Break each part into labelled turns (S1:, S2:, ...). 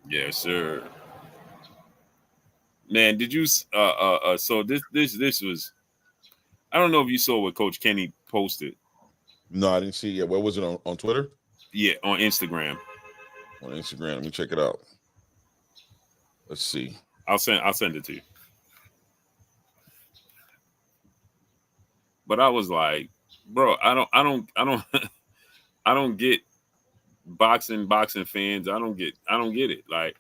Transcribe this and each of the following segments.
S1: Yes, sir. Man, did you? So this was. I don't know if you saw what Coach Kenny posted.
S2: No, I didn't see it yet. Where was it on Twitter?
S1: Yeah, on Instagram.
S2: On Instagram. Let me check it out. Let's see.
S1: I'll send it to you. But I was like, bro, I don't I don't get boxing fans. I don't get it. Like,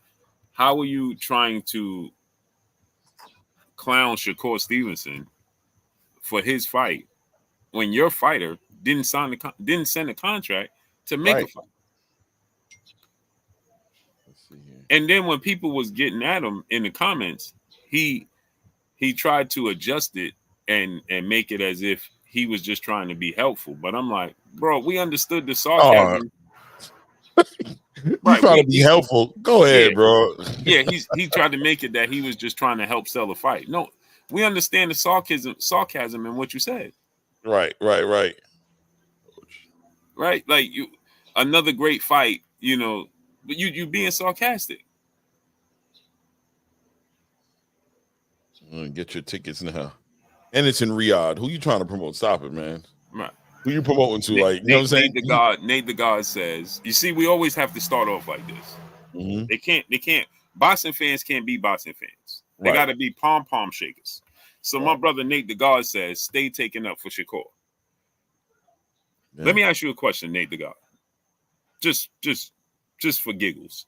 S1: how are you trying to clown Shakur Stevenson for his fight when your fighter didn't send a contract to make a
S2: Right.
S1: fight?
S2: Let's see here.
S1: And then when people was getting at him in the comments, he tried to adjust it and make it as if he was just trying to be helpful. But I'm like, bro, we understood the
S2: Oh,
S1: sarcasm.
S2: you
S1: Right.
S2: trying to be helpful? Go
S1: Yeah.
S2: ahead, bro.
S1: Yeah, he tried to make it that he was just trying to help sell the fight. No, we understand the sarcasm in what you said.
S2: Right.
S1: Right? Like, you another great fight, but you being sarcastic.
S2: Get your tickets now. And it's in Riyadh. Who you trying to promote? Stop it, man.
S1: Right.
S2: Who you promoting to? Like, you know what I'm saying?
S1: Nate the God says, you see, we always have to start off like this.
S2: Mm-hmm.
S1: They can't boxing fans can't be boxing fans. They gotta be pom shakers. So my brother Nate the God says, stay taken up for Shakur. Yeah. Let me ask you a question, Nate the God. Just for giggles.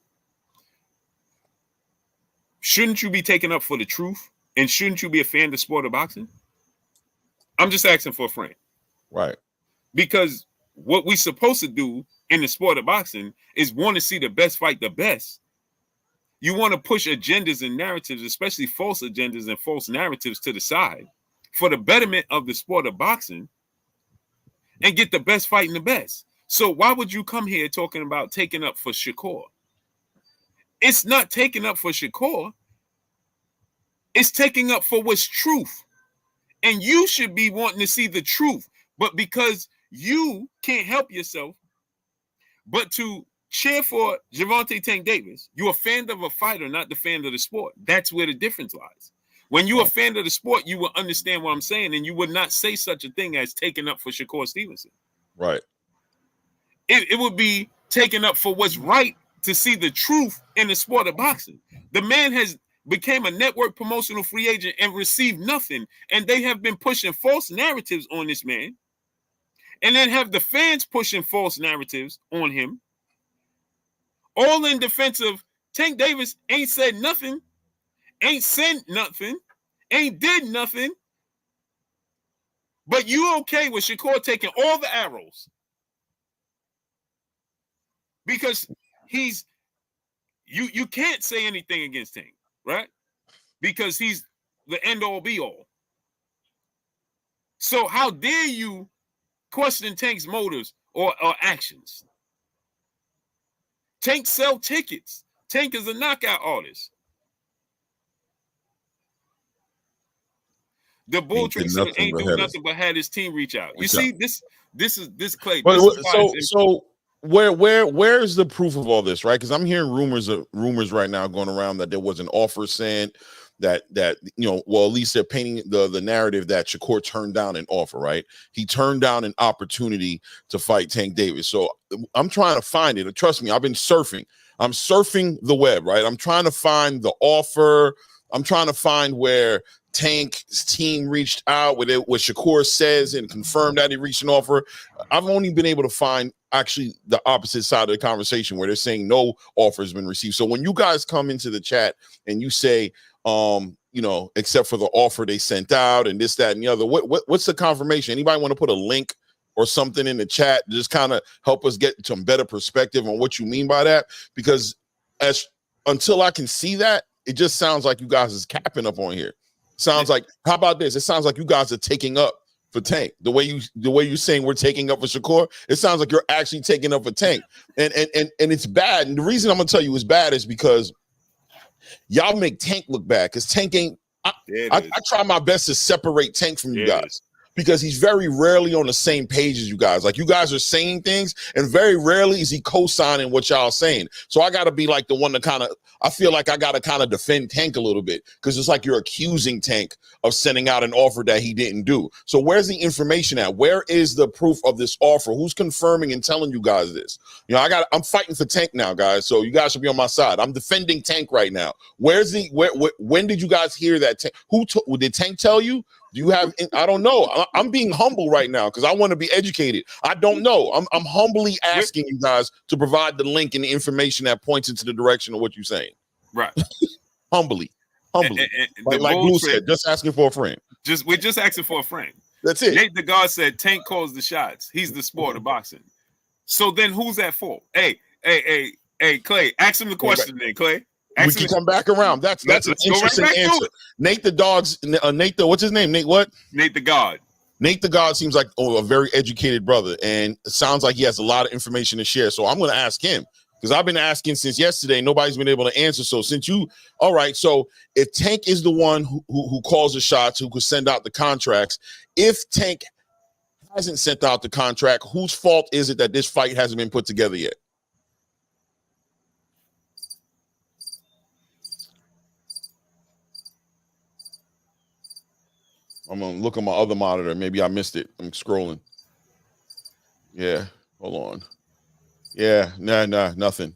S1: Shouldn't you be taken up for the truth? And shouldn't you be a fan of the sport of boxing? I'm just asking for a friend.
S2: Right.
S1: Because what we're supposed to do in the sport of boxing is want to see the best fight the best. You want to push agendas and narratives, especially false agendas and false narratives, to the side for the betterment of the sport of boxing and get the best fight in the best. So why would you come here talking about taking up for Shakur? It's not taking up for Shakur. It's taking up for what's truth. And you should be wanting to see the truth. But because you can't help yourself but to cheer for Gervonta Tank Davis, you're a fan of a fighter, not the fan of the sport. That's where the difference lies. When you're a fan of the sport, you will understand what I'm saying, and you would not say such a thing as taking up for Shakur Stevenson.
S2: Right.
S1: It would be taken up for what's right to see the truth in the sport of boxing. The man has became a network promotional free agent and received nothing, and they have been pushing false narratives on this man, and then have the fans pushing false narratives on him, all in defense of Tank Davis ain't said nothing, ain't sent nothing, ain't did nothing, but you okay with Shakur taking all the arrows because he's you can't say anything against Tank, right? Because he's the end all be all. So how dare you question Tank's motives or actions? Tank sell tickets. Tank is a knockout artist. The Bull Tracer ain't do nothing but had his team reach out. You see, this is Clay.
S2: But so where's the proof of all this, right? Because I'm hearing rumors right now going around that there was an offer sent, that well, at least they're painting the narrative that Shakur turned down an offer, right? He turned down an opportunity to fight Tank Davis. So I'm trying to find it. Trust me, I've been surfing. I'm surfing the web, right? I'm trying to find the offer. I'm trying to find where Tank's team reached out, what Shakur says and confirmed that he reached an offer. I've only been able to find actually the opposite side of the conversation where they're saying no offer has been received. So when you guys come into the chat and you say, except for the offer they sent out and this, that, and the other, what's the confirmation? Anybody want to put a link or something in the chat to just kind of help us get some better perspective on what you mean by that? Because until I can see that, it just sounds like you guys is capping up on here. Sounds like, how about this? It sounds like you guys are taking up for Tank. The way you're saying we're taking up for Shakur, it sounds like you're actually taking up for Tank. And it's bad. And the reason I'm gonna tell you it's bad is because y'all make Tank look bad. Because Tank ain't. I try my best to separate Tank from you guys. because he's very rarely on the same page as you guys. Like, you guys are saying things, and very rarely is he co-signing what y'all saying. So I got to be like the one to kind of, I feel like I got to kind of defend Tank a little bit, because it's like you're accusing Tank of sending out an offer that he didn't do. So where's the information at? Where is the proof of this offer? Who's confirming and telling you guys this? You know, I'm fighting for Tank now, guys. So you guys should be on my side. I'm defending Tank right now. Where's the, when did you guys hear that? Did Tank tell you? Do you have, I don't know. I'm being humble right now because I want to be educated. I don't know. I'm humbly asking you guys to provide the link and the information that points into the direction of what you're saying.
S1: Right.
S2: Humbly.
S1: And
S2: like Blue said, just asking for a friend.
S1: We're just asking for a friend.
S2: That's it.
S1: Nate the God said Tank calls the shots. He's the sport of boxing. So then who's at fault? Hey, Clay, ask him the question then, Clay.
S2: We can come back around. That's an interesting answer. Nate the Dog's Nate the, what's his name? Nate what?
S1: Nate the God.
S2: Nate the God seems like a very educated brother, and it sounds like he has a lot of information to share. So I'm going to ask him, because I've been asking since yesterday. Nobody's been able to answer. So since you, all right. So if Tank is the one who calls the shots, who could send out the contracts, if Tank hasn't sent out the contract, whose fault is it that this fight hasn't been put together yet? I'm gonna look at my other monitor. Maybe I missed it. I'm scrolling. Yeah, hold on. Yeah, nah, nothing.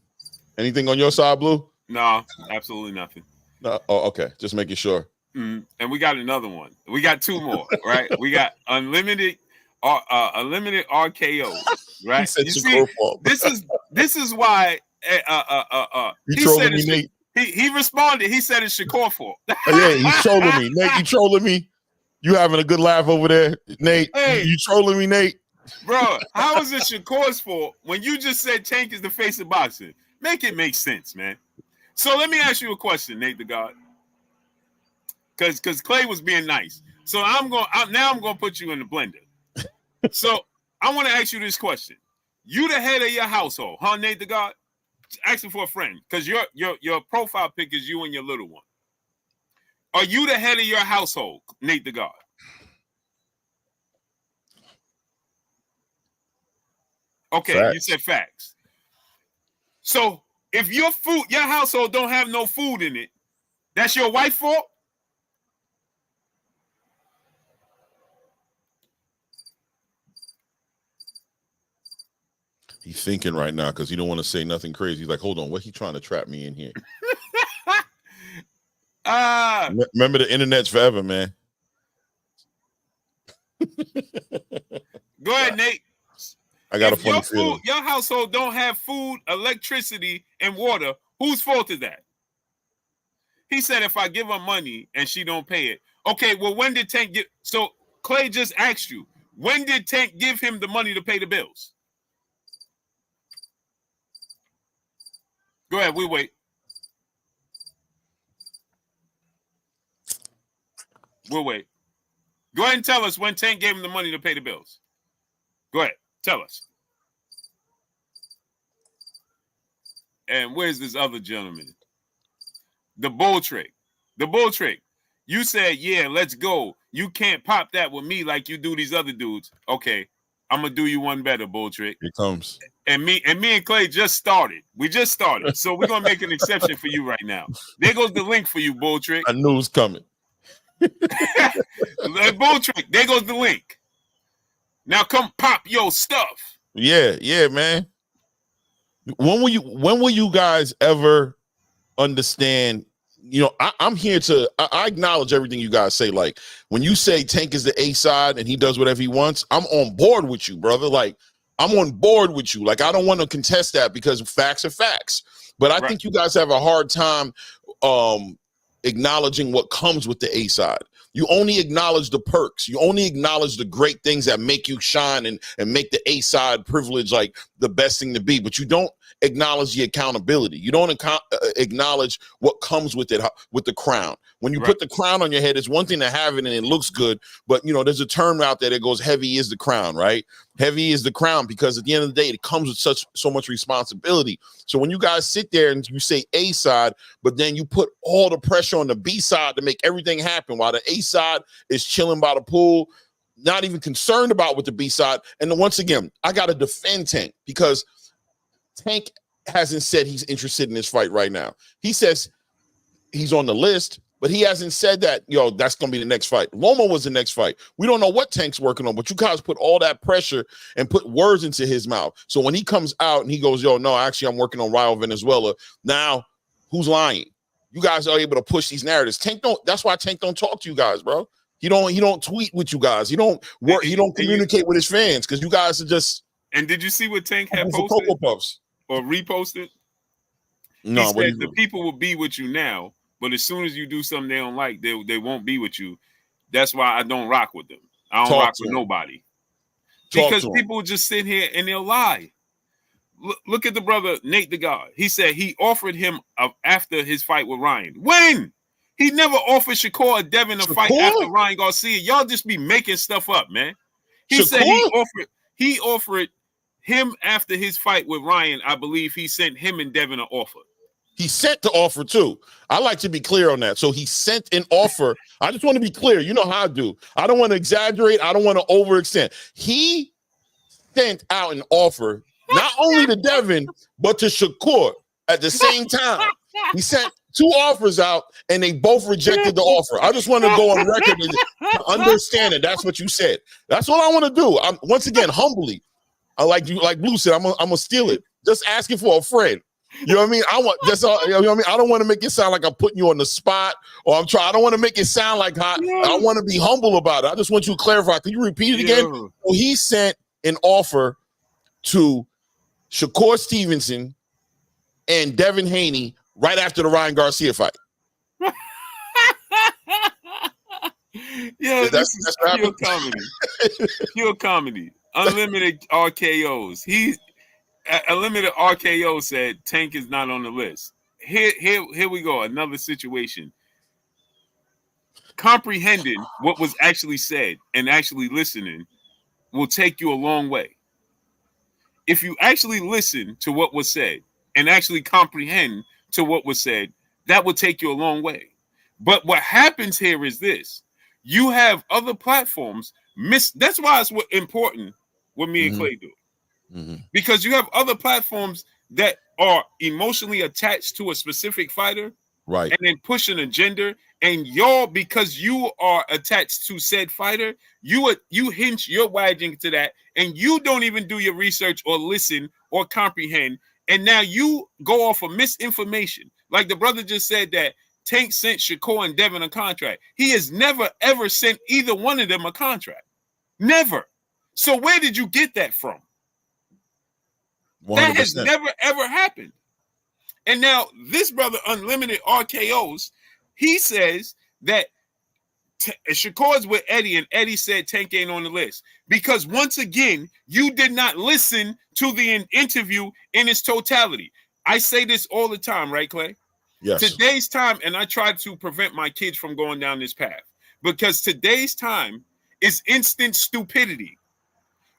S2: Anything on your side, Blue?
S1: No, absolutely nothing.
S2: No. Oh, okay. Just making sure.
S1: And we got another one. We got two more, right? We got unlimited RKO, right? You see, this is why
S2: you trolling me, Nate.
S1: He responded. He said it's Shakur fault.
S2: Yeah, you trolling me, Nate. You trolling me. You having a good laugh over there, Nate? Hey, you trolling me, Nate?
S1: Bro, how is it Shakur's fault when you just said Tank is the face of boxing? Make it make sense, man. So let me ask you a question, Nate the God. Because Clay was being nice. So I'm gonna put you in the blender. So I want to ask you this question. You the head of your household, huh, Nate the God? Asking for a friend, because your profile pic is you and your little one. Are you the head of your household, Nate the God? Okay, facts. You said facts. So if your household don't have no food in it, that's your wife's fault?
S2: He's thinking right now because he don't want to say nothing crazy. He's like, hold on, what he trying to trap me in here? Remember, the internet's forever, man.
S1: Go ahead, Nate.
S2: I got a funny feeling.
S1: Your household don't have food, electricity, and water. Whose fault is that? He said, if I give her money and she don't pay it. Okay, well, when did Tank get? So Clay just asked you, when did Tank give him the money to pay the bills? Go ahead, we wait. We'll wait. Go ahead and tell us when Tank gave him the money to pay the bills. Go ahead. Tell us. And where's this other gentleman? The bull trick. The bull trick. You said, yeah, let's go. You can't pop that with me like you do these other dudes. Okay, I'm going to do you one better, bull trick.
S2: Here comes.
S1: And me and Clay just started. We just started. So we're going to make an exception for you right now. There goes the link for you, bull trick.
S2: I knew it was coming.
S1: Bull trick. There goes the link. Now come pop your stuff.
S2: Yeah, man. When will you guys ever understand? You know, I'm here to. I acknowledge everything you guys say. Like, when you say Tank is the A side and he does whatever he wants, I'm on board with you, brother. Like, I'm on board with you. Like, I don't want to contest that because facts are facts. But I think you guys have a hard time acknowledging what comes with the A side. You only acknowledge the perks. You only acknowledge the great things that make you shine and make the A side privilege like the best thing to be. But you don't acknowledge the accountability. You don't acknowledge what comes with it, with the crown. When you put the crown on your head, it's one thing to have it and it looks good. But, you know, there's a term out there that goes, heavy is the crown, right? Heavy is the crown, because at the end of the day, it comes with so much responsibility. So when you guys sit there and you say A side, but then you put all the pressure on the B side to make everything happen while the A side is chilling by the pool, not even concerned about with the B-side. And then once again, I got to defend Tank because Tank hasn't said he's interested in this fight right now. He says he's on the list, but he hasn't said that, that's going to be the next fight. Loma was the next fight. We don't know what Tank's working on, but you guys put all that pressure and put words into his mouth. So when he comes out and he goes, no, actually I'm working on Rayo Venezuela. Now, who's lying? You guys are able to push these narratives. That's why Tank don't talk to you guys, bro. He don't tweet with you guys. He don't work. He don't communicate with his fans because you guys are just.
S1: And did you see what Tank had posted or reposted?
S2: No,
S1: he said the people will be with you now, but as soon as you do something they don't like, they won't be with you. That's why I don't rock with them. I don't rock with nobody because people just sit here and they'll lie. Look at the brother Nate the God. He said he offered him after his fight with Ryan. When? He never offered Shakur or Devin a fight after Ryan Garcia. Y'all just be making stuff up, man. He said he offered him after his fight with Ryan. I believe he sent him and Devin an offer.
S2: He sent the offer too. I like to be clear on that. So he sent an offer. I just want to be clear. You know how I do. I don't want to exaggerate. I don't want to overextend. He sent out an offer not only to Devin, but to Shakur at the same time. He sent 2 offers out, and they both rejected the offer. I just want to go on record and understand it. That's what you said. That's what I want to do. I'm once again humbly. I like you, like Blue said. I'm gonna steal it. Just asking for a friend. You know what I mean? That's all. You know what I mean? I don't want to make it sound like I'm putting you on the spot, or I don't want to make it sound like I want to be humble about it. I just want you to clarify. Can you repeat it again? Well, he sent an offer to Shakur Stevenson and Devin Haney right after the Ryan Garcia fight.
S1: Yeah, this is pure comedy. Pure comedy. Unlimited RKOs. Unlimited RKO said Tank is not on the list. Here we go. Another situation. Comprehending what was actually said and actually listening will take you a long way. If you actually listen to what was said and actually comprehend to what was said, that will take you a long way. But what happens here is this. You have other platforms. That's why it's important what me and Clay do. Mm-hmm. Because you have other platforms that are emotionally attached to a specific fighter,
S2: right?
S1: And then push an agenda. And y'all, because you are attached to said fighter, you hinge your wagon to that, and you don't even do your research or listen or comprehend. And now you go off of misinformation. Like the brother just said that Tank sent Shakur and Devin a contract. He has never, ever sent either one of them a contract. Never. So where did you get that from? 100%. That has never, ever happened. And now this brother, Unlimited RKOs, he says that Shakur's with Eddie, and Eddie said Tank ain't on the list. Because once again, you did not listen to the interview in its totality. I say this all the time, right, Clay?
S2: Yes.
S1: Today's time, and I try to prevent my kids from going down this path, because today's time is instant stupidity.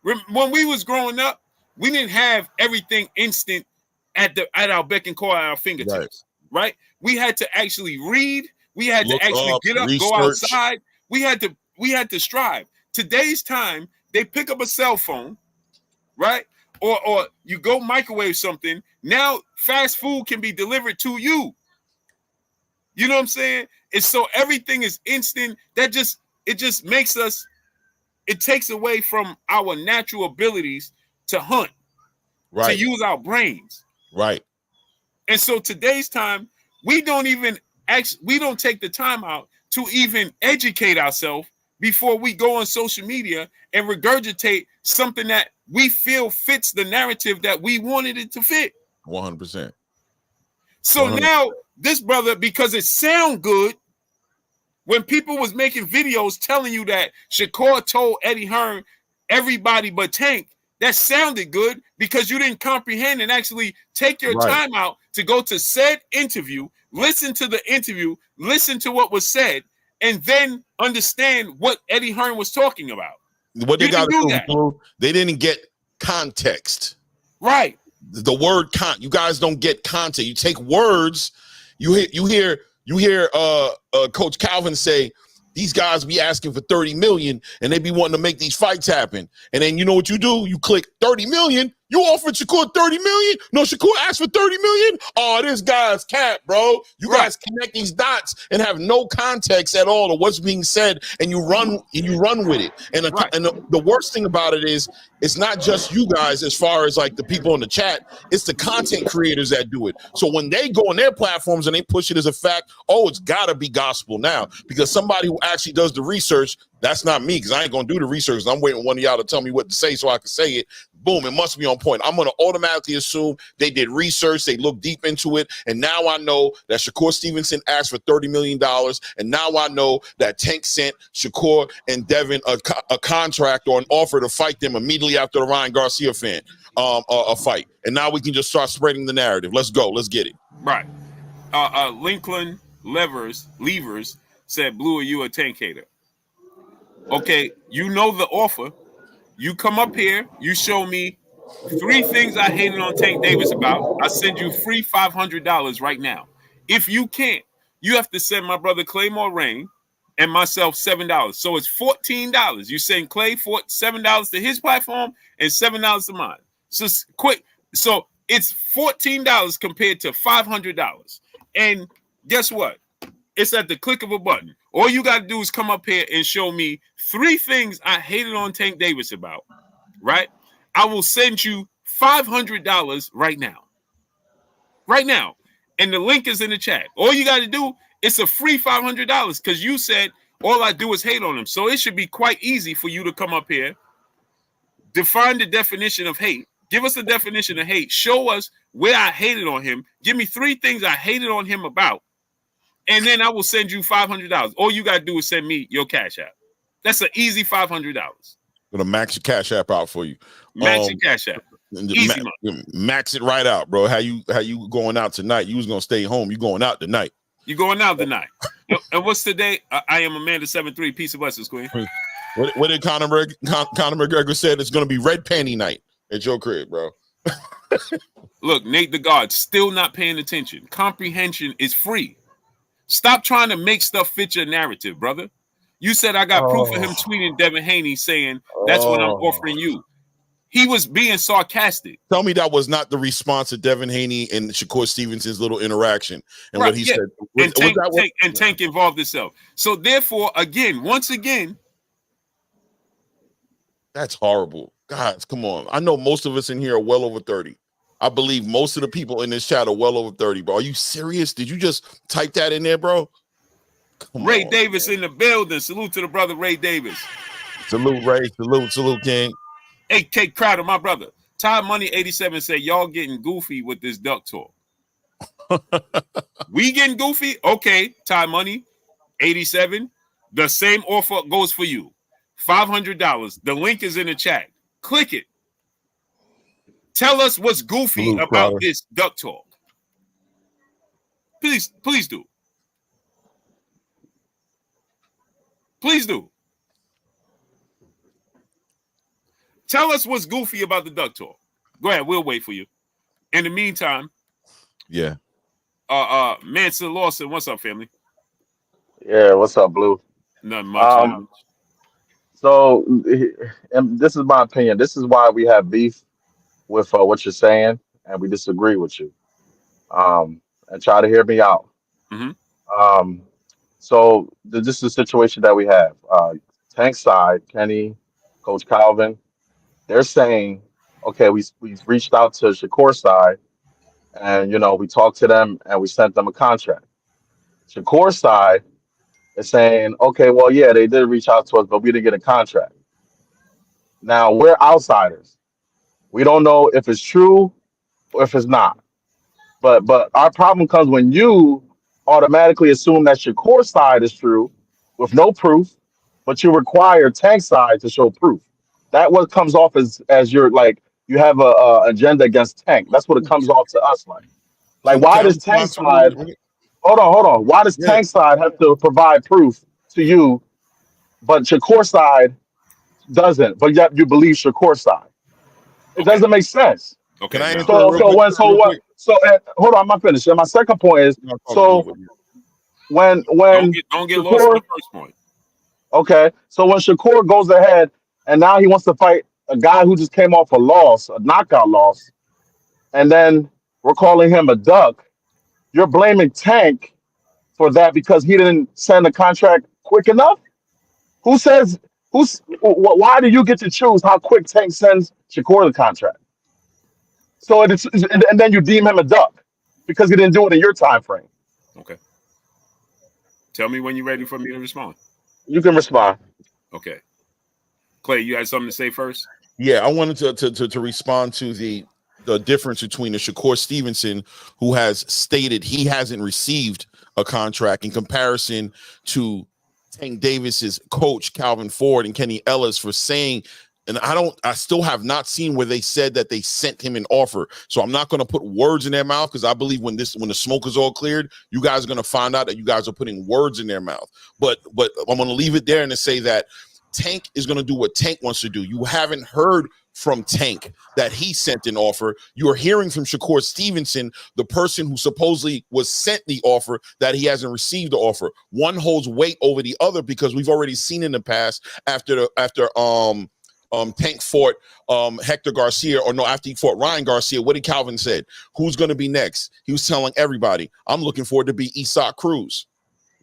S1: When we was growing up, we didn't have everything instant at our beck and call, at our fingertips, right? We had to actually read. We had to actually get up, research. Go outside. We had to strive. Today's time, they pick up a cell phone, right? Or you go microwave something. Now fast food can be delivered to you. You know what I'm saying? And so everything is instant. It just makes us, it takes away from our natural abilities to hunt, right? To use our brains.
S2: Right.
S1: And so today's time, we don't take the time out to even educate ourselves before we go on social media and regurgitate something that we feel fits the narrative that we wanted it to fit.
S2: 100%.
S1: So 100%. Now this brother, because it sound good, when people was making videos telling you that Shakur told Eddie Hearn everybody but Tank, that sounded good because you didn't comprehend and actually take your time out to go to said interview, listen to the interview, listen to what was said, and then understand what Eddie Hearn was talking about.
S2: What they got to do, they didn't get context.
S1: Right.
S2: The word you guys don't get context. You take words, you hear Coach Calvin say, these guys be asking for 30 million and they be wanting to make these fights happen. And then you know what you do? You click 30 million. You offered Shakur 30 million? No, Shakur asked for 30 million? Oh, this guy's cat, bro. You guys connect these dots and have no context at all of what's being said, and you run with it. And, the worst thing about it is it's not just you guys as far as like the people in the chat, it's the content creators that do it. So when they go on their platforms and they push it as a fact, oh, it's gotta be gospel now, because somebody who actually does the research, that's not me, because I ain't gonna do the research. I'm waiting on one of y'all to tell me what to say so I can say it. Boom, it must be on point. I'm going to automatically assume they did research, they looked deep into it, and now I know that Shakur Stevenson asked for $30 million, and now I know that Tank sent Shakur and Devin a contract or an offer to fight them immediately after the Ryan Garcia a fight. And now we can just start spreading the narrative. Let's go. Let's get it.
S1: Right. Lincoln Levers said, Blue, are you a Tank hater? Okay, you know the offer. You come up here, you show me 3 things I hated on Tank Davis about. I send you free $500 right now. If you can't, you have to send my brother Claymore Rain and myself $7. So it's $14. You send Clay $7 to his platform and $7 to mine. So quick. So it's $14 compared to $500. And guess what? It's at the click of a button. All you got to do is come up here and show me 3 things I hated on Tank Davis about, right? I will send you $500 right now. Right now. And the link is in the chat. All you got to do, it's a free $500 because you said all I do is hate on him. So it should be quite easy for you to come up here, define the definition of hate. Give us the definition of hate. Show us where I hated on him. Give me 3 things I hated on him about. And then I will send you $500. All you got to do is send me your Cash App. That's an easy $500.
S2: Gonna max your Cash App out for you.
S1: Max your Cash App. Easy money.
S2: Max it right out, bro. How you going out tonight? You was gonna stay home. You going out tonight.
S1: You going out tonight. And what's today? I am Amanda 73. Peace and blessings, Queen.
S2: What did Conor McGregor said? It's gonna be red panty night at your crib, bro.
S1: Look, Nate the God, still not paying attention. Comprehension is free. Stop trying to make stuff fit your narrative, brother. You said I got proof of him tweeting Devin Haney saying that's what I'm offering you. He was being sarcastic.
S2: Tell me that was not the response to Devin Haney and Shakur Stevenson's little interaction and what he said.
S1: And Tank involved himself. So therefore, once again,
S2: that's horrible. Guys, come on. I know most of us in here are well over 30. I believe most of the people in this chat are well over 30, bro. Are you serious? Did you just type that in there, bro?
S1: Ray Davis in the building. Salute to the brother Ray Davis.
S2: Salute, Ray. Salute, King.
S1: AK Crowder, my brother. Todd Money 87 said, y'all getting goofy with this duck talk. We getting goofy? Okay, Todd Money 87. The same offer goes for you. $500. The link is in the chat. Click it. Tell us what's goofy about this duck talk. Please do. Please do. Tell us what's goofy about the duck talk. Go ahead, we'll wait for you. In the meantime,
S3: yeah.
S1: Manson Lawson, what's up, family?
S4: Yeah, what's up, Blue?
S1: Nothing much.
S4: So, and this is my opinion. This is why we have beef with what you're saying, and we disagree with you. And try to hear me out.
S1: Mm-hmm.
S4: So this is the situation that we have. Tank side, Kenny, Coach Calvin, they're saying, okay, we reached out to Shakur side, and we talked to them and we sent them a contract. Shakur side is saying, okay, well, yeah, they did reach out to us, but we didn't get a contract. Now we're outsiders. We don't know if it's true or if it's not. But our problem comes when you automatically assume that Shakur side is true with no proof, but you require Tank side to show proof. That what comes off as you're like you have a agenda against Tank. That's what it comes off to us like. Like why does Tank side? Hold on. Why does Tank side have to provide proof to you, but Shakur side doesn't? But yet you believe Shakur side. It doesn't make sense.
S1: Okay.
S4: Hold on, I'm not finished. And my second point is when
S1: don't get lost in the first point.
S4: Okay, so when Shakur goes ahead and now he wants to fight a guy who just came off a loss, a knockout loss, and then we're calling him a duck, you're blaming Tank for that because he didn't send the contract quick enough? Who says why do you get to choose how quick Tank sends Shakur the contract? So it's and then you deem him a duck because he didn't do it in your time frame.
S1: Okay. Tell me when you're ready for me to respond.
S4: You can respond.
S1: Okay. Clay, you had something to say first?
S2: Yeah, I wanted to respond to the difference between the Shakur Stevenson, who has stated he hasn't received a contract, in comparison to Tank Davis's coach Calvin Ford and Kenny Ellis for saying, and I still have not seen where they said that they sent him an offer. So I'm not going to put words in their mouth, because I believe when the smoke is all cleared, you guys are going to find out that you guys are putting words in their mouth. But I'm going to leave it there and to say that Tank is going to do what Tank wants to do. You haven't heard from Tank that he sent an offer. You are hearing from Shakur Stevenson, the person who supposedly was sent the offer, that he hasn't received the offer. One holds weight over the other because we've already seen in the past after Tank fought Hector Garcia, or no, after he fought Ryan Garcia, what did Calvin said? Who's going to be next? He was telling everybody, I'm looking forward to be Isaac Cruz.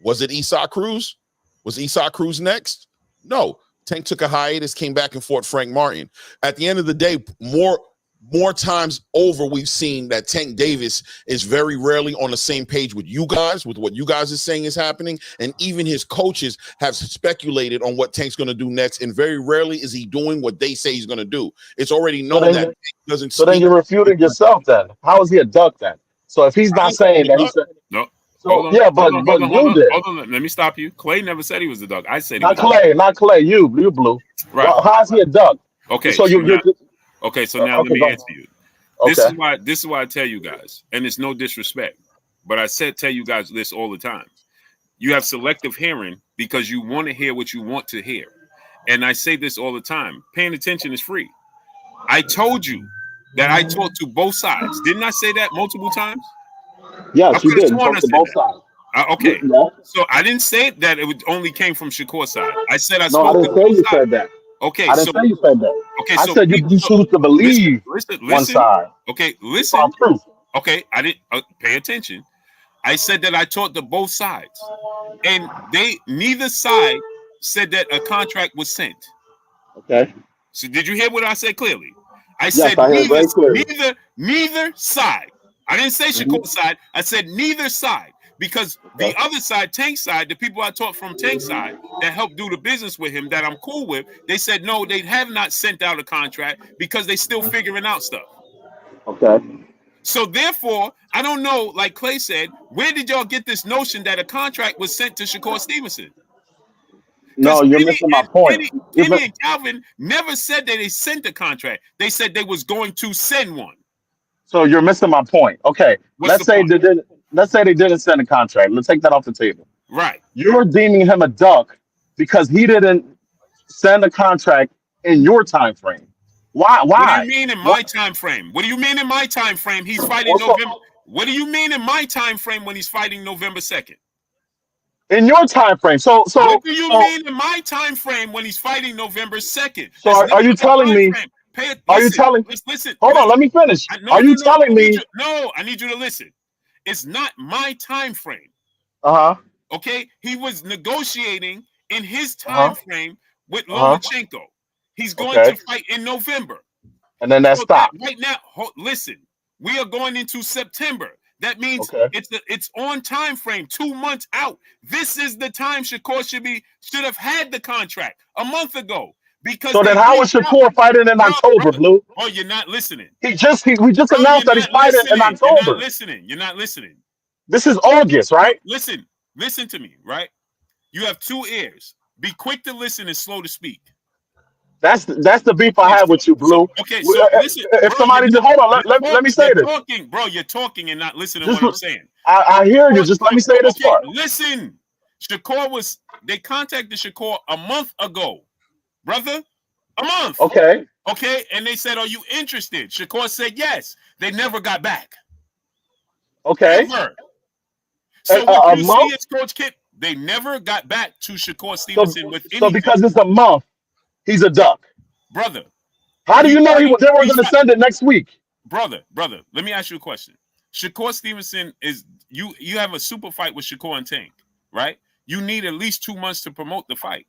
S2: Was it Isaac Cruz? Was Isaac Cruz next? No. Tank took a hiatus, came back and fought Frank Martin. At the end of the day, more times over, we've seen that Tank Davis is very rarely on the same page with you guys, with what you guys are saying is happening. And even his coaches have speculated on what Tank's going to do next. And very rarely is he doing what they say he's going to do. It's already known that Tank doesn't.
S4: So then you're refuting yourself then. How is he a duck then? So if he's not saying that, he said,
S1: no.
S4: So
S1: hold on,
S4: yeah,
S1: hold on,
S4: but
S1: hold
S4: you
S1: on,
S4: did.
S1: hold on. Let me stop you. Clay never said he was a duck. I said he
S4: Not
S1: was
S4: Clay, not Clay. You blue.
S1: right.
S4: Well, how's he a duck?
S1: Okay.
S4: So you're
S1: okay. So now let
S4: okay,
S1: me
S4: go
S1: answer
S4: ahead.
S1: you.
S4: Okay.
S1: This is why I tell you guys, and it's no disrespect, but I tell you guys this all the time. You have selective hearing because you want to hear what you want to hear, and I say this all the time. Paying attention is free. I told you that I talked to both sides. Didn't I say that multiple times? I
S4: Yes, you
S1: could have
S4: did. You
S1: sworn I
S4: talked to
S1: said
S4: both
S1: that.
S4: sides.
S1: Okay,
S4: Yeah.
S1: so I didn't say that only came from Shakur's side. I said I
S4: No, I
S1: spoke to
S4: didn't say
S1: both
S4: you
S1: sides.
S4: said that.
S1: Okay,
S4: I didn't say you said that.
S1: okay,
S4: I
S1: so
S4: said you choose to believe one
S1: listen.
S4: side.
S1: Okay,
S4: It's our
S1: listen.
S4: truth.
S1: Okay, I didn't pay attention. I said that I talked to both sides, and neither side said that a contract was sent.
S4: Okay.
S1: So did you hear what I said clearly? I
S4: Yes,
S1: said
S4: I heard very clearly.
S1: neither side. I didn't say
S4: Mhm.
S1: Shakur's side. I said neither side, because the
S4: Okay.
S1: other side, Tank's side, the people I talked from Tank's side that helped do the business with him, that I'm cool with, they said no, they have not sent out a contract because they still figuring out stuff.
S4: Okay.
S1: So therefore, I don't know, like Clay said, where did y'all get this notion that a contract was sent to Shakur Stevenson?
S4: No,
S1: Because
S4: you're missing my point.
S1: Kenny and Calvin never said that they sent a contract. They said they was going to send one.
S4: So you're missing my point. Okay.
S1: What's the point?
S4: Let's say they didn't send a contract. Let's take that off the table.
S1: Right.
S4: You're deeming him a duck because he didn't send a contract in your time frame. Why?
S1: What do you
S4: Why?
S1: mean in my
S4: What?
S1: time frame? What do you mean in my time frame? He's fighting
S4: Also,
S1: November. What do you mean in my time frame when he's fighting November 2nd?
S4: in your time frame.
S1: What do you mean in my time frame when he's fighting November 2nd?
S4: So
S1: That's not
S4: are you
S1: my
S4: telling
S1: time
S4: me?
S1: frame.
S4: Are you telling?
S1: Listen.
S4: Hold on, let me finish. Are you telling me?
S1: No, I need you to listen. It's not my time frame.
S4: Uh huh.
S1: Okay, he was negotiating in his
S4: Uh
S1: time
S4: huh.
S1: frame with
S4: Uh huh.
S1: Lomachenko. He's going
S4: Okay.
S1: to fight in November.
S4: And then that
S1: So that
S4: stopped.
S1: right now, listen, we are going into September. That means
S4: Okay.
S1: it's on time frame, 2 months out. This is the time Shakur should have had the contract a month ago, because
S4: So
S1: they
S4: then, how is
S1: reached out.
S4: Shakur fighting in October, Blue?
S1: Oh, you're not listening.
S4: We just
S1: Bro,
S4: announced that he's fighting in
S1: You're not
S4: October.
S1: listening. You're not listening.
S4: This is August, right?
S1: Listen to me, right? You have 2 ears. Be quick to listen and slow to speak.
S4: That's the beef I
S1: Okay,
S4: have with you, Blue.
S1: so listen,
S4: If
S1: bro.
S4: somebody just hold on, let me say
S1: You're
S4: this.
S1: talking, bro. You're talking and not listening to
S4: Just
S1: what I'm saying.
S4: I hear you. Just let me say this
S1: Okay,
S4: part.
S1: listen. They contacted Shakur a month ago, brother. A month.
S4: Okay.
S1: Okay, and they said, "Are you interested?" Shakur said yes. They never got back.
S4: Okay.
S1: Ever. So what
S4: A
S1: you see
S4: month.
S1: is Coach Kip. They never got back to Shakur
S4: So,
S1: Stevenson with
S4: so
S1: anything.
S4: because it's a month, he's a duck.
S1: Brother,
S4: How do you know they were going
S1: he's
S4: to
S1: not-
S4: send it next week?
S1: brother, let me ask you a question. Shakur Stevenson is you have a super fight with Shakur and Tank, right? You need at least 2 months to promote the fight.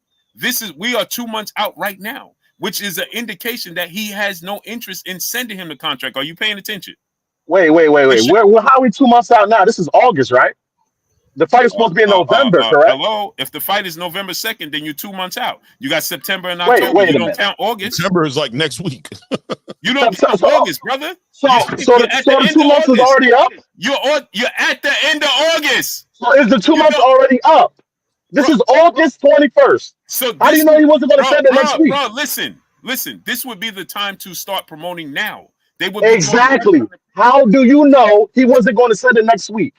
S1: We are 2 months out right now, which is an indication that he has no interest in sending him the contract. Are you paying attention?
S4: Wait. How are we 2 months out now? This is August, right? The fight is supposed to be in November, correct?
S1: Hello. If the fight is November 2nd, then you're 2 months out. You got September and
S4: Wait
S1: October. You
S4: a
S1: don't
S4: minute.
S1: count August.
S2: September is like next week.
S1: You don't count August, brother.
S4: So the 2 months is already up?
S1: You're at the end of August.
S4: So is the 2 months already up? This is August 21st.
S1: So
S4: how do you know he wasn't going to send it next week?
S1: Bro, listen. This would be the time to start promoting now. They would
S4: exactly. How do you know he wasn't going to send it next week?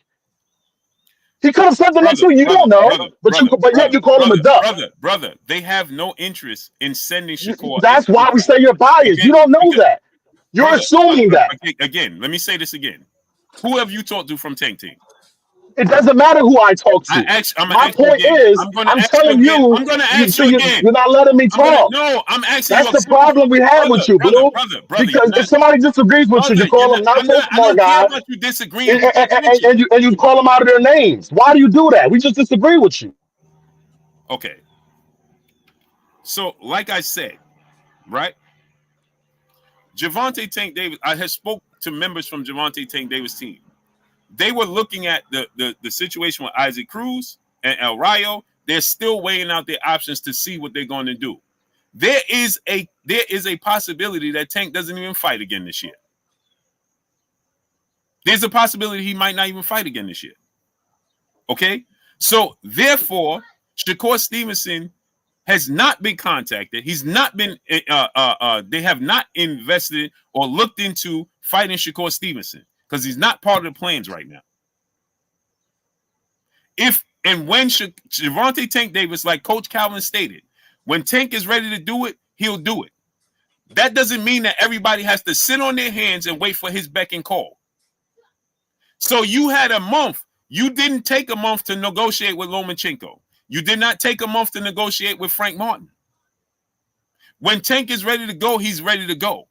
S4: He could have sent it next week. You don't know, but yet you call him a duck.
S1: Brother, they have no interest in sending Shakur.
S4: That's why we say you're biased. You don't know that. You're assuming that.
S1: Again, let me say this again. Who have you talked to from Tank Team?
S4: It doesn't matter who I talk to. My point is, I'm telling you,
S1: I'm going to ask you again.
S4: You're not letting me talk.
S1: No, I'm asking
S4: you. That's the problem we have with you, bro. Because if somebody disagrees with you, you call them not so smart guy.
S1: I don't care about you disagreeing.
S4: And you call them out of their names. Why do you do that? We just disagree with you.
S1: Okay. So, like I said, right? Gervonta Tank Davis, I had spoke to members from Gervonta Tank Davis' team. They were looking at the situation with Isaac Cruz and El Rayo. They're still weighing out their options to see what they're going to do. There is a possibility that Tank doesn't even fight again this year. There's a possibility he might not even fight again this year. Okay? So, therefore, Shakur Stevenson has not been contacted. He's not been, they have not invested or looked into fighting Shakur Stevenson because he's not part of the plans right now. If and when Gervonta Tank Davis, like Coach Calvin stated, when Tank is ready to do it, he'll do it. That doesn't mean that everybody has to sit on their hands and wait for his beck and call. So you had a month. You didn't take a month to negotiate with Lomachenko. You did not take a month to negotiate with Frank Martin. When Tank is ready to go, he's ready to go.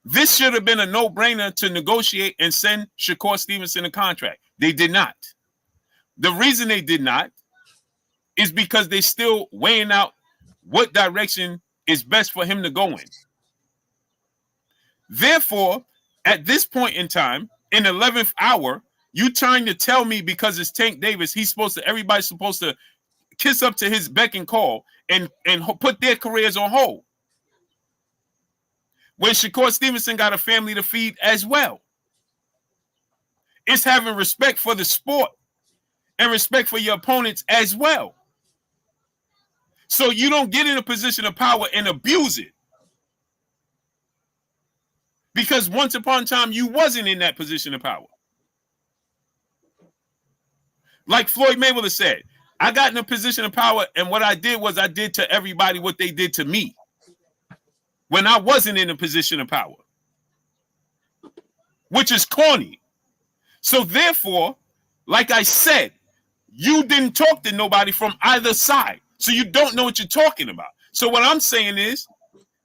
S1: This should have been a no-brainer to negotiate and send Shakur Stevenson a contract. They did not. The reason they did not is because they're still weighing out what direction is best for him to go in. Therefore, at this point in time, in the 11th hour, you trying to tell me because it's Tank Davis, everybody's supposed to kiss up to his beck and call and put their careers on hold. When Shakur Stevenson got a family to feed as well. It's having respect for the sport and respect for your opponents as well. So you don't get in a position of power and abuse it. Because once upon a time, you wasn't in that position of power. Like Floyd Mayweather said, I got in a position of power, and what I did was I did to everybody what they did to me when I wasn't in a position of power, which is corny. So therefore, like I said, you didn't talk to nobody from either side, so you don't know what you're talking about. So what I'm saying is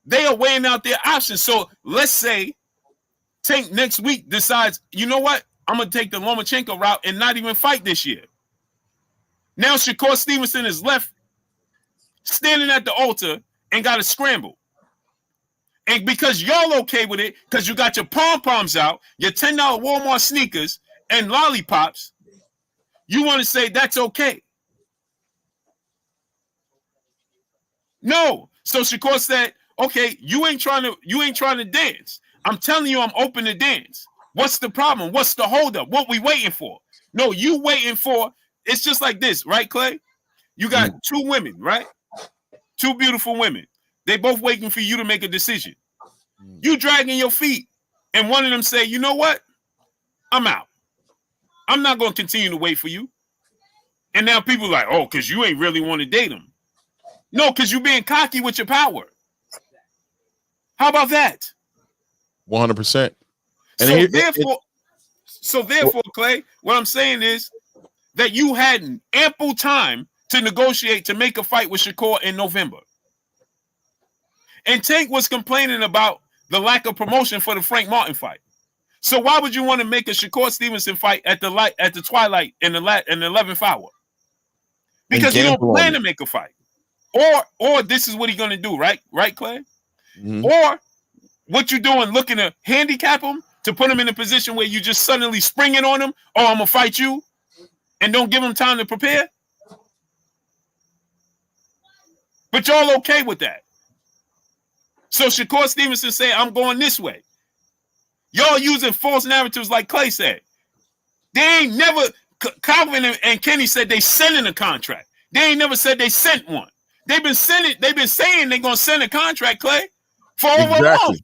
S1: they are weighing out their options. So let's say Tank next week decides, you know what? I'm going to take the Lomachenko route and not even fight this year. Now Shakur Stevenson is left standing at the altar and got to scramble. And because y'all okay with it, because you got your pom-poms out, your $10 Walmart sneakers and lollipops, you want to say that's okay. No. So Shakur said, okay, you ain't trying to dance. I'm telling you I'm open to dance. What's the problem? What's the holdup? What we waiting for? No, you waiting for, it's just like this, right, Clay? You got two women, right? Two beautiful women. They both waiting for you to make a decision. You dragging your feet, and one of them say, you know what? I'm out. I'm not going to continue to wait for you. And now people are like, oh, because you ain't really want to date him. No, because you're being cocky with your power. How about that?
S2: 100%.
S1: So therefore, Clay, what I'm saying is that you had ample time to negotiate to make a fight with Shakur in November. And Tank was complaining about the lack of promotion for the Frank Martin fight. So why would you want to make a Shakur Stevenson fight at the twilight in the 11th hour? Because you don't plan to make a fight. Or this is what he's gonna do, right? Right, Clay? Mm-hmm. Or what you doing, looking to handicap him to put him in a position where you just suddenly springing on him, oh, I'm gonna fight you, and don't give him time to prepare. But y'all okay with that? So Shakur Stevenson say, I'm going this way. Y'all using false narratives like Clay said. They ain't never, Calvin and Kenny said they sending a contract. They ain't never said they sent one. They've been saying they're gonna send a contract, Clay, for over a month.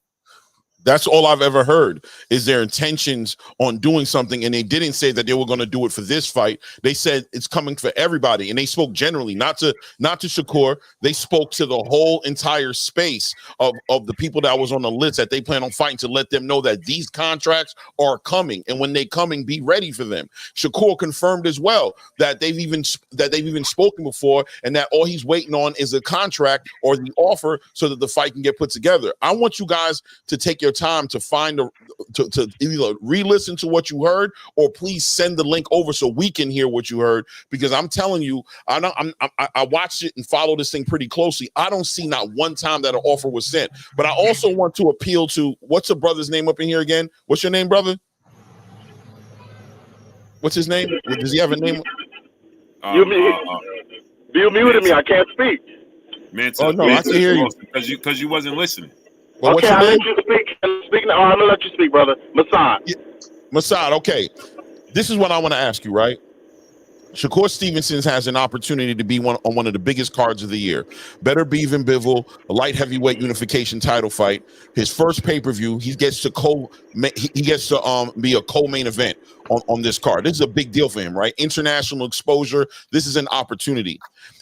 S2: That's all I've ever heard is their intentions on doing something, and they didn't say that they were going to do it for this fight. They said it's coming for everybody, and they spoke generally, not to Shakur. They spoke to the whole entire space of the people that was on the list that they plan on fighting, to let them know that these contracts are coming, and when they coming, be ready for them. Shakur confirmed as well that they've even spoken before, and that all he's waiting on is a contract or the offer so that the fight can get put together. I want you guys to take your time to find to either re-listen to what you heard, or please send the link over so we can hear what you heard, because I'm telling you, I watched it and followed this thing pretty closely. I don't see not one time that an offer was sent. But I also want to appeal to, what's the brother's name up in here again? What's your name, brother? What's his name? Does he have a name?
S3: You muted me. I can't speak.
S2: Oh no, I can hear you
S1: because you wasn't listening.
S2: Well,
S3: okay, I'll let you speak. I'm gonna let you speak, brother. Masad.
S2: Yeah. Masad, okay. This is what I want to ask you, right? Shakur Stevenson has an opportunity to be on one of the biggest cards of the year. Better Bevan Bivol, a light heavyweight unification title fight. His first pay-per-view, he gets to be a co-main event on this card. This is a big deal for him, right? International exposure. This is an opportunity.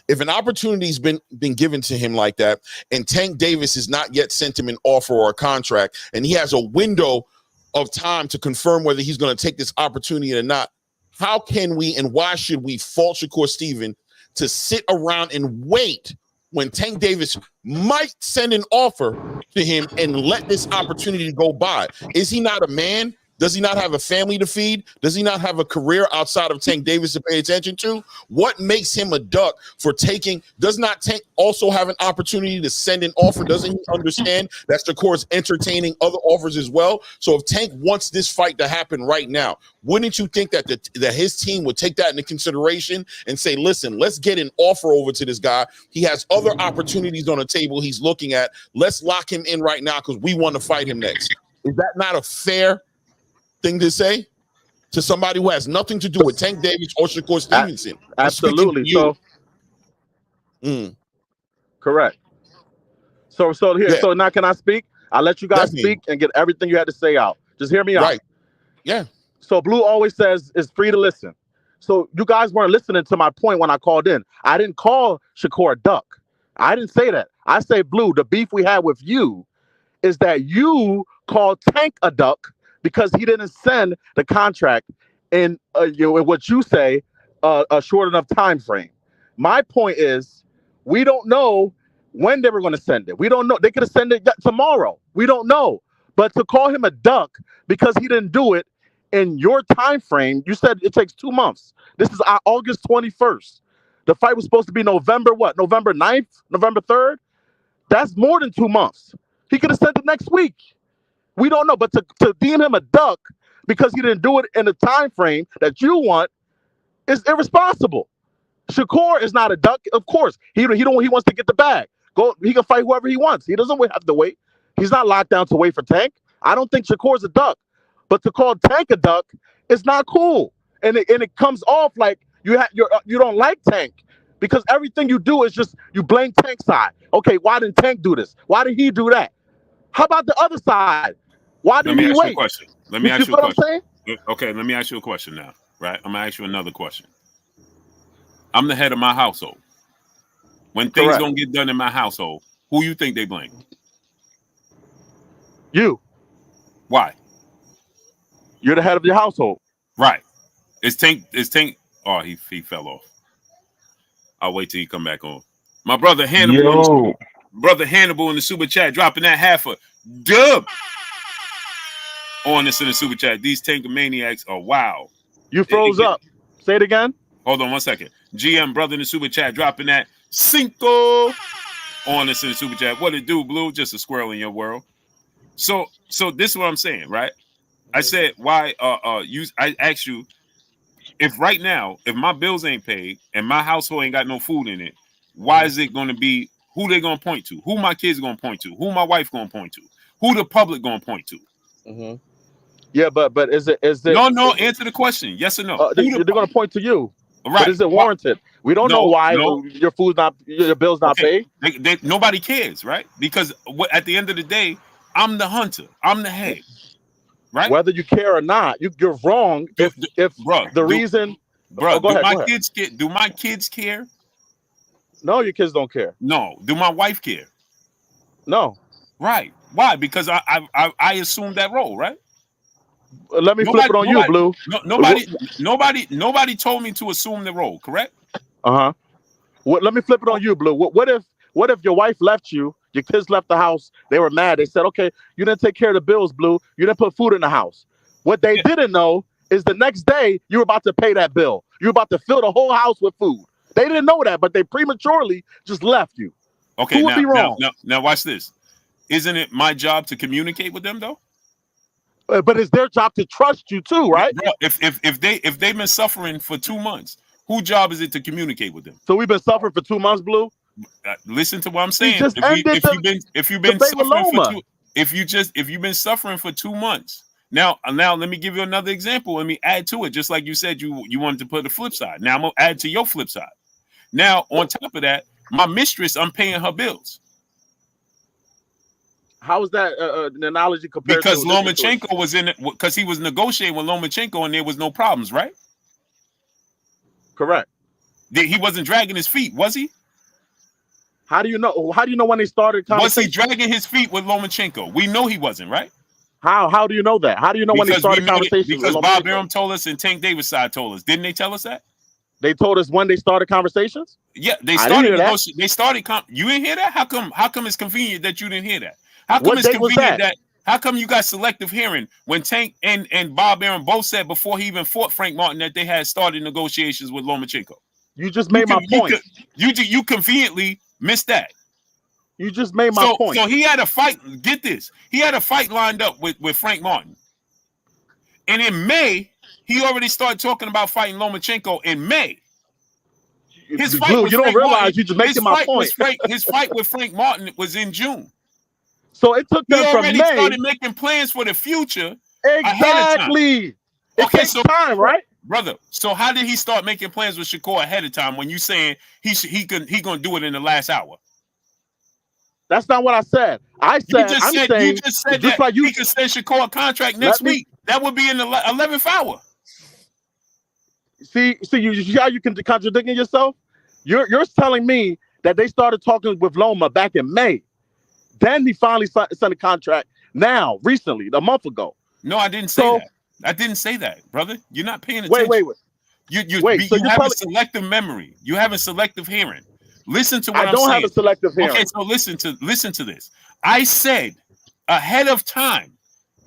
S2: If an opportunity's been given to him like that, and Tank Davis has not yet sent him an offer or a contract, and he has a window of time to confirm whether he's going to take this opportunity or not, how can we and why should we fault Shakur Stevenson to sit around and wait when Tank Davis might send an offer to him and let this opportunity go by? Is he not a man? Does he not have a family to feed? Does he not have a career outside of Tank Davis to pay attention to? What makes him a duck for taking? Does not Tank also have an opportunity to send an offer? Doesn't he understand that Shakur's entertaining other offers as well? So if Tank wants this fight to happen right now, wouldn't you think that that his team would take that into consideration and say, listen, let's get an offer over to this guy. He has other opportunities on the table he's looking at. Let's lock him in right now because we want to fight him next. Is that not a fair thing to say to somebody who has nothing to do with Tank Davis or Shakur Stevenson?
S4: Absolutely. So, correct. So here. Yeah. So now can I speak? I'll let you guys speak and get everything you had to say out. Just hear me out.
S2: Right. Yeah.
S4: So Blue always says it's free to listen. So you guys weren't listening to my point when I called in. I didn't call Shakur a duck. I didn't say that. I say, Blue, the beef we had with you is that you called Tank a duck because he didn't send the contract in what you say a short enough time frame. My point is, we don't know when they were going to send it. We don't know. They could have sent it tomorrow. We don't know. But to call him a duck because he didn't do it in your time frame, you said it takes 2 months. This is August 21st. The fight was supposed to be November 9th, November 3rd? That's more than 2 months. He could have sent it next week. We don't know, but to deem him a duck because he didn't do it in the time frame that you want is irresponsible. Shakur is not a duck, of course. He wants to get the bag. He can fight whoever he wants. He doesn't have to wait. He's not locked down to wait for Tank. I don't think Shakur's a duck, but to call Tank a duck is not cool, and it comes off like you don't like Tank because everything you do is just you blame Tank's side. Okay, why didn't Tank do this? Why did he do that? How about the other side? Why did he wait?
S1: Let me ask you a question. Okay, let me ask you a question now. Right? I'm gonna ask you another question. I'm the head of my household. When things don't get done in my household, who you think they blame?
S4: You. Why? You're the head of your household.
S1: Right. Is Tank Oh, he fell off. I'll wait till he come back on. My brother Hannibal, in the super chat, dropping that half a dub on this in the super chat. These Tankomaniacs are wow.
S4: You froze up. Say it again.
S1: Hold on 1 second. GM brother in the super chat, dropping that cinco on this in the super chat. What it do, Blue? Just a squirrel in your world. So this is what I'm saying, right? I said why I asked you if right now, if my bills ain't paid and my household ain't got no food in it, why is it going to be who they going to point to? Who my kids going to point to? Who my wife going to point to? Who the public going to point to?
S4: Mm-hmm. Yeah, but is it?
S1: No. Answer the question. Yes or no?
S4: They're going to point to you.
S1: Right?
S4: But is it warranted? We don't know why your bill's not paid.
S1: Nobody cares, right? Because at the end of the day, I'm the hunter. I'm the head. Right?
S4: Whether you care or not, you're wrong. If the reason,
S1: bro,
S4: go ahead.
S1: Kids care? Do my kids care?
S4: No, your kids don't care.
S1: No. Do my wife care?
S4: No.
S1: Right. Why? Because I assumed that role, right?
S4: Let me flip it on you, Blue.
S1: Nobody told me to assume the role, correct?
S4: Uh-huh. Let me flip it on you, Blue. What if your wife left you? Your kids left the house. They were mad. They said, okay, you didn't take care of the bills, Blue. You didn't put food in the house. What they didn't know is the next day you were about to pay that bill. You were about to fill the whole house with food. They didn't know that, but they prematurely just left you.
S1: Okay,
S4: who would be wrong?
S1: Now watch this. Isn't it my job to communicate with them though?
S4: But it's their job to trust you too, right?
S1: Bro, if they've been suffering for 2 months, whose job is it to communicate with them?
S4: So we've been suffering for 2 months, Blue.
S1: Listen to what I'm saying. If you've been suffering for 2 months, now let me give you another example. Let me add to it. Just like you said, you wanted to put the flip side. Now I'm gonna add to your flip side. Now on top of that, my mistress, I'm paying her bills.
S4: How is that an analogy compared
S1: because
S4: to
S1: Lomachenko was in it because he was negotiating with Lomachenko and there was no problems, right?
S4: Correct.
S1: He wasn't dragging his feet, was he?
S4: How do you know? How do you know when they started conversation?
S1: Was he dragging his feet with Lomachenko? We know he wasn't, right?
S4: How do you know that? How do you know when they started conversations?
S1: Because Bob Arum told us and Tank Davis side told us. Didn't they tell us that?
S4: They told us when they started conversations?
S1: Yeah, they started negotiating. They started you didn't hear that? How come it's convenient that you didn't hear that? How come it's convenient that? How come you got selective hearing when Tank and Bob Arum both said before he even fought Frank Martin that they had started negotiations with Lomachenko?
S4: You just made my point.
S1: You conveniently missed that.
S4: You just made my point.
S1: So he had a fight. Get this. He had a fight lined up with Frank Martin. And in May, he already started talking about fighting Lomachenko in May. His fight
S4: Blue,
S1: with
S4: you don't
S1: Frank
S4: realize
S1: Martin,
S4: you just making my point.
S1: His fight with Frank Martin was in June.
S4: So it took them from May.
S1: He already started making plans for the future.
S4: Exactly. It takes time, right?
S1: Brother, so how did he start making plans with Shakur ahead of time when you saying he gonna do it in the last hour?
S4: That's not what I said.
S1: You just said that he could send Shakur a contract next week. That would be in the 11th hour.
S4: See how you can contradicting yourself? You're telling me that they started talking with Loma back in May. Then he finally signed a contract now, recently, a month ago.
S1: No, I didn't say that. I didn't say that, brother. You're not paying attention.
S4: Wait.
S1: You have a selective memory. You have a selective hearing. Listen to what I'm saying. I don't have a selective hearing. Okay, so listen to this. I said ahead of time,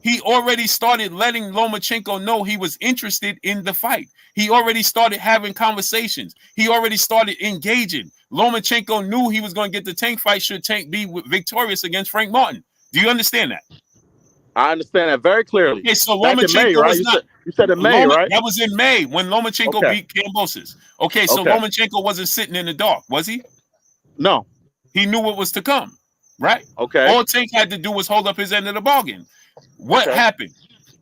S1: he already started letting Lomachenko know he was interested in the fight. He already started having conversations. He already started engaging. Lomachenko knew he was going to get the Tank fight should Tank be victorious against Frank Martin. Do you understand that?
S4: I understand that very clearly.
S1: Okay, so Lomachenko
S4: right? You said in May, right?
S1: That was in May when Lomachenko beat Kambosos. Okay, so Lomachenko wasn't sitting in the dark, was he?
S4: No.
S1: He knew what was to come, right?
S4: Okay.
S1: All Tank had to do was hold up his end of the bargain. What happened?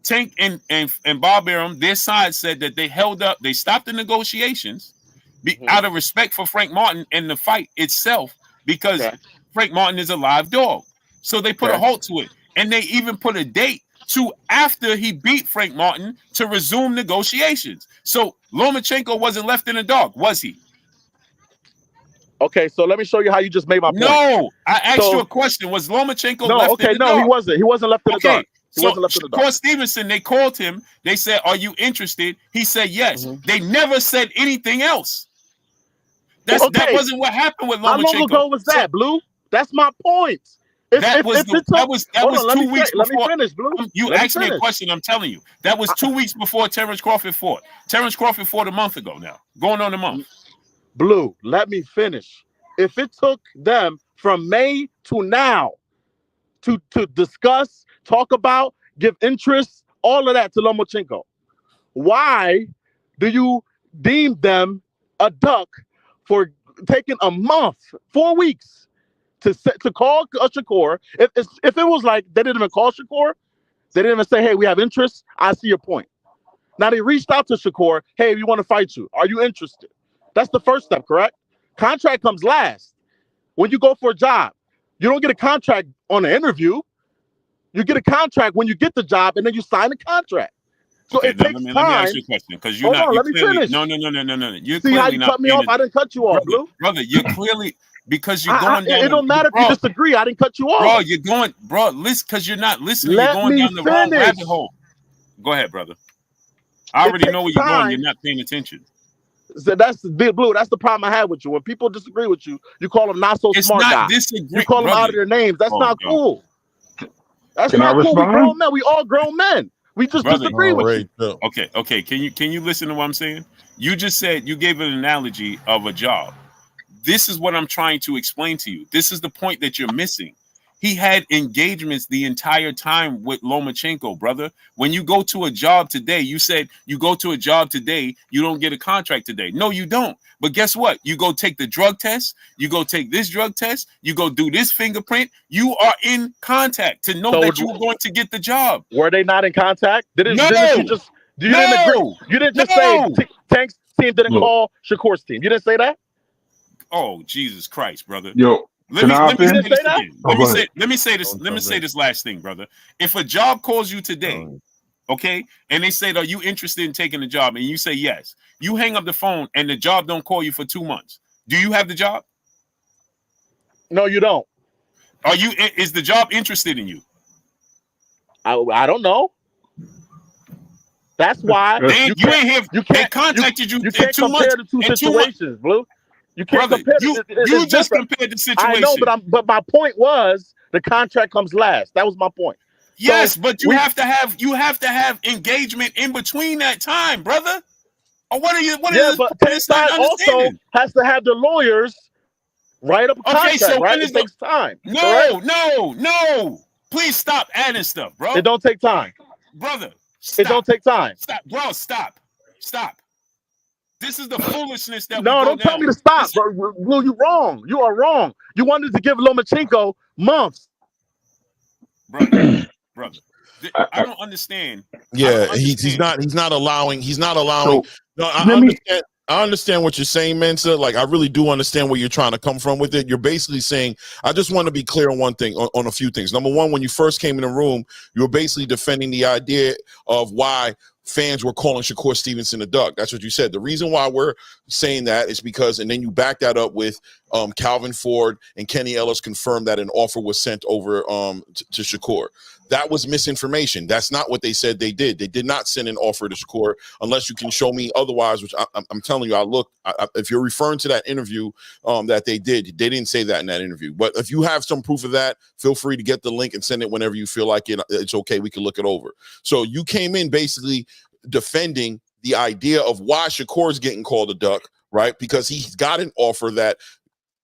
S1: Tank and Bob Arum, their side said that they stopped the negotiations out of respect for Frank Martin and the fight itself because Frank Martin is a live dog. So they put a halt to it. And they even put a date to after he beat Frank Martin to resume negotiations. So Lomachenko wasn't left in the dark, was he?
S4: Okay, so let me show you how you just made my point.
S1: No, I asked you a question. Was Lomachenko left in the dark?
S4: No, he wasn't. He wasn't left in the dark.
S5: He
S1: So
S5: wasn't left in the dark.
S1: Shakur Stevenson, they called him. They said, "Are you interested?" He said, "Yes." They never said anything else. That wasn't what happened with Lomachenko.
S5: How long ago was that, Blue? That's my point.
S1: That was 2 weeks before.
S5: Let me finish, Blue.
S1: You asked me a question. I'm telling you, that was 2 weeks before Terrence Crawford fought. Terrence Crawford fought a month ago now, going on a month.
S5: Blue, let me finish. If it took them from May to now to discuss, talk about, give interest, all of that to Lomachenko, why do you deem them a duck for taking a month, 4 weeks to call Shakur? If it was like they didn't even call Shakur, they didn't even say, "Hey, we have interest." I see your point. Now they reached out to Shakur. "Hey, we want to fight you. Are you interested?" That's the first step, correct? Contract comes last. When you go for a job, you don't get a contract on an interview. You get a contract when you get the job, and then you sign the contract. So
S1: okay,
S5: it takes
S1: let
S5: time.
S1: me ask you a question, because you're
S5: Hold
S1: not.
S5: on,
S1: You
S5: let me
S1: clearly,
S5: finish.
S1: no. You're
S5: See how
S1: clearly
S5: you
S1: not
S5: cut me off? I didn't cut you off, Blue.
S1: Brother, you're clearly, because you're going down.
S5: It don't matter if you disagree. I didn't cut you off.
S1: Bro, you're going, listen, because you're not listening.
S5: Let
S1: you're going
S5: me
S1: down the wrong
S5: finish.
S1: rabbit hole. Go ahead, brother. I already know where you're going. You're not paying attention.
S5: So that's the big Blue. That's the problem I have with you. When people disagree with you, you call them not so
S1: It's
S5: smart
S1: not
S5: guy.
S1: disagree,
S5: You call them
S1: brother.
S5: out of their names. That's not cool. That's
S3: Can I
S5: not cool. We
S3: respond?
S5: grown men. We all grown men. We just disagree with you.
S1: Okay. Can you listen to what I'm saying? You just said, you gave an analogy of a job. This is what I'm trying to explain to you. This is the point that you're missing. He had engagements the entire time with Lomachenko, brother. When you go to a job today, you said you go to a job today, you don't get a contract today. No, you don't. But guess what? You go take the drug test, you go take this drug test, you go do this fingerprint. You are in contact to know that you're going to get the job.
S5: Were they not in contact?
S1: You didn't agree?
S5: You didn't just say Tank's team didn't call Shakur's team. You didn't say that?
S1: Oh, Jesus Christ, brother.
S3: Yo,
S1: Let me say this.
S3: Don't
S1: Let me say this last thing, brother. If a job calls you today, okay, and they say, "Are you interested in taking the job?" and you say yes, you hang up the phone and the job don't call you for 2 months. Do you have the job?
S5: No, you don't.
S1: Is the job interested in you?
S5: I don't know. That's why
S1: you ain't here.
S5: You
S1: they contacted you.
S5: You can't compare the two situations, Blue. You can't compare.
S1: You just compared the situation.
S5: I know, but my point was the contract comes last. That was my point.
S1: Yes, so but you have to have engagement in between that time, brother. Or what are you?
S5: But Tankside also has to have the lawyers write up a contract, right? It takes time.
S1: No. Please stop adding stuff, bro.
S5: It don't take time,
S1: brother.
S5: It don't take time.
S1: Stop, bro. Stop. This is the foolishness that
S5: don't tell me to stop, bro. Blue, you're wrong. You are wrong. You wanted to give Lomachenko months.
S1: Brother. I don't understand.
S2: Yeah, he's not allowing. So, no, I understand what you're saying, Mensa. Like, I really do understand where you're trying to come from with it. You're basically saying, I just want to be clear on one thing, on a few things. Number one, when you first came in the room, you were basically defending the idea of why fans were calling Shakur Stevenson a duck. That's what you said. The reason why we're saying that is because, and then you back that up with Calvin Ford and Kenny Ellis confirmed that an offer was sent over to Shakur. That was misinformation. That's not what they said they did. They did not send an offer to Shakur unless you can show me otherwise, which I'm telling you, if you're referring to that interview that they didn't say that in that interview. But if you have some proof of that, feel free to get the link and send it whenever you feel like it's okay. We can look it over. So you came in basically defending the idea of why Shakur's getting called a duck, right? Because he's got an offer that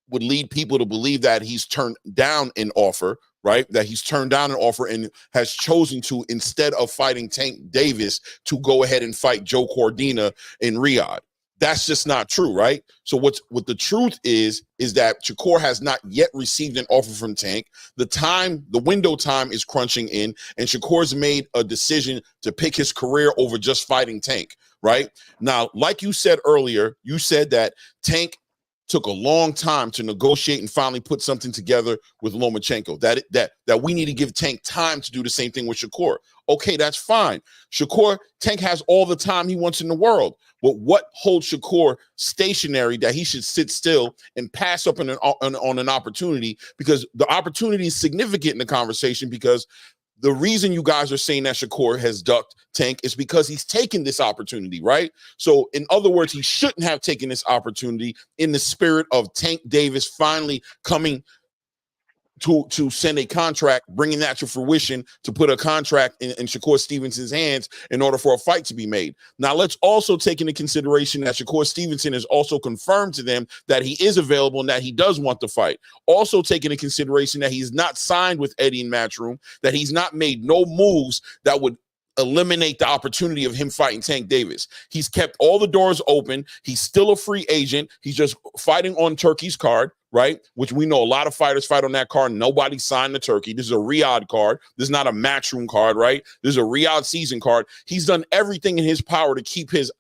S2: would lead people to believe that he's turned down an offer, right? That he's turned down an offer and has chosen to, instead of fighting Tank Davis, to go ahead and fight Joe Cordina in Riyadh. That's just not true, right? So what the truth is that Shakur has not yet received an offer from Tank. The window time is crunching in, and Shakur's made a decision to pick his career over just fighting Tank, right? Now, like you said earlier, you said that Tank took a long time to negotiate and finally put something together with Lomachenko. That we need to give Tank time to do the same thing with Shakur. Okay, that's fine. Tank has all the time he wants in the world. But what holds Shakur stationary that he should sit still and pass up on an opportunity? Because the opportunity is significant in the conversation, because The reason you guys are saying that Shakur has ducked Tank is because he's taken this opportunity, right? So in other words, he shouldn't have taken this opportunity in the spirit of Tank Davis finally coming to send a contract, bringing that to fruition, to put a contract in Shakur Stevenson's hands in order for a fight to be made. Now, let's also take into consideration that Shakur Stevenson has also confirmed to them that he is available and that he does want to fight. Also take into consideration that he's not signed with Eddie in Matchroom, that he's not made no moves that would eliminate the opportunity of him fighting Tank Davis. He's kept all the doors open. He's still a free agent. He's just fighting on Turkey's card, right? Which we know a lot of fighters fight on that card. Nobody signed the Turkey. This is a Riyadh card. This is not a Matchroom card, right? This is a Riyadh season card. He's done everything in his power to keep his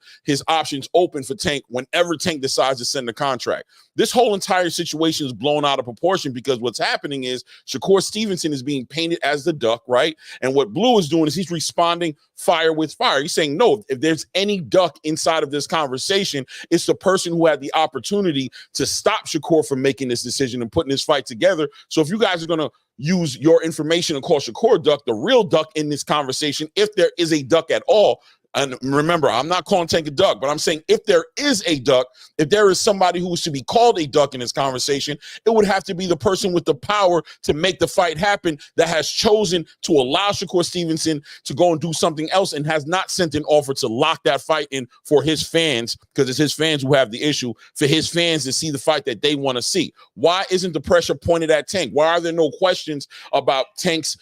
S2: options open for Tank whenever Tank decides to send a contract. This whole entire situation is blown out of proportion because what's happening is Shakur Stevenson is being painted as the duck, right? And what Blue is doing is he's responding fire with fire. He's saying, no, if there's any duck inside of this conversation, it's the person who had the opportunity to stop Shakur from making this decision and putting this fight together. So if you guys are going to use your information and call Shakur duck, the real duck in this conversation, if there is a duck at all, and remember, I'm not calling Tank a duck, but I'm saying if there is a duck, if there is somebody who should be called a duck in this conversation, it would have to be the person with the power to make the fight happen that has chosen to allow Shakur Stevenson to go and do something else and has not sent an offer to lock that fight in for his fans, because it's his fans who have the issue, for his fans to see the fight that they want to see. Why isn't the pressure pointed at Tank? Why are there no questions about Tank's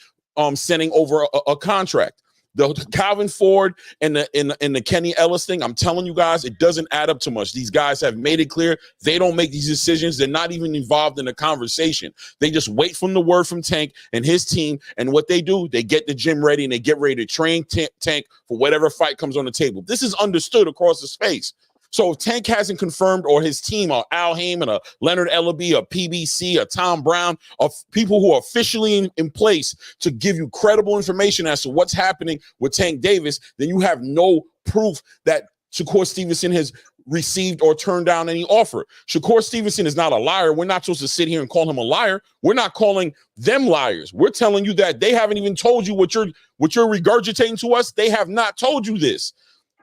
S2: sending over a contract? The Calvin Ford and the Kenny Ellis thing, I'm telling you guys, it doesn't add up too much. These guys have made it clear they don't make these decisions. They're not even involved in the conversation. They just wait from the word from Tank and his team. And what they do, they get the gym ready and they get ready to train Tank for whatever fight comes on the table. This is understood across the space. So if Tank hasn't confirmed, or his team, or Al Heyman, or Leonard Ellaby, or PBC, or Tom Brown, or people who are officially in place to give you credible information as to what's happening with Tank Davis, then you have no proof that Shakur Stevenson has received or turned down any offer. Shakur Stevenson is not a liar. We're not supposed to sit here and call him a liar. We're not calling them liars. We're telling you that they haven't even told you what you're regurgitating to us. They have not told you this.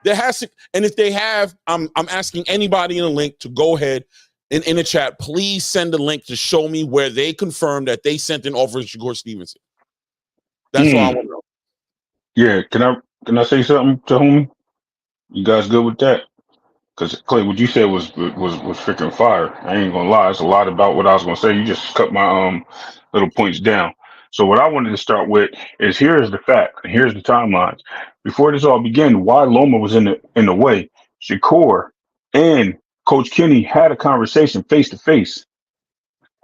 S2: There has to, and if they have, I'm asking anybody in the link to go ahead in the chat. Please send a link to show me where they confirmed that they sent an offer to Shakur Stevenson. That's all I want to know.
S6: Yeah, can I say something to whom? You guys good with that? Because Clay, what you said was freaking fire. I ain't gonna lie, it's a lot about what I was gonna say. You just cut my little points down. So what I wanted to start with is, here is the fact, and here's the timelines. Before this all began, why Loma was in the way, Shakur and Coach Kenny had a conversation face to face.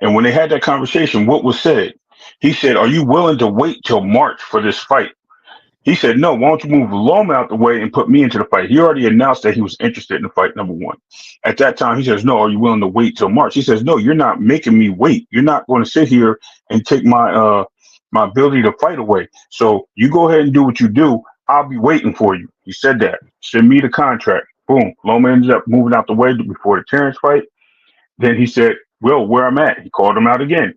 S6: And when they had that conversation, what was said? He said, "Are you willing to wait till March for this fight?" He said, "No, why don't you move Loma out the way and put me into the fight?" He already announced that he was interested in the fight, number one. At that time, he says, "No, are you willing to wait till March?" He says, "No, you're not making me wait. You're not going to sit here and take my ability to fight away. So you go ahead and do what you do. I'll be waiting for you." He said that. Send me the contract. Boom. Loma ended up moving out the way before the Terrence fight. Then he said, "Well, where I'm at." He called him out again.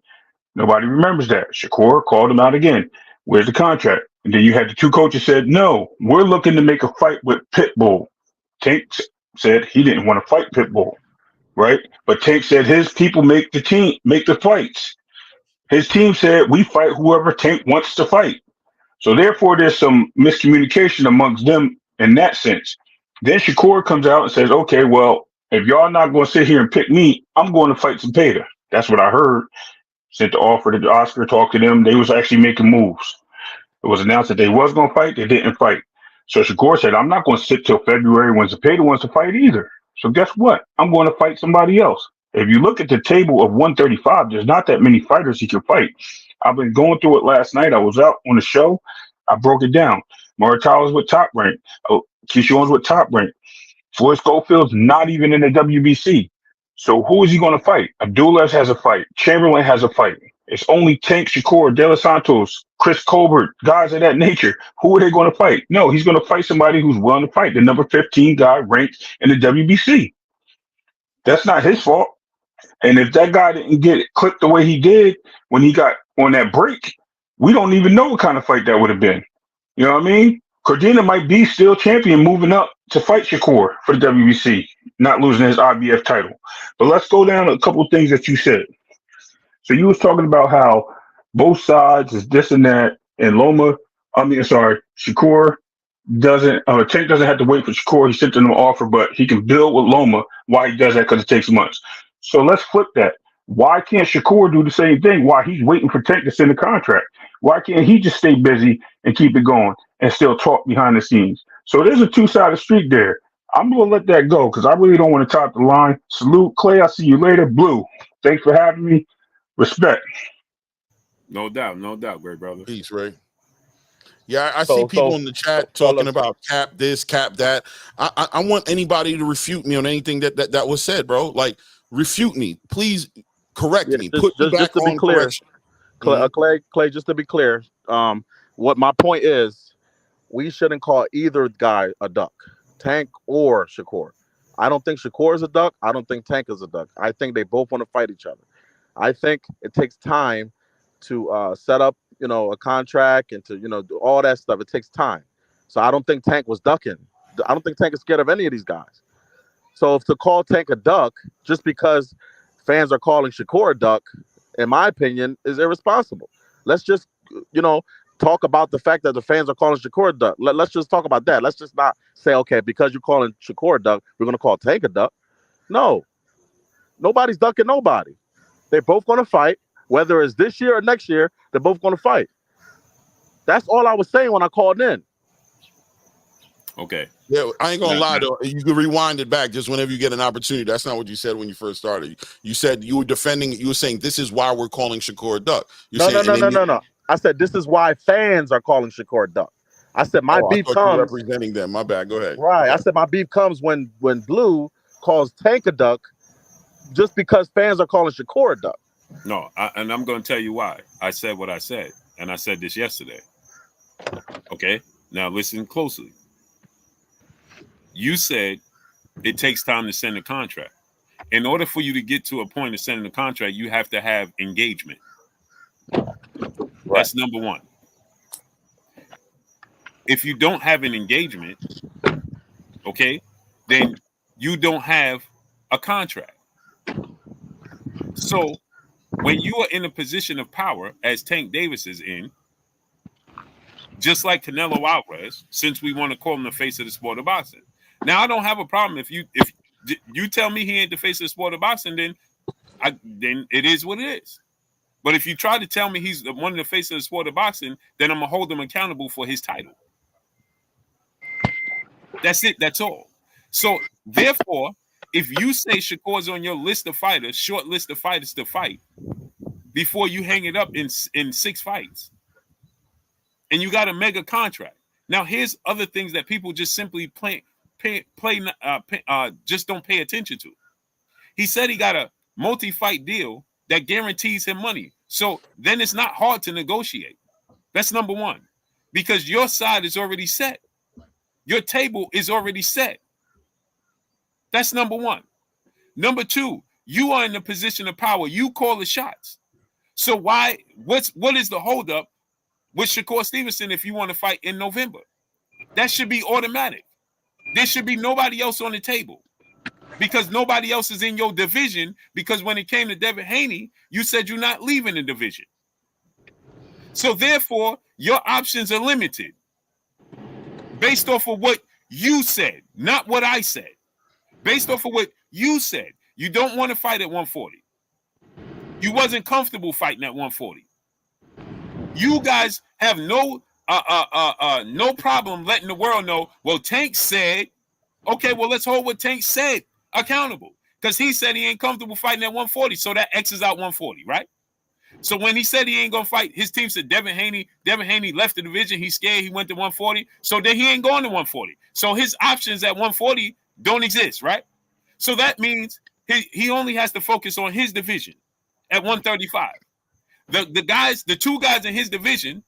S6: Nobody remembers that. Shakur called him out again. "Where's the contract?" And then you had the two coaches said, "No, we're looking to make a fight with Pitbull." Tank said he didn't want to fight Pitbull, right? But Tank said his people make the fights. His team said, "We fight whoever Tank wants to fight." So therefore, there's some miscommunication amongst them in that sense. Then Shakur comes out and says, "Okay, well, if y'all not going to sit here and pick me, I'm going to fight Zepeda." That's what I heard. Sent the offer to Oscar, talked to them. They was actually making moves. It was announced that they was going to fight. They didn't fight. So Shakur said, "I'm not going to sit till February when Zepeda wants to fight either. So guess what? I'm going to fight somebody else." If you look at the table of 135, there's not that many fighters he can fight. I've been going through it last night. I was out on the show. I broke it down. Moritawa's with Top Rank. Keyshawn's with Top Rank. Floyd Schofield's not even in the WBC. So who is he going to fight? Abdullah has a fight. Chamberlain has a fight. It's only Tank, Shakur, De Los Santos, Chris Colbert, guys of that nature. Who are they going to fight? No, he's going to fight somebody who's willing to fight, the number 15 guy ranked in the WBC. That's not his fault. And if that guy didn't get it clipped the way he did when he got on that break, we don't even know what kind of fight that would have been. You know what I mean? Cordina might be still champion moving up to fight Shakur for the WBC, not losing his IBF title. But let's go down a couple of things that you said. So you was talking about how both sides is this and that, and Shakur doesn't, Tank doesn't have to wait for Shakur. He sent him an offer, but he can build with Loma. Why he does that? Because it takes months. So let's flip that. Why can't Shakur do the same thing? Why he's waiting for Tank to send a contract? Why can't he just stay busy and keep it going and still talk behind the scenes? So there's a two-sided street there. I'm going to let that go because I really don't want to top the line. Salute, Clay. I'll see you later. Blue, thanks for having me. Respect.
S1: No doubt, great brother.
S2: Peace, Ray. Yeah, I see people in the chat talking about cap this, cap that. I want anybody to refute me on anything that was said, bro. Like, refute me. Please correct me. Put me back on correction.
S5: Clay, just to be clear, what my point is, we shouldn't call either guy a duck, Tank or Shakur. I don't think Shakur is a duck. I don't think Tank is a duck. I think they both want to fight each other. I think it takes time to set up, a contract and to, do all that stuff. It takes time. So I don't think Tank was ducking. I don't think Tank is scared of any of these guys. So if to call Tank a duck just because fans are calling Shakur a duck, in my opinion, is irresponsible. Let's just, talk about the fact that the fans are calling Shakur a duck. Let's just talk about that. Let's just not say, okay, because you're calling Shakur a duck, we're going to call Tank a duck. No. Nobody's ducking nobody. They're both going to fight. Whether it's this year or next year, they're both going to fight. That's all I was saying when I called in.
S1: Okay.
S2: Yeah, I ain't gonna lie though. You can rewind it back just whenever you get an opportunity. That's not what you said when you first started. You said you were defending. You were saying this is why we're calling Shakur a duck. No.
S5: I said this is why fans are calling Shakur a duck. I said my beef comes
S2: representing them. My bad. Go ahead.
S5: Right.
S2: Okay.
S5: I said my beef comes when Blue calls Tank a duck, just because fans are calling Shakur a duck.
S1: No, and I'm going to tell you why. I said what I said, and I said this yesterday. Okay? Now listen closely. You said it takes time to send a contract. In order for you to get to a point of sending a contract, you have to have engagement. Right. That's number one. If you don't have an engagement, okay, then you don't have a contract. So when you are in a position of power, as Tank Davis is in, just like Canelo Alvarez, since we want to call him the face of the sport of boxing. Now, I don't have a problem if you tell me he ain't the face of the sport of boxing, then it is what it is. But if you try to tell me he's one of the face of the sport of boxing, then I'm going to hold him accountable for his title. That's it. That's all. So, therefore, if you say Shakur's on your list of fighters, short list of fighters to fight, before you hang it up in 6 fights, and you got a mega contract. Now, here's other things that people just simply just don't pay attention to. He said he got a multi-fight deal that guarantees him money. So then it's not hard to negotiate. That's number one, because your side is already set. Your table is already set. That's number one. Number two, you are in the position of power. You call the shots. So what is the holdup with Shakur Stevenson if you want to fight in November? That should be automatic. There should be nobody else on the table, because nobody else is in your division, because when it came to Devin Haney, you said you're not leaving the division. So therefore, your options are limited based off of what you said, not what I said. Based off of what you said, you don't want to fight at 140. You wasn't comfortable fighting at 140. You guys have no problem letting the world know, well, Tank said, okay, well, let's hold what Tank said accountable, because he said he ain't comfortable fighting at 140, so that X's out 140, right? So when he said he ain't going to fight, his team said Devin Haney left the division, he's scared, he went to 140, so then he ain't going to 140. So his options at 140 don't exist, right? So that means he only has to focus on his division at 135. The two guys in his division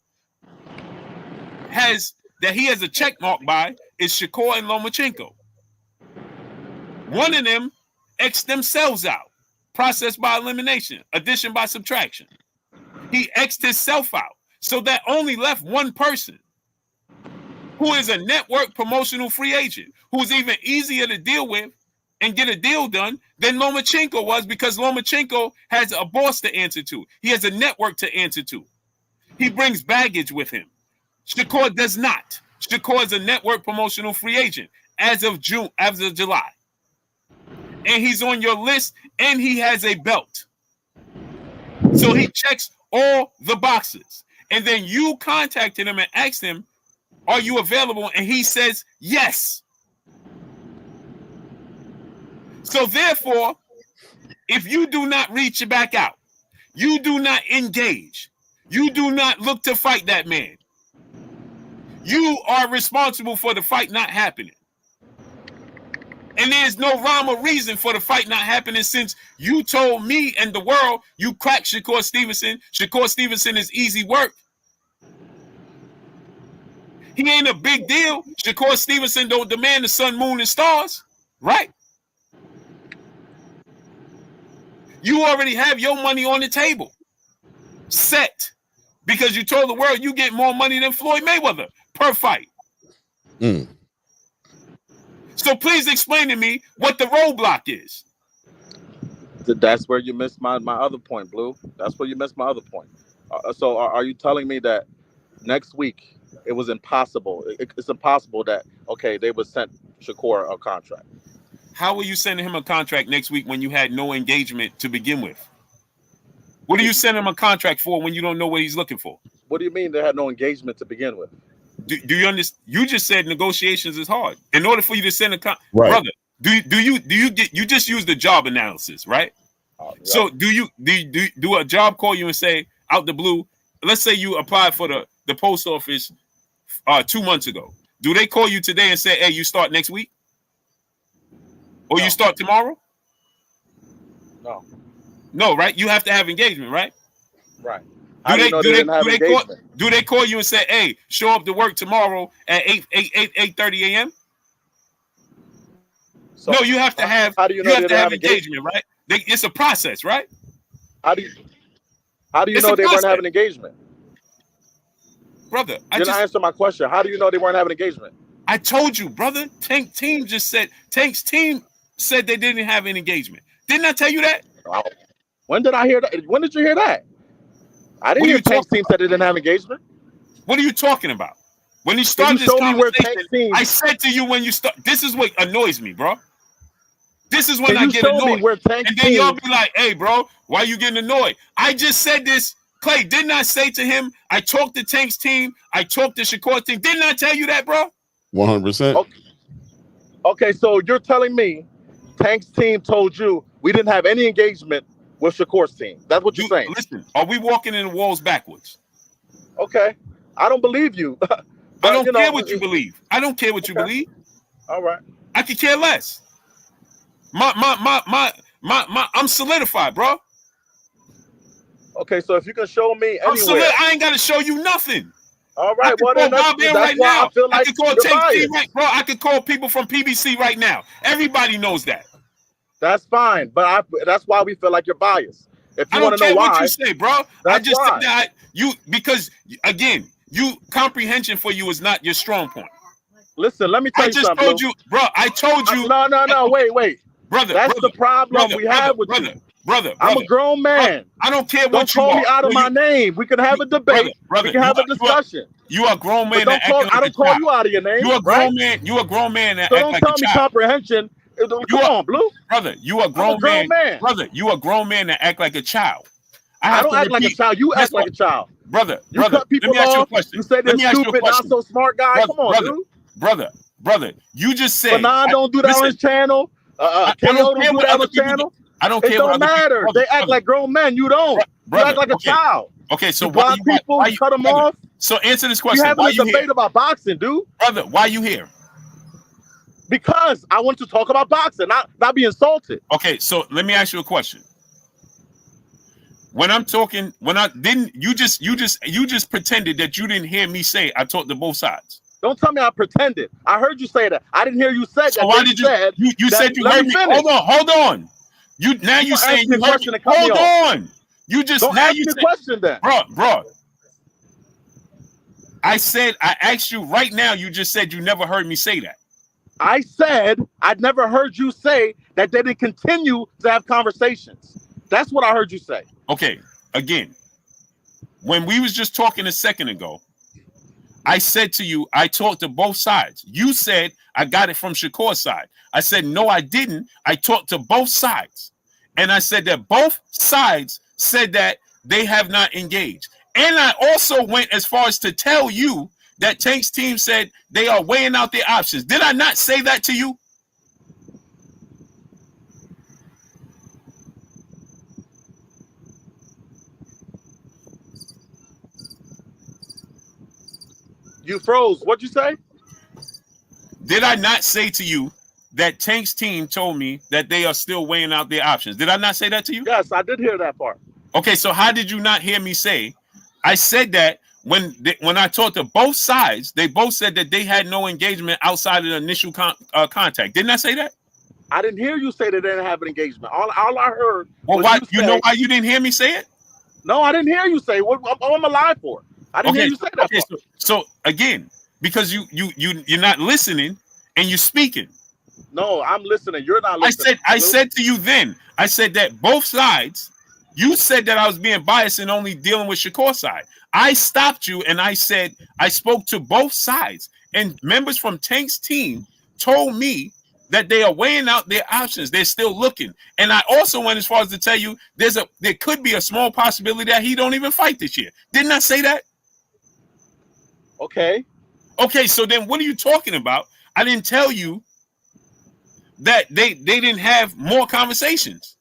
S1: he has a check mark by is Shakur and Lomachenko. One of them X themselves out, process by elimination, addition by subtraction. He X'd himself out. So that only left one person who is a network promotional free agent, who's even easier to deal with and get a deal done than Lomachenko was, because Lomachenko has a boss to answer to. He has a network to answer to. He brings baggage with him. Shakur does not. Shakur is a network promotional free agent as of July. And he's on your list, and he has a belt. So he checks all the boxes. And then you contacted him and asked him, are you available? And he says, yes. So therefore, if you do not reach back out, you do not engage, you do not look to fight that man, you are responsible for the fight not happening. And there's no rhyme or reason for the fight not happening, since you told me and the world you cracked Shakur Stevenson. Shakur Stevenson is easy work. He ain't a big deal. Shakur Stevenson don't demand the sun, moon, and stars, right? You already have your money on the table, set, because you told the world you get more money than Floyd Mayweather per fight. So please explain to me what the roadblock is.
S5: That's where you missed my other point, Blue. That's where you missed my other point. So are you telling me that next week it was impossible? It's impossible that, okay, they would send Shakur a contract.
S1: How are you sending him a contract next week when you had no engagement to begin with? What are you sending him a contract for when you don't know what he's looking for?
S5: What do you mean they had no engagement to begin with?
S1: Do you understand? You just said negotiations is hard. In order for you to send a
S2: right.
S1: brother, you just use the job analysis, right?
S5: Yeah.
S1: So do a job call you and say out the blue? Let's say you applied for the post office 2 months ago. Do they call you today and say, "Hey, you start next week"? Or you start tomorrow? No, right? You have to have engagement, right?
S5: Right.
S1: Do they call you and say, "Hey, show up to work tomorrow at 8:30 a.m.?" So no, you have to have. How do you have to have engagement, right? It's a process, right?
S5: How do you know they weren't having engagement,
S1: brother?
S5: Didn't answer my question. How do you know they weren't having engagement?
S1: I told you, brother. Tank's team said they didn't have an engagement. Didn't I tell you that?
S5: Wow. When did I hear that? When did you hear that? I didn't hear Tank's team said they didn't have engagement.
S1: What are you talking about? When you started this conversation, I said to you when you start. This is what annoys me, bro. This is when I get annoyed. And then y'all be like, "Hey, bro, why you getting annoyed?" I just said this, Clay. Didn't I say to him, I talked to Tank's team, I talked to Shakur's team. Didn't I tell you that, bro?
S2: 100%.
S5: Okay, so you're telling me Tank's team told you we didn't have any engagement with Shakur's team. That's what you're saying.
S1: Listen, are we walking in the walls backwards?
S5: Okay. I don't believe you.
S1: I don't care what you believe. I don't care what you believe.
S5: All right.
S1: I could care less. I'm solidified, bro.
S5: Okay, so if you can show me anywhere.
S1: I ain't got to show you nothing.
S5: All right,
S1: well, then that's right now.
S5: I feel like
S1: I could call bro. I could call people from PBC right now. Everybody knows that.
S5: That's fine, but that's why we feel like you're biased. If you
S1: want
S5: to know why,
S1: what you say, bro. I just said that because again, comprehension for you is not your strong point.
S5: Listen, let me tell you something.
S1: I just told you, bro. I told you.
S5: No. Wait,
S1: brother.
S5: That's the problem we have with you.
S1: Brother,
S5: I'm a grown man.
S1: I don't care what
S5: you are. Don't call me out of my name. We can have a debate. We can have a discussion.
S1: You are a grown man.
S5: I don't call you out of your name.
S1: You a grown man. You a grown man.
S5: So don't tell me comprehension. Come on, Blue.
S1: Brother, you a grown man. Brother, you a grown man that act like a child.
S5: I don't act like a child. You act like a child.
S1: Brother,
S5: cut people
S1: let me ask you a
S5: off.
S1: question.
S5: You say they're stupid, not so smart guy. Come on, dude.
S1: Brother, you just said.
S5: But don't do that on his channel. KO don't do that on his channel.
S1: I don't care.
S5: It don't matter. They act like grown men. You don't. You act like a child.
S1: Okay, so
S5: why you cut them off?
S1: So answer this question.
S5: You having a debate about boxing, dude?
S1: Brother, why you here?
S5: Because I want to talk about boxing, not be insulted.
S1: Okay, so let me ask you a question. When I'm talking, you just pretended that you didn't hear me say I talked to both sides.
S5: Don't tell me I pretended. I heard you say that. I didn't hear you say that.
S1: So why did you said you heard me? Hold on. You saying you heard me. Hold on. You just
S5: don't
S1: now
S5: ask
S1: you
S5: me a question then.
S1: Bro. I asked you right now. You just said you never heard me say that.
S5: I said I'd never heard you say that they didn't continue to have conversations. That's what I heard you say.
S1: Okay, again, when we was just talking a second ago, I said to you, I talked to both sides. You said I got it from Shakur's side. I said, no, I didn't. I talked to both sides. And I said that both sides said that they have not engaged. And I also went as far as to tell you that Tank's team said they are weighing out their options. Did I not say that to you?
S5: You froze. What'd you say?
S1: Did I not say to you that Tank's team told me that they are still weighing out their options? Did I not say that to you?
S5: Yes, I did hear that part.
S1: Okay, so how did you not hear me say? I said that when I talked to both sides, they both said that they had no engagement outside of the initial contact. Didn't I say that?
S5: I didn't hear you say they didn't have an engagement. All I heard.
S1: Well,
S5: was
S1: why?
S5: You
S1: know why you didn't hear me say it?
S5: No, I didn't hear you say. What am I lying for? I didn't hear you say that.
S1: Okay, so again, because you're not listening and you're speaking.
S5: No, I'm listening. You're not listening.
S1: I said to you then. I said that both sides. You said that I was being biased and only dealing with Shakur's side. I stopped you and I said I spoke to both sides, and members from Tank's team told me that they are weighing out their options. They're still looking. And I also went as far as to tell you there could be a small possibility that he don't even fight this year. Didn't I say that?
S5: Okay.
S1: Okay, so then what are you talking about? I didn't tell you that they didn't have more conversations.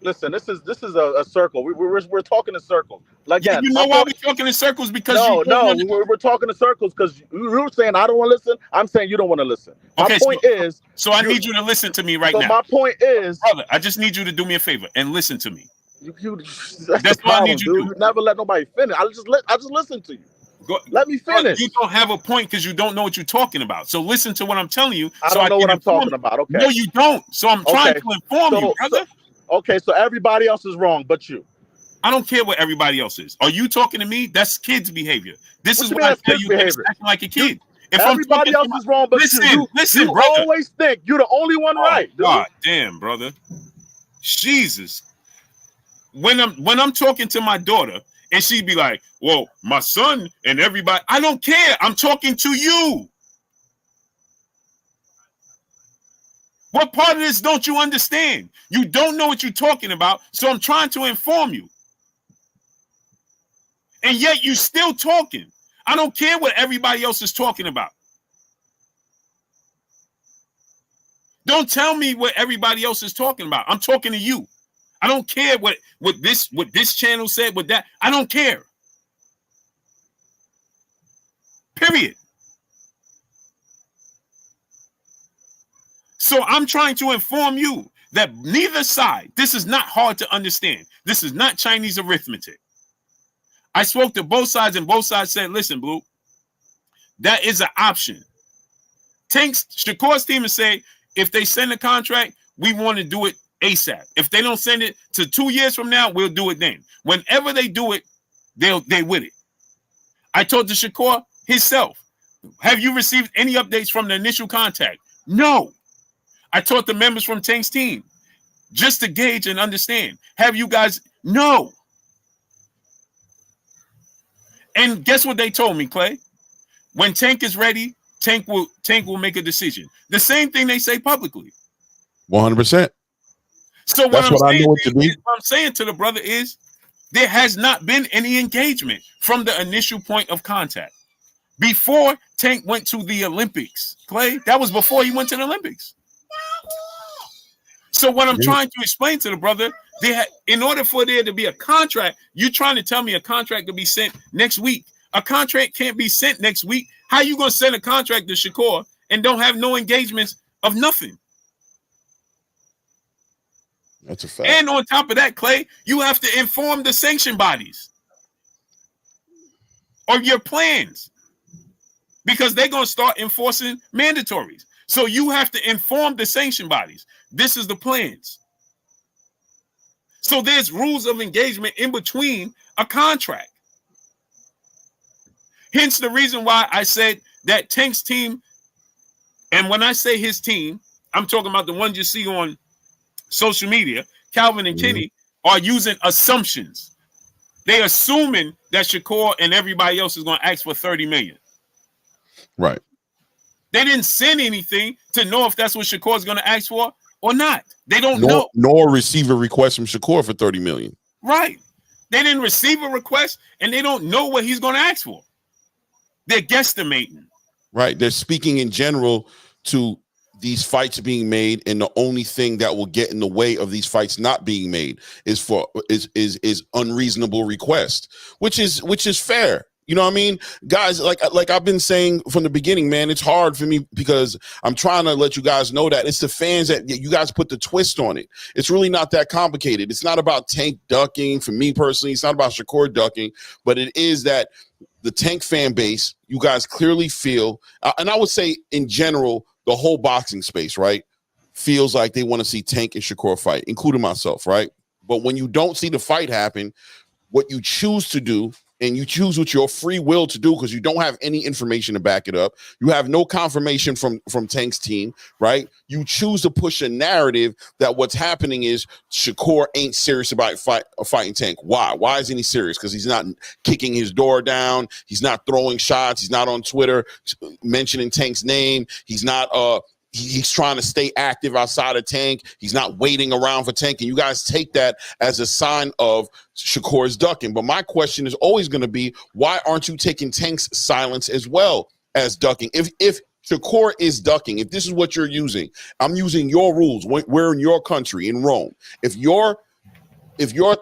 S5: Listen, this is a circle. We're talking in circles. Like,
S1: yeah, you know why we're talking in circles? Because
S5: we're talking in circles because you're saying I don't want to listen. I'm saying you don't want to listen. My point is,
S1: so I need you to listen to me right now.
S5: My point is,
S1: brother, I just need you to do me a favor and listen to me.
S5: That's
S1: what I need you to do.
S5: You never let nobody finish. I just listen to you. Let me finish.
S1: You don't have a point because you don't know what you're talking about. So listen to what I'm telling you.
S5: I don't know what I'm talking about. Okay.
S1: No, you don't. So I'm trying to inform you, brother.
S5: Okay, so everybody else is wrong, but you.
S1: I don't care what everybody else is. Are you talking to me? That's kids' behavior. This is what I tell you. Acting like a kid.
S5: If everybody else is wrong, but you
S1: brother.
S5: Always think you're the only one right.
S1: God damn, brother. Jesus. When I'm talking to my daughter and she'd be like, "Well, my son and everybody," I don't care. I'm talking to you. What part of this don't you understand? You don't know what you're talking about, so I'm trying to inform you. And yet you still talking. I don't care what everybody else is talking about. Don't tell me what everybody else is talking about. I'm talking to you. I don't care what this channel said, what that. I don't care. Period. So I'm trying to inform you that neither side, this is not hard to understand. This is not Chinese arithmetic. I spoke to both sides and both sides said, listen, Blue, that is an option. Shakur's team is saying, if they send a contract, we want to do it ASAP. If they don't send it to 2 years from now, we'll do it then. Whenever they do it, they with it. I told the Shakur himself, have you received any updates from the initial contact? No. I taught the members from Tank's team just to gauge and understand. Have you guys? No. And guess what they told me, Clay? When Tank is ready, Tank will make a decision. The same thing they say publicly.
S2: 100%.
S1: So what I'm saying to the brother is there has not been any engagement from the initial point of contact. Before Tank went to the Olympics, Clay, that was before he went to the Olympics. So what I'm trying to explain to the brother, in order for there to be a contract, you're trying to tell me a contract to be sent next week. A contract can't be sent next week. How you going to send a contract to Shakur and don't have no engagements of nothing?
S2: That's a fact.
S1: And on top of that, Clay, you have to inform the sanction bodies of your plans because they're going to start enforcing mandatories. So you have to inform the sanction bodies. This is the plans. So there's rules of engagement in between a contract. Hence the reason why I said that Tank's team, and when I say his team, I'm talking about the ones you see on social media, Calvin and Kenny, are using assumptions. They're assuming that Shakur and everybody else is going to ask for $30 million.
S2: Right.
S1: They didn't send anything to know if that's what Shakur is going to ask for or not. They don't know.
S2: Nor receive a request from Shakur for $30 million.
S1: Right. They didn't receive a request, and they don't know what he's going to ask for. They're guesstimating.
S2: Right. They're speaking in general to these fights being made, and the only thing that will get in the way of these fights not being made is unreasonable request, which is fair. You know what I mean? Guys, like I've been saying from the beginning, man, it's hard for me because I'm trying to let you guys know that it's the fans that you guys put the twist on it. It's really not that complicated. It's not about Tank ducking. For me personally, it's not about Shakur ducking, but it is that the Tank fan base, you guys clearly feel, and I would say in general, the whole boxing space, right, feels like they want to see Tank and Shakur fight, including myself, right? But when you don't see the fight happen, what you choose to do, and you choose with your free will to do because you don't have any information to back it up, you have no confirmation from Tank's team, right? You choose to push a narrative that what's happening is Shakur ain't serious about fighting Tank. Why? Why isn't he serious? Because he's not kicking his door down. He's not throwing shots. He's not on Twitter mentioning Tank's name. He's not he's trying to stay active outside of Tank. He's not waiting around for Tank. And you guys take that as a sign of Shakur's ducking. But my question is always going to be, why aren't you taking Tank's silence as well as ducking? If Shakur is ducking, if this is what you're using, I'm using your rules. We're in your country, in Rome. If your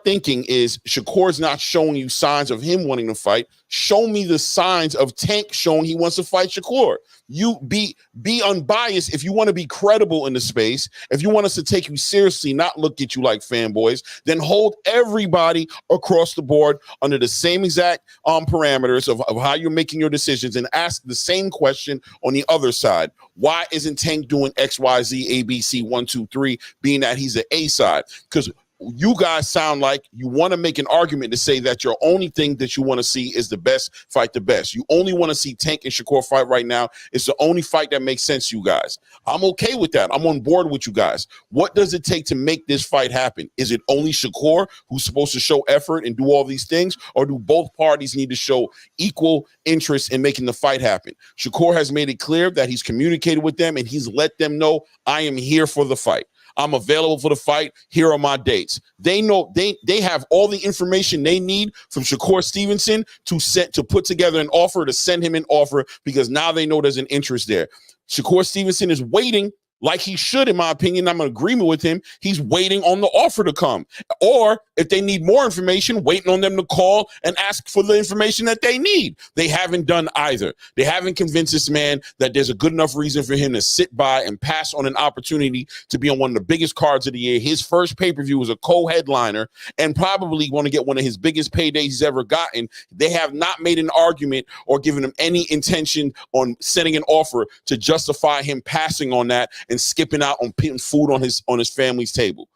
S2: thinking is Shakur's not showing you signs of him wanting to fight, show me the signs of Tank showing he wants to fight Shakur. You be unbiased if you want to be credible in the space. If you want us to take you seriously, not look at you like fanboys, then hold everybody across the board under the same exact parameters of how you're making your decisions and ask the same question on the other side. Why isn't Tank doing X, Y, Z, ABC, 1, 2, 3, being that he's the A side? Because you guys sound like you want to make an argument to say that your only thing that you want to see is the best fight the best. You only want to see Tank and Shakur fight right now. It's the only fight that makes sense to you guys. I'm okay with that. I'm on board with you guys. What does it take to make this fight happen? Is it only Shakur who's supposed to show effort and do all these things, or do both parties need to show equal interest in making the fight happen? Shakur has made it clear that he's communicated with them and he's let them know, I am here for the fight. I'm available for the fight. Here are my dates. They know they have all the information they need from Shakur Stevenson to put together an offer, to send him an offer, because now they know there's an interest there. Shakur Stevenson is waiting, like he should, in my opinion. I'm in agreement with him. He's waiting on the offer to come. Or if they need more information, waiting on them to call and ask for the information that they need. They haven't done either. They haven't convinced this man that there's a good enough reason for him to sit by and pass on an opportunity to be on one of the biggest cards of the year. His first pay-per-view was a co-headliner and probably going to get one of his biggest paydays he's ever gotten. They have not made an argument or given him any intention on setting an offer to justify him passing on that and skipping out on putting food on his family's table.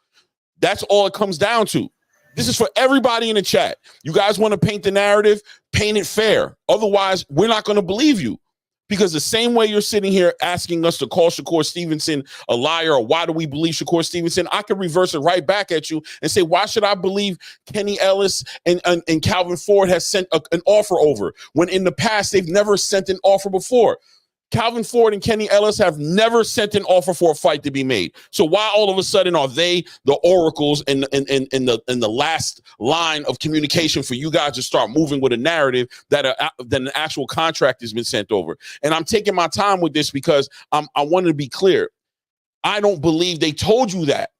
S2: That's all it comes down to. This is for everybody in the chat. You guys want to paint the narrative, paint it fair. Otherwise, we're not going to believe you. Because the same way you're sitting here asking us to call Shakur Stevenson a liar, or why do we believe Shakur Stevenson, I could reverse it right back at you and say, why should I believe Kenny Ellis and Calvin Ford has sent an offer over when in the past they've never sent an offer before? Calvin Ford and Kenny Ellis have never sent an offer for a fight to be made. So why all of a sudden are they the oracles in the last line of communication for you guys to start moving with a narrative that an actual contract has been sent over? And I'm taking my time with this because I wanted to be clear. I don't believe they told you that.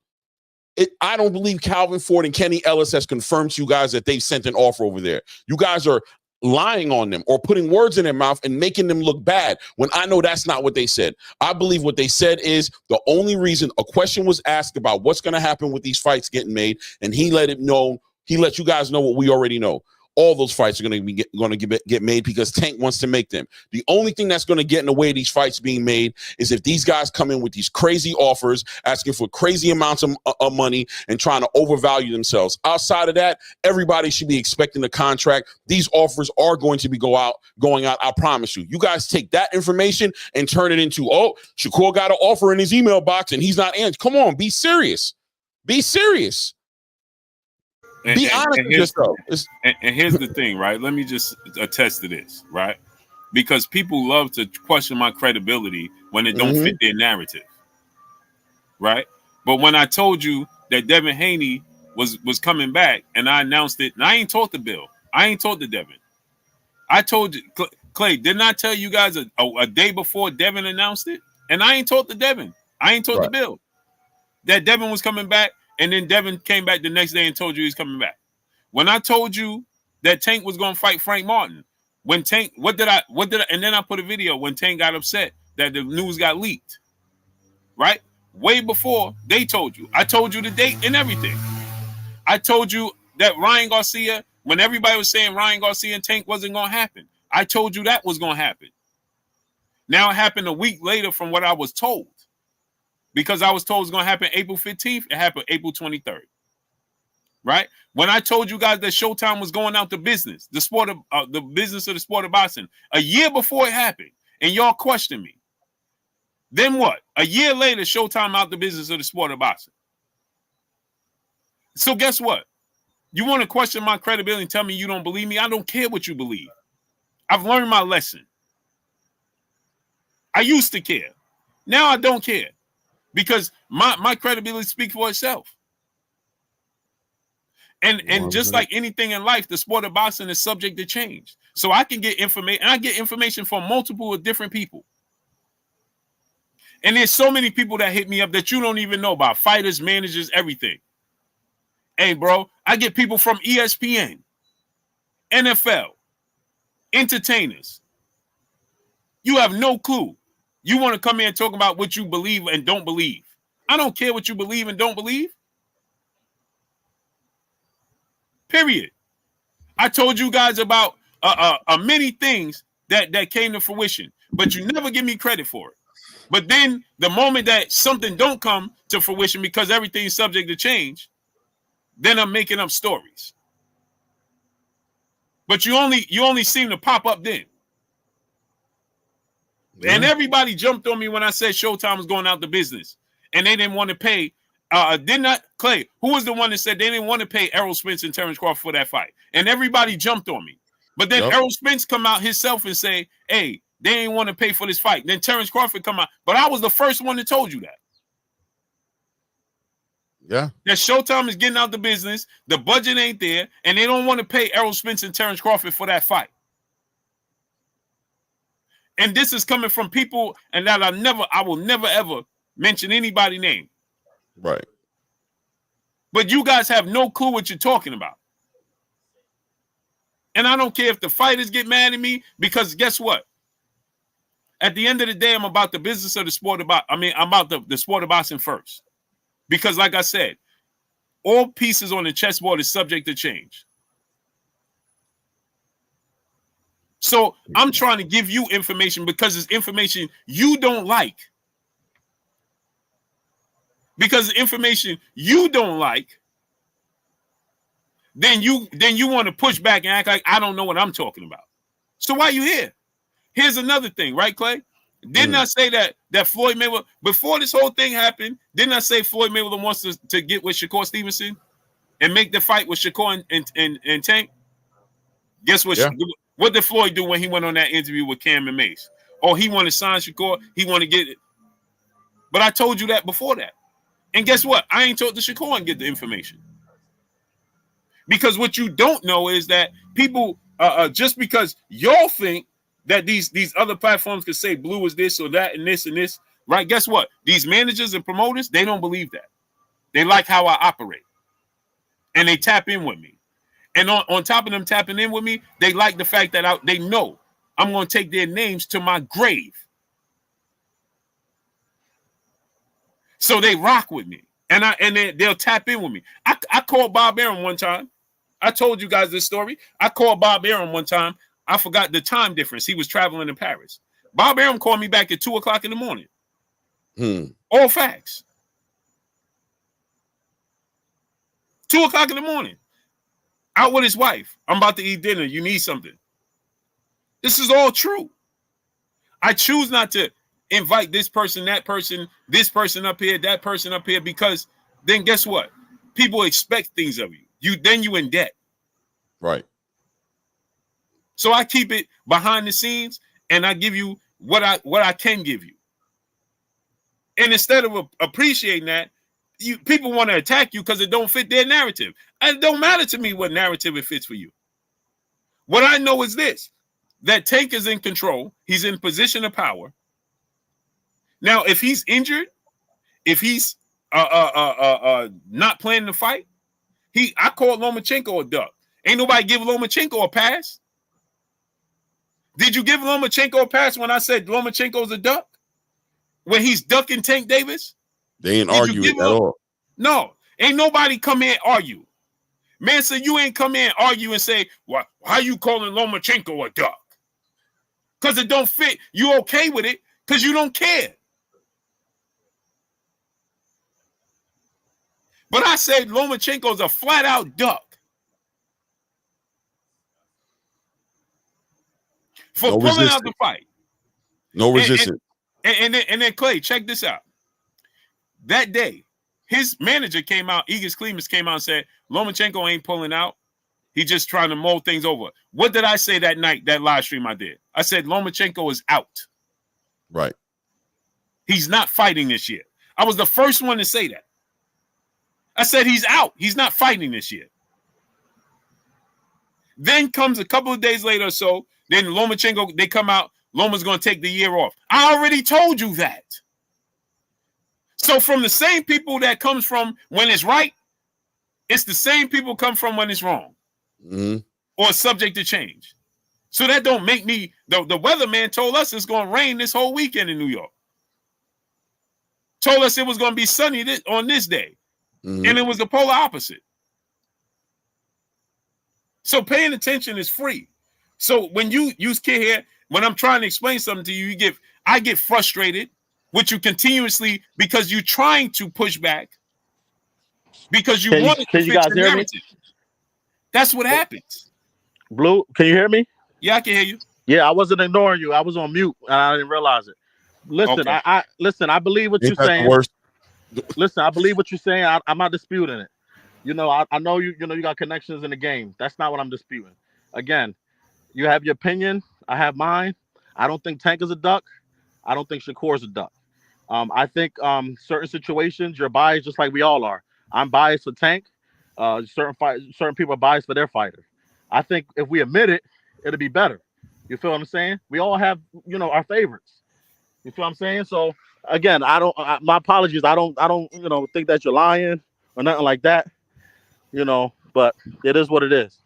S2: I don't believe Calvin Ford and Kenny Ellis has confirmed to you guys that they've sent an offer over there. You guys are lying on them or putting words in their mouth and making them look bad when I know that's not what they said. I believe what they said is the only reason a question was asked about what's going to happen with these fights getting made, and he let you guys know what we already know. all those fights are going to get made because Tank wants to make them. The only thing that's going to get in the way of these fights being made is if these guys come in with these crazy offers, asking for crazy amounts of money and trying to overvalue themselves. Outside of that, everybody should be expecting a contract. These offers are going to be going out. I promise you. You guys take that information and turn it into, oh, Shakur got an offer in his email box and he's not answering. Come on, be serious. Be serious. Be honest with yourself.
S1: And here's the thing, right? Let me just attest to this, right? Because people love to question my credibility when it don't fit their narrative, right? But when I told you that Devin Haney was coming back and I announced it, and I ain't told the Bill. I ain't told the Devin. I told you, Clay, didn't I tell you guys a day before Devin announced it? And I ain't told the Devin. I ain't told the Bill that Devin was coming back. And then Devin came back the next day and told you he's coming back. When I told you that Tank was going to fight Frank Martin, when Tank, what did I, and then I put a video when Tank got upset that the news got leaked, right? Way before they told you. I told you the date and everything. I told you that Ryan Garcia, when everybody was saying Ryan Garcia and Tank wasn't going to happen, I told you that was going to happen. Now it happened a week later from what I was told. Because I was told it was going to happen April 15th, it happened April 23rd. Right? When I told you guys that Showtime was going out to business, the business of the sport of boxing, a year before it happened, and y'all questioned me. Then what? A year later, Showtime out the business of the sport of boxing. So guess what? You want to question my credibility and tell me you don't believe me? I don't care what you believe. I've learned my lesson. I used to care. Now I don't care. Because my credibility speaks for itself. And just like anything in life, the sport of boxing is subject to change. So I can get information, and I get information from multiple different people. And there's so many people that hit me up that you don't even know about. Fighters, managers, everything. Hey, bro, I get people from ESPN, NFL, entertainers. You have no clue. You want to come here and talk about what you believe and don't believe. I don't care what you believe and don't believe. Period. I told you guys about many things that came to fruition, but you never give me credit for it. But then the moment that something don't come to fruition because everything's subject to change, then I'm making up stories. But you only seem to pop up then. Yeah. And everybody jumped on me when I said Showtime was going out the business, and they didn't want to pay. Clay, who was the one that said they didn't want to pay Errol Spence and Terrence Crawford for that fight? And everybody jumped on me. But then Errol Spence come out himself and say, hey, they didn't want to pay for this fight. Then Terrence Crawford come out. But I was the first one that told you that.
S2: Yeah.
S1: That Showtime is getting out the business, the budget ain't there, and they don't want to pay Errol Spence and Terrence Crawford for that fight. And this is coming from people, and that I will never ever mention anybody's name.
S2: Right.
S1: But you guys have no clue what you're talking about. And I don't care if the fighters get mad at me, because guess what? At the end of the day, I'm about the business of the sport I'm about the sport of boxing first. Because like I said, all pieces on the chessboard is subject to change. So I'm trying to give you information because it's information you don't like. Because the information you don't like, then you want to push back and act like I don't know what I'm talking about. So why are you here? Here's another thing, right, Clay? Didn't I say that Floyd Mayweather, before this whole thing happened, didn't I say Floyd Mayweather wants to get with Shakur Stevenson and make the fight with Shakur and Tank? Guess what? Yeah. What did Floyd do when he went on that interview with Cam and Mace? Oh, he wanted to sign Shakur. He wanted to get it. But I told you that before that. And guess what? I ain't told the Shakur and get the information. Because what you don't know is that people, just because y'all think that these other platforms could say Blue is this or that and this and this, right? Guess what? These managers and promoters, they don't believe that. They like how I operate. And they tap in with me. And on top of them tapping in with me, they like the fact that they know I'm going to take their names to my grave. So they rock with me. And they'll tap in with me. I called Bob Arum one time. I told you guys this story. I called Bob Arum one time. I forgot the time difference. He was traveling in Paris. Bob Arum called me back at 2 o'clock in the morning. All facts. 2 o'clock in the morning. Out with his wife. I'm about to eat dinner. You need something. This is all true. I choose not to invite this person up here, that person up here, because then guess what? People expect things of you. Then you in debt.
S2: Right.
S1: So I keep it behind the scenes and I give you what I can give you. And instead of appreciating that, people want to attack you because it don't fit their narrative. And it don't matter to me what narrative it fits for you. What I know is this, that Tank is in control. He's in position of power. Now, if he's injured, if he's not planning to fight, I call Lomachenko a duck. Ain't nobody give Lomachenko a pass. Did you give Lomachenko a pass when I said Lomachenko's a duck? When he's ducking Tank Davis?
S2: They ain't arguing at all.
S1: No, ain't nobody come in and argue. Man said you ain't come in and argue and say, why are you calling Lomachenko a duck? Because it don't fit. You okay with it because you don't care. But I said Lomachenko's a flat-out duck. For
S2: no
S1: pulling
S2: resistance.
S1: out the fight.
S2: No resistance.
S1: And then Clay, check this out. That day, his manager came out, Igor Klimas came out and said, Lomachenko ain't pulling out. He's just trying to mold things over. What did I say that night, that live stream I did? I said Lomachenko is out.
S2: Right.
S1: He's not fighting this year. I was the first one to say that. I said he's out. He's not fighting this year. Then comes a couple of days later or so, then Lomachenko, they come out, Loma's going to take the year off. I already told you that. So from the same people that comes from when it's right, it's the same people come from when it's wrong. Or subject to change. So that don't make me, the weatherman told us it's going to rain this whole weekend in New York. Told us it was going to be sunny on this day. And it was the polar opposite. So paying attention is free. So when you use kid here, when I'm trying to explain something to you, I get frustrated with you continuously because you're trying to push back because you want to fit your narrative. That's what happens.
S5: Blue, can you hear me?
S1: Yeah, I can hear you.
S5: Yeah, I wasn't ignoring you. I was on mute and I didn't realize it. Listen,
S1: Okay.
S5: I believe what you're saying. Listen, I believe what you're saying. I'm not disputing it. You know, I know you got connections in the game. That's not what I'm disputing. Again, you have your opinion. I have mine. I don't think Tank is a duck. I don't think Shakur is a duck. I think certain situations you're biased just like we all are. I'm biased for Tank. Certain people are biased for their fighter. I think if we admit it, it'll be better. You feel what I'm saying? We all have, our favorites. You feel what I'm saying? So again, my apologies. I don't, think that you're lying or nothing like that. But it is what it is.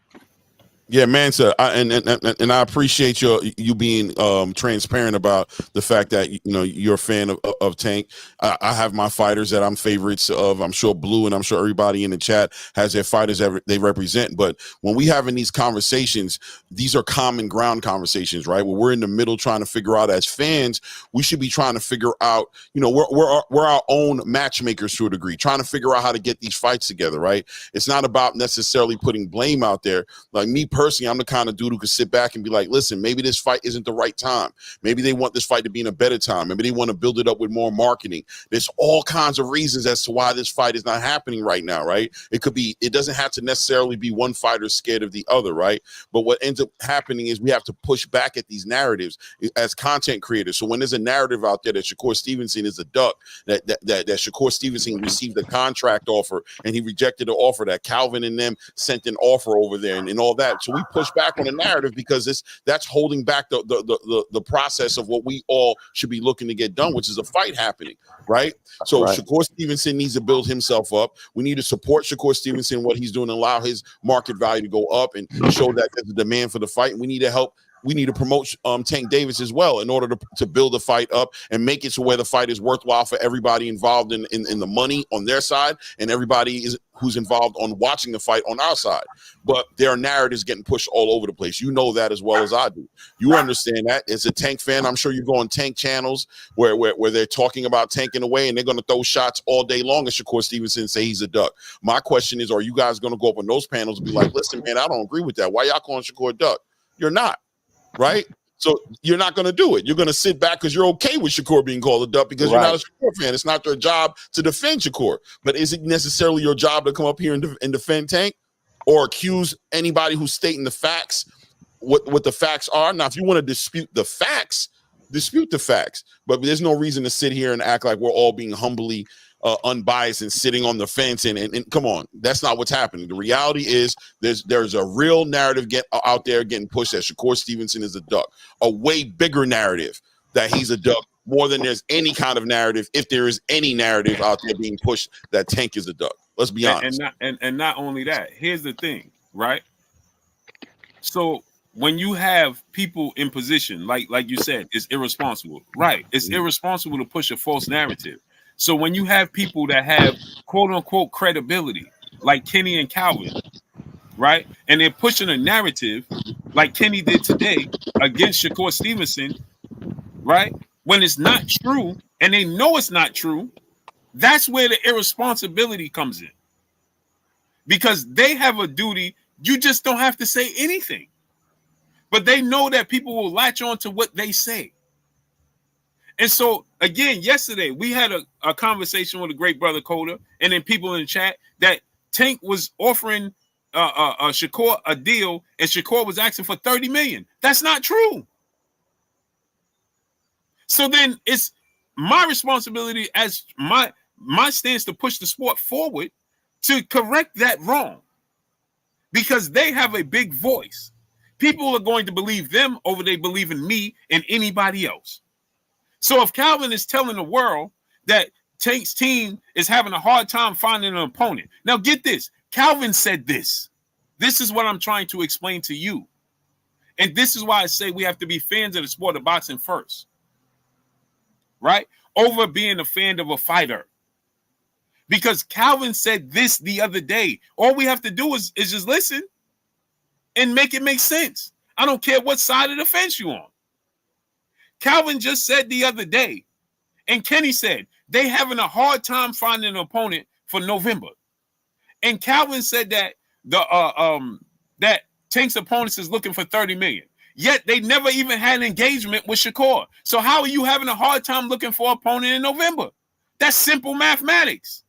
S2: Yeah, man, sir, and I appreciate you being transparent about the fact that you're a fan of Tank. I have my fighters that I'm favorites of. I'm sure Blue and I'm sure everybody in the chat has their fighters that they represent. But when we having these conversations, these are common ground conversations, right? Where we're in the middle trying to figure out as fans, we should be trying to figure out, we're our own matchmakers to a degree, trying to figure out how to get these fights together, right? It's not about necessarily putting blame out there. Like me personally, I'm the kind of dude who could sit back and be like, listen, maybe this fight isn't the right time. Maybe they want this fight to be in a better time. Maybe they want to build it up with more marketing. There's all kinds of reasons as to why this fight is not happening right now, right? It doesn't have to necessarily be one fighter scared of the other, right? But what ends up happening is we have to push back at these narratives as content creators. So when there's a narrative out there that Shakur Stevenson is a duck, that Shakur Stevenson received a contract offer and he rejected the offer, that Calvin and them sent an offer over there and all that. So we push back on the narrative because that's holding back the process of what we all should be looking to get done, which is a fight happening, right? So right. Shakur Stevenson needs to build himself up. We need to support Shakur Stevenson, what he's doing, allow his market value to go up and show that there's a demand for the fight. And we need to help we need to promote Tank Davis as well in order to build the fight up and make it to where the fight is worthwhile for everybody involved in the money on their side and everybody who's involved on watching the fight on our side. But there are narratives getting pushed all over the place. You know that as well as I do. You understand that. As a Tank fan, I'm sure you go on Tank channels where they're talking about Tank in a way and they're going to throw shots all day long at Shakur Stevenson and say he's a duck. My question is, are you guys going to go up on those panels and be like, listen, man, I don't agree with that. Why y'all calling Shakur a duck? You're not. Right? So you're not going to do it. You're going to sit back because you're okay with Shakur being called a duck because you're not a Shakur fan. It's not your job to defend Shakur. But is it necessarily your job to come up here and defend Tank or accuse anybody who's stating the facts, what the facts are? Now, if you want to dispute the facts. But there's no reason to sit here and act like we're all being humbly unbiased and sitting on the fence and come on, that's not what's happening. The reality is there's a real narrative out there getting pushed that Shakur Stevenson is a duck, a way bigger narrative that he's a duck more than there's any kind of narrative, if there is any narrative out there being pushed that Tank is a duck. Let's be honest.
S1: And not only that, here's the thing, right? So when you have people in position, like you said, it's irresponsible, right? It's irresponsible to push a false narrative. So when you have people that have quote unquote credibility, like Kenny and Calvin, right? And they're pushing a narrative like Kenny did today against Shakur Stevenson, right? When it's not true and they know it's not true, that's where the irresponsibility comes in. Because they have a duty, you just don't have to say anything. But they know that people will latch on to what they say. And so, again, yesterday, we had a conversation with a great brother, Coda, and then people in the chat that Tank was offering Shakur a deal, and Shakur was asking for $30 million. That's not true. So then it's my responsibility as my stance to push the sport forward to correct that wrong. Because they have a big voice. People are going to believe them over they believe in me and anybody else. So if Calvin is telling the world that Tank's team is having a hard time finding an opponent. Now get this. Calvin said this. This is what I'm trying to explain to you. And this is why I say we have to be fans of the sport of boxing first. Right? Over being a fan of a fighter. Because Calvin said this the other day. All we have to do is just listen and make it make sense. I don't care what side of the fence you're on. Calvin just said the other day, and Kenny said, they having a hard time finding an opponent for November. And Calvin said that that Tank's opponents is looking for $30 million. Yet they never even had an engagement with Shakur. So how are you having a hard time looking for an opponent in November? That's simple mathematics.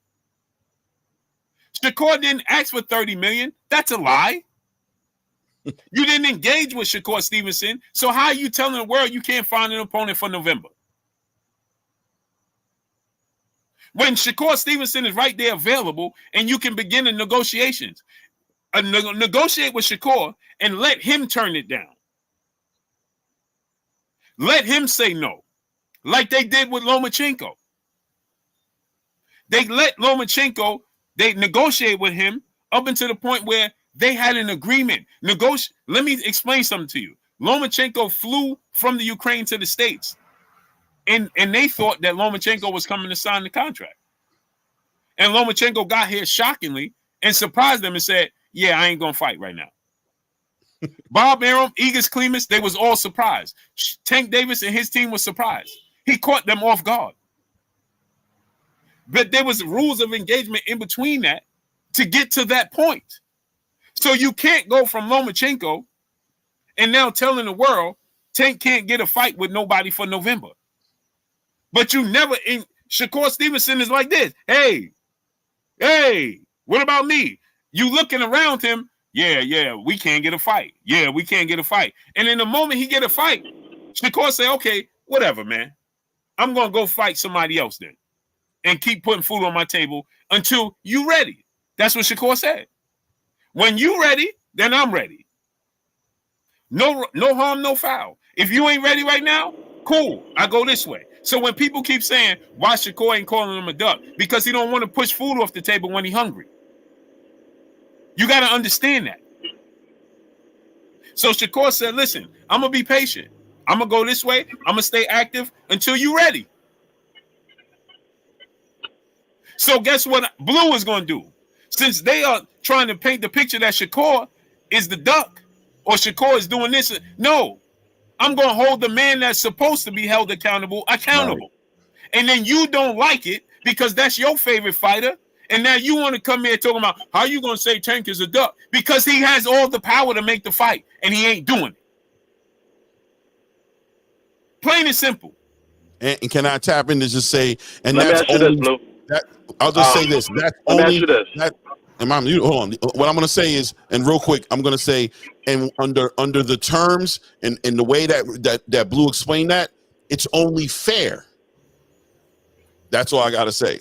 S1: Shakur didn't ask for $30 million. That's a lie. You didn't engage with Shakur Stevenson. So how are you telling the world you can't find an opponent for November? When Shakur Stevenson is right there available and you can begin the negotiations. Negotiate with Shakur and let him turn it down. Let him say no. Like they did with Lomachenko. They let Lomachenko, they negotiate with him up until the point where they had an agreement. Let me explain something to you. Lomachenko flew from the Ukraine to the States. And they thought that Lomachenko was coming to sign the contract. And Lomachenko got here shockingly and surprised them and said, yeah, I ain't going to fight right now. Bob Arum, Egis Klimas, they was all surprised. Tank Davis and his team was surprised. He caught them off guard. But there was rules of engagement in between that to get to that point. So you can't go from Lomachenko and now telling the world Tank can't get a fight with nobody for November. But you never in Shakur Stevenson is like this. Hey, what about me? You looking around him. Yeah, we can't get a fight. Yeah, we can't get a fight. And in the moment he get a fight, Shakur say, okay, whatever, man. I'm going to go fight somebody else then and keep putting food on my table until you ready. That's what Shakur said. When you ready, then I'm ready. No harm, no foul. If you ain't ready right now, cool. I go this way. So when people keep saying, why Shakur ain't calling him a duck? Because he don't want to push food off the table when he's hungry. You got to understand that. So Shakur said, listen, I'm going to be patient. I'm going to go this way. I'm going to stay active until you're ready. So guess what Blue is going to do? Since they are trying to paint the picture that Shakur is the duck or Shakur is doing this, no, I'm going to hold the man that's supposed to be held accountable. Right. And then you don't like it because that's your favorite fighter. And now you want to come here talking about how you going to say Tank is a duck because he has all the power to make the fight and he ain't doing it. Plain and simple.
S2: And can I tap in to just say, and
S3: let
S2: that's
S3: me ask you
S2: only,
S3: this, Blue.
S2: I'll just say this. That's
S3: let
S2: only,
S3: me ask you this.
S2: hold on. What I'm going to say is, and real quick, I'm going to say, and under the terms and the way that Blue explained that, it's only fair. That's all I got to say.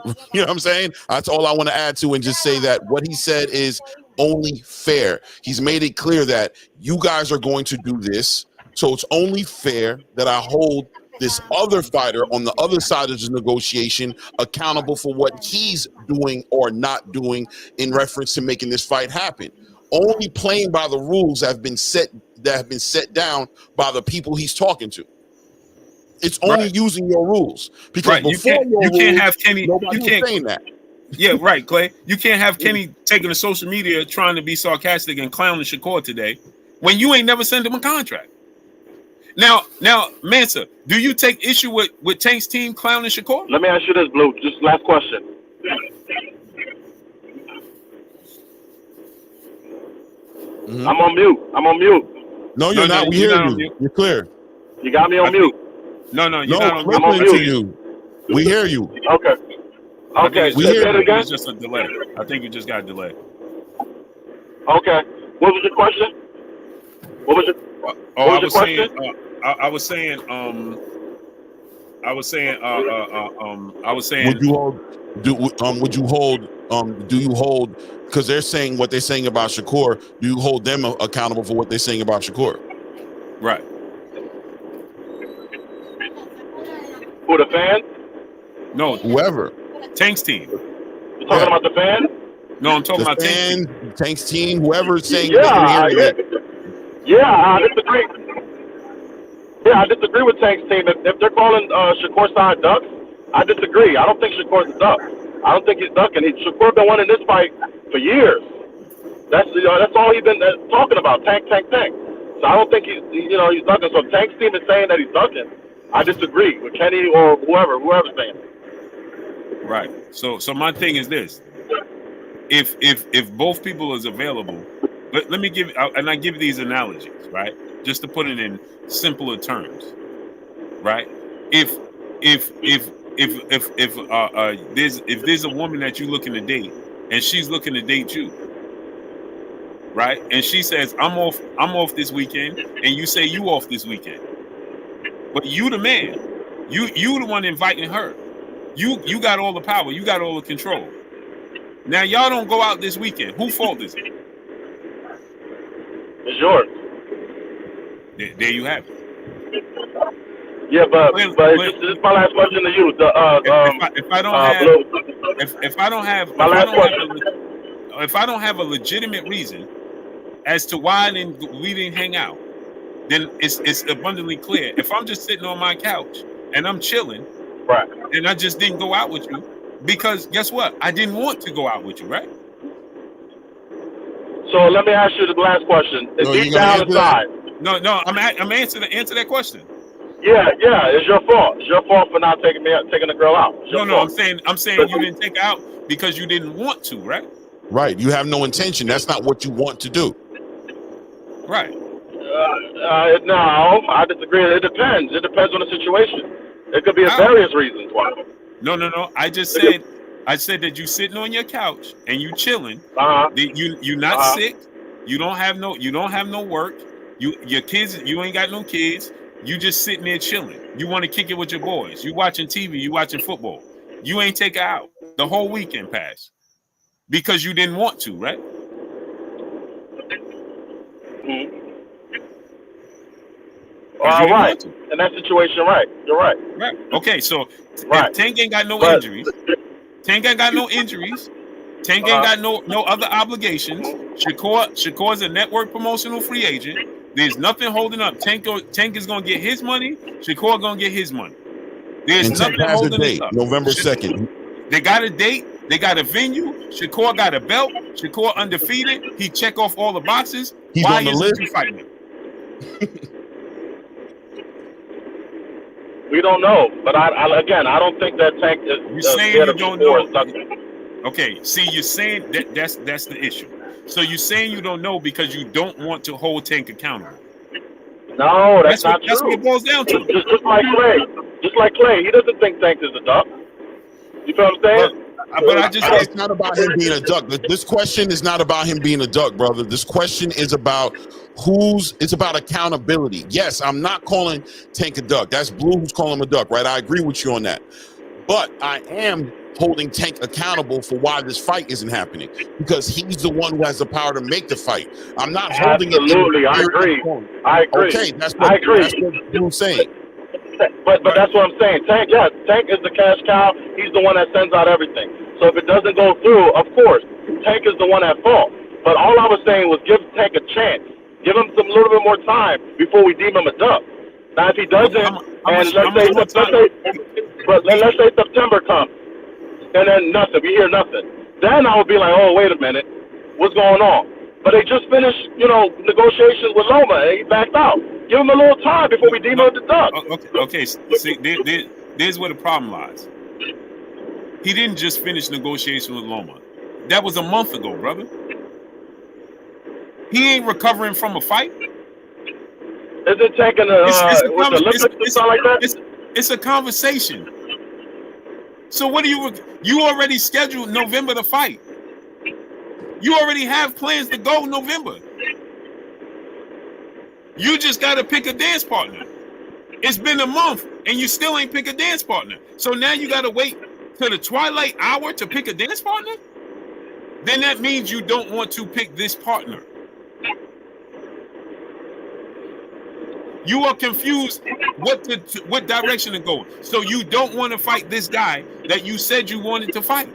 S2: You know what I'm saying? That's all I want to add to and just say that what he said is only fair. He's made it clear that you guys are going to do this. So it's only fair that I hold this other fighter on the other side of the negotiation accountable for what he's doing or not doing in reference to making this fight happen. Only playing by the rules that have been set down by the people he's talking to. It's only using your rules because before you can't have Kenny. Nobody was saying that.
S1: Yeah, right, Clay. You can't have Kenny taking to social media trying to be sarcastic and clowning Shakur today when you ain't never sent him a contract. Now, Mansa, do you take issue with Tank's team clowning Shakur?
S3: Let me ask you this, Blue. Just last question.
S2: Mm-hmm.
S3: I'm on mute.
S2: No, you're not. We hear you. You're clear.
S3: You got me on mute.
S1: No, you're not on mute.
S2: I'm on mute. To you. We hear you.
S3: Okay. Okay.
S2: We hear
S3: it again.
S1: It's just a delay. I think you just got a delay.
S3: Okay. What was your question? What was your question?
S2: I was saying. Would you hold? Because they're saying what they're saying about Shakur. Do you hold them accountable for what they're saying about Shakur?
S1: Right.
S3: Who, the fan?
S2: No, whoever.
S1: Tank's team.
S3: You talking about the fan?
S1: No, I'm talking about
S2: Tank's team. Whoever's saying
S3: I disagree. Yeah, I disagree with Tank's team. If they're calling Shakur side ducks, I disagree. I don't think Shakur's a duck. I don't think he's ducking. Shakur been winning this fight for years. That's all he's been talking about. Tank. So I don't think he's ducking. So if Tank's team is saying that he's ducking, I disagree with Kenny or whoever's saying it.
S1: Right. So my thing is this: if both people is available, let me give and I give these analogies, right? Just to put it in simpler terms, right? If there's a woman that you looking to date and she's looking to date you, right? And she says, I'm off this weekend, and you say you off this weekend. But you the man. You the one inviting her. You got all the power, you got all the control. Now y'all don't go out this weekend. Whose fault is it?
S3: It's yours.
S1: There you have it.
S3: Yeah, but this is my last question to you.
S1: If I don't have a legitimate reason as to why we didn't hang out, then it's abundantly clear. If I'm just sitting on my couch and I'm chilling,
S3: right,
S1: and I just didn't go out with you because guess what? I didn't want to go out with you, right?
S3: So let me ask you the last question. Is deep down inside?
S1: No, I'm answer that question.
S3: Yeah, it's your fault. It's your fault for not taking the girl out.
S1: No, I'm saying you didn't take her out because you didn't want to, right?
S2: Right. You have no intention. That's not what you want to do.
S1: Right.
S3: No, I disagree. It depends. It depends on the situation. It could be various reasons why.
S1: No. I said that you sitting on your couch and you chilling. You're not sick. You don't have no work. Your kids. You ain't got no kids. You just sitting there chilling. You want to kick it with your boys. You watching TV. You watching football. You ain't take her out. The whole weekend passed because you didn't want to, right?
S3: Mm-hmm. Right. In that situation, right. You're right.
S1: Right. Okay, so if Tank ain't got no injuries, Tank ain't got no other obligations, Shakur's a network promotional free agent. There's nothing holding up. Tank is gonna get his money. Shakur gonna get his money. There's
S2: And Tank
S1: nothing
S2: has a
S1: holding this
S2: date,
S1: up.
S2: November 2nd.
S1: They got a date. They got a venue. Shakur got a belt. Shakur undefeated. He check off all the boxes.
S2: He's
S1: Why
S2: on the
S1: isn't
S2: list.
S1: you fighting him?
S3: We don't know, but I don't think that Tank is.
S1: You're saying you don't know. Okay, see, you're saying that's the issue. So you're saying you don't know because you don't want to hold Tank accountable.
S3: No, that's not true.
S1: That's what it boils down to.
S3: Just like Clay. Just like Clay. He doesn't think Tank is a duck. You feel what I'm saying?
S1: But I just
S2: it's not about him being a duck. This question is not about him being a duck, brother. This question is about it's about accountability. Yes, I'm not calling Tank a duck. That's Blue who's calling him a duck, right? I agree with you on that. But I am holding Tank accountable for why this fight isn't happening, because he's the one who has the power to make the fight. I'm not holding it.
S3: Absolutely, I agree.
S2: Okay, that's what Blue's saying.
S3: But that's what I'm saying. Tank is the cash cow. He's the one that sends out everything. So if it doesn't go through, of course, Tank is the one at fault. But all I was saying was give Tank a chance. Give him some little bit more time before we deem him a duck. Now if he doesn't, let's say September comes, and then nothing, we hear nothing. Then I would be like, oh, wait a minute, what's going on? But they just finished, negotiations with Loma, and he backed out. Give him a little time before we deem him the duck.
S1: Okay. See, there's where the problem lies. He didn't just finish negotiation with Loma. That was a month ago, brother. He ain't recovering from a fight.
S3: Is it taking
S1: it's a conversation. So what do you already scheduled November to fight? You already have plans to go November. You just got to pick a dance partner. It's been a month and you still ain't pick a dance partner. So now you got to wait till the twilight hour to pick a dance partner? Then that means you don't want to pick this partner. You are confused what direction to go. So you don't want to fight this guy that you said you wanted to fight.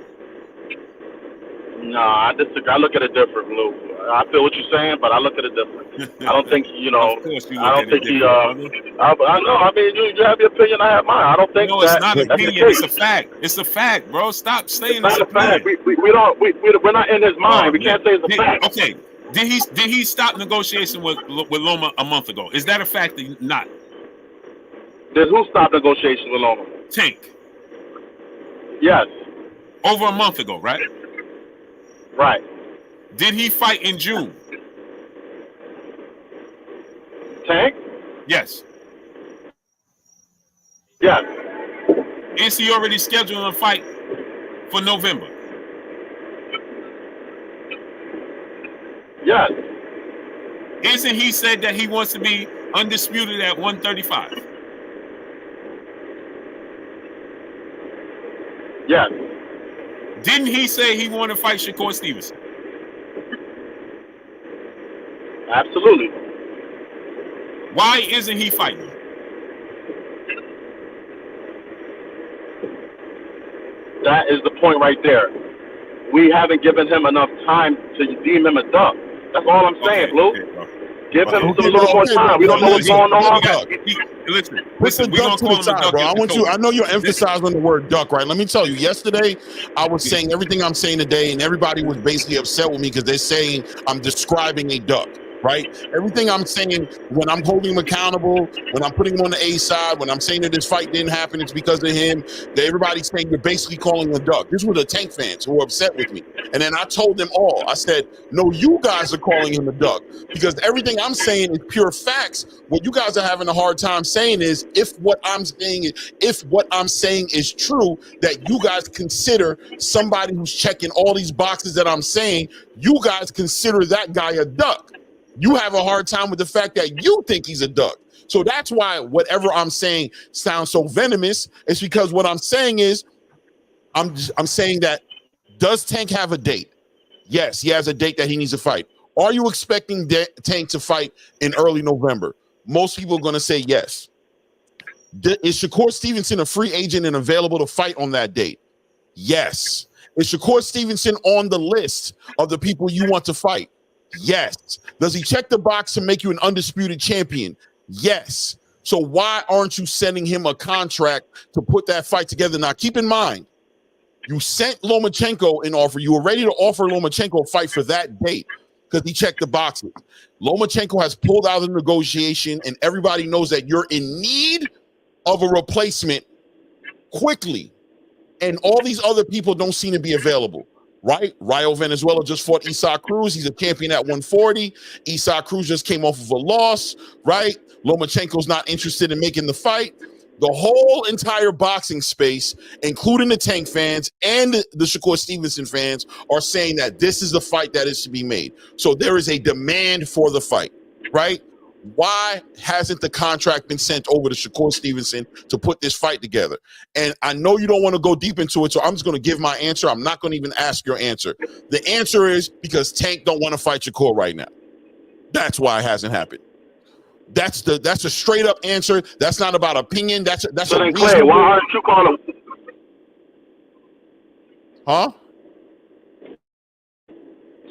S3: No, I disagree. I look at it different, Blue. I feel what you're saying, but I look at it different. I don't think,
S1: Of course you look
S3: I don't
S1: at
S3: think
S1: it
S3: he,
S1: different,
S3: I know, I mean, you have your opinion, I have mine. I don't think
S1: no, it's not an opinion, it's a fact. It's a fact, bro. Stop saying
S3: it's not a fact. We're not in his mind. We can't say it's a fact.
S1: Okay. Did he stop negotiation with Loma a month ago? Is that a fact or not?
S3: Did who stop negotiation with Loma?
S1: Tank.
S3: Yes.
S1: Over a month ago, right?
S3: Right.
S1: Did he fight in June?
S3: Tank?
S1: Yes.
S3: Yes.
S1: Is he already scheduling a fight for November?
S3: Yes.
S1: Isn't he said that he wants to be undisputed at 135?
S3: Yes.
S1: Didn't he say he wanted to fight Shakur Stevenson?
S3: Absolutely.
S1: Why isn't he fighting?
S3: That is the point right there. We haven't given him enough time to deem him a duck. That's all I'm saying, Blue. Give him a little more time. We don't know what's going on.
S1: Listen, we don't call him a duck,
S2: bro. I know you're emphasizing the word duck, right? Let me tell you, yesterday I was saying everything I'm saying today, and everybody was basically upset with me because they're saying I'm describing a duck. Right? Everything I'm saying, when I'm holding him accountable, when I'm putting him on the A side, when I'm saying that this fight didn't happen, it's because of him. Everybody's saying you're basically calling him a duck. This was the Tank fans who were upset with me. And then I told them all, I said, no, you guys are calling him a duck because everything I'm saying is pure facts. What you guys are having a hard time saying is if what I'm saying is true, that you guys consider somebody who's checking all these boxes that I'm saying, you guys consider that guy a duck. You have a hard time with the fact that you think he's a duck. So that's why whatever I'm saying sounds so venomous. It's because what I'm saying is, I'm saying that, does Tank have a date? Yes, he has a date that he needs to fight. Are you expecting Tank to fight in early November? Most people are going to say yes. Is Shakur Stevenson a free agent and available to fight on that date? Yes. Is Shakur Stevenson on the list of the people you want to fight? Yes. Does he check the box to make you an undisputed champion? Yes. So why aren't you sending him a contract to put that fight together? Now, keep in mind, you sent Lomachenko an offer. You were ready to offer Lomachenko a fight for that date because he checked the boxes. Lomachenko has pulled out of the negotiation, and everybody knows that you're in need of a replacement quickly. And all these other people don't seem to be available, right? Rayo Venezuela just fought Isaac Cruz. He's a champion at 140. Isaac Cruz just came off of a loss, right? Lomachenko's not interested in making the fight. The whole entire boxing space, including the Tank fans and the Shakur Stevenson fans, are saying that this is the fight that is to be made. So there is a demand for the fight, right? Why hasn't the contract been sent over to Shakur Stevenson to put this fight together? And I know you don't want to go deep into it, so I'm just going to give my answer. I'm not going to even ask your answer. The answer is because Tank don't want to fight Shakur right now. That's why it hasn't happened. That's a straight up answer. That's not about opinion. That's
S3: So
S2: a
S3: then, Clay,
S2: reasonable.
S3: why aren't you calling?
S2: Huh?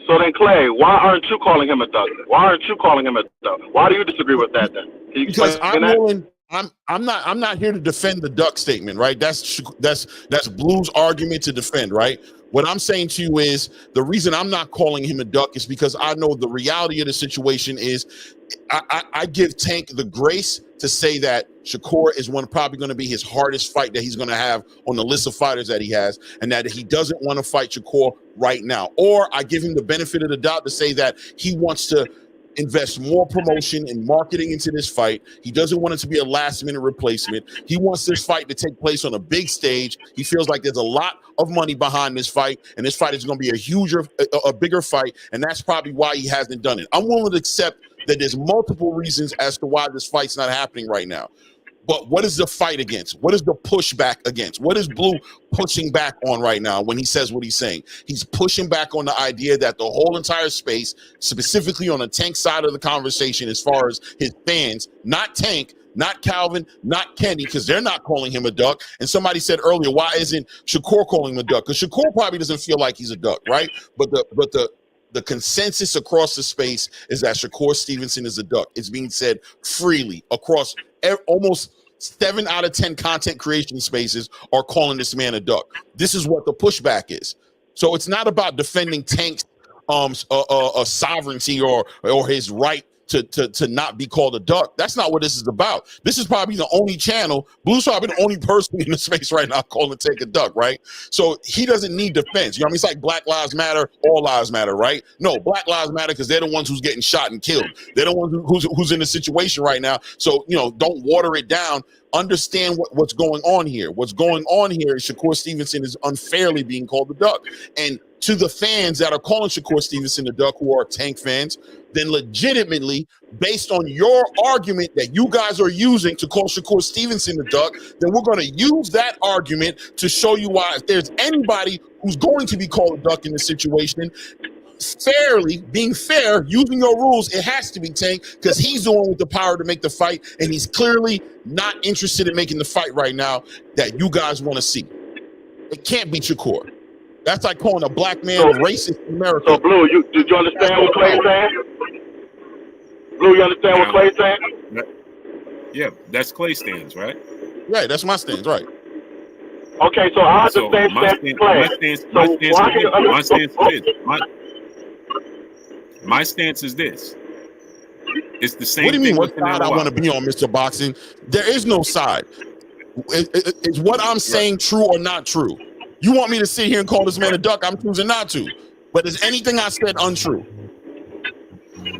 S3: So then, Clay, why aren't you calling him a thug? Why aren't you calling him a thug? Why do you disagree with that then? Can you
S2: Because
S3: explain that?
S2: I'm not here to defend the duck statement, right? That's Blue's argument to defend, right? What I'm saying to you is the reason I'm not calling him a duck is because I know the reality of the situation is I give Tank the grace to say that Shakur is probably going to be his hardest fight that he's going to have on the list of fighters that he has, and that he doesn't want to fight Shakur right now. Or I give him the benefit of the doubt to say that he wants to invest more promotion and marketing into this fight. He doesn't want it to be a last-minute replacement. He wants this fight to take place on a big stage. He feels like there's a lot of money behind this fight, and this fight is going to be a bigger fight, and that's probably why he hasn't done it. I'm willing to accept that there's multiple reasons as to why this fight's not happening right now. But what is the fight against? What is the pushback against? What is Blue pushing back on right now when he says what he's saying? He's pushing back on the idea that the whole entire space, specifically on the Tank side of the conversation, as far as his fans, not Tank, not Calvin, not Kenny, because they're not calling him a duck. And somebody said earlier, why isn't Shakur calling him a duck? Because Shakur probably doesn't feel like he's a duck, right? But the consensus across the space is that Shakur Stevenson is a duck. It's being said freely across almost 7 out of 10 content creation spaces are calling this man a duck. This is what the pushback is. So it's not about defending Tank's sovereignty or his right to not be called a duck. That's not what this is about. This is probably the only channel. Blue's probably the only person in the space right now calling Tank a duck, right? So he doesn't need defense. You know what I mean? It's like Black Lives Matter, all lives matter, right? No, Black Lives Matter because they're the ones who's getting shot and killed. They're the ones who's in the situation right now. So, don't water it down. Understand what's going on here. What's going on here is Shakur Stevenson is unfairly being called a duck. And to the fans that are calling Shakur Stevenson a duck, who are Tank fans, then legitimately, based on your argument that you guys are using to call Shakur Stevenson a duck, then we're going to use that argument to show you why if there's anybody who's going to be called a duck in this situation, fairly, being fair, using your rules, it has to be Tank because he's the one with the power to make the fight, and he's clearly not interested in making the fight right now that you guys want to see. It can't be Shakur. That's like calling a black man racist in America.
S3: So, Blue, did you understand what Clay's saying? Blue, you understand what Clay's saying?
S1: Yeah, that's Clay stance, right?
S2: Right, that's my stance, right.
S3: Okay, so I understand
S1: my stance is this. It's the same.
S2: What do you mean?
S1: What
S2: side I want to be on, Mr. Boxing? There is no side. Is what I'm saying true or not true? You want me to sit here and call this man a duck? I'm choosing not to. But is anything I said untrue?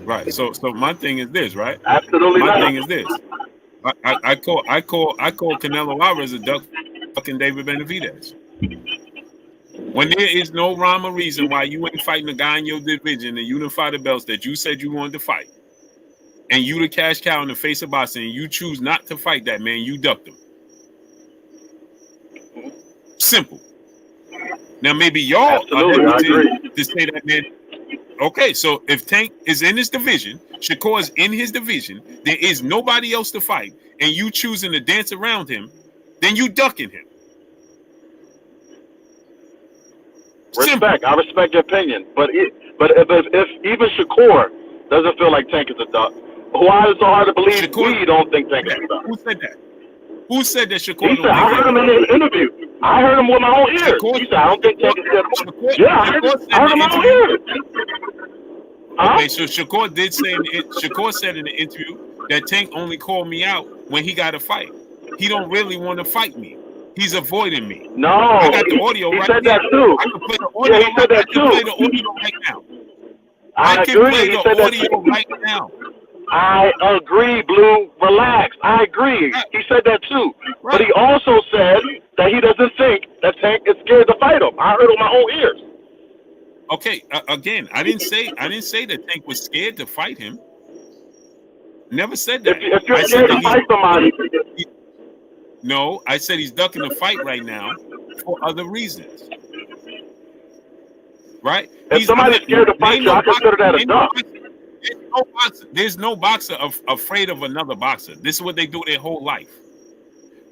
S1: Right. So my thing is this, right?
S3: Absolutely.
S1: My thing is this. I call Canelo Alvarez a duck, fucking David Benavidez. When there is no rhyme or reason why you ain't fighting a guy in your division and you didn't fight the belts that you said you wanted to fight, and you the cash cow in the face of boxing, and you choose not to fight that man, you ducked him. Simple. Now maybe y'all are hesitant to say that, man. Okay, so if Tank is in his division, Shakur is in his division, there is nobody else to fight, and you choosing to dance around him, then you ducking him.
S3: Respect. I respect your opinion, but if even Shakur doesn't feel like Tank is a duck, why is it so hard to believe
S1: Shakur,
S3: we don't think Tank is a duck?
S1: Who said that? Who said that Shakur
S3: He
S1: don't
S3: said, I
S1: think
S3: heard him in the interview. I heard him with my own ears.
S1: Shakur,
S3: He said, I don't think Tank is a duck. Yeah, I heard him with my own ears.
S1: Okay, so Shakur did say Shakur said in the interview that Tank only called me out when he got a fight. He don't really want to fight me. He's avoiding me.
S3: No,
S1: I got the audio
S3: he
S1: right
S3: said
S1: now.
S3: that too.
S1: I can play the audio.
S3: Yeah, he said that
S1: I can play the audio right now. I can
S3: agree.
S1: play
S3: He
S1: the
S3: said
S1: audio right now.
S3: I agree, Blue. Relax. I agree. He said that too.
S1: Right.
S3: But he also said that he doesn't think that Tank is scared to fight him. I heard it with my own ears.
S1: Okay, again, I didn't say that Tank was scared to fight him. Never said that.
S3: If you're scared to fight somebody,
S1: no, I said he's ducking the fight right now for other reasons. Right?
S3: If somebody's scared to fight you, I consider that a duck.
S1: There's no boxer afraid of another boxer. This is what they do their whole life.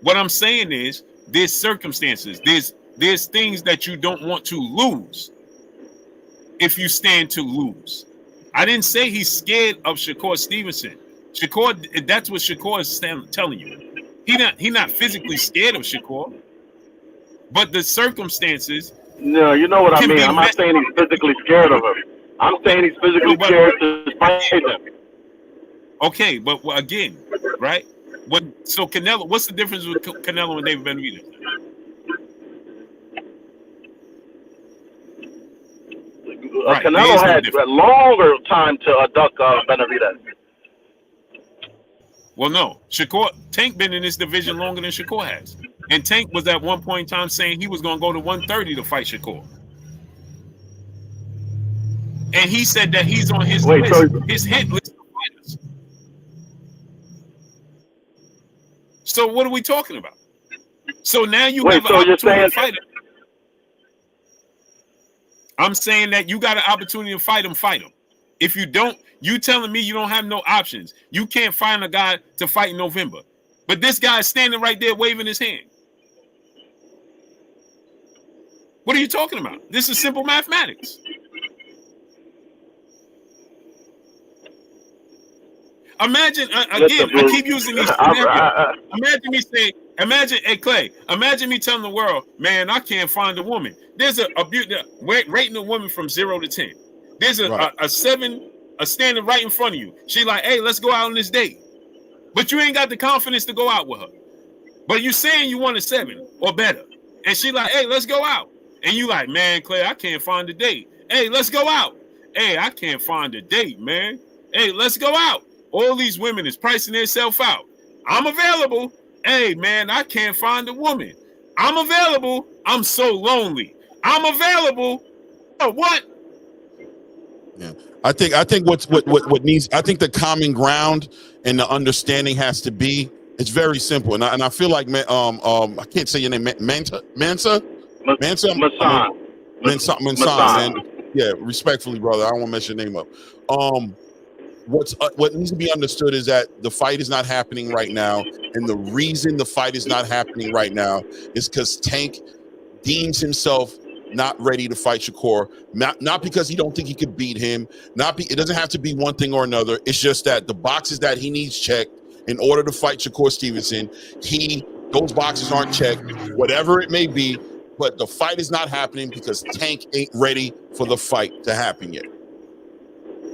S1: What I'm saying is there's circumstances. There's things that you don't want to lose if you stand to lose. I didn't say he's scared of Shakur Stevenson. Shakur, that's what Shakur is telling you. He not physically scared of Shakur, but the circumstances.
S3: No, you know what I mean. I'm not saying he's physically scared of him. I'm saying he's physically scared to fight him.
S1: Okay, but again, right? So Canelo, what's the difference with Canelo and David Benavidez?
S3: Right, Canelo had a longer time to duck Benavidez.
S1: Well, no. Tank been in this division longer than Shakur has. And Tank was at one point in time saying he was going to go to 130 to fight Shakur. And he said that he's on his his hit list of fighters. So what are we talking about? So now you have an opportunity to fight him. I'm saying that you got an opportunity to fight him, fight him. If you don't, you telling me you don't have no options. You can't find a guy to fight in November. But this guy is standing right there waving his hand. What are you talking about? This is simple mathematics. Imagine, again, I keep using these scenarios. Hey Clay, imagine me telling the world, man, I can't find a woman. There's rating a woman from 0 to 10. There's a 7, standing right in front of you. She like, hey, let's go out on this date. But you ain't got the confidence to go out with her. But you saying you want a 7 or better. And she like, hey, let's go out. And you like, man, Clay, I can't find a date. Hey, let's go out. Hey, I can't find a date, man. Hey, let's go out. All these women is pricing themselves out. I'm available. Hey, man, I can't find a woman. I'm available. I'm so lonely. I'm available. Oh, what?
S2: Yeah, I think what needs. I think the common ground and the understanding has to be. It's very simple, and I feel like I can't say your name. Mansa. Mansan. Man. Yeah, respectfully, brother. I don't want to mess your name up. What needs to be understood is that the fight is not happening right now, and the reason the fight is not happening right now is because Tank deems himself not ready to fight Shakur. Not because he don't think he could beat him. It doesn't have to be one thing or another. It's just that the boxes that he needs checked in order to fight Shakur Stevenson, those boxes aren't checked, whatever it may be. But the fight is not happening because Tank ain't ready for the fight to happen yet.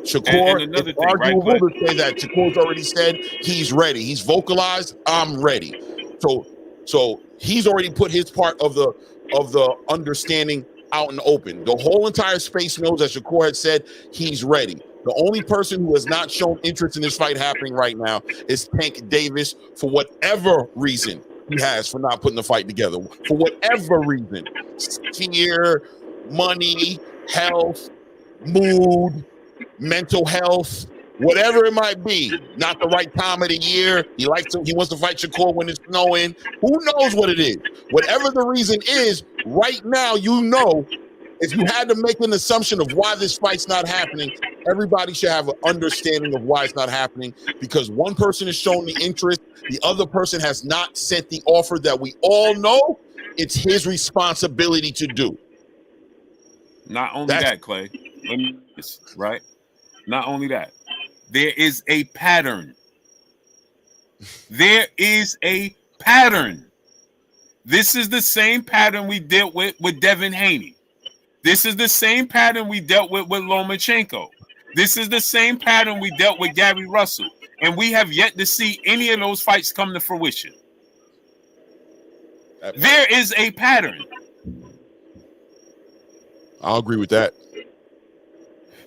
S2: Shakur,
S1: and another
S2: it's
S1: thing,
S2: arguable to say that Shakur's already said he's ready. He's vocalized, I'm ready. So he's already put his part of the understanding out in the open. The whole entire space knows that Shakur had said he's ready. The only person who has not shown interest in this fight happening right now is Tank Davis for whatever reason he has for not putting the fight together. For whatever reason. Fear, money, health, mood, mental health, whatever it might be. Not the right time of the year. He wants to fight Shakur when it's snowing. Who knows what it is? Whatever the reason is, right now, if you had to make an assumption of why this fight's not happening, everybody should have an understanding of why it's not happening, because one person has shown the interest, the other person has not sent the offer that we all know it's his responsibility to do.
S1: Not only that, Clay. Right? Not only that. There is a pattern. There is a pattern. This is the same pattern we dealt with Devin Haney. This is the same pattern we dealt with Lomachenko. This is the same pattern we dealt with Gary Russell. And we have yet to see any of those fights come to fruition. There is a pattern.
S2: I'll agree with that.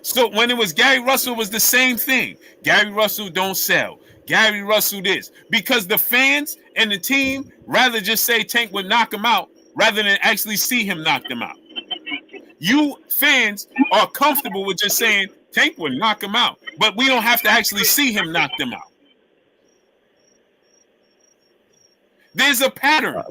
S1: So when it was Gary Russell, it was the same thing. Gary Russell don't sell. Gary Russell this. Because the fans and the team rather just say Tank would knock him out rather than actually see him knock them out. You fans are comfortable with just saying Tank would knock him out, but we don't have to actually see him knock them out. There's a pattern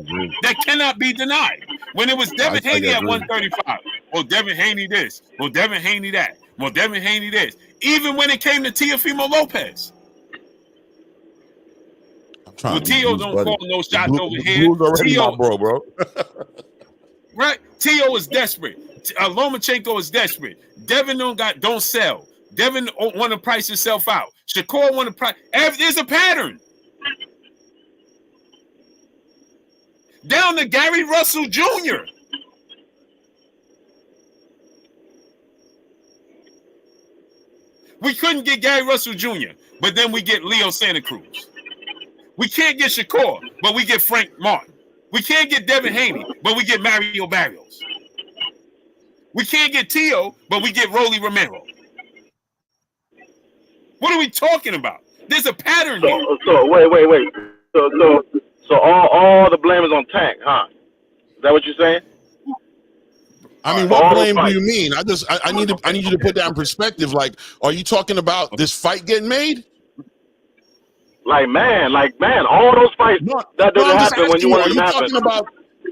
S1: that cannot be denied. When it was Devin Haney at 135, well, Devin Haney this, well, Devin Haney that, well, Devin Haney this. Even when it came to Teofimo Lopez. Well, Tio don't call no shots over here. Tio,
S2: bro.
S1: Right? Tio is desperate. Lomachenko is desperate. Devin don't sell. Devin want to price himself out. Shakur want to price. There's a pattern. Down to Gary Russell Jr. We couldn't get Gary Russell Jr., but then we get Leo Santa Cruz. We can't get Shakur, but we get Frank Martin. We can't get Devin Haney, but we get Mario Barrios. We can't get Tio, but we get Rolly Romero. What are we talking about? There's a pattern here.
S3: So wait. So all the blame is on Tank, huh? Is that what you're saying?
S2: I mean, what blame do you mean? I need you to put that in perspective. Like, are you talking about this fight getting made?
S3: Like man, all those fights that doesn't happen when you want it to happen.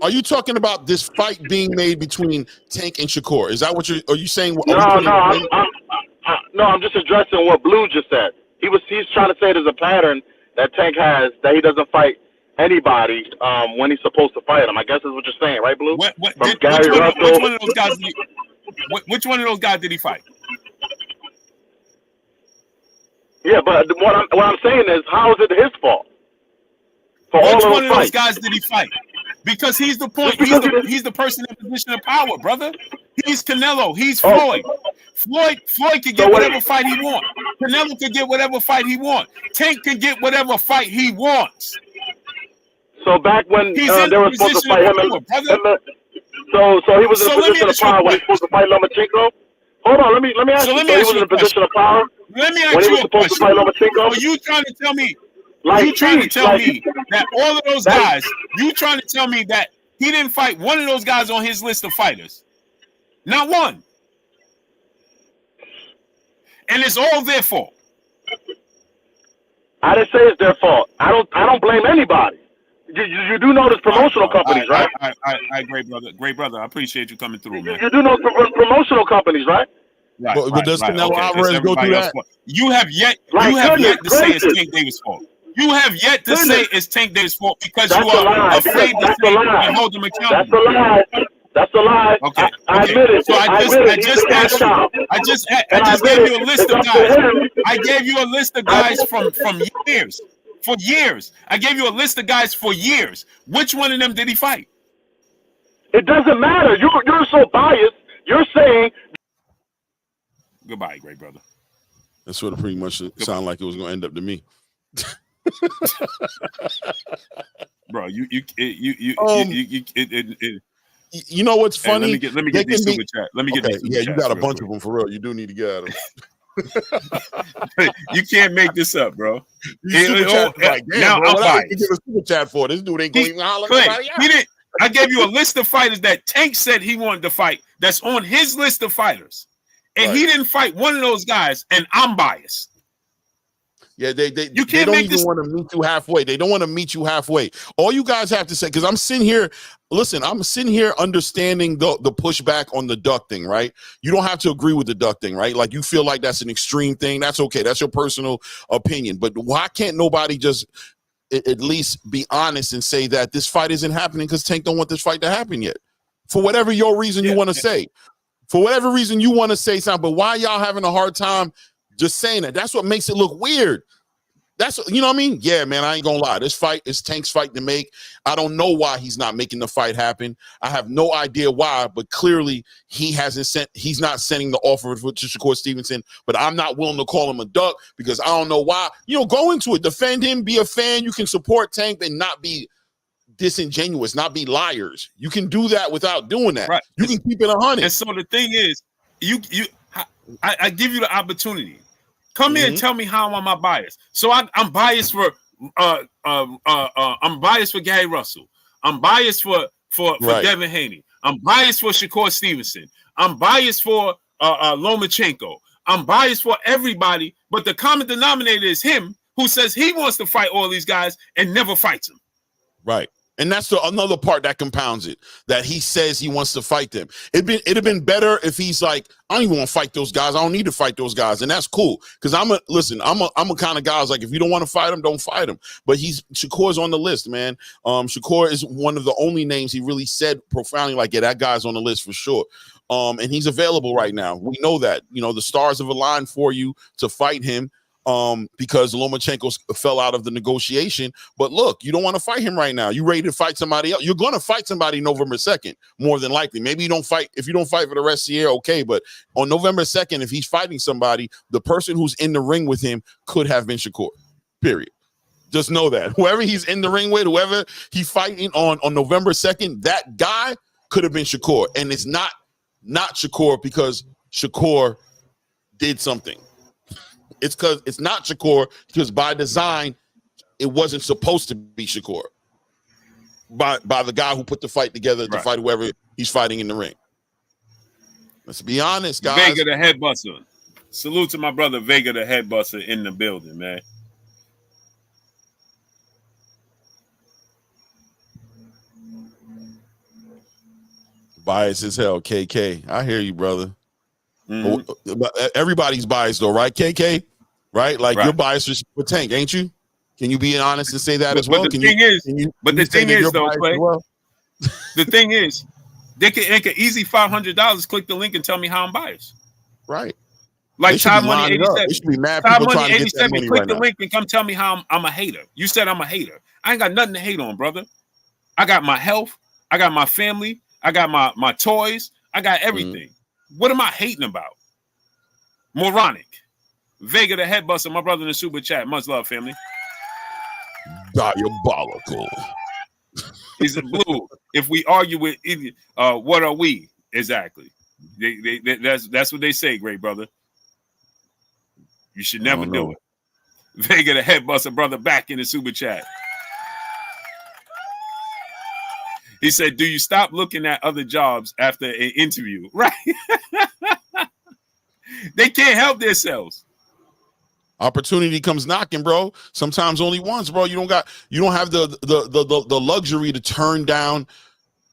S2: Are you talking about this fight being made between Tank and Shakur? Is that what are you saying?
S3: No, I'm just addressing what Blue just said. He's trying to say there's a pattern that Tank has that he doesn't fight anybody when he's supposed to fight him. I guess is what you're saying, right, Blue?
S1: Which one of those guys did he fight?
S3: Yeah, but what I'm saying is, how is it his fault?
S1: Which one of those guys did he fight? Because he's the point. He's the person in position of power, brother. He's Canelo. He's Floyd. Floyd can get whatever fight he wants. Canelo can get whatever fight he wants. Tank can get whatever fight he wants.
S3: So back when they were supposed to fight him, so he was in a position of power when he was supposed to fight Lomachenko? Hold on, let me ask you. So he was in a position of power
S1: when he was supposed to fight Lomachenko? Are you trying to tell me? You trying to tell me that all of those guys? You trying to tell me that he didn't fight one of those guys on his list of fighters? Not one. And it's all their fault.
S3: I didn't say it's their fault. I don't blame anybody. You do know there's promotional companies, right?
S1: I great brother. I appreciate you coming through, man.
S3: You do know promotional companies, right?
S1: Right.
S2: But does Canelo Alvarez go through that?
S1: You have yet to say it's Tank Davis' fault. You have yet to say it's Tank Davis' fault because you are afraid to say and hold him accountable.
S3: That's a lie.
S1: Okay.
S3: I admit it.
S1: So I just asked you. I just gave you a list of guys. I gave you a list of guys from years. For years. I gave you a list of guys for years. Which one of them did he fight?
S3: It doesn't matter. You're so biased. You're saying.
S1: Goodbye, great brother.
S2: That's what it pretty much sounded like it was going to end up to me.
S1: Bro, you
S2: know what's funny?
S1: Hey, let me get these super chat. Let me get these super
S2: you got a bunch of them for real. You do need to get at them.
S1: You can't make this up, bro.
S2: Now I'm biased. Give a super chat for this dude ain't going to even holler.
S1: He didn't. I gave you a list of fighters that Tank said he wanted to fight. That's on his list of fighters, and he didn't fight one of those guys. And I'm biased.
S2: Yeah, they don't even want to meet you halfway. They don't want to meet you halfway. All you guys have to say, because I'm sitting here understanding the pushback on the duck thing, right? You don't have to agree with the duck thing, right? Like you feel like that's an extreme thing. That's okay. That's your personal opinion. But why can't nobody just at least be honest and say that this fight isn't happening because Tank don't want this fight to happen yet? For whatever your reason you want to say. For whatever reason, you want to say something, but why y'all having a hard time just saying that? That's what makes it look weird. That's, you know what I mean? Yeah, man, I ain't gonna lie. This fight is Tank's fight to make. I don't know why he's not making the fight happen. I have no idea why, but clearly he's not sending the offer to Shakur Stevenson, but I'm not willing to call him a duck because I don't know why. You know, go into it, defend him, be a fan. You can support Tank and not be disingenuous, not be liars. You can do that without doing that.
S1: Right.
S2: You can keep it 100.
S1: And so the thing is, I give you the opportunity. Come here and tell me how am I biased. So I'm biased for I'm biased for Gary Russell. I'm biased for
S2: Right.
S1: Devin Haney. I'm biased for Shakur Stevenson. I'm biased for Lomachenko. I'm biased for everybody, but the common denominator is him, who says he wants to fight all these guys and never fights them.
S2: Right. And that's another part that compounds it, that he says he wants to fight them. It'd have been better if he's like, I don't even want to fight those guys. I don't need to fight those guys. And that's cool. Because I'm a kind of guy who's like, if you don't want to fight him, don't fight him. But Shakur's on the list, man. Shakur is one of the only names he really said profoundly like, yeah, that guy's on the list for sure. And he's available right now. We know that. You know, the stars have aligned for you to fight him. Because Lomachenko fell out of the negotiation. But look, you don't want to fight him right now. You ready to fight somebody else? You're going to fight somebody November 2nd, more than likely. Maybe you don't fight. If you don't fight for the rest of the year, okay. But on November 2nd, if he's fighting somebody, the person who's in the ring with him could have been Shakur. Period. Just know that. Whoever he's in the ring with, whoever he's fighting on November 2nd, that guy could have been Shakur. And it's not Shakur because Shakur did something. It's because it's not Shakur, because by design, it wasn't supposed to be Shakur. By the guy who put the fight together to fight whoever he's fighting in the ring. Let's be honest, guys.
S1: Vega the Headbuster. Salute to my brother Vega the Headbuster in the building, man.
S2: Bias as hell, KK. I hear you, brother. Everybody's biased though, right, KK? Right? Like you're biased for Tank, ain't you? Can you be honest and say that as well?
S1: The thing is, though, Clay, the thing is, they can easy $500, click the link and tell me how I'm biased.
S2: Right.
S1: Like Todd Money 87.
S2: They should be mad
S1: Todd
S2: people
S1: Money
S2: trying to get that
S1: 87,
S2: money
S1: click
S2: right
S1: the
S2: now.
S1: link and come tell me how I'm a hater. You said I'm a hater. I ain't got nothing to hate on, brother. I got my health. I got my family. I got my toys. I got everything. What am I hating about? Moronic. Vega the Headbuster, my brother in the super chat. Much love, family.
S2: Diabolical.
S1: He's a blue. If we argue with what are we exactly? That's what they say, great brother. You should never do it. Vega the Headbuster, brother, back in the super chat. He said, "Do you stop looking at other jobs after an interview?" Right? They can't help themselves.
S2: Opportunity comes knocking, bro. Sometimes only once, bro. You don't have the luxury to turn down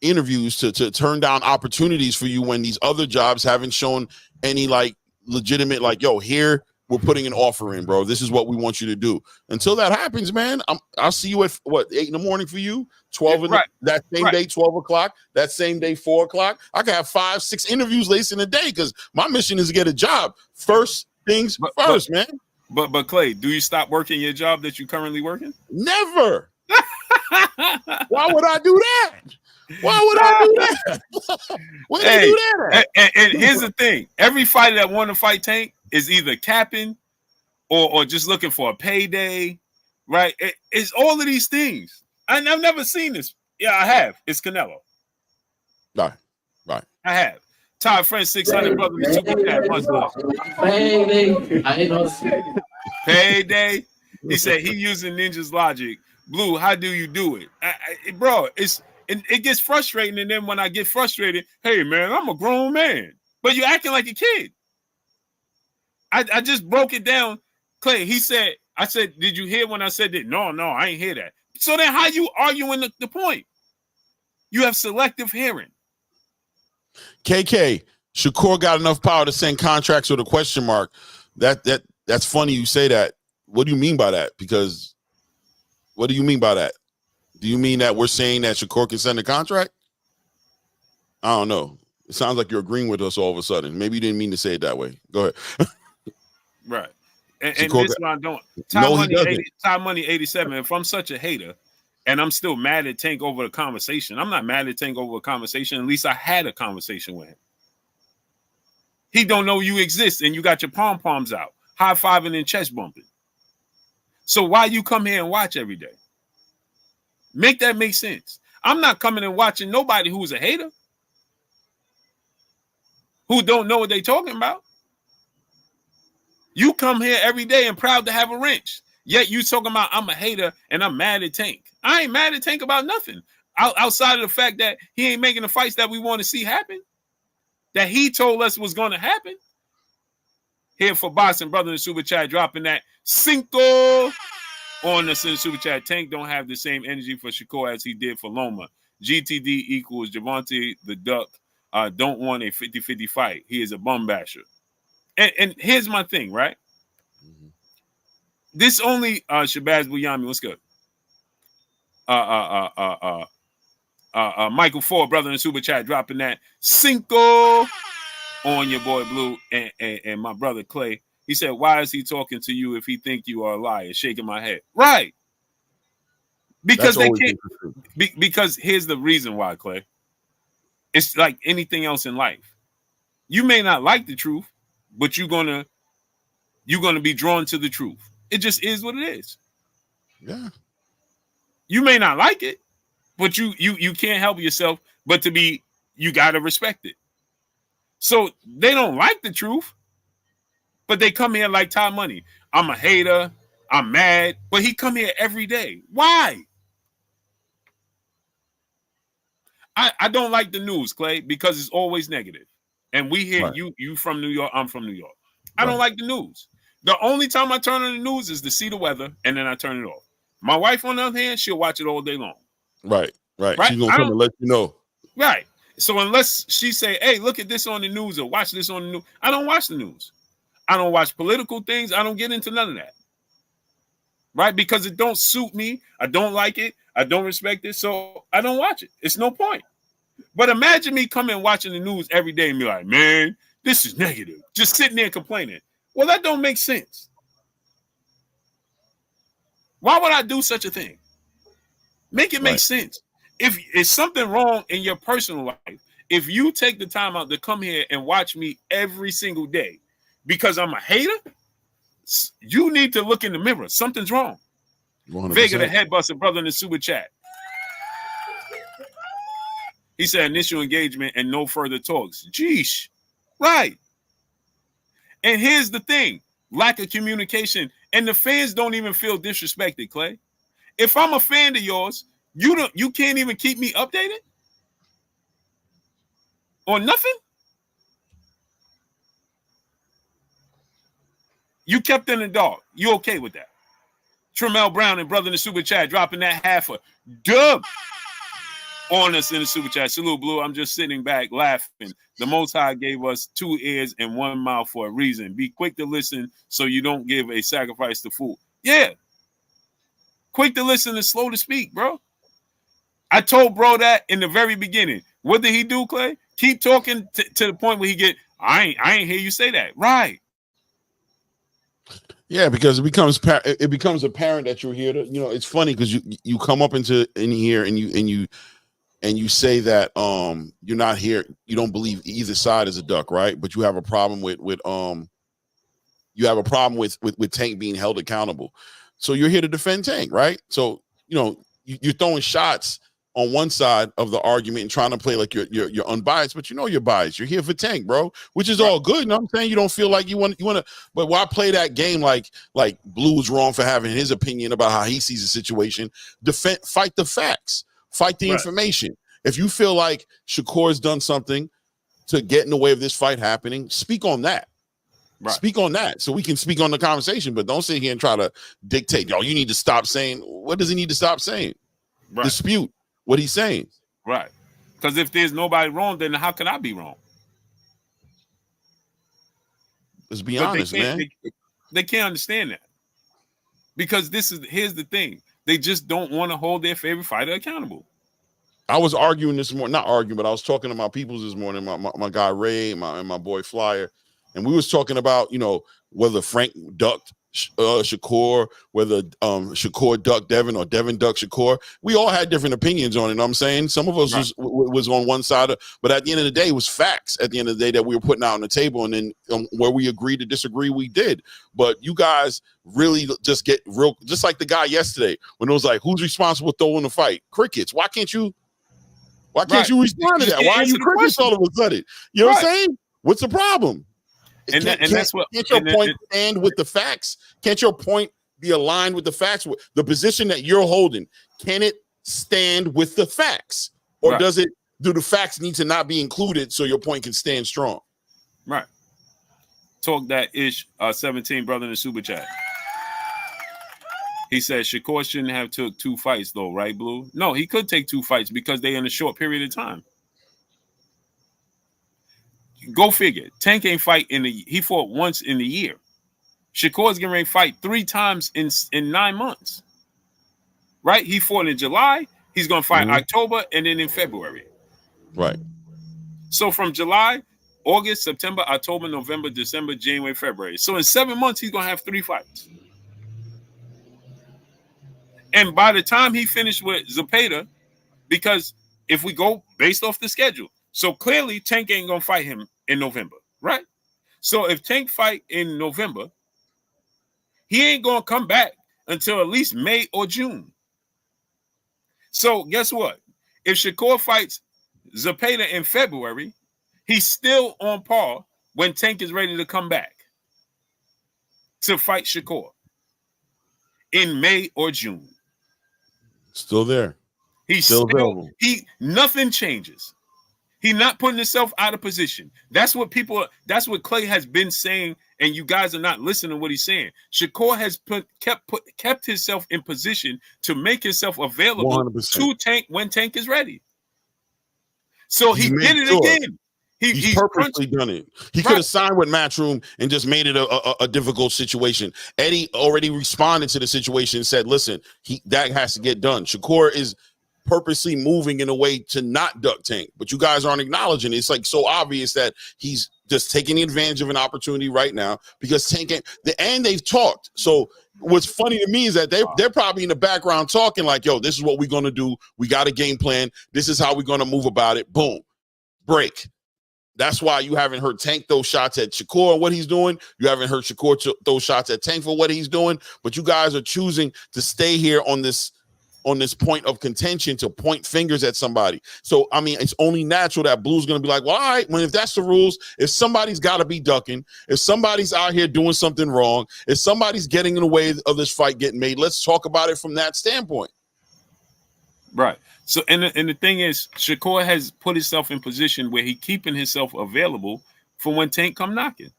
S2: interviews, to turn down opportunities for you when these other jobs haven't shown any like legitimate, like, yo, here we're putting an offer in, bro. This is what we want you to do. Until that happens, man, I'll see you at 8 in the morning for you, 12 that same day, 12 o'clock, that same day, 4 o'clock. I can have 5, 6 interviews later in the day because my mission is to get a job. First things first, man.
S1: But Clay, do you stop working your job that you're currently working?
S2: Never. Why would I do that? Why would I do that? Why would I do that?
S1: And here's the thing: every fighter that want to fight Tank is either capping or just looking for a payday, right? It's all of these things. I've never seen this. Yeah, I have. It's Canelo.
S2: Right.
S1: I have. Todd French 600 brother, super chat. Much love.
S7: Payday. I ain't know.
S1: Payday. He said he using Ninja's logic. Blue, how do you do it, bro? It gets frustrating, and then when I get frustrated, hey man, I'm a grown man, but you acting like a kid. I just broke it down, Clay. I said, did you hear when I said that? No, I ain't hear that. So then, how you arguing the point? You have selective hearing.
S2: KK, Shakur got enough power to send contracts with a question mark. That's funny you say that. What do you mean by that? Because what do you mean by that? Do you mean that we're saying that Shakur can send a contract? I don't know. It sounds like you're agreeing with us all of a sudden. Maybe you didn't mean to say it that way. Go ahead.
S1: Right. And
S2: Shakur,
S1: this one I don't.
S2: no, he doesn't.
S1: Time Money 87. If I'm such a hater and I'm still mad at Tank over the conversation, I'm not mad at Tank over a conversation. At least I had a conversation with him. He don't know you exist and you got your pom-poms out, high-fiving and chest bumping. So why you come here and watch every day? Make that make sense. I'm not coming and watching nobody who's a hater, who don't know what they talking about. You come here every day and proud to have a wrench. Yet you talking about I'm a hater and I'm mad at Tank. I ain't mad at Tank about nothing. Outside of the fact that he ain't making the fights that we want to see happen, that he told us was going to happen. Here for boxing, brother in the super chat, dropping that Cinco on the super chat. Tank don't have the same energy for Shakur as he did for Loma. GTD equals Javante the Duck. Don't want a 50-50 fight. He is a bum basher. And here's my thing, right? Mm-hmm. This only Shabazz Buyami, what's good? Michael Ford, brother in the super chat, dropping that Cinco on your boy Blue and my brother Clay. He said, why is he talking to you if he think you are a liar? Shaking my head. Right. Because they can't. Because here's the reason why, Clay. It's like anything else in life. You may not like the truth, but you're gonna be drawn to the truth. It just is what it is.
S2: Yeah.
S1: You may not like it, but you can't help yourself but to be. You gotta respect it. So they don't like the truth, but they come here like Ty Money. I'm a hater. I'm mad, but he come here every day. Why? I don't like the news, Clay, because it's always negative. And we hear you from New York, I'm from New York. I don't like the news. The only time I turn on the news is to see the weather, and then I turn it off. My wife, on the other hand, she'll watch it all day long.
S2: Right. She's gonna come and let you know.
S1: Right. So unless she say, hey, look at this on the news or watch this on the news, I don't watch the news. I don't watch political things. I don't get into none of that. Right? Because it don't suit me. I don't like it. I don't respect it. So I don't watch it. It's no point. But imagine me coming watching the news every day and be like, man, this is negative. Just sitting there complaining. Well, that don't make sense. Why would I do such a thing? Make it make sense. If it's something wrong in your personal life, if you take the time out to come here and watch me every single day because I'm a hater, you need to look in the mirror. Something's wrong. 100%. Vega the headbuster, brother in the super chat. He said initial engagement and no further talks. Jeesh. Right. And here's the thing. Lack of communication. And the fans don't even feel disrespected, Clay. If I'm a fan of yours, you can't even keep me updated? Or nothing? You kept in the dark. You okay with that? Tremel Brown and brother in the super chat dropping that half a dub on us in the super chat. Salute, Blue. I'm just sitting back laughing. The Most High gave us 2 ears and 1 mouth for a reason. Be quick to listen so you don't give a sacrifice to fool. Yeah. Quick to listen and slow to speak, bro. I told bro that in the very beginning. What did he do, Clay? Keep talking to the point where he get, I ain't hear you say that. Right.
S2: Yeah, because it becomes apparent that you're here to, it's funny because you come up in here and you say that you're not here, you don't believe either side is a duck, right? But you have a problem with Tank being held accountable. So you're here to defend Tank, right? So you're throwing shots on one side of the argument and trying to play like you're unbiased, but you're biased. You're here for Tank, bro, which is all good. You know what I'm saying? You don't feel like you want to, but why play that game like Blue's wrong for having his opinion about how he sees the situation? Fight the facts, fight the information. If you feel like Shakur's done something to get in the way of this fight happening, speak on that. Right. Speak on that so we can speak on the conversation, but don't sit here and try to dictate, you need to stop saying. What does he need to stop saying? Right. Dispute what he's saying.
S1: Right. Because if there's nobody wrong, then how can I be wrong?
S2: Let's be honest, man.
S1: They can't understand that. Because here's the thing. They just don't want to hold their favorite fighter accountable.
S2: I was arguing this morning, not arguing, but I was talking to my peoples this morning, my guy Ray and my boy Flyer, and we was talking about, you know, whether Frank ducked Shakur, whether Shakur ducked Devin or Devin ducked Shakur. We all had different opinions on it. You know what I'm saying? Some of us was on one side, but at the end of the day, it was facts at the end of the day that we were putting out on the table, and then where we agreed to disagree, we did. But you guys really just get real, just like the guy yesterday when it was like, who's responsible for throwing the fight? Crickets. Why can't you respond to that? Why are you crickets all of a sudden? You know what I'm saying? What's the problem?
S1: And that's what.
S2: Can't your point stand with the facts? Can't your point be aligned with the facts? The position that you're holding, can it stand with the facts, or do the facts need to not be included so your point can stand strong?
S1: Right. Talk that ish. 17 brother in the super chat. He said Shakur shouldn't have took 2 fights though, right, Blue? No, he could take 2 fights because they in a short period of time. Go figure. Tank ain't fight he fought once in the year. Shakur's getting ready to fight 3 times in 9 months. Right? He fought in July. He's going to fight October and then in February.
S2: Right.
S1: So from July, August, September, October, November, December, January, February. So in 7 months, he's going to have 3 fights. And by the time he finished with Zepeda, because if we go based off the schedule, so clearly Tank ain't going to fight him in November, right? So if Tank fight in November, he ain't going to come back until at least May or June. So guess what? If Shakur fights Zepeda in February, he's still on par when Tank is ready to come back to fight Shakur in May or June.
S2: Still there.
S1: He's still available. Nothing changes. He's not putting himself out of position. That's what Clay has been saying, and you guys are not listening to what he's saying. Shakur has kept himself in position to make himself available
S2: 100%.
S1: to Tank when Tank is ready. So he did it again.
S2: He's purposely done it. He could have signed with Matchroom and just made it a difficult situation. Eddie already responded to the situation and said, listen, that has to get done. Shakur is purposely moving in a way to not duck Tank, but you guys aren't acknowledging it. It's like so obvious that he's just taking advantage of an opportunity right now because Tank and they've talked. So what's funny to me is that they're probably in the background talking like, yo, this is what we're going to do. We got a game plan. This is how we're going to move about it. Boom. Break. That's why you haven't heard Tank throw shots at Shakur and what he's doing. You haven't heard Shakur throw shots at Tank for what he's doing. But you guys are choosing to stay here on this point of contention to point fingers at somebody. So, I mean, it's only natural that Blue's going to be like, well, all right, if that's the rules, if somebody's got to be ducking, if somebody's out here doing something wrong, if somebody's getting in the way of this fight getting made, let's talk about it from that standpoint.
S1: Right. So, and the thing is, Shakur has put himself in position where he's keeping himself available for when Tank come knocking.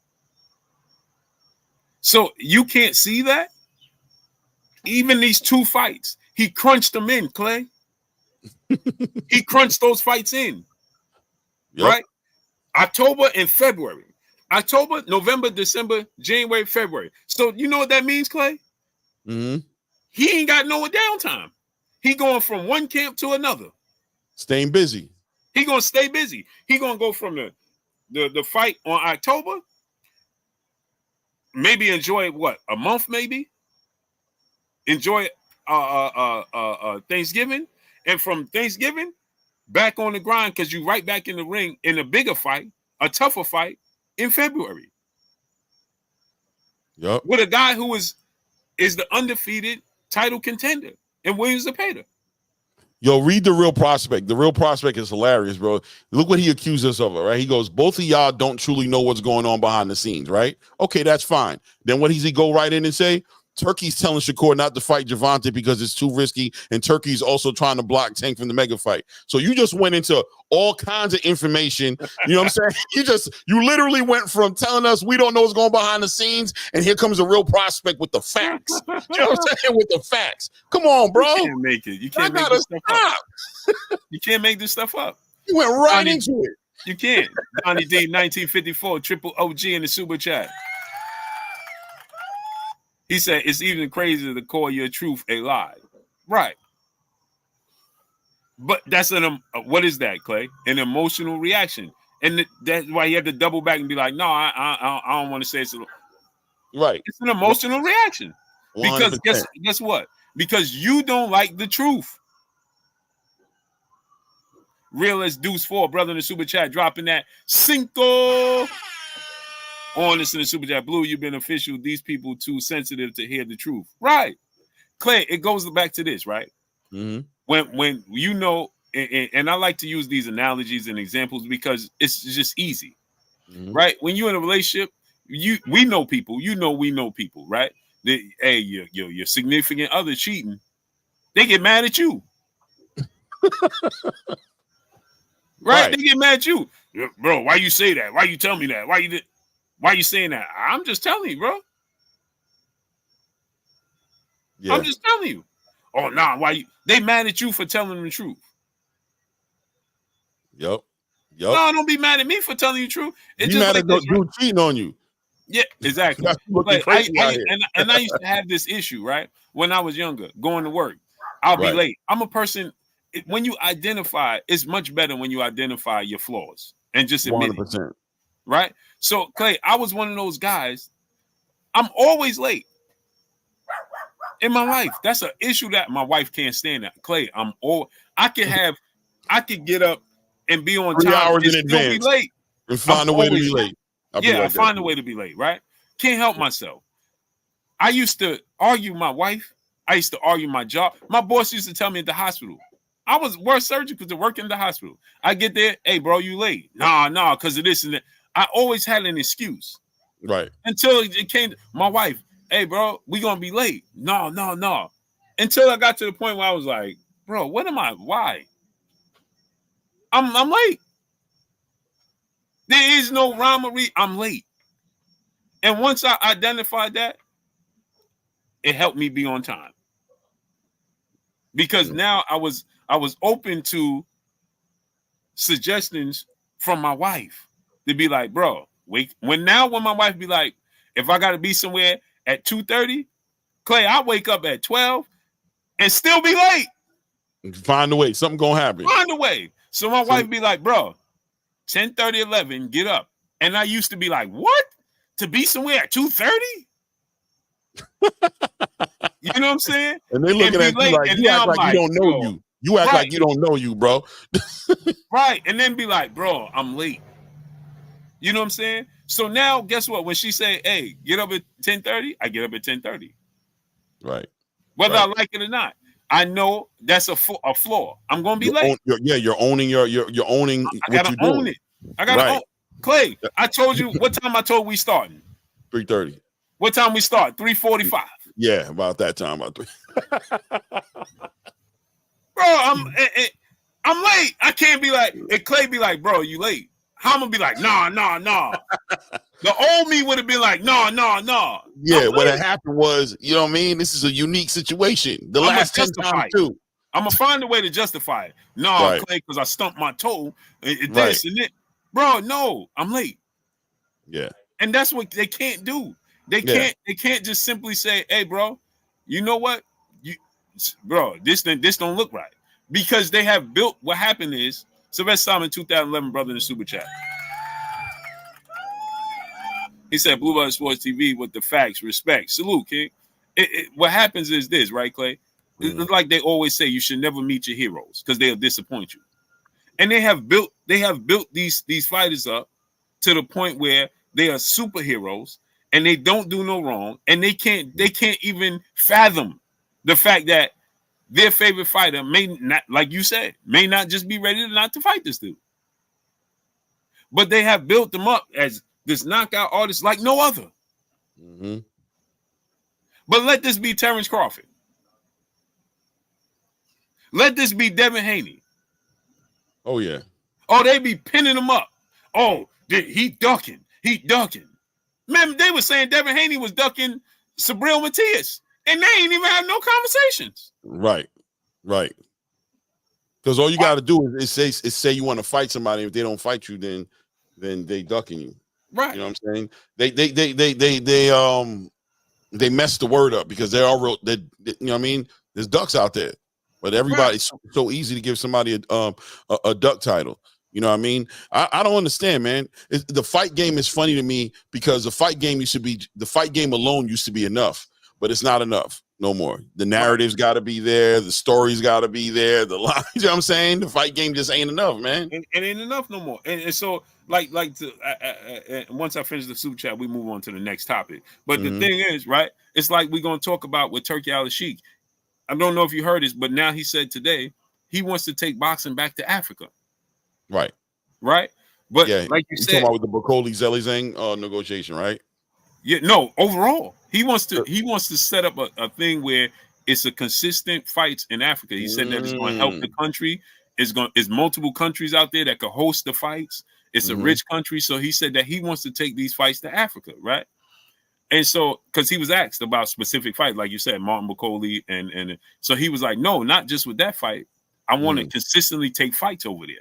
S1: So you can't see that? Even these 2 fights, he crunched them in, Clay. He crunched those fights in. Yep. Right? October and February. October, November, December, January, February. So you know what that means, Clay?
S2: Mm-hmm.
S1: He ain't got no downtime. He going from one camp to another.
S2: Staying busy.
S1: He going to stay busy. He going to go from the fight on October, maybe enjoy a month maybe. Enjoy Thanksgiving, and from Thanksgiving back on the grind because you right back in the ring in a bigger fight, a tougher fight in February.
S2: Yep.
S1: With a guy who is the undefeated title contender in Williams Zepeda.
S2: Yo, read The Real Prospect. The Real Prospect is hilarious, bro. Look what he accused us of, right? He goes, both of y'all don't truly know what's going on behind the scenes, right? Okay, that's fine. Then what does he go right in and say? Turkey's telling Shakur not to fight Gervonta because it's too risky, and Turkey's also trying to block Tank from the mega fight. So you just went into all kinds of information. You know what I'm saying? You literally went from telling us we don't know what's going behind the scenes, and here comes a Real Prospect with the facts. You know what I'm saying? With the facts. Come on, bro.
S1: You can't make it. You can't make this stuff up. You can't make this stuff up.
S2: You went right into it.
S1: You can't. Donnie D, 1954, triple OG in the super chat. He said, it's even crazier to call your truth a lie. Right. But that's what is that, Clay? An emotional reaction, and that's why you have to double back and be like, no, I don't want to say it's
S2: right.
S1: It's an emotional reaction
S2: 100%.
S1: because guess what? Because you don't like the truth. Real as Deuce 4, brother in the super chat, dropping that Cinco on this in the super chat. Blue, you've been official. These people too sensitive to hear the truth, right? Clay, it goes back to this, right?
S2: Mm-hmm.
S1: When you know, and I like to use these analogies and examples because it's just easy, right? When you're in a relationship, we know people, we know people, right? Hey, your significant other cheating, they get mad at you. Right? They get mad at you. Bro, why you say that? Why you tell me that? Why you saying that? I'm just telling you, bro. Yeah. I'm just telling you. Oh, nah, they mad at you for telling them the truth.
S2: Yep.
S1: No, don't be mad at me for telling you the truth. It's just
S2: mad
S1: like
S2: at the dude cheating on you.
S1: Yeah, exactly. Like, I used to have this issue, right? When I was younger, going to work, I'll be late. I'm a person. When you identify, it's much better when you identify your flaws and just admit 100%. It, right? So, Clay, I was one of those guys. I'm always late in my life. That's an issue that my wife can't stand. That Clay, I could get up and be on
S2: 3
S1: time
S2: hours
S1: and
S2: in
S1: still
S2: advance
S1: be late.
S2: and find a way to be late.
S1: I find a way to be late. Right? Can't help myself. I used to argue my wife. I used to argue my job. My boss used to tell me at the hospital. I was worst surgeon because to work in the hospital. I get there, hey, bro, you late. Nah, because of this and that. I always had an excuse.
S2: Right.
S1: Until it came to my wife, hey, bro, we going to be late. No. Until I got to the point where I was like, bro, what am I? Why? I'm late. There is no rhyme or reason. I'm late. And once I identified that, it helped me be on time. Because now I was open to suggestions from my wife to be like, bro, wait. When my wife be like, if I got to be somewhere at 2:30, Clay, I wake up at 12 and still be late.
S2: Find a way. Something gonna happen.
S1: Find a way. So my wife be like, bro, 10:30, 11, get up. And I used to be like, what? To be somewhere at 2:30? You know what I'm saying?
S2: And they looking at you like, you act like you don't know you. You act like you don't know you, bro.
S1: Right. And then be like, bro, I'm late. You know what I'm saying? So now, guess what? When she say, hey, get up at 10:30, I get up at 10:30.
S2: Right.
S1: Whether I like it or not. I know that's a flaw. I'm going to be late.
S2: You're owning you're owning
S1: I gotta own it. I got to own. Clay, I told you what time I told we starting.
S2: 3:30.
S1: What time we start? 3:45.
S2: Yeah, about that time. About 3.
S1: Bro, I'm late. I can't be like, if Clay be like, bro, you late. How I'm gonna be like, nah. The old me would have been like, no.
S2: Yeah, what had happened was, you know what I mean? This is a unique situation. The last 10 times too.
S1: I'm gonna find a way to justify it. No, Clay, because I stumped my toe. This and it. Bro, no, I'm late.
S2: Yeah.
S1: And that's what they can't do. They can't just simply say, hey, bro, you know what? This don't look right. Because they have built, what happened is, Sylvester Simon, 2011, brother in the super chat. He said, Blue Button Sports TV with the facts, respect. Salute, King. What happens is this, right, Clay? It's like they always say, you should never meet your heroes because they'll disappoint you. And they have built these fighters up to the point where they are superheroes and they don't do no wrong, and they can't even fathom the fact that their favorite fighter may not, like you said, may not just be ready to fight this dude. But they have built them up as this knockout artist like no other.
S2: Mm-hmm.
S1: But let this be Terrence Crawford. Let this be Devin Haney.
S2: Oh, yeah.
S1: Oh, they be pinning him up. Oh, he ducking. Man, they were saying Devin Haney was ducking Sabril Matias, and they ain't even have no conversations.
S2: Right. Because all you got to do is say you want to fight somebody. If they don't fight you, then they ducking you.
S1: Right.
S2: You know what I'm saying? They messed the word up because they are real. You know what I mean? There's ducks out there. But everybody's so easy to give somebody a duck title. You know what I mean? I don't understand, man. The fight game is funny to me because the fight game alone used to be enough, but it's not enough no more. The narrative's got to be there. The story's got to be there. The line, you know what I'm saying? The fight game just ain't enough, man.
S1: It ain't enough no more. And so, once I finish the super chat, we move on to the next topic. But the thing is, right? It's like we're gonna talk about with Turki Al-Sheikh. I don't know if you heard this, but now he said today he wants to take boxing back to Africa.
S2: Right.
S1: But like you said,
S2: talking about with the Bokoli Zelizang negotiation, right?
S1: Yeah, no, overall. He wants to set up a thing where it's a consistent fights in Africa. He said that it's going to help the country. It's multiple countries out there that could host the fights. It's a rich country. So he said that he wants to take these fights to Africa, right? And so, because he was asked about specific fights, like you said, Martin Bokoli, and so he was like, no, not just with that fight. I want to consistently take fights over there.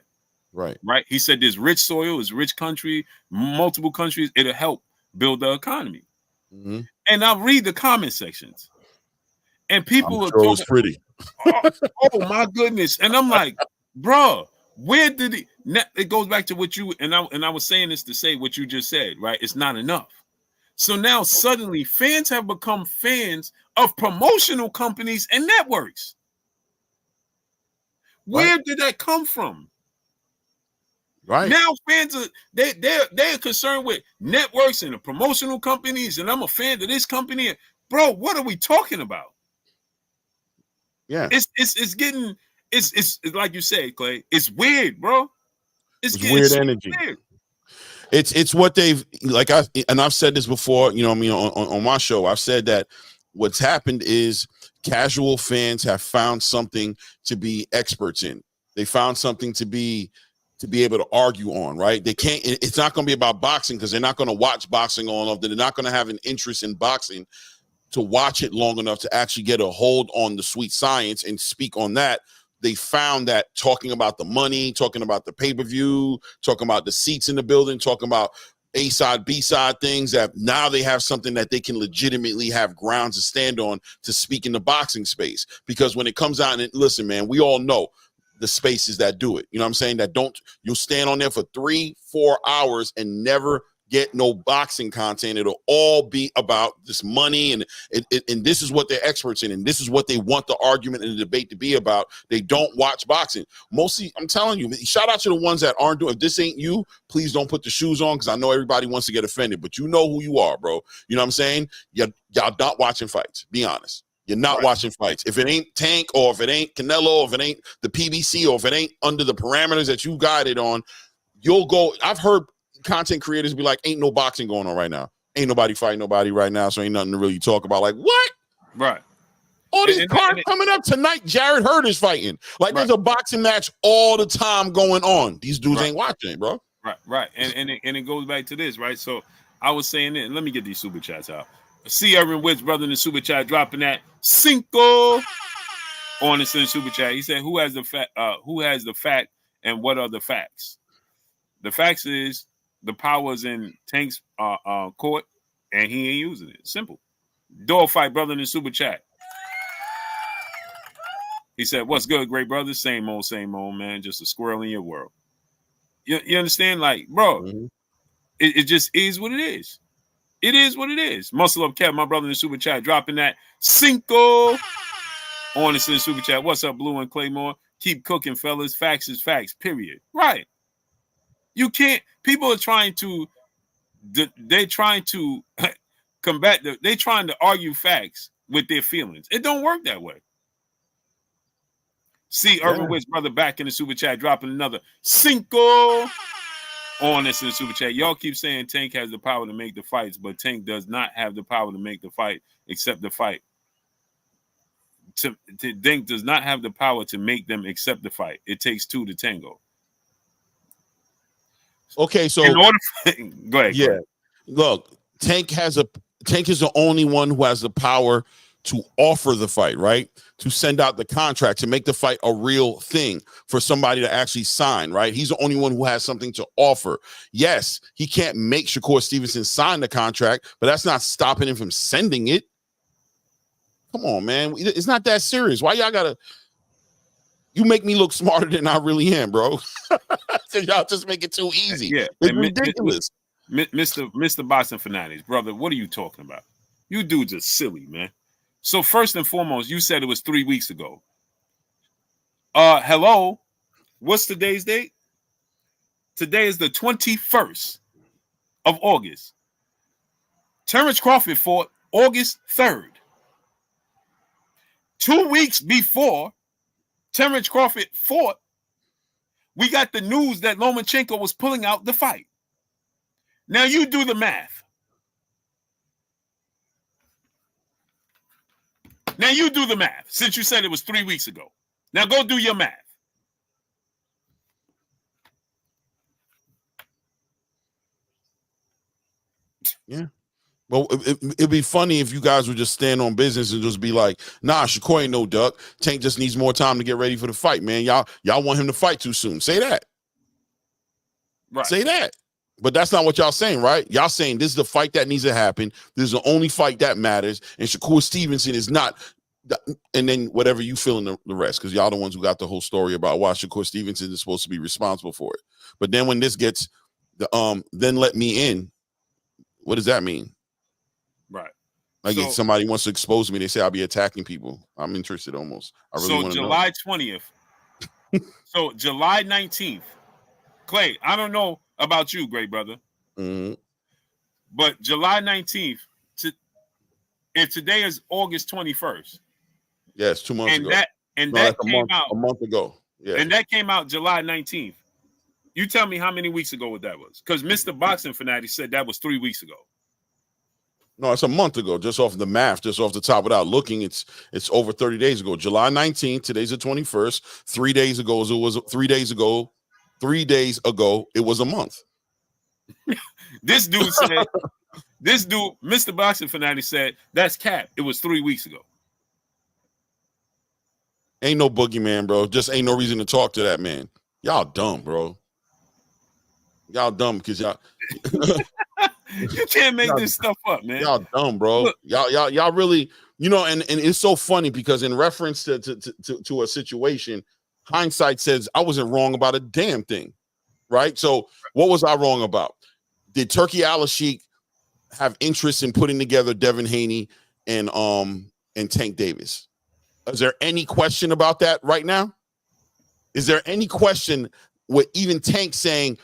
S1: Right. He said there's rich soil, it's rich country, multiple countries. It'll help build the economy. And I'll read the comment sections. And people are talking,
S2: pretty.
S1: oh my goodness. And I'm like, bro, where did he? It goes back to what you and I was saying this to say what you just said, right? It's not enough. So now suddenly fans have become fans of promotional companies and networks. Where did that come from?
S2: Right.
S1: Now fans are they're concerned with networks and the promotional companies, and I'm a fan of this company. Bro, what are we talking about?
S2: Yeah.
S1: It's getting it's like you said, Clay. It's weird, bro. It's
S2: weird energy.
S1: Weird.
S2: It's what they've I've said this before, you know what I mean, on my show. I've said that what's happened is casual fans have found something to be experts in. They found something to be able to argue on, right? They can't, it's not going to be about boxing because they're not going to watch boxing long enough. They're not going to have an interest in boxing to watch it long enough to actually get a hold on the sweet science and speak on that. They found that talking about the money, talking about the pay-per-view, talking about the seats in the building, talking about A-side, B-side things, that now they have something that they can legitimately have grounds to stand on to speak in the boxing space. Because when it comes out, and listen, man, we all know the spaces that do it. You know what I'm saying? That you'll stand on there for 3-4 hours and never get no boxing content. It'll all be about this money, and this is what they're experts in, and this is what they want the argument and the debate to be about. They don't watch boxing. Mostly, I'm telling you, shout out to the ones that aren't doing. If this ain't you, please don't put the shoes on, because I know everybody wants to get offended, but you know who you are, bro. You know what I'm saying? Y'all not watching fights. Be honest. You're not watching fights. If it ain't Tank, or if it ain't Canelo, or if it ain't the PBC, or if it ain't under the parameters that you guided on, you'll go. I've heard content creators be like, ain't no boxing going on right now. Ain't nobody fighting nobody right now, so ain't nothing to really talk about. Like, what?
S1: Right.
S2: All these cards coming up tonight, Jared Hurd is fighting. Like, there's a boxing match all the time going on. These dudes ain't watching it, bro.
S1: Right. And it goes back to this, right? So I was saying it, and let me get these super chats out. See Irvin Witts, brother, in the super chat, dropping that Cinco on the super chat. He said, who has the fact and what are the facts? The facts is the power's in Tank's court, and he ain't using it. Simple. Dog fight, brother, in the super chat. He said, what's good, great brother? Same old, man. Just a squirrel in your world. You understand? Like, bro, it just is what it is. It is what it is. Muscle Up Kev, my brother in the super chat, dropping that Cinco on the super chat. What's up, Blue and Claymore? Keep cooking, fellas. Facts is facts, period. Right. You can't, people are trying to, they're trying to combat, they're trying to argue facts with their feelings. It don't work that way. See Irvin Witts, brother, back in the super chat, dropping another Cinco on this in the super chat. Y'all keep saying Tank has the power to make the fights, but Tank does not have the power to make the fight, except the fight. Tank does not have the power to make them accept the fight. It takes two to tango.
S2: Okay, so
S1: in order go ahead.
S2: Yeah,
S1: go ahead.
S2: Look, Tank is the only one who has the power to offer the fight, right? To send out the contract, to make the fight a real thing for somebody to actually sign, right? He's the only one who has something to offer. Yes, he can't make Shakur Stevenson sign the contract, but that's not stopping him from sending it. Come on, man. It's not that serious. Why y'all gotta... You make me look smarter than I really am, bro. So y'all just make it too easy.
S1: Yeah,
S2: It's ridiculous.
S1: Mr. Boxing Fanatics, brother, what are you talking about? You dudes are silly, man. So first and foremost, you said it was 3 weeks ago. Hello, what's today's date? Today is the 21st of August. Terrence Crawford fought August 3rd. 2 weeks before Terrence Crawford fought, we got the news that Lomachenko was pulling out the fight. Now you do the math. Now you do the math, since you said it was 3 weeks ago. Now go do your math.
S2: Yeah. Well, it'd be funny if you guys would just stand on business and just be like, nah, Shakur ain't no duck. Tank just needs more time to get ready for the fight, man. Y'all want him to fight too soon. Say that.
S1: Right.
S2: Say that. But that's not what y'all saying, right? Y'all saying this is the fight that needs to happen. This is the only fight that matters. And Shakur Stevenson is not. And then whatever you feel in the rest, because y'all the ones who got the whole story about why Shakur Stevenson is supposed to be responsible for it. But then when this gets the then let me in, what does that mean?
S1: Right.
S2: Like
S1: So,
S2: if somebody wants to expose me, they say I'll be attacking people. I'm interested almost. I really want to know.
S1: July 20th. So July 19th. Clay, I don't know about you, great brother.
S2: Mm-hmm.
S1: But July 19th, if today is August 21st.
S2: Yes, 2 months ago.
S1: That came out
S2: a month ago. Yeah.
S1: And that came out July 19th. You tell me how many weeks ago that was. Because Mr. Boxing Fanatic said that was 3 weeks ago.
S2: No, it's a month ago, just off the math, just off the top without looking. It's over 30 days ago. July 19th, today's the 21st. 3 days ago, it was 3 days ago. 3 days ago, it was a month.
S1: This dude said, Mr. Boxing Fanatic said, that's cap. It was 3 weeks ago.
S2: Ain't no boogeyman, bro. Just ain't no reason to talk to that man. Y'all dumb, bro. Y'all dumb because y'all.
S1: You can't make this stuff up, man.
S2: Y'all dumb, bro. Look, y'all really, and it's so funny because in reference to a situation, hindsight says I wasn't wrong about a damn thing, right? So what was I wrong about? Did Turki Al-Sheikh have interest in putting together Devin Haney and Tank Davis? Is there any question about that right now? Is there any question with even Tank saying,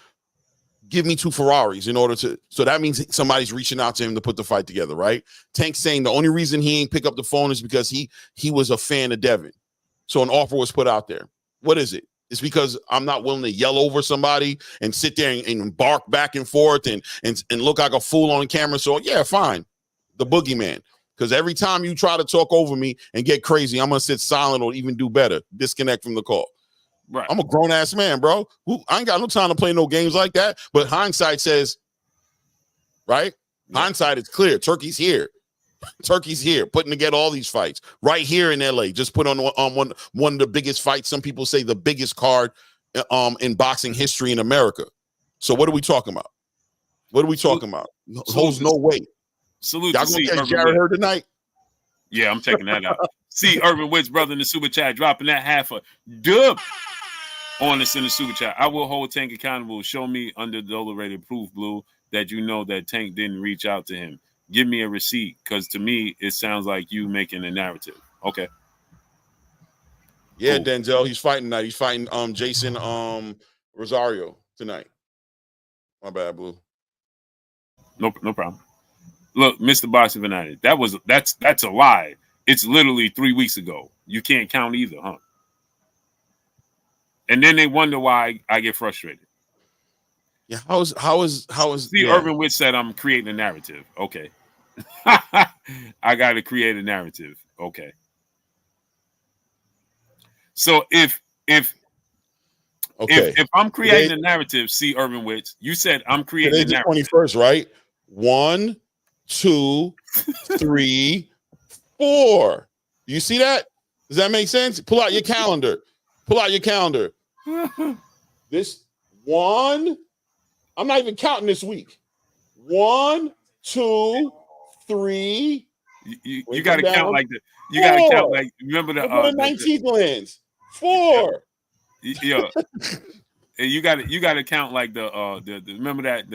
S2: give me 2 Ferraris in order to, so that means somebody's reaching out to him to put the fight together, right? Tank saying the only reason he ain't pick up the phone is because he was a fan of Devin. So an offer was put out there. What is it? It's because I'm not willing to yell over somebody and sit there and bark back and forth and look like a fool on camera. So yeah, fine. The boogeyman. Because every time you try to talk over me and get crazy, I'm going to sit silent or even do better. Disconnect from the call.
S1: Right.
S2: I'm a grown-ass man, bro. I ain't got no time to play no games like that. But hindsight says, right? Yeah. Hindsight is clear. Turkey's here. Turkey's here, putting together all these fights. Right here in LA. Just put on one of the biggest fights. Some people say the biggest card in boxing history in America. So what are we talking about? What are we talking about? Holds no weight.
S1: Salute
S2: y'all
S1: to
S2: gonna catch Jared Hurd tonight?
S1: Yeah, I'm taking that out. See Urban Witt's brother in the super chat dropping that half a dub on us in the super chat. I will hold Tank accountable. Show me under dollar-rated proof, Blue, that you know that Tank didn't reach out to him. Give me a receipt, because to me it sounds like you making a narrative. Okay.
S2: Yeah, cool. Denzel, he's fighting tonight. He's fighting Jason Rosario tonight. My bad, Blue.
S1: No problem. Look, Mr. Boxing Fanatic, that's a lie. It's literally 3 weeks ago. You can't count either, huh? And then they wonder why I get frustrated.
S2: Yeah, how is
S1: See,
S2: yeah.
S1: Urban Witt said I'm creating a narrative. Okay. I got to create a narrative. Okay. So if I'm creating a narrative, see Urban Witt, you said I'm creating a narrative.
S2: 21st, right? 1, 2, 3, 4. You see that? Does that make sense? Pull out your calendar. Pull out your calendar. This 1. I'm not even counting this week. 1, 2, 3.
S1: You got to count like that. You got to count like. Remember the
S2: 19th lands. 4.
S1: Yeah. And you got to count like the remember that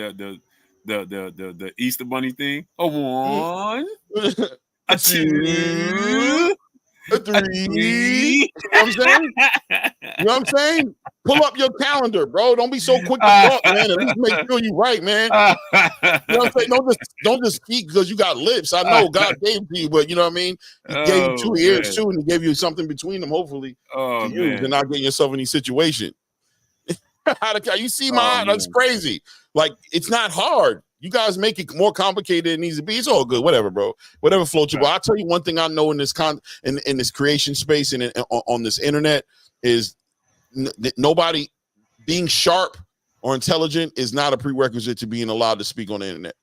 S1: the Easter Bunny thing. A 1, a
S2: 2,
S1: 2,
S2: a
S1: a
S2: 3.
S1: 3.
S2: You know what I'm saying? You know what I'm saying? Pull up your calendar, bro. Don't be so quick to talk, man. At least make sure you right, man. You know what I'm saying? Don't just speak because you got lips. I know God gave to you, but you know what I mean? He gave you 2 ears
S1: man.
S2: too, and he gave you something between them, hopefully, to use
S1: Man.
S2: and not getting yourself in any situation. You see that's
S1: Man.
S2: crazy. Like, it's not hard. You guys make it more complicated than it needs to be. It's all good. Whatever, bro. Whatever floats your boat. I'll tell you one thing I know in this in this creation space and on this internet is nobody being sharp or intelligent is not a prerequisite to being allowed to speak on the internet.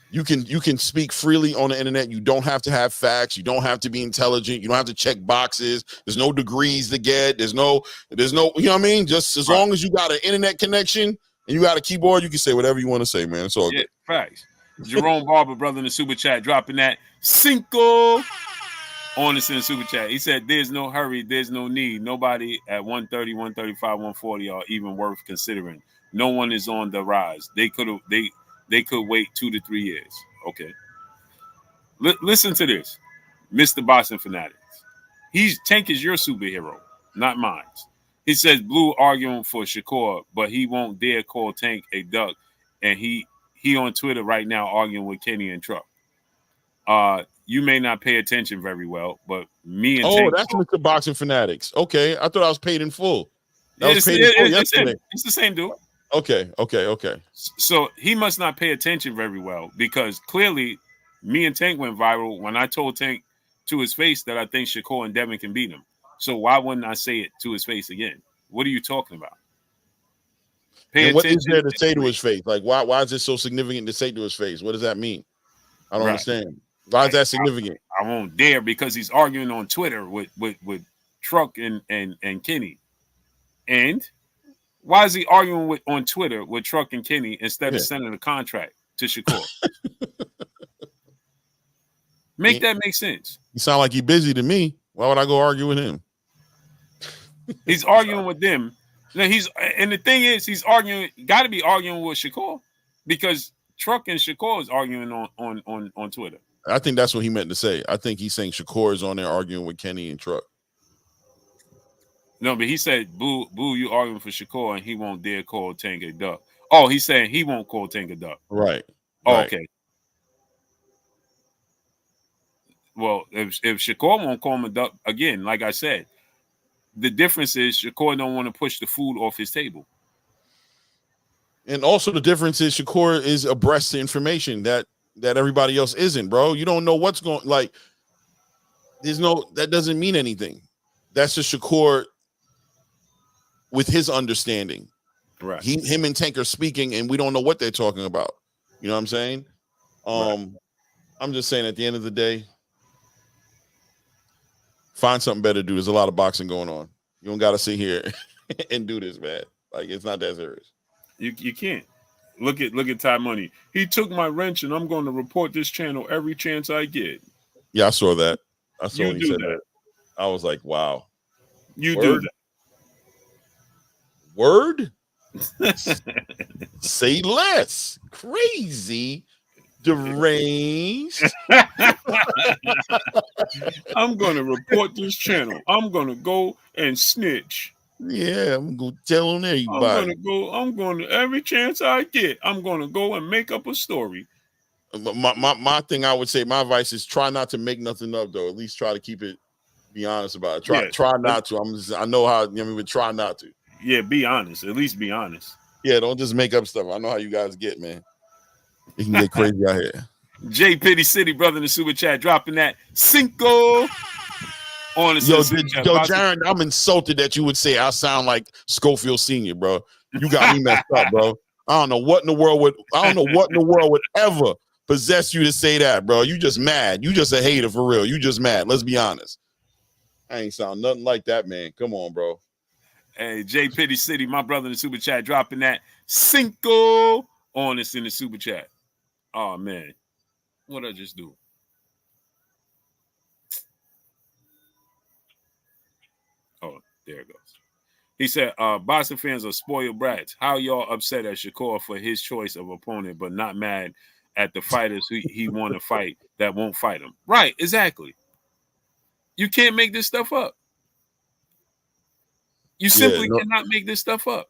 S2: You can speak freely on the internet. You don't have to have facts. You don't have to be intelligent. You don't have to check boxes. There's no degrees to get. There's no, you know what I mean? Just as long as you got an internet connection and you got a keyboard, you can say whatever you want to say, man. It's all good.
S1: Facts. Jerome Barber, brother, in the super chat, dropping that Cinco on us in the super chat. He said, "There's no hurry. There's no need. Nobody at 130, 135, 140 are even worth considering. No one is on the rise. They could wait 2 to 3 years." Okay. Listen to this, Mr. Boxing Fanatics. Tank is your superhero, not mine. He says Blue arguing for Shakur, but he won't dare call Tank a duck, and he on Twitter right now arguing with Kenny and Truck. You may not pay attention very well, but me and Tank.
S2: That's Mr. Boxing Fanatics. Okay, I thought I was paid in full. Was paid in full yesterday.
S1: It's the same dude.
S2: Okay.
S1: So he must not pay attention very well because clearly me and Tank went viral when I told Tank to his face that I think Shakur and Devin can beat him. So why wouldn't I say it to his face again? What are you talking about?
S2: What is there to say to his face? Like, why is it so significant to say to his face? What does that mean? I don't understand. Why is that significant?
S1: I won't dare because he's arguing on Twitter with Truck and Kenny. And why is he arguing on Twitter with Truck and Kenny instead of sending a contract to Shakur? That make sense.
S2: You sound like he's busy to me. Why would I go argue with him?
S1: He's arguing with them. And the thing is, he's arguing. Got to be arguing with Shakur because Truck and Shakur is arguing on Twitter.
S2: I think that's what he meant to say. I think he's saying Shakur is on there arguing with Kenny and Truck.
S1: No, but he said, "Boo, you arguing for Shakur, and he won't dare call Tank a duck." Oh, he's saying he won't call Tank a duck.
S2: Right.
S1: Oh, okay. Well, if Shakur won't call him a duck again, like I said, the difference is Shakur don't want to push the food off his table.
S2: And also the difference is Shakur is abreast to information that everybody else isn't, bro. You don't know what's going, like, that doesn't mean anything. That's just Shakur with his understanding.
S1: Right.
S2: Him and Tank are speaking and we don't know what they're talking about. You know what I'm saying? Right. I'm just saying at the end of the day, find something better to do. There's a lot of boxing going on. You don't got to sit here and do this, man. Like, it's not that serious.
S1: You can't. Look at Ty Money. He took my wrench and I'm going to report this channel every chance I get.
S2: Yeah, I saw that. I saw
S1: when he said that.
S2: I was like, wow.
S1: You do that.
S2: Word? Say less. Crazy. Deranged.
S1: I'm going to report this channel. I'm going to go and snitch.
S2: Yeah, I'm going to tell on everybody.
S1: I'm going to, every chance I get, I'm going to go and make up a story.
S2: My thing I would say, my advice is try not to make nothing up, though. At least try to keep it, be honest about it. Try not to. I know how, but try not to.
S1: Yeah, be honest. At least be honest.
S2: Yeah, don't just make up stuff. I know how you guys get, man. You can get crazy out here.
S1: J Pity City, brother in the super chat, dropping that Cinco on the super chat.
S2: Yo, Jaron, I'm insulted that you would say I sound like Schofield Sr., bro. You got me messed up, bro. I don't know what in the world would ever possess you to say that, bro. You just mad. You just a hater for real. You just mad. Let's be honest. I ain't sound nothing like that, man. Come on, bro.
S1: Hey, J Pity City, my brother in the super chat, dropping that Cinco on us in the super chat. Oh man, what'd I just do? Oh, There it goes. He said, boxing fans are spoiled brats. How y'all upset at Shakur for his choice of opponent, but not mad at the fighters who he want to fight that won't fight him? Right, exactly. You can't make this stuff up. You simply cannot make this stuff up.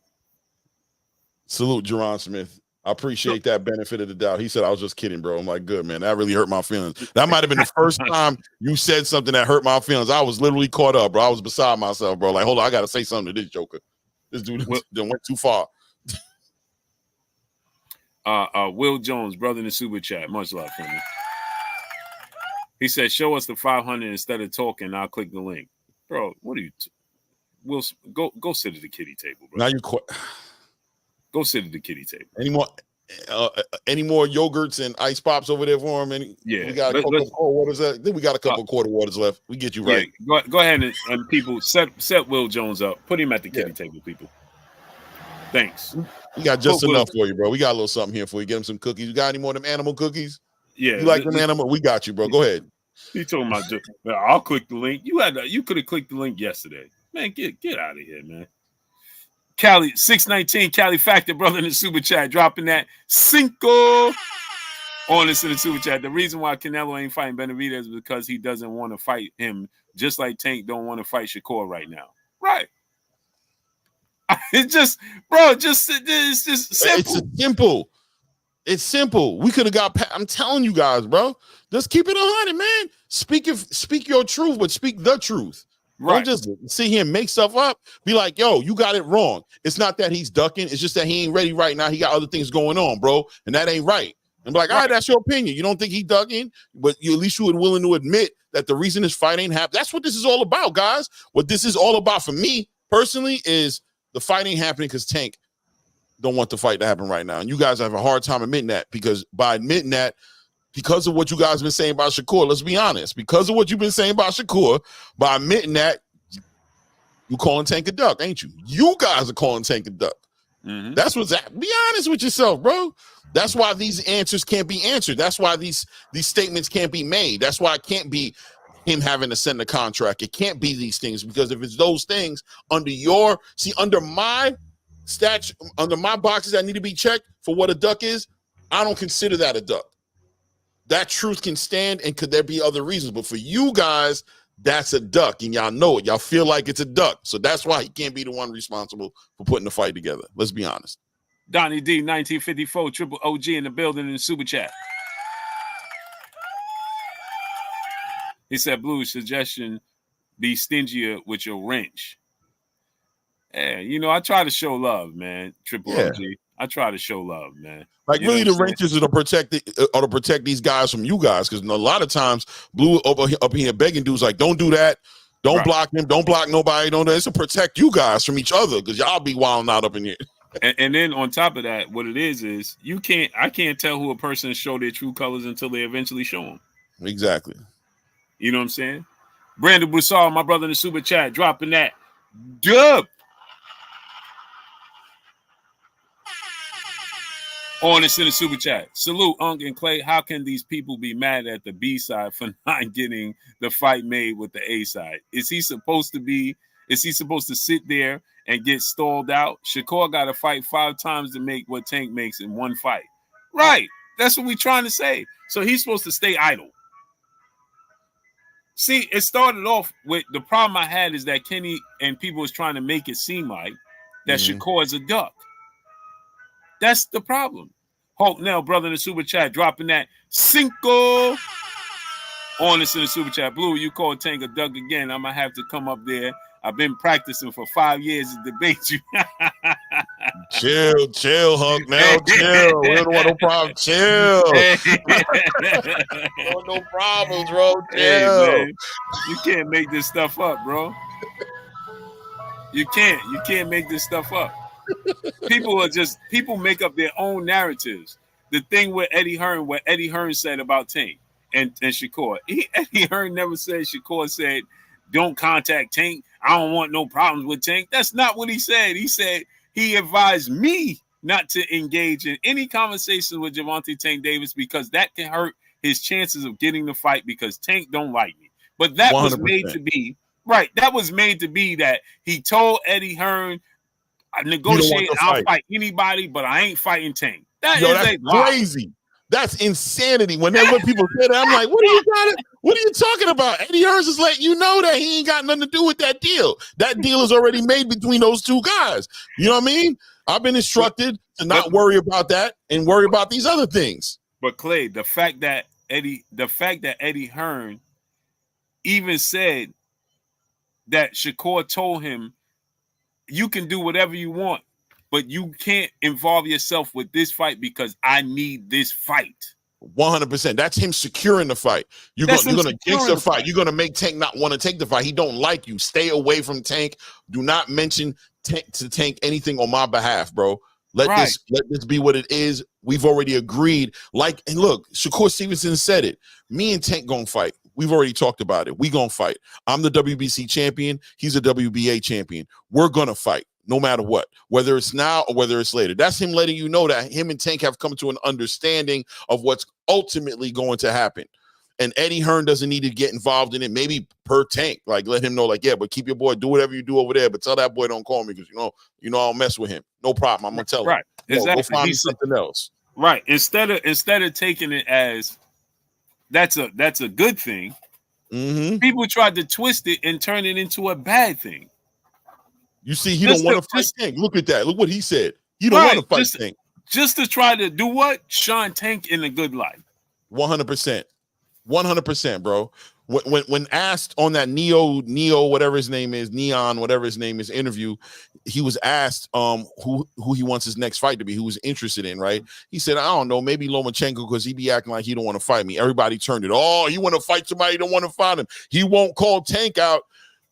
S2: Salute Jerron Smith. I appreciate that benefit of the doubt. He said, I was just kidding, bro. I'm like, good, man. That really hurt my feelings. That might have been the first time you said something that hurt my feelings. I was literally caught up, bro. I was beside myself, bro. Like, hold on, I got to say something to this joker. This dude went too far.
S1: Will Jones, brother in the super chat. Much love for me. He said, show us the 500 instead of talking. I'll click the link. Bro, what are you... Will, go sit at the kiddie table, bro.
S2: Now you
S1: go sit at the kiddie table.
S2: Any more yogurts and ice pops over there for him? We got a couple of cold waters. Then we got a couple of quarter waters left. We get you right.
S1: Yeah, go ahead and people set Will Jones up. Put him at the kiddie table, people. Thanks.
S2: We got just enough for you, bro. We got a little something here for you. Get him some cookies. You got any more of them animal cookies?
S1: Yeah.
S2: You like them animal? We got you, bro. Go ahead.
S1: He told me I'll click the link. You could have clicked the link yesterday. Man, get out of here, man. Cali 619, Cali Factor, brother in the super chat, dropping that cinco on us in the super chat. The reason why Canelo ain't fighting Benavidez is because he doesn't want to fight him, just like Tank don't want to fight Shakur right now. Right. It's just, bro, it's just simple.
S2: It's simple. It's simple. We could have got. I'm telling you guys, bro. Just keep it 100, man. Speak your truth, but speak the truth. Right. Don't just sit here and make stuff up. Be like, yo, you got it wrong. It's not that he's ducking. It's just that he ain't ready right now. He got other things going on, bro. And that ain't right. And be like, all right, that's your opinion. You don't think he ducking, but at least you were willing to admit that the reason this fight ain't happening. That's what this is all about, guys. What this is all about for me personally is the fight ain't happening because Tank don't want the fight to happen right now. And you guys have a hard time admitting that, because by admitting that, because of what you guys have been saying about Shakur, let's be honest, because of what you've been saying about Shakur, by admitting that, you calling Tank a duck, ain't you? You guys are calling Tank a duck. Mm-hmm. That's what's that. Be honest with yourself, bro. That's why these answers can't be answered. That's why these statements can't be made. That's why it can't be him having to send a contract. It can't be these things, because if it's those things under my statute, under my boxes that need to be checked for what a duck is, I don't consider that a duck. That truth can stand, and could there be other reasons? But for you guys, that's a duck, and y'all know it. Y'all feel like it's a duck. So that's why he can't be the one responsible for putting the fight together. Let's be honest.
S1: Donnie D, 1954, triple OG in the building in the super chat. He said, Blue, suggestion, be stingier with your wrench. Yeah, I try to show love, man. Triple OG. I try to show love, man.
S2: Like, really, the wrenches are to protect these guys from you guys, because a lot of times Blue up here begging dudes like, don't do that, don't block him, don't block nobody, don't do that. It's to protect you guys from each other, because y'all be wilding out up in here.
S1: And then on top of that, what it is I can't tell who a person show their true colors until they eventually show them.
S2: Exactly.
S1: You know what I'm saying? Brandon Broussard, my brother in the super chat, dropping that dub. On us in the super chat. Salute, Unk and Clay. How can these people be mad at the B side for not getting the fight made with the A side? Is he supposed to sit there and get stalled out? Shakur got to fight 5 times to make what Tank makes in one fight. Right. That's what we're trying to say. So he's supposed to stay idle. See, it started off with the problem I had is that Kenny and people was trying to make it seem like that Shakur is a duck. That's the problem. Hulk Nell, brother in the super chat, dropping that cinco on us in the super chat. Blue, you call Tank a duck again. I'm going to have to come up there. I've been practicing for 5 years to debate you.
S2: Chill, Hulk Nell. Chill. We don't want no problem. Chill. No problems, bro. Chill.
S1: Hey, man, you can't make this stuff up, bro. You can't make this stuff up. People make up their own narratives. The thing with what Eddie Hearn said about Tank and Shakur. Eddie Hearn never said Shakur said, don't contact Tank. I don't want no problems with Tank. That's not what he said. He said he advised me not to engage in any conversation with Gervonta Tank Davis because that can hurt his chances of getting the fight because Tank don't like me. But that 100%. Was made to be Right. That was made to be that he told Eddie Hearn, I
S2: You don't want
S1: negotiate,
S2: to
S1: I'll
S2: fight.
S1: fight anybody, but I ain't fighting Tank. That
S2: Yo,
S1: is
S2: that's
S1: a lie.
S2: crazy. That's insanity. Whenever people say that, I'm like, what are you talking about? Eddie Hearns is letting you know that he ain't got nothing to do with that deal. That deal is already made between those two guys. You know what I mean? I've been instructed to not worry about that and worry about these other things.
S1: But Clay, the fact that Eddie Hearn even said that Shakur told him, you can do whatever you want, but you can't involve yourself with this fight because I need this fight.
S2: 100%. That's him securing the fight. You're gonna jinx the fight. You're gonna make Tank not want to take the fight. He don't like you. Stay away from Tank. Do not mention Tank anything on my behalf, bro. Let this be what it is. We've already agreed. And look, Shakur Stevenson said it. Me and Tank gonna fight. We've already talked about it. We gonna fight. I'm the WBC champion. He's a WBA champion. We're gonna fight. No matter what, whether it's now or whether it's later. That's him letting you know that him and Tank have come to an understanding of what's ultimately going to happen. And Eddie Hearn doesn't need to get involved in it. Maybe per Tank, like let him know, like, yeah, but keep your boy, do whatever you do over there, but tell that boy don't call me because you know I'll mess with him. No problem. I'm gonna tell him.
S1: Right. Exactly.
S2: Go find me something else.
S1: Right. Instead of taking it as that's a good thing, people tried to twist it and turn it into a bad thing.
S2: You see, he don't want to fight Tank. Look at that. Look what he said. He don't want to fight Tank.
S1: Just to try to do what? Shine Tank in a good light.
S2: 100%. 100%, bro. When asked on that Neo, whatever his name is, Neon, whatever his name is, interview, he was asked who he wants his next fight to be, who was interested in, right? He said, I don't know, maybe Lomachenko, because he be acting like he don't want to fight me. Everybody turned it. Oh, you want to fight somebody, you don't want to fight him. He won't call Tank out.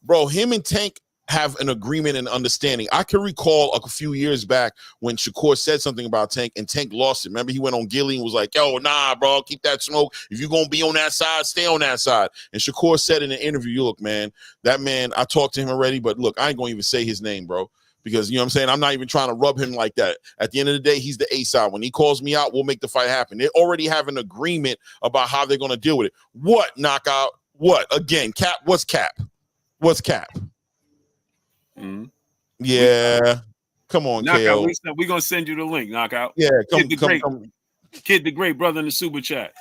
S2: Bro, him and Tank have an agreement and understanding. I can recall a few years back when Shakur said something about Tank and Tank lost it. Remember, he went on Gilly and was like, yo, nah, bro, keep that smoke. If you're going to be on that side, stay on that side. And Shakur said in an interview, look, man, that man, I talked to him already, but look, I ain't going to even say his name, bro, because, you know what I'm saying, I'm not even trying to rub him like that. At the end of the day, he's the A side. When he calls me out, we'll make the fight happen. They already have an agreement about how they're going to deal with it. What, knockout? What? Again, Cap? What's Cap? What's Cap?
S1: Mm-hmm.
S2: Yeah, come on,
S1: Knockout. We're gonna send you the link. Knockout.
S2: Yeah, come.
S1: Kid the Great brother in the super chat.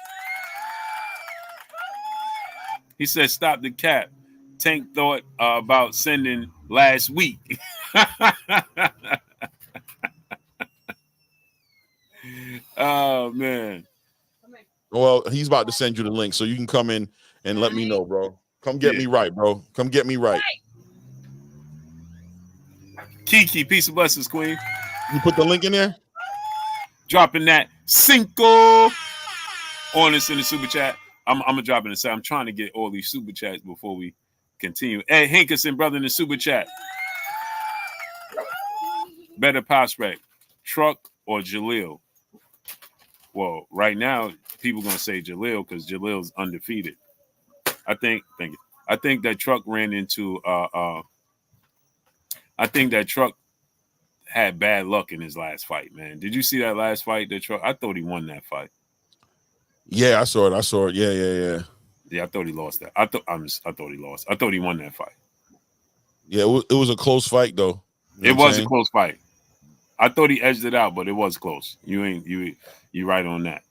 S1: He said, "Stop the cap." Tank thought about sending last week. Oh man.
S2: Well, he's about to send you the link, so you can come in and let me know, bro. Come get me right, bro. Come get me right.
S1: Kiki, peace and blessings, queen.
S2: You put the link in there?
S1: Dropping that cinco on us in the super chat. I'm gonna drop it in the chat. I'm trying to get all these super chats before we continue. Ed Hankerson, brother, in the super chat. Better prospect, Truck or Jalil? Well, right now, people gonna say Jalil because Jalil's undefeated. I think that Truck ran into I think that Truck had bad luck in his last fight, man. Did you see that last fight? That Truck, I thought he won that fight.
S2: Yeah, I saw it. Yeah.
S1: Yeah, I thought he lost that. I thought he lost. I thought he won that fight.
S2: Yeah, it was a close fight though.
S1: You know it was a close fight. I thought he edged it out, but it was close. You right on that.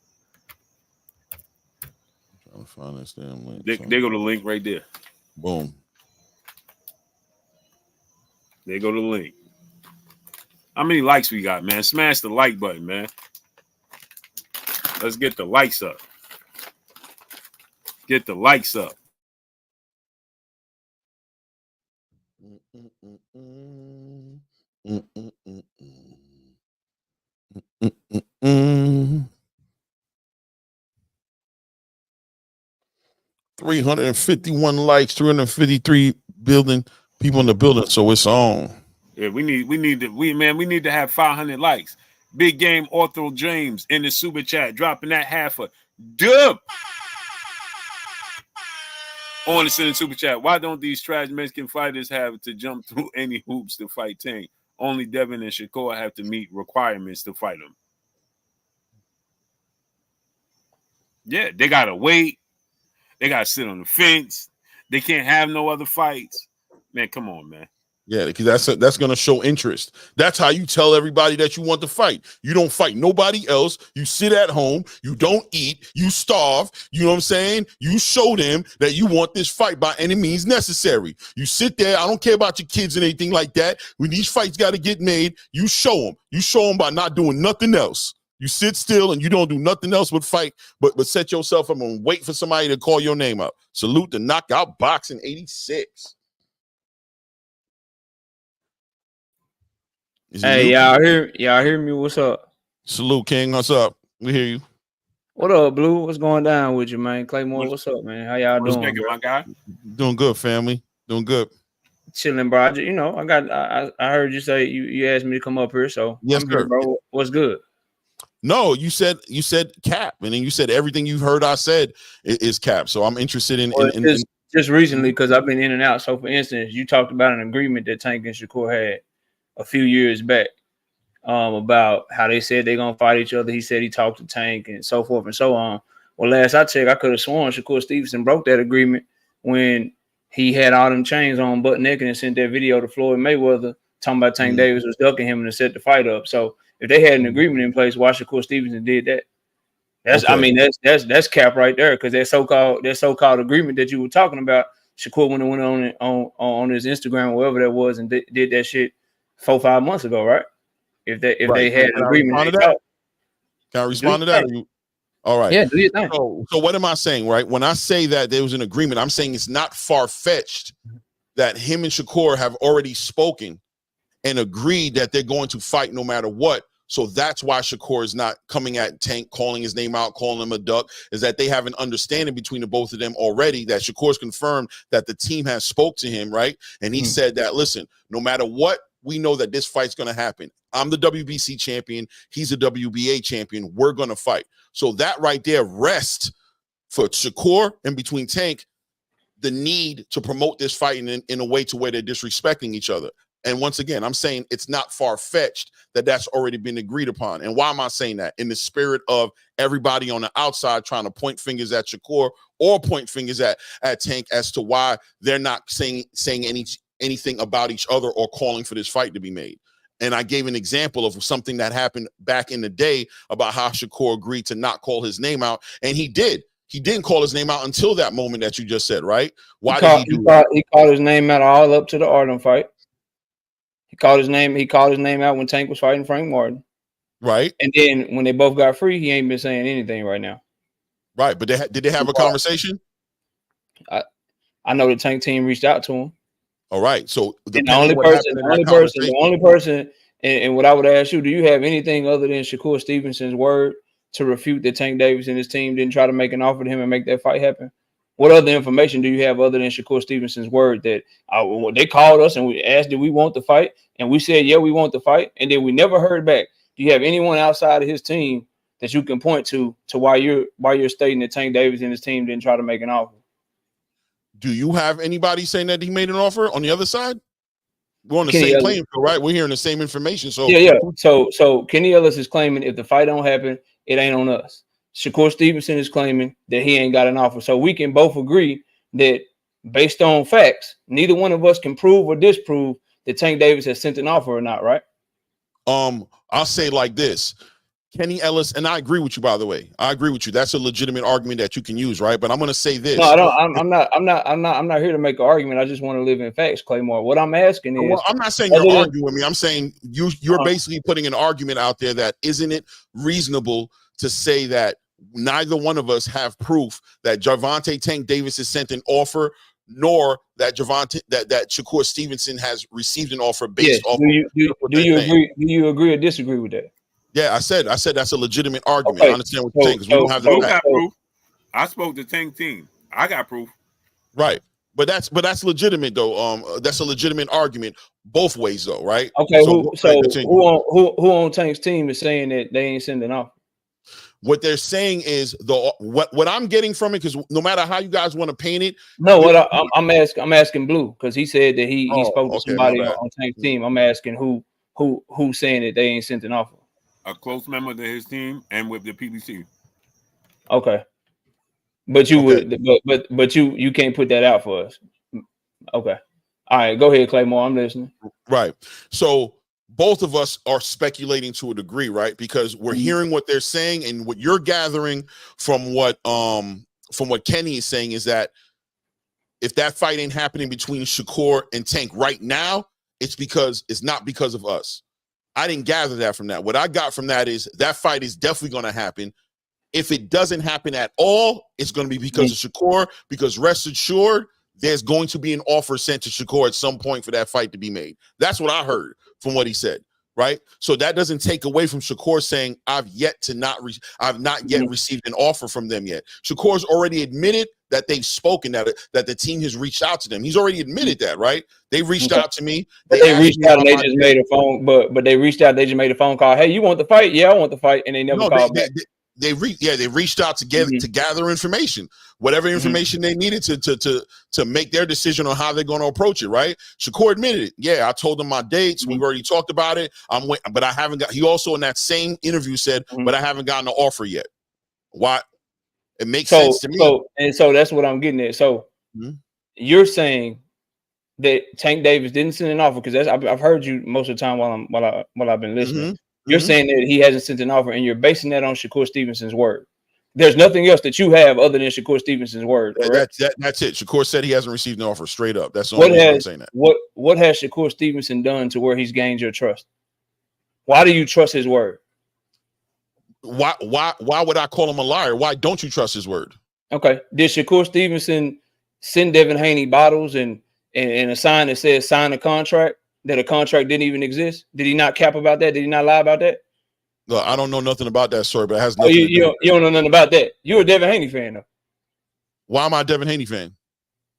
S2: I'm trying to find this damn link.
S1: There go the link right there.
S2: Boom.
S1: There go the link. How many likes we got, man? Smash the like button, man. Let's get the likes up. Get the likes up.
S2: Mm. 351 likes, 353 people in the building, so it's on.
S1: Yeah, we need to have 500 likes. Big Game Ortho James in the super chat, dropping that half a dub. On the super chat. Why don't these trash Mexican fighters have to jump through any hoops to fight Tank? Only Devin and Shakur have to meet requirements to fight him. Yeah, they gotta wait. They gotta sit on the fence. They can't have no other fights. Man, come on, man.
S2: Yeah, because that's going to show interest. That's how you tell everybody that you want to fight. You don't fight nobody else. You sit at home. You don't eat. You starve. You know what I'm saying? You show them that you want this fight by any means necessary. You sit there. I don't care about your kids and anything like that. When these fights got to get made, you show them. You show them by not doing nothing else. You sit still and you don't do nothing else but fight, but set yourself up and wait for somebody to call your name up. Salute the Knockout Boxing 86.
S8: Hey, y'all hear me? What's up?
S2: Salute, King. What's up? We hear you.
S8: What up, Blue? What's going down with you, man? Claymore, what's up, man? How y'all doing, bro?
S1: My guy?
S2: Doing good, family. Doing good.
S8: Chilling, bro. I heard you say you asked me to come up here, so
S2: yes,
S8: I'm here, bro. What's good?
S2: No, you said cap, and then you said everything you've heard I said is cap. So I'm interested in
S8: just recently, because I've been in and out. So for instance, you talked about an agreement that Tank and Shakur had a few years back, about how they said they're gonna fight each other. He said he talked to Tank and so forth and so on. Well, last I checked, I could have sworn Shakur Stevenson broke that agreement when he had all them chains on butt naked and sent that video to Floyd Mayweather talking about Tank Davis was ducking him and set the fight up. So if they had an agreement in place, why Shakur Stevenson did that? That's okay. I mean, that's cap right there, because that so-called agreement that you were talking about, Shakur went on his Instagram or whatever that was and did that shit 4-5 months ago, right? If they had an agreement,
S2: can I respond to that? All right.
S8: Yeah, do your thing.
S2: So what am I saying, right? When I say that there was an agreement, I'm saying it's not far-fetched that him and Shakur have already spoken and agreed that they're going to fight no matter what. So that's why Shakur is not coming at Tank, calling his name out, calling him a duck, is that they have an understanding between the both of them already, that Shakur's confirmed that the team has spoke to him, right? And he said that, listen, no matter what, we know that this fight's going to happen. I'm the WBC champion. He's a WBA champion. We're going to fight. So that right there rests for Shakur and between Tank the need to promote this fight in a way to where they're disrespecting each other. And once again, I'm saying it's not far-fetched that that's already been agreed upon. And why am I saying that? In the spirit of everybody on the outside trying to point fingers at Shakur or point fingers at Tank as to why they're not saying anything about each other or calling for this fight to be made. And I gave an example of something that happened back in the day about how Shakur agreed to not call his name out. And he did. He didn't call his name out until that moment that you just said, right? Why did he do that?
S8: He called his name out all up to the Arden fight. He called his name out when Tank was fighting Frank Martin.
S2: Right.
S8: And then when they both got free, he ain't been saying anything right now.
S2: Right. But did they have a conversation?
S8: I know the Tank team reached out to him.
S2: All right. So
S8: the only person, and what I would ask you, do you have anything other than Shakur Stevenson's word to refute that Tank Davis and his team didn't try to make an offer to him and make that fight happen? What other information do you have other than Shakur Stevenson's word that they called us and we asked, did we want the fight? And we said, yeah, we want the fight. And then we never heard back. Do you have anyone outside of his team that you can point to why you're stating that Tank Davis and his team didn't try to make an offer?
S2: Do you have anybody saying that he made an offer on the other side? We're on the same playing field, right? We're hearing the same information. So
S8: yeah. So Kenny Ellis is claiming if the fight don't happen, it ain't on us. Shakur Stevenson is claiming that he ain't got an offer. So we can both agree that based on facts, neither one of us can prove or disprove that Tank Davis has sent an offer or not, right?
S2: I'll say like this. Kenny Ellis, and I agree with you, by the way. I agree with you. That's a legitimate argument that you can use, right? But I'm going to say this.
S8: No, I don't. I'm not here to make an argument. I just want to live in facts, Claymore. What I'm asking is,
S2: well, I'm not saying you're arguing with me. I'm saying you're basically putting an argument out there that isn't it reasonable to say that neither one of us have proof that Gervonta Tank Davis has sent an offer, nor that that Shakur Stevenson has received an offer based off.
S8: Do you agree? Do you agree or disagree with that?
S2: Yeah, I said that's a legitimate argument. I understand what you're saying because we don't have
S1: the got proof. I spoke to Tank team. I got proof.
S2: Right. But that's legitimate though. That's a legitimate argument both ways though, right?
S8: Okay. Who on Tank's team is saying that they ain't sending off?
S2: What they're saying is what I'm getting from it, because no matter how you guys want to paint it.
S8: No, what I'm asking Blue, because he said that he spoke to somebody on Tank's team. I'm asking who's saying that they ain't sent an offer.
S1: A close member to his team and with the PBC.
S8: Okay. But you would, but you can't put that out for us. Okay. All right, go ahead, Claymore. I'm listening.
S2: Right. So both of us are speculating to a degree, right? Because we're hearing what they're saying, and what you're gathering from what Kenny is saying is that if that fight ain't happening between Shakur and Tank right now, it's not because of us. I didn't gather that from that. What I got from that is that fight is definitely going to happen. If it doesn't happen at all, it's going to be because of Shakur, because rest assured, there's going to be an offer sent to Shakur at some point for that fight to be made. That's what I heard from what he said, right? So that doesn't take away from Shakur saying, I've not yet received an offer from them yet. Shakur's already admitted that they've spoken, that the team has reached out to them. He's already admitted that, right? They reached out to me.
S8: They reached out and they just made a phone, but they reached out, they just made a phone call. Hey, you want the fight? Yeah, I want the fight. And they never called back.
S2: They reached out to gather information, whatever information they needed to make their decision on how they're going to approach it. Right? Shakur admitted it. Yeah, I told them my dates. We've already talked about it. But I haven't got. He also in that same interview said, but I haven't gotten an offer yet. Why? It makes sense to me.
S8: So that's what I'm getting at. So you're saying that Tank Davis didn't send an offer, because I've heard you most of the time while I've been listening. You're saying that he hasn't sent an offer, and you're basing that on Shakur Stevenson's word. There's nothing else that you have other than Shakur Stevenson's word.
S2: That's it. Shakur said he hasn't received an offer straight up. That's the only reason I'm saying that.
S8: What has Shakur Stevenson done to where he's gained your trust? Why do you trust his word?
S2: Why would I call him a liar? Why don't you trust his word?
S8: Okay. Did Shakur Stevenson send Devin Haney bottles and a sign that says sign a contract, that a contract didn't even exist? Did he not cap about that? Did he not lie about that?
S2: Look, I don't know nothing about that story, but it has nothing
S8: to do. You don't know nothing about that. You're a Devin Haney fan, though.
S2: Why am I a Devin Haney fan?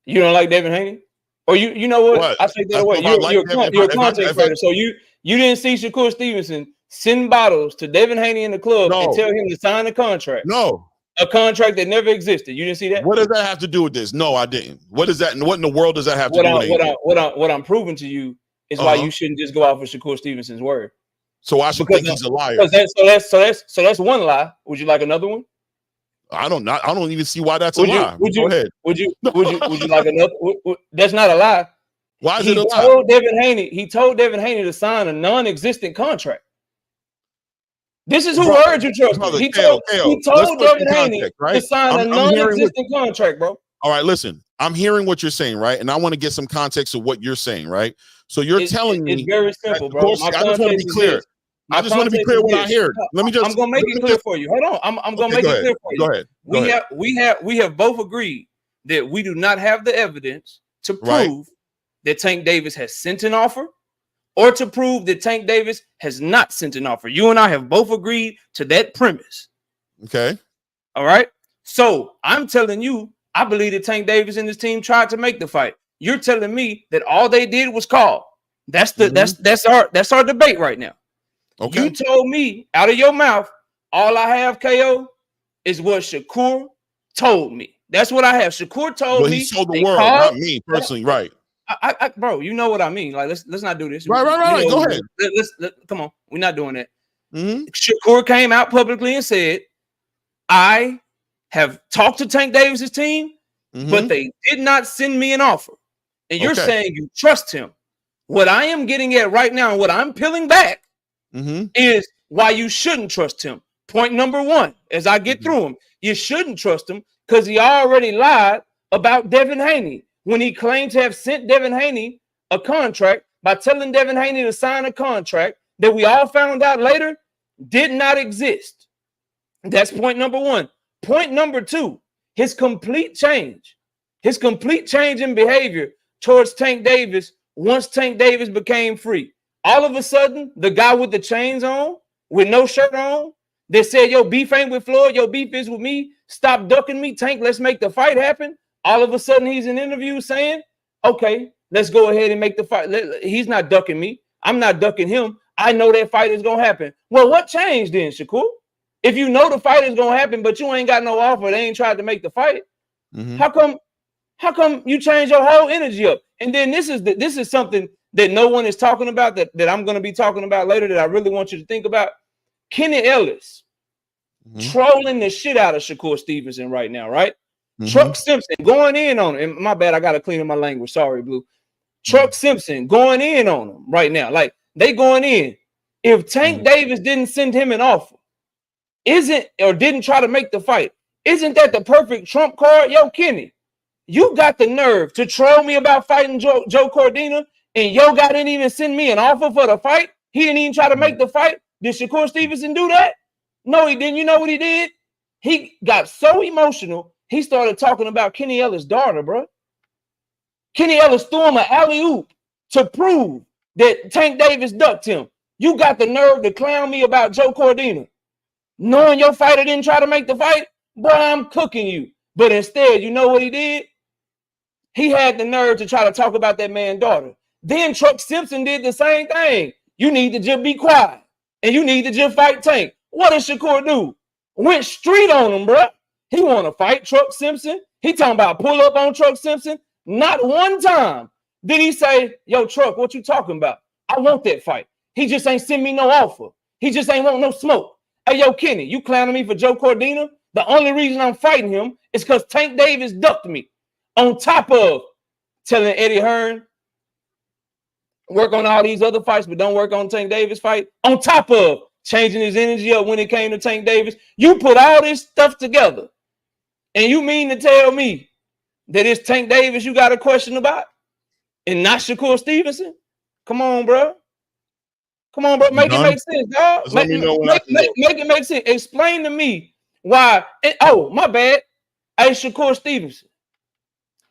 S8: You don't like Devin Haney? Or you know what? I take that away. You're a content creator. So you didn't see Shakur Stevenson send bottles to Devin Haney in the club and tell him to sign a contract.
S2: No.
S8: A contract that never existed. You didn't see that?
S2: What does that have to do with this? No, I didn't. What is that? What in the world does that have to do with anything?
S8: What I'm proving to you is why you shouldn't just go off of Shakur Stevenson's word.
S2: So I should think he's a liar.
S8: So that's one lie. Would you like another one?
S2: I don't even see why that's a lie. Go ahead.
S8: Would you like another? That's not a lie.
S2: Why is it a lie?
S8: He told Devin Haney to sign a non-existent contract. This is who heard you trust. He told Devin Haney to sign a non-existent contract, bro.
S2: All right, listen. I'm hearing what you're saying, right? And I want to get some context of what you're saying, right? So you're telling me
S8: it's very simple, bro.
S2: I just want to be clear. I just want to be clear what I heard. I'm
S8: gonna make it clear for you. Hold on. I'm gonna make it clear for you. Go ahead. We have both agreed that we do not have the evidence to prove that Tank Davis has sent an offer, or to prove that Tank Davis has not sent an offer. You and I have both agreed to that premise.
S2: Okay. All
S8: right. So I'm telling you, I believe that Tank Davis and his team tried to make the fight. You're telling me that all they did was call. That's our debate right now. Okay. You told me out of your mouth, all I have, KO, is what Shakur told me. That's what I have. Shakur told me.
S2: He told the world, not me personally, right?
S8: Bro, you know what I mean. Like, let's not do this.
S2: Right. Go ahead.
S8: Let's come on. We're not doing that. Shakur came out publicly and said, I have talked to Tank Davis's team, but they did not send me an offer. And you're saying you trust him. What I am getting at right now, and what I'm peeling back, is why you shouldn't trust him. Point number one, as I get through him, you shouldn't trust him because he already lied about Devin Haney when he claimed to have sent Devin Haney a contract by telling Devin Haney to sign a contract that we all found out later did not exist. That's point number one. Point number two, his complete change in behavior towards Tank Davis once Tank Davis became free. All of a sudden, the guy with the chains on, with no shirt on, that said, your beef ain't with Floyd, your beef is with me. Stop ducking me, Tank. Let's make the fight happen. All of a sudden, he's in interviews saying, okay, let's go ahead and make the fight. He's not ducking me. I'm not ducking him. I know that fight is going to happen. Well, what changed then, Shakur? If you know the fight is going to happen, but you ain't got no offer, they ain't tried to make the fight, how come you change your whole energy up? And then this is something that no one is talking about that I'm going to be talking about later that I really want you to think about. Kenny Ellis trolling the shit out of Shakur Stevenson right now, right? Truck Simpson going in on it. And my bad, I got to clean up my language. Sorry, Blue. Truck Simpson going in on him right now. Like, they going in. If Tank Davis didn't send him an offer, didn't try to make the fight, isn't that the perfect trump card? Yo, Kenny, you got the nerve to troll me about fighting Joe Cordina, and yo guy didn't even send me an offer for the fight. He didn't even try to make the fight. Did Shakur Stevenson do that? No, he didn't. You know what he did? He got so emotional, he started talking about Kenny Ellis' daughter, bro. Kenny Ellis threw him an alley-oop to prove that Tank Davis ducked him. You got the nerve to clown me about Joe Cordina, knowing your fighter didn't try to make the fight? Boy, I'm cooking you. But instead, you know what he did? He had the nerve to try to talk about that man's daughter. Then Truck Simpson did the same thing. You need to just be quiet, and you need to just fight Tank. What did Shakur do? Went straight on him, bro. He want to fight Truck Simpson. He talking about pull up on Truck Simpson. Not one time did he say, yo, Truck, what you talking about? I want that fight. He just ain't send me no offer. He just ain't want no smoke. Hey, yo, Kenny, you clowning me for Joe Cordina? The only reason I'm fighting him is because Tank Davis ducked me. On top of telling Eddie Hearn, work on all these other fights, but don't work on Tank Davis fight. On top of changing his energy up when it came to Tank Davis. You put all this stuff together, and you mean to tell me that it's Tank Davis you got a question about and not Shakur Stevenson? Come on, bro. Come on, bro. Make it make sense, dog. Make it make sense. Explain to me why. Oh, my bad. Hey, Shakur Stevenson.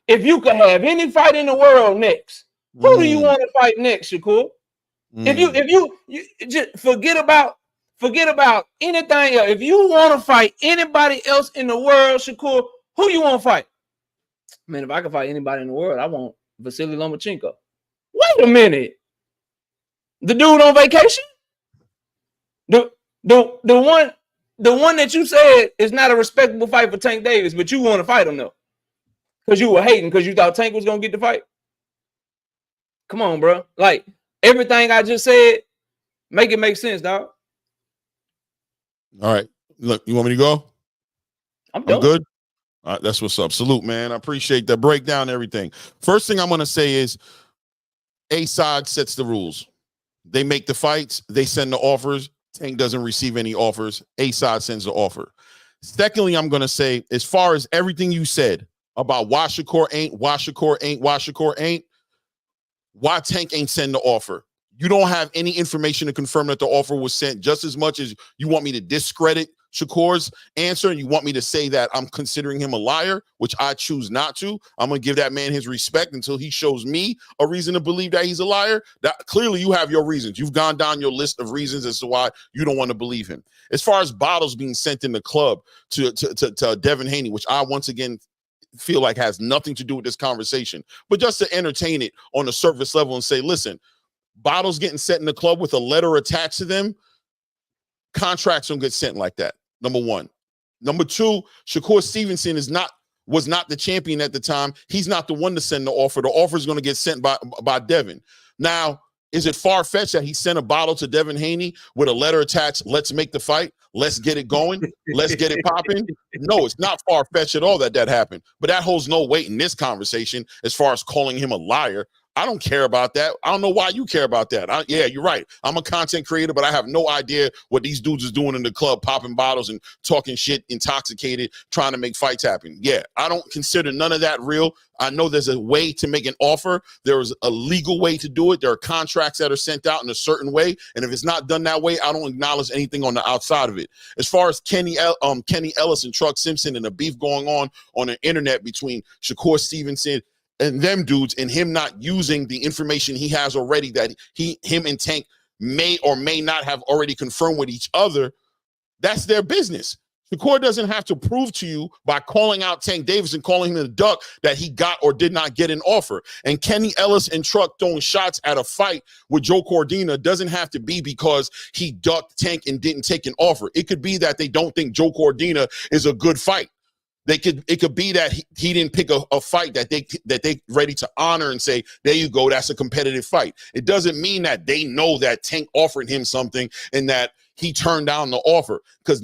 S8: If you could have any fight in the world next, who do you want to fight next, Shakur? If you just forget about anything else. If you want to fight anybody else in the world, Shakur, who you want to fight? Man, if I could fight anybody in the world, I want Vasily Lomachenko. Wait a minute. The dude on vacation? The one that you said is not a respectable fight for Tank Davis, but you want to fight him though. Because you were hating because you thought Tank was going to get the fight. Come on, bro. Like, everything I just said, make it make sense, dog.
S2: All right. Look, you want me to go?
S8: I'm done.
S2: Good? All right, that's what's up. Salute, man. I appreciate that breakdown and everything. First thing I'm going to say is A side sets the rules. They make the fights. They send the offers. Tank doesn't receive any offers. A side sends the offer. Secondly, I'm going to say, as far as everything you said about why Shakur ain't, why Tank ain't send the offer. You don't have any information to confirm that the offer was sent, just as much as you want me to discredit Shakur's answer and you want me to say that I'm considering him a liar, which I choose not to. I'm going to give that man his respect until he shows me a reason to believe that he's a liar. That clearly you have your reasons. You've gone down your list of reasons as to why you don't want to believe him. As far as bottles being sent in the club to Devin Haney, which I once again feel like has nothing to do with this conversation, but just to entertain it on a surface level and say, listen, bottles getting sent in the club with a letter attached to them, contracts don't get sent like that. Number one. Number two, Shakur Stevenson was not the champion at the time. He's not the one to send the offer. The offer is going to get sent by Devin. Now, is it far-fetched that he sent a bottle to Devin Haney with a letter attached, let's make the fight, let's get it going, let's get it popping? No, it's not far-fetched at all that happened. But that holds no weight in this conversation as far as calling him a liar. I don't care about that. I don't know why you care about that. Yeah, you're right. I'm a content creator, but I have no idea what these dudes is doing in the club, popping bottles and talking shit, intoxicated, trying to make fights happen. Yeah, I don't consider none of that real. I know there's a way to make an offer. There is a legal way to do it. There are contracts that are sent out in a certain way. And if it's not done that way, I don't acknowledge anything on the outside of it. As far as Kenny Ellis and Truck Simpson and the beef going on the internet between Shakur Stevenson and them dudes, and him not using the information he has already that him and Tank may or may not have already confirmed with each other, that's their business. Shakur doesn't have to prove to you by calling out Tank Davis and calling him a duck that he got or did not get an offer. And Kenny Ellis and Truck throwing shots at a fight with Joe Cordina doesn't have to be because he ducked Tank and didn't take an offer. It could be that they don't think Joe Cordina is a good fight. It could be that he didn't pick a fight that they ready to honor and say, there you go, that's a competitive fight. It doesn't mean that they know that Tank offered him something and that he turned down the offer, because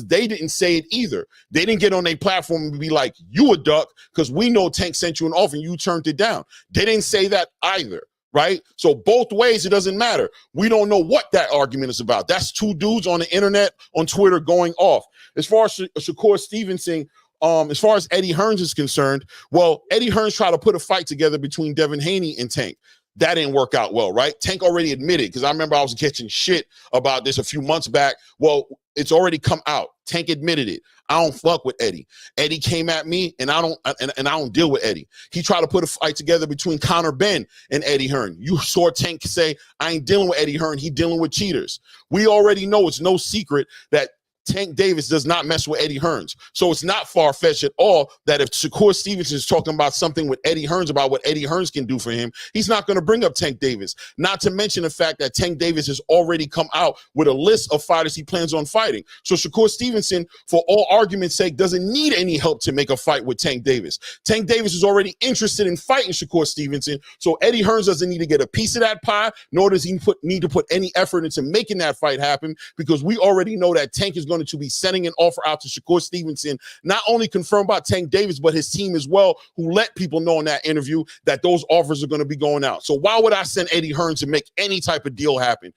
S2: they didn't say it either. They didn't get on their platform and be like, you a duck, because we know Tank sent you an offer and you turned it down. They didn't say that either. Right? So both ways, it doesn't matter. We don't know what that argument is about. That's two dudes on the internet, on Twitter, going off. As far as Shakur Stevenson, as far as Eddie Hearns is concerned, well, Eddie Hearns tried to put a fight together between Devin Haney and Tank. That didn't work out well, right? Tank already admitted, because I remember I was catching shit about this a few months back. Well, it's already come out. Tank admitted it. I don't fuck with Eddie. Eddie came at me, and I don't deal with Eddie. He tried to put a fight together between Conor Benn and Eddie Hearn. You saw Tank say, I ain't dealing with Eddie Hearn. He dealing with cheaters. We already know, it's no secret that Tank Davis does not mess with Eddie Hearns. So it's not far-fetched at all that if Shakur Stevenson is talking about something with Eddie Hearns about what Eddie Hearns can do for him, he's not going to bring up Tank Davis. Not to mention the fact that Tank Davis has already come out with a list of fighters he plans on fighting. So Shakur Stevenson, for all argument's sake, doesn't need any help to make a fight with Tank Davis. Tank Davis is already interested in fighting Shakur Stevenson, so Eddie Hearns doesn't need to get a piece of that pie, nor does he need to put any effort into making that fight happen, because we already know that Tank is going to be sending an offer out to Shakur Stevenson, not only confirmed by Tank Davis, but his team as well, who let people know in that interview that those offers are going to be going out. So why would I send Eddie Hearns to make any type of deal happen,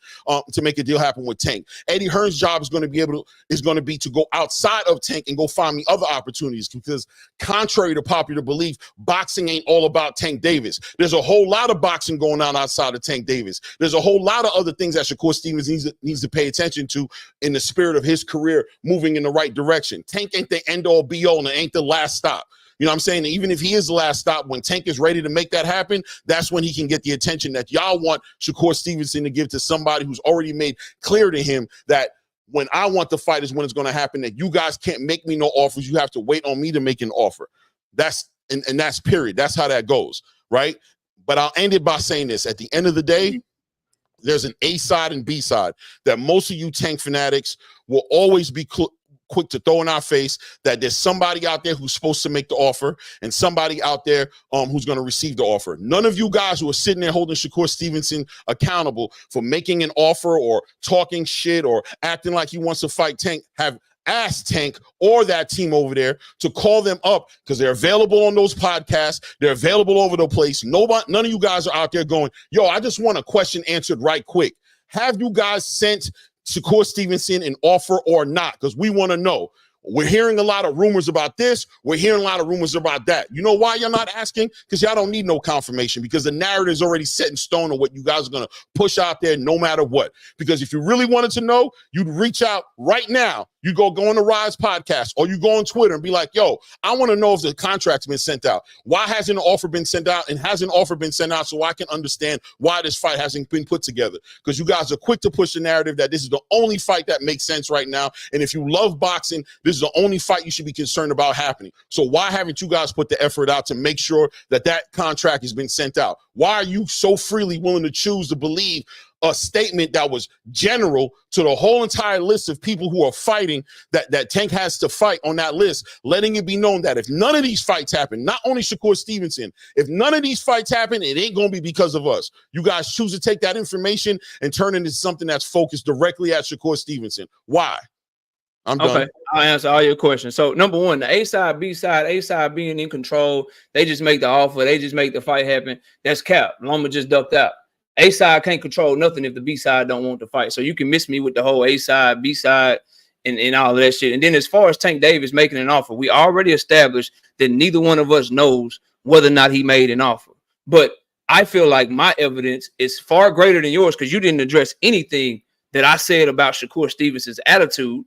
S2: to make a deal happen with Tank? Eddie Hearns' job is going to be to go outside of Tank and go find me other opportunities, because contrary to popular belief, boxing ain't all about Tank Davis. There's a whole lot of boxing going on outside of Tank Davis. There's a whole lot of other things that Shakur Stevenson needs to pay attention to in the spirit of his career moving in the right direction. Tank ain't the end-all be-all, and it ain't the last stop. You know what I'm saying? Even if he is the last stop, when Tank is ready to make that happen, that's when he can get the attention that y'all want Shakur Stevenson to give to somebody who's already made clear to him that when I want the fight is when it's going to happen, that you guys can't make me no offers. You have to wait on me to make an offer. That's period. That's how that goes, right? But I'll end it by saying this. At the end of the day, there's an A side and B side that most of you Tank fanatics will always be quick to throw in our face, that there's somebody out there who's supposed to make the offer and somebody out there who's going to receive the offer. None of you guys who are sitting there holding Shakur Stevenson accountable for making an offer or talking shit or acting like he wants to fight Tank have asked Tank or that team over there to call them up, because they're available on those podcasts. They're available over the place. None of you guys are out there going, yo, I just want a question answered right quick. Have you guys sent Shakur Stevenson an offer or not? Because we want to know. We're hearing a lot of rumors about this. We're hearing a lot of rumors about that. You know why you're not asking? Because y'all don't need no confirmation, because the narrative is already set in stone on what you guys are going to push out there no matter what. Because if you really wanted to know, you'd reach out right now. You go on the Rise podcast, or you go on Twitter and be like, yo, I want to know if the contract's been sent out. Why hasn't an offer been sent out? And has an offer been sent out so I can understand why this fight hasn't been put together? Because you guys are quick to push the narrative that this is the only fight that makes sense right now. And if you love boxing, this is the only fight you should be concerned about happening. So why haven't you guys put the effort out to make sure that that contract has been sent out? Why are you so freely willing to choose to believe a statement that was general to the whole entire list of people who are fighting, that Tank has to fight on that list, letting it be known that if none of these fights happen, not only Shakur Stevenson, if none of these fights happen, it ain't going to be because of us. You guys choose to take that information and turn it into something that's focused directly at Shakur Stevenson. Why? I'm done.
S8: Okay, I'll answer all your questions. So number one, the A side being in control, they just make the offer, they just make the fight happen. That's cap. Loma just ducked out. A side can't control nothing if the B side don't want to fight. So you can miss me with the whole A side, B side, and all of that shit. And then as far as Tank Davis making an offer, we already established that neither one of us knows whether or not he made an offer. But I feel like my evidence is far greater than yours, because you didn't address anything that I said about Shakur Stevenson's attitude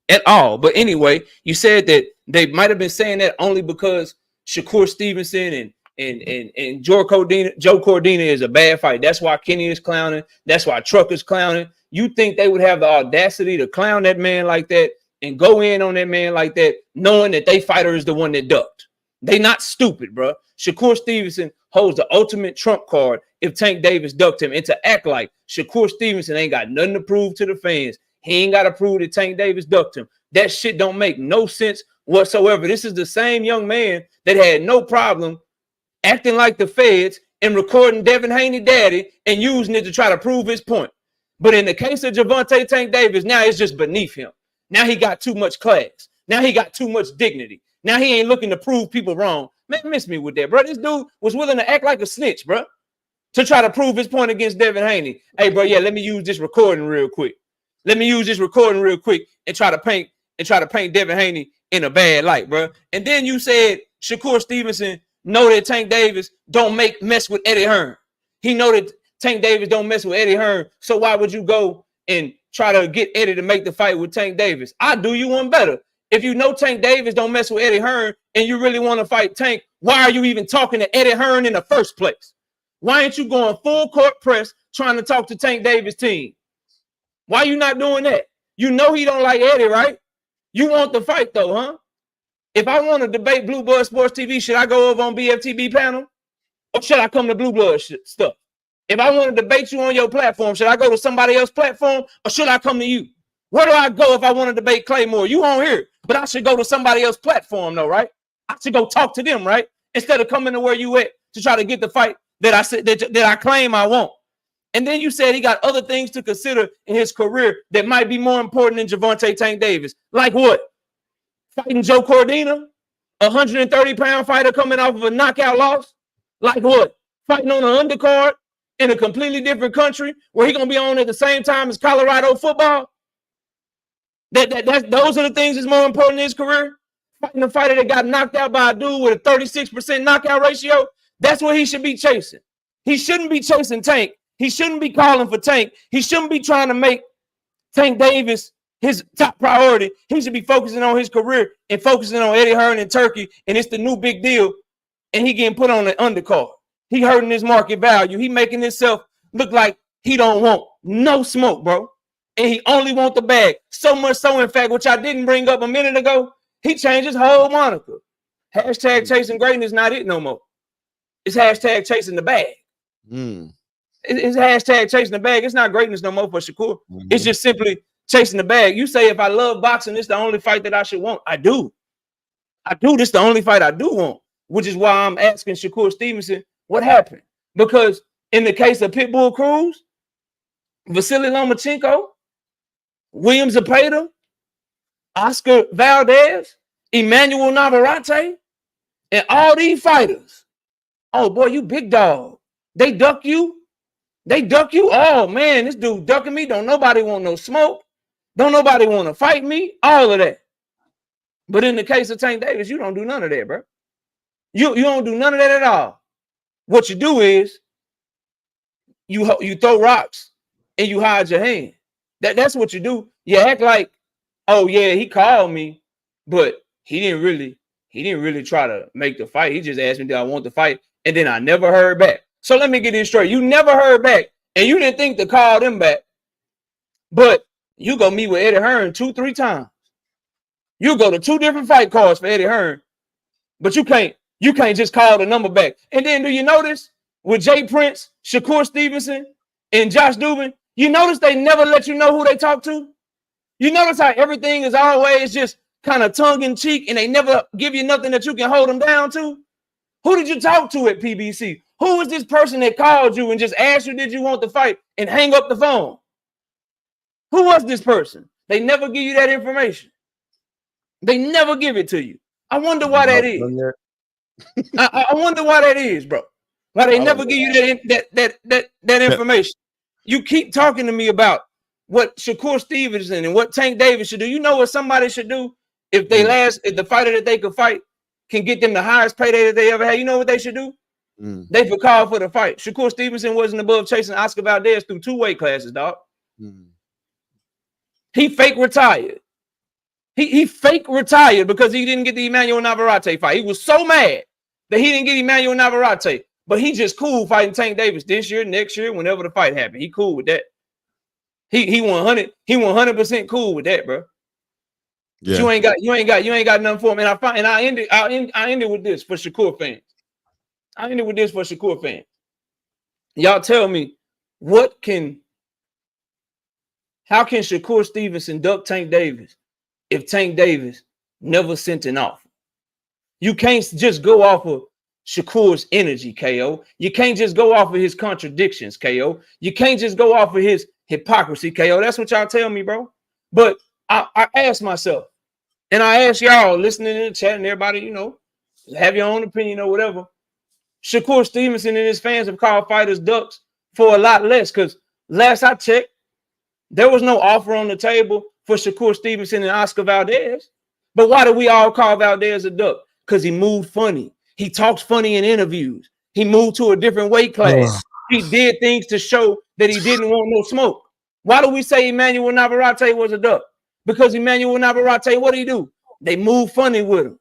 S8: at all. But anyway, you said that they might have been saying that only because Shakur Stevenson and Joe Cordina is a bad fight. That's why Kenny is clowning. That's why Truck is clowning. You think they would have the audacity to clown that man like that and go in on that man like that, knowing that they fighter is the one that ducked? They not stupid, bro. Shakur Stevenson holds the ultimate trump card if Tank Davis ducked him, and to act like Shakur Stevenson ain't got nothing to prove to the fans. He ain't got to prove that Tank Davis ducked him. That shit don't make no sense whatsoever. This is the same young man that had no problem acting like the feds and recording Devin Haney daddy and using it to try to prove his point. But in the case of Javante Tank Davis, now it's just beneath him. Now he got too much class. Now he got too much dignity. Now he ain't looking to prove people wrong. Man, miss me with that, bro. This dude was willing to act like a snitch, bro, to try to prove his point against Devin Haney. Hey, bro, yeah, let me use this recording real quick. Let me use this recording real quick and try to paint Devin Haney in a bad light, bro. And then you said Shakur Stevenson know that Tank Davis don't mess with Eddie Hearn. He know that Tank Davis don't mess with Eddie Hearn. So why would you go and try to get Eddie to make the fight with Tank Davis? I do you one better. If you know Tank Davis don't mess with Eddie Hearn and you really want to fight Tank, why are you even talking to Eddie Hearn in the first place? Why ain't you going full court press trying to talk to Tank Davis' team? Why you not doing that? You know he don't like Eddie, right? You want the fight though, huh? If I want to debate Blue Blood Sports TV, should I go over on BFTB panel? Or should I come to Blue Blood stuff? If I want to debate you on your platform, should I go to somebody else's platform or should I come to you? Where do I go if I want to debate Claymore? You on here, but I should go to somebody else's platform though, right? I should go talk to them, right? Instead of coming to where you at to try to get the fight that I said that I claim I want. And then you said he got other things to consider in his career that might be more important than Javante Tank Davis. Like what? Fighting Joe Cordina, a 130-pound fighter coming off of a knockout loss? Like what? Fighting on an undercard in a completely different country where he's going to be on at the same time as Colorado football? Those are the things that's more important in his career? Fighting a fighter that got knocked out by a dude with a 36% knockout ratio? That's what he should be chasing. He shouldn't be chasing Tank. He shouldn't be calling for Tank. He shouldn't be trying to make Tank Davis his top priority. He should be focusing on his career and focusing on Eddie Hearn and Turkey, and it's the new big deal, and he getting put on the undercard. He hurting his market value. He making himself look like he don't want no smoke, bro, and he only want the bag. So much so, in fact, which I didn't bring up a minute ago, he changed his whole moniker. Hashtag chasing greatness not it no more. It's hashtag chasing the bag. It's hashtag chasing the bag. It's not greatness no more for Shakur. It's just simply chasing the bag. You say if I love boxing, it's the only fight that I should want. I do. This is the only fight I do want, which is why I'm asking Shakur Stevenson what happened. Because in the case of Pitbull Cruz, Vasily Lomachenko, William Zepeda, Oscar Valdez, Emmanuel Navarrete, and all these fighters. Oh boy, you big dog. They duck you. Oh man, this dude ducking me. Don't nobody want no smoke. Don't nobody want to fight me. All of that. But in the case of Tank Davis, you don't do none of that, bro. You don't do none of that at all. What you do is you throw rocks and you hide your hand. That's what you do. You act like, oh yeah, he called me, but he didn't really try to make the fight. He just asked me, did I want the fight? And then I never heard back. So let me get this straight. You never heard back, and you didn't think to call them back, but you go meet with Eddie Hearn 2-3 times. You go to 2 different fight cards for Eddie Hearn, but you can't just call the number back. And then do you notice with Jay Prince, Shakur Stevenson, and Josh Dubin, you notice they never let you know who they talk to? You notice how everything is always just kind of tongue-in-cheek, and they never give you nothing that you can hold them down to? Who did you talk to at PBC? Who was this person that called you and just asked you, did you want to fight, and hang up the phone? Who was this person? They never give you that information. They never give it to you. I wonder why that is. I wonder why that is, bro. Why they never give you that information. You keep talking to me about what Shakur Stevenson and what Tank Davis should do. You know what somebody should do if the fighter that they could fight can get them the highest payday that they ever had. You know what they should do? They could call for the fight. Shakur Stevenson wasn't above chasing Oscar Valdez through 2 weight classes, dog. He fake retired. He fake retired because he didn't get the Emmanuel Navarrete fight. He was so mad that he didn't get Emmanuel Navarrete, but he just cool fighting Tank Davis this year, next year, whenever the fight happened. He cool with that. He 100% cool with that, bro. Yeah. You ain't got nothing for him. And I ended with this for Shakur fans. Y'all tell me how can Shakur Stevenson duck Tank Davis if Tank Davis never sent an offer. You can't just go off of Shakur's energy, KO. You can't just go off of his contradictions, KO. You can't just go off of his hypocrisy, KO. That's what y'all tell me, bro. But I ask myself, and I ask y'all listening in the chat and everybody, you know, have your own opinion or whatever. Shakur Stevenson and his fans have called fighters ducks for a lot less, because last I checked, there was no offer on the table for Shakur Stevenson and Oscar Valdez. But why do we all call Valdez a duck? Because he moved funny. He talks funny in interviews. He moved to a different weight class. He did things to show that he didn't want no smoke. Why do we say Emmanuel Navarrete was a duck? Because Emmanuel Navarrete, what did he do? They moved funny with him.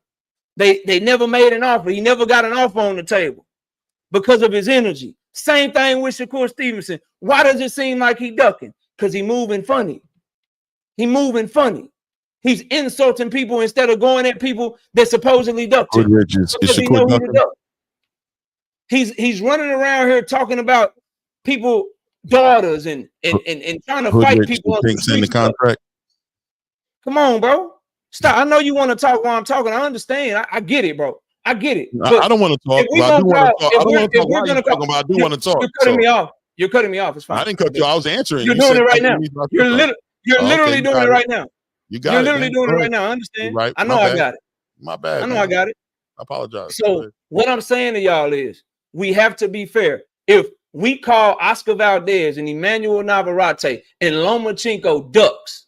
S8: They never made an offer. He never got an offer on the table because of his energy. Same thing with Shakur Stevenson. Why does it seem like he ducking? Because he moving funny. He moving funny. He's insulting people instead of going at people that supposedly ducked him. Because he know who to duck. He's running around here talking about people, daughters, and trying to fight people.
S2: In the contract.
S8: Come on, bro. Stop. I know you want to talk while I'm talking. I understand. I get it, bro. I get it.
S2: I don't want to talk. I do want to talk. I don't want to talk. Why are you talking about? I do want to talk.
S8: You're cutting me off. You're cutting me off. It's fine.
S2: I didn't cut you. I was answering.
S8: You're doing it right now. You're literally doing it right now.
S2: You got it.
S8: You're literally doing it right now. I understand.
S2: Right.
S8: I know I got it.
S2: My bad.
S8: I know I got it.
S2: I apologize.
S8: So what I'm saying to y'all is we have to be fair. If we call Oscar Valdez and Emmanuel Navarrete and Lomachenko ducks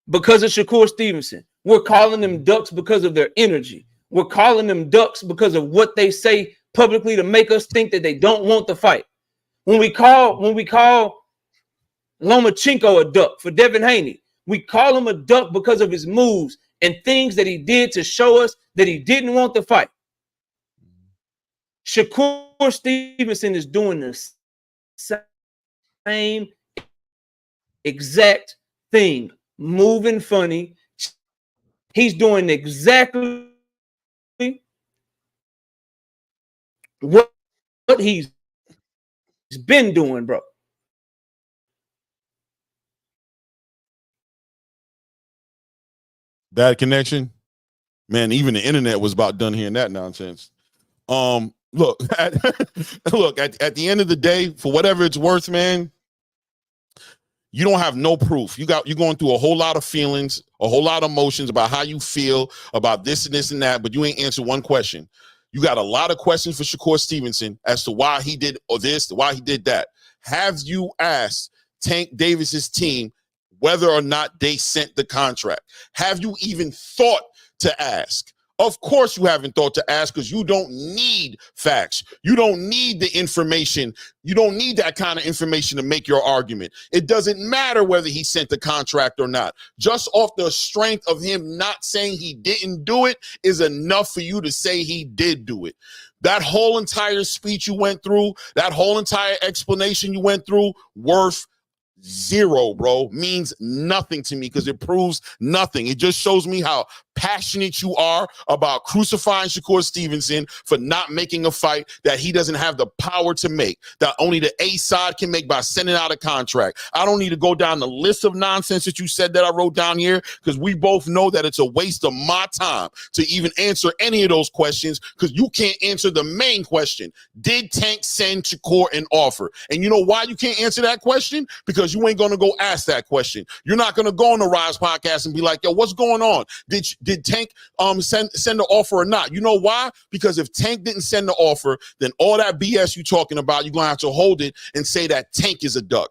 S8: because of Shakur Stevenson, we're calling them ducks because of their energy. We're calling them ducks because of what they say publicly to make us think that they don't want the fight. When we call Lomachenko a duck for Devin Haney, we call him a duck because of his moves and things that he did to show us that he didn't want the fight. Shakur Stevenson is doing the same exact thing, moving funny. He's doing exactly what he's been doing, bro.
S2: Bad connection, man. Even the internet was about done hearing that nonsense. Look, at the end of the day, for whatever it's worth, man, you don't have no proof. You're going through a whole lot of feelings, a whole lot of emotions about how you feel about this and this and that, but you ain't answered one question. You got a lot of questions for Shakur Stevenson as to why he did this, why he did that. Have you asked Tank Davis's team whether or not they sent the contract? Have you even thought to ask? Of course you haven't thought to ask, because you don't need facts. You don't need the information. You don't need that kind of information to make your argument. It doesn't matter whether he sent the contract or not. Just off the strength of him not saying he didn't do it is enough for you to say he did do it. That whole entire speech you went through, that whole entire explanation you went through, worth zero, bro. Means nothing to me, because it proves nothing. It just shows me how passionate you are about crucifying Shakur Stevenson for not making a fight that he doesn't have the power to make, that only the A side can make by sending out a contract. I don't need to go down the list of nonsense that you said that I wrote down here, because we both know that it's a waste of my time to even answer any of those questions, because you can't answer the main question. Did Tank send Shakur an offer? And you know why you can't answer that question? Because you ain't going to go ask that question. You're not going to go on the Rise podcast and be like, yo, what's going on? Did Tank send the offer or not? You know why? Because if Tank didn't send the offer, then all that BS you talking about, you're going to have to hold it and say that Tank is a duck.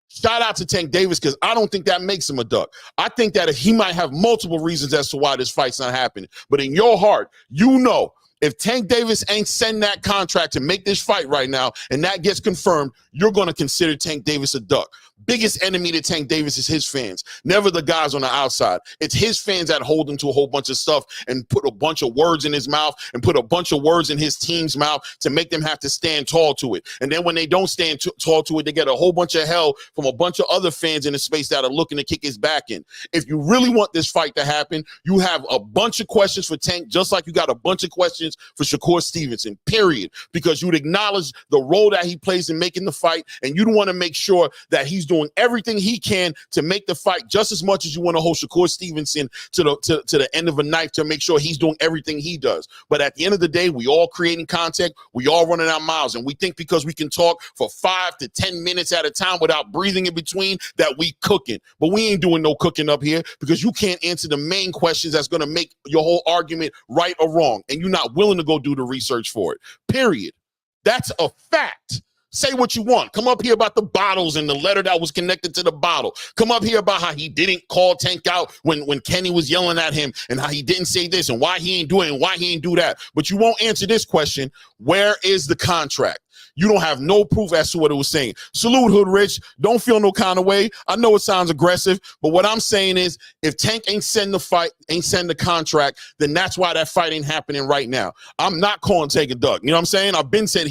S2: Shout out to Tank Davis, because I don't think that makes him a duck. I think that he might have multiple reasons as to why this fight's not happening. But in your heart, you know, if Tank Davis ain't sending that contract to make this fight right now, and that gets confirmed, you're going to consider Tank Davis a duck. Biggest enemy to Tank Davis is his fans, never the guys on the outside. It's his fans that hold him to a whole bunch of stuff and put a bunch of words in his mouth and put a bunch of words in his team's mouth to make them have to stand tall to it. And then when they don't stand tall to it, they get a whole bunch of hell from a bunch of other fans in the space that are looking to kick his back in. If you really want this fight to happen, you have a bunch of questions for Tank, just like you got a bunch of questions congratulations for Shakur Stevenson, period, because you'd acknowledge the role that he plays in making the fight, and you want to make sure that he's doing everything he can to make the fight just as much as you want to hold Shakur Stevenson to the end of a knife to make sure he's doing everything he does. But at the end of the day, we all creating content, we all running our mouths, and we think because we can talk for 5 to 10 minutes at a time without breathing in between that we cooking. But we ain't doing no cooking up here because you can't answer the main questions that's going to make your whole argument right or wrong, and you're not willing to go do the research for it, period. That's a fact. Say what you want. Come up here about the bottles and the letter that was connected to the bottle. Come up here about how he didn't call Tank out when Kenny was yelling at him and how he didn't say this and why he ain't doing it and why he ain't do that. But you won't answer this question. Where is the contract? You don't have no proof as to what it was saying. Salute, Hood Rich. Don't feel no kind of way. I know it sounds aggressive, but what I'm saying is if Tank ain't send the contract, then that's why that fight ain't happening right now. I'm not calling Tank a duck. You know what I'm saying? I've been saying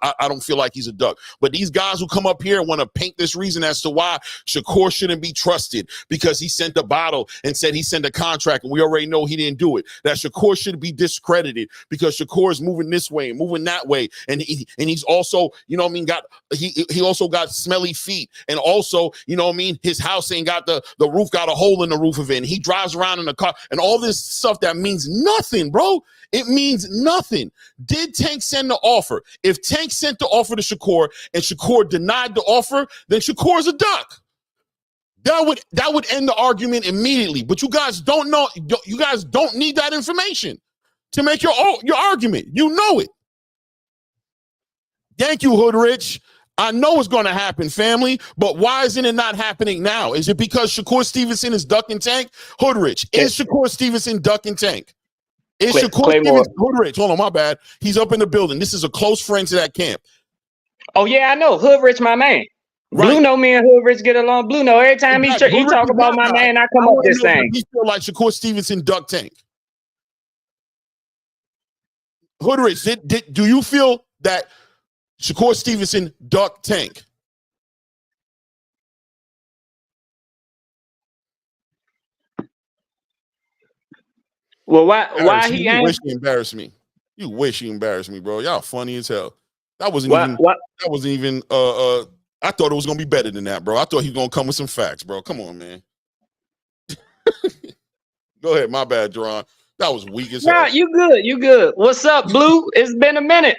S2: I don't feel like he's a duck. But these guys who come up here and want to paint this reason as to why Shakur shouldn't be trusted because he sent a bottle and said he sent a contract and we already know he didn't do it. That Shakur should be discredited because Shakur is moving this way and moving that way. And he's also, you know what I mean, he also got smelly feet. And also, you know what I mean, his house ain't got the roof, got a hole in the roof of it. And he drives around in a car and all this stuff that means nothing, bro. It means nothing. Did Tank send the offer? If Tank sent the offer to Shakur and Shakur denied the offer, then Shakur's a duck. That would end the argument immediately. But you guys don't know. You guys don't need that information to make your argument. You know it. Thank you, Hood Rich. I know it's going to happen, family, but why isn't it not happening now? Is it because Shakur Stevenson is ducking Tank? Hood Rich, is Shakur Stevenson ducking Tank? Is Shakur Stevenson, Hood Rich, hold on, my bad. He's up in the building. This is a close friend to that camp.
S9: Oh, yeah, I know. Hood Rich, my man. Right. Blue know me and Hood Rich get along. Blue know every time he talk about my man, I come up this thing.
S2: He feel like Shakur Stevenson ducked Tank. Hood Rich, do you feel that Shakur Stevenson ducked Tank?
S9: Well, why he ain't?
S2: You wish you embarrassed me. You wish you embarrassed me, bro. Y'all funny as hell. That wasn't even. I thought it was gonna be better than that, bro. I thought he was gonna come with some facts, bro. Come on, man. Go ahead, my bad, Jerron. That was weak as hell.
S9: Nah, you good. You good. What's up, Blue? It's been a minute.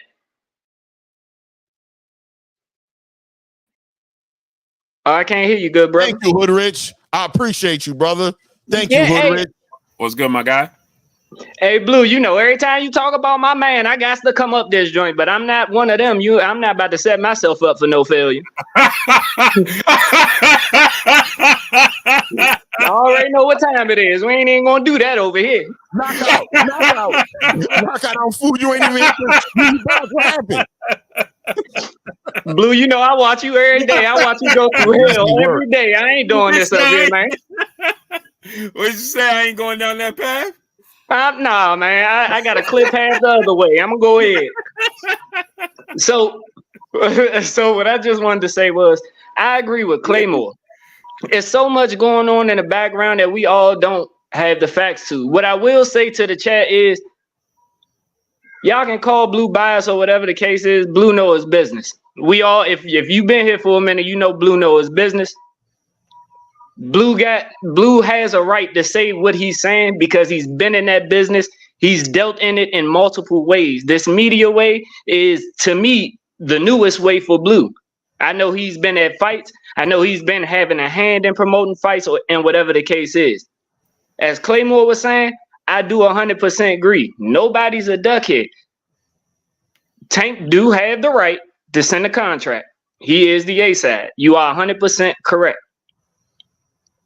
S9: Oh, I can't hear you, good brother.
S2: Thank you, Hood Rich. I appreciate you, brother. Thank you, Hood Rich.
S1: What's good, my guy?
S9: Hey, Blue, you know, every time you talk about my man, I got to come up this joint, but I'm not one of them. I'm not about to set myself up for no failure. I already know what time it is. We ain't even gonna do that over here.
S2: Knockout. Knockout on food. You ain't even what happened.
S9: Blue, you know I watch you every day. I watch you go through hell every day. I ain't doing this up here, man.
S1: What'd you say? I ain't going down that path?
S9: Nah, man. I got a clear path the other way. I'm gonna go ahead. So what I just wanted to say was I agree with Claymore. There's so much going on in the background that we all don't have the facts to. What I will say to the chat is y'all can call Blue bias or whatever the case is. Blue know his business. We all, if you've been here for a minute, you know Blue know his business. Blue has a right to say what he's saying because he's been in that business. He's dealt in it in multiple ways. This media way is, to me, the newest way for Blue. I know he's been at fights. I know he's been having a hand in promoting fights and whatever the case is. As Claymore was saying, I do 100% agree. Nobody's a duck here. Tank do have the right to send a contract. He is the A side. You are 100% correct.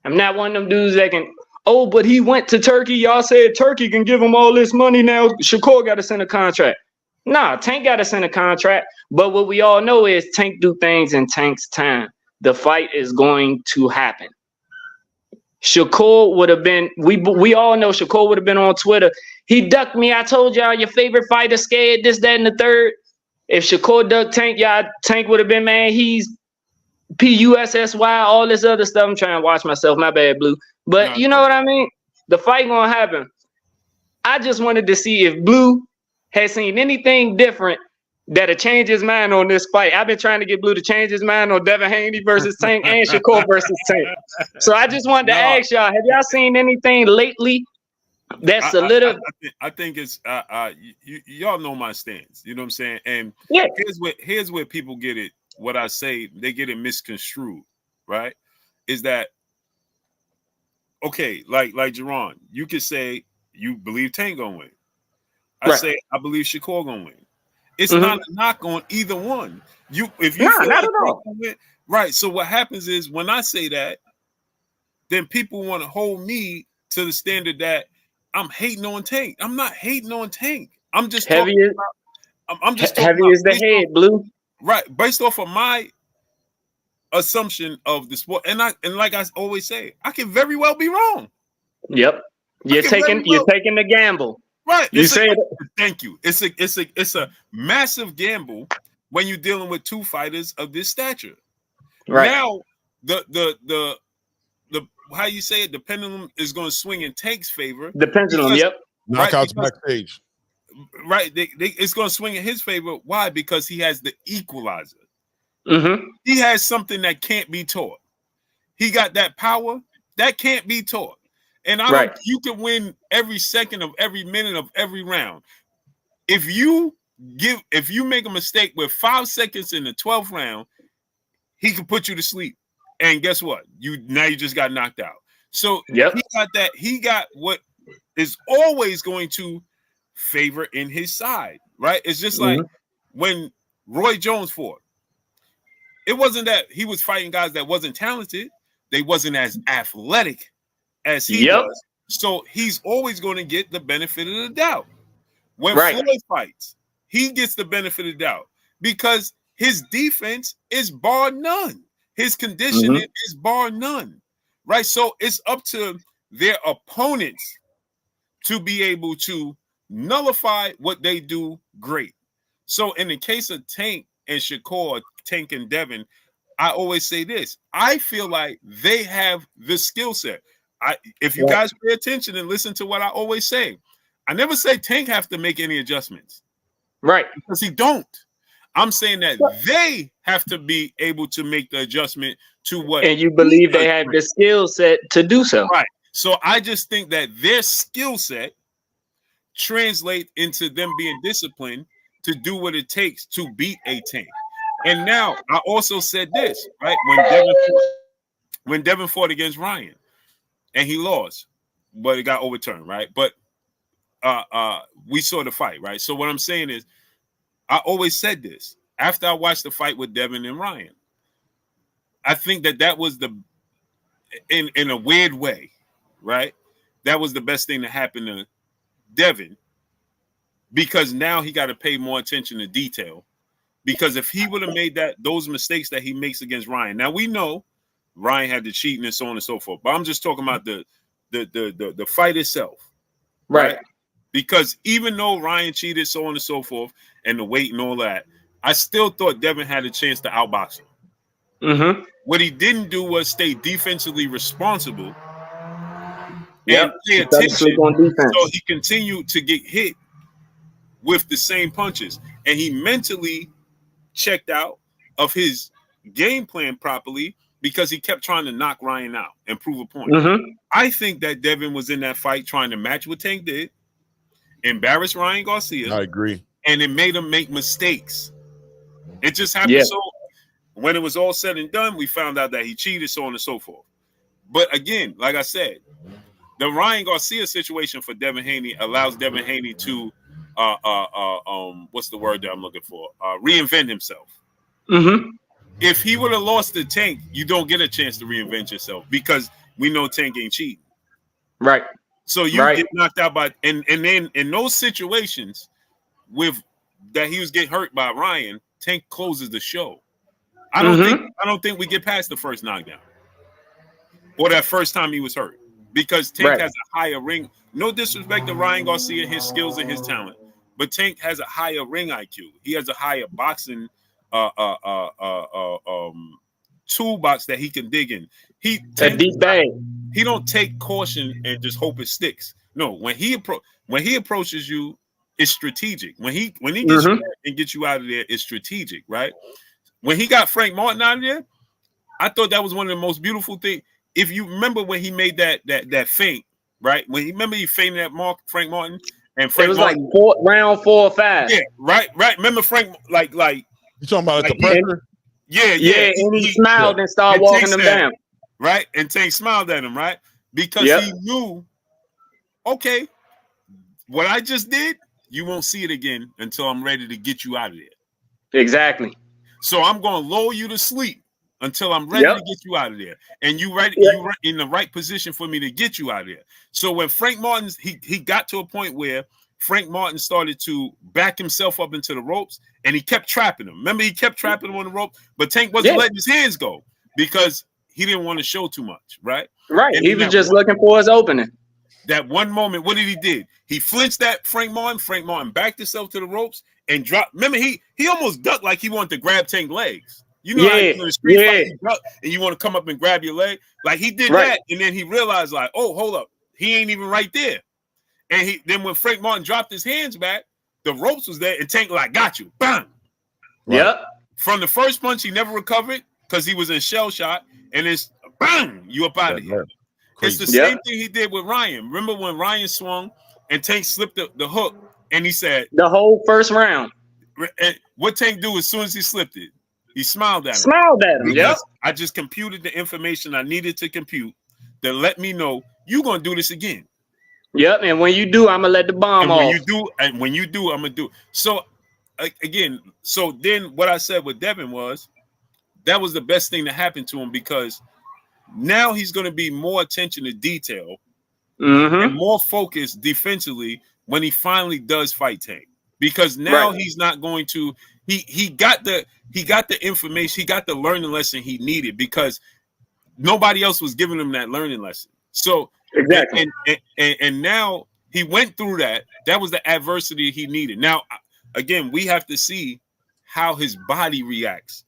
S9: I'm not one of them dudes that can, oh, but he went to Turkey. Y'all said Turkey can give him all this money now. Shakur got to send a contract. Nah, Tank got to send a contract. But what we all know is Tank do things in Tank's time. The fight is going to happen. Shakur would have been, we all know Shakur would have been on Twitter. He ducked me. I told y'all your favorite fighter scared, this, that, and the third. If Shakur ducked Tank, y'all, Tank would have been, man, he's PUSSY, all this other stuff. I'm trying to watch myself. My bad, Blue. But you know what I mean? The fight gonna happen. I just wanted to see if Blue has seen anything different that'll change his mind on this fight. I've been trying to get Blue to change his mind on Devin Haney versus Tank and Shakur versus Tank. So I just wanted to ask y'all, have y'all seen anything lately that's a little?
S1: I think it's y'all know my stance. You know what I'm saying? And
S9: yeah,
S1: here's where people get it. What I say, they get it misconstrued, right? Is that okay? Like Jerron, you could say you believe Tank gonna win. I say I believe Shakur gonna win. It's not a knock on either one. If you feel
S9: not
S1: like
S9: at all.
S1: win, right? So what happens is when I say that, then people want to hold me to the standard that I'm hating on Tank. I'm not hating on Tank. I'm just
S9: heavy.
S1: I'm just talking
S9: heavy
S1: about
S9: is the head, Blue.
S1: Right, based off of my assumption of the sport, and like I always say, I can very well be wrong.
S9: Yep, you're taking the gamble.
S1: Right,
S9: you said
S1: thank you. It's a massive gamble when you're dealing with two fighters of this stature. Right now, the how you say it, the pendulum is going to swing in Tank's favor.
S9: The pendulum,
S2: knockouts backstage.
S1: Right, it's going to swing in his favor. Why? Because he has the equalizer. He has something that can't be taught. He got that power that can't be taught. And you can win every second of every minute of every round. If you make a mistake with 5 seconds in the 12th round, he can put you to sleep. And guess what? You just got knocked out. So he got that. He got what is always going to favor in his side, right? It's just like when Roy Jones fought. It wasn't that he was fighting guys that wasn't talented. They wasn't as athletic as he was. So he's always going to get the benefit of the doubt. When Floyd fights, he gets the benefit of the doubt because his defense is bar none. His conditioning is bar none. Right? So it's up to their opponents to be able to nullify what they do great. So in the case of Tank and Shakur, Tank and Devin, I always say this. I feel like they have the skill set. If you guys pay attention and listen to what I always say, I never say Tank have to make any adjustments.
S9: Right.
S1: Because he don't. I'm saying that they have to be able to make the adjustment to what.
S9: And you believe they have the skill set to do so.
S1: Right. So I just think that their skill set translate into them being disciplined to do what it takes to beat a Tank. And now I also said this, right? When Devin fought against Ryan and he lost, but it got overturned, right? But we saw the fight, right? So what I'm saying is, I always said this after I watched the fight with Devin and Ryan. I think that was in a weird way, right? That was the best thing to happen to Devin because now he got to pay more attention to detail. Because if he would have made those mistakes that he makes against Ryan, now we know Ryan had the cheating and so on and so forth. But I'm just talking about the fight itself, right? Because even though Ryan cheated, so on and so forth, and the weight and all that, I still thought Devin had a chance to outbox him. What he didn't do was stay defensively responsible and pay attention. So he continued to get hit with the same punches, and he mentally checked out of his game plan properly because he kept trying to knock Ryan out and prove a point. I think that Devin was in that fight trying to match what Tank did, embarrass Ryan Garcia.
S2: I agree.
S1: And it made him make mistakes. It just happened. So when it was all said and done, we found out that he cheated, so on and so forth. But again, like I said, the Ryan Garcia situation for Devin Haney allows Devin Haney to what's the word that I'm looking for? Reinvent himself. If he would have lost the Tank, you don't get a chance to reinvent yourself because we know Tank ain't cheating.
S9: Right.
S1: So you get knocked out by and then in those situations with that he was getting hurt by Ryan, Tank closes the show. I don't think we get past the first knockdown or that first time he was hurt because Tank has a higher ring. No disrespect to Ryan Garcia, his skills and his talent, but Tank has a higher ring IQ. He has a higher boxing toolbox that he can dig in.
S9: A deep bag.
S1: He don't take caution and just hope it sticks. No, when he approaches you, it's strategic. When he gets you and gets you out of there, it's strategic, right? When he got Frank Martin out of there, I thought that was one of the most beautiful things. If you remember when he made that feint, right? When he feinted that Frank Martin and Frank
S9: It was
S1: Martin,
S9: like round 4 or 5.
S1: Yeah, right. Remember Frank like
S2: you talking about
S1: like
S2: the pressure?
S1: Yeah.
S9: And he smiled and started walking them down.
S1: Right, and Tank smiled at him, right? Because he knew, okay, what I just did, you won't see it again until I'm ready to get you out of there.
S9: Exactly.
S1: So I'm going to lull you to sleep until I'm ready to get you out of there, and you in the right position for me to get you out of there. So when Frank Martin, he got to a point where Frank Martin started to back himself up into the ropes, and he kept trapping him. Remember, he kept trapping him on the rope, but Tank wasn't letting his hands go because he didn't want to show too much, right?
S9: Right. And he was just looking for his opening.
S1: That one moment, what did he do? He flinched at Frank Martin. Frank Martin backed himself to the ropes and dropped. Remember, he almost ducked like he wanted to grab Tank's legs. You know how in the street fight, you duck and you want to come up and grab your leg? Like he did that, and then he realized, like, oh, hold up. He ain't even right there. And then when Frank Martin dropped his hands back, the ropes was there, and Tank like, got you. Bang.
S9: Right. Yep.
S1: From the first punch, he never recovered because he was in shell shot, and it's bang, you up out of here. It's the same thing he did with Ryan. Remember when Ryan swung and Tank slipped the hook, and he said
S9: the whole first round.
S1: And what Tank do as soon as he slipped it? He smiled at him.
S9: Yep.
S1: I just computed the information I needed to compute that let me know you're gonna do this again.
S9: Yep. And when you do, I'm gonna let the bomb off.
S1: When you do, I'm gonna do. So again, so then what I said with Devin was that was the best thing that happened to him because now he's going to be more attention to detail and more focused defensively when he finally does fight Tank. Because now he's not going to. He got the information. He got the learning lesson he needed because nobody else was giving him that learning lesson. So
S9: exactly,
S1: and now he went through that. That was the adversity he needed. Now, again, we have to see how his body reacts.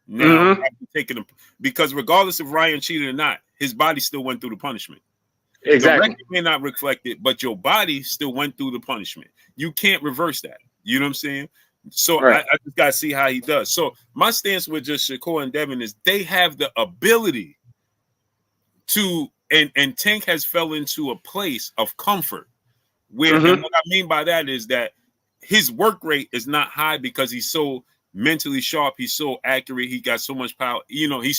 S1: Now, taking him because regardless if Ryan cheated or not, his body still went through the punishment.
S9: Exactly,
S1: the record may not reflect it, but your body still went through the punishment. You can't reverse that. You know what I'm saying? So I just gotta see how he does. So my stance with just Shakur and Devin is they have the ability to, and Tank has fell into a place of comfort where, and what I mean by that is that his work rate is not high because he's so mentally sharp, he's so accurate, he got so much power. You know, he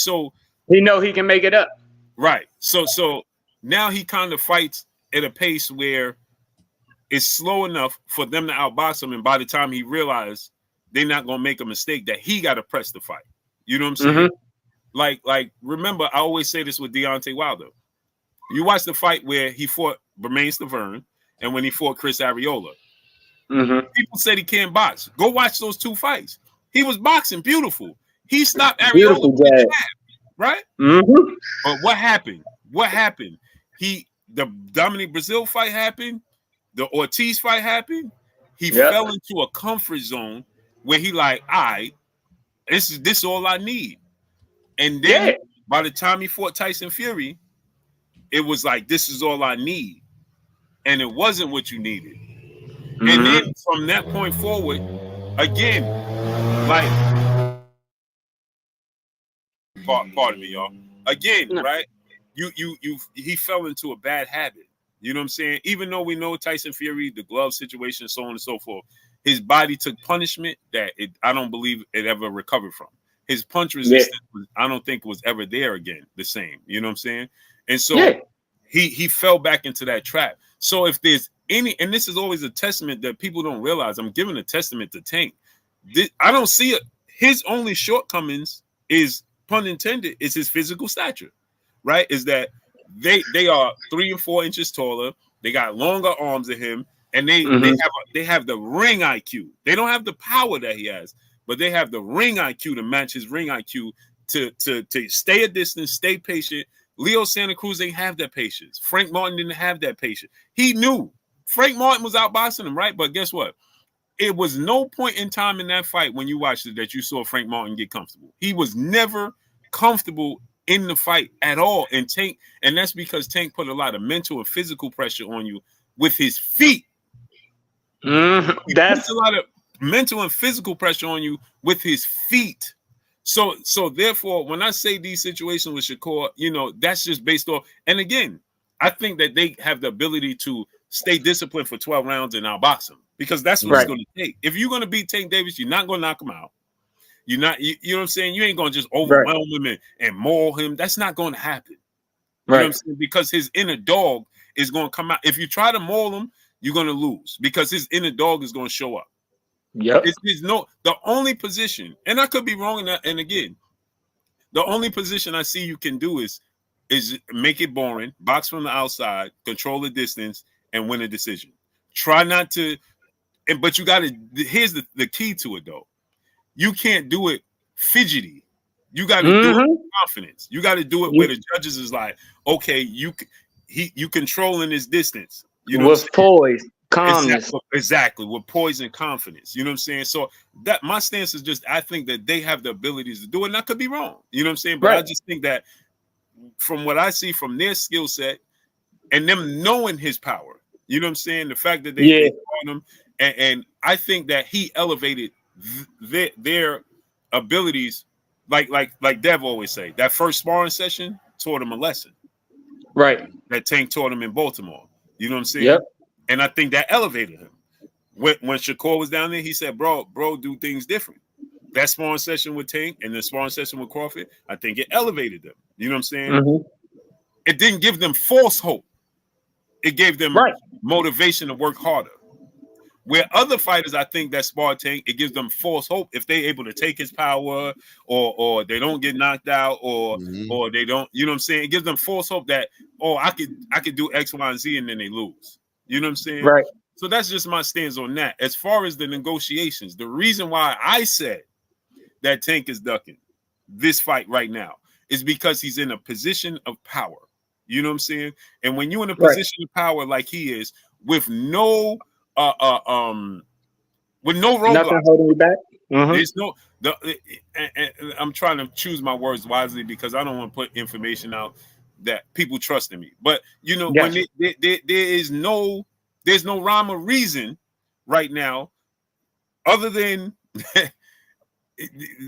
S9: know he can make it up.
S1: Right. So now he kind of fights at a pace where it's slow enough for them to outbox him, and by the time he realizes they're not gonna make a mistake, that he got to press the fight. You know what I'm saying? Like remember, I always say this with Deontay Wilder. You watch the fight where he fought Bermane Stiverne and when he fought Chris Arreola. People said he can't box. Go watch those two fights. He was boxing beautiful. He stopped Arreola, right? But what happened? The Dominic Brazil fight happened. The Ortiz fight happened. He fell into a comfort zone where he like, all right, this is all I need. And then by the time he fought Tyson Fury, it was like, this is all I need. And it wasn't what you needed. And then from that point forward, again, like, pardon me, y'all. Again, right? He fell into a bad habit. You know what I'm saying? Even though we know Tyson Fury, the glove situation, so on and so forth, his body took punishment that I don't believe it ever recovered from. His punch resistance, I don't think was ever there again, the same. You know what I'm saying? And so he fell back into that trap. So if there's any, and this is always a testament that people don't realize, I'm giving a testament to Tank. I don't see it. His only shortcomings is, pun intended, is his physical stature, right? Is that they are 3 and 4 inches taller. They got longer arms than him, and they have the ring IQ. They don't have the power that he has, but they have the ring IQ to match his ring IQ to stay a distance, stay patient. Leo Santa Cruz ain't have that patience. Frank Martin didn't have that patience. He knew Frank Martin was outboxing him, right? But guess what? It was no point in time in that fight when you watched it that you saw Frank Martin get comfortable. He was never comfortable in the fight at all. And that's because Tank put a lot of mental and physical pressure on you with his feet. He puts a lot of mental and physical pressure on you with his feet. So therefore, when I say these situations with Shakur, that's just based off. And again, I think that they have the ability to stay disciplined for 12 rounds and outbox him, because that's what it's going to take. If you're going to beat Tank Davis, you're not going to knock him out. You're not, you know what I'm saying? You ain't going to just overwhelm him and maul him. That's not going to happen. You know what I'm saying? Because his inner dog is going to come out. If you try to maul him, you're going to lose, because his inner dog is going to show up.
S9: Yep.
S1: The only position, and I could be wrong in that, and again, the only position I see you can do is make it boring, box from the outside, control the distance, and win a decision. Try not to, but you got to, here's the key to it though. You can't do it fidgety. You got to do it with confidence. You got to do it where the judges is like, okay, you controlling this distance. You know,
S9: with poise, calmness.
S1: Exactly, with poise and confidence. You know what I'm saying? So that my stance is just, I think that they have the abilities to do it, and I could be wrong. You know what I'm saying? But I just think that from what I see from their skill set and them knowing his power, you know what I'm saying? The fact that they on him, and I think that he elevated their abilities, like Dev always say, that first sparring session taught him a lesson.
S9: Right.
S1: That Tank taught him in Baltimore. You know what I'm saying?
S9: Yep.
S1: And I think that elevated him. When Shakur was down there, he said, bro, do things different. That sparring session with Tank and the sparring session with Crawford, I think it elevated them. You know what I'm saying? It didn't give them false hope. It gave them motivation to work harder. Where other fighters, I think that spar Tank, it gives them false hope if they're able to take his power, or they don't get knocked out, or they don't, you know what I'm saying? It gives them false hope that, I could do X, Y, and Z, and then they lose. You know what I'm saying?
S9: Right.
S1: So that's just my stance on that. As far as the negotiations, the reason why I said that Tank is ducking this fight right now is because he's in a position of power. You know what I'm saying? And when you're in a position of power like he is, with no roadblocks,
S9: nothing holding you back.
S1: There's no and I'm trying to choose my words wisely, because I don't want to put information out that people trust in me. But when there's no rhyme or reason right now, other than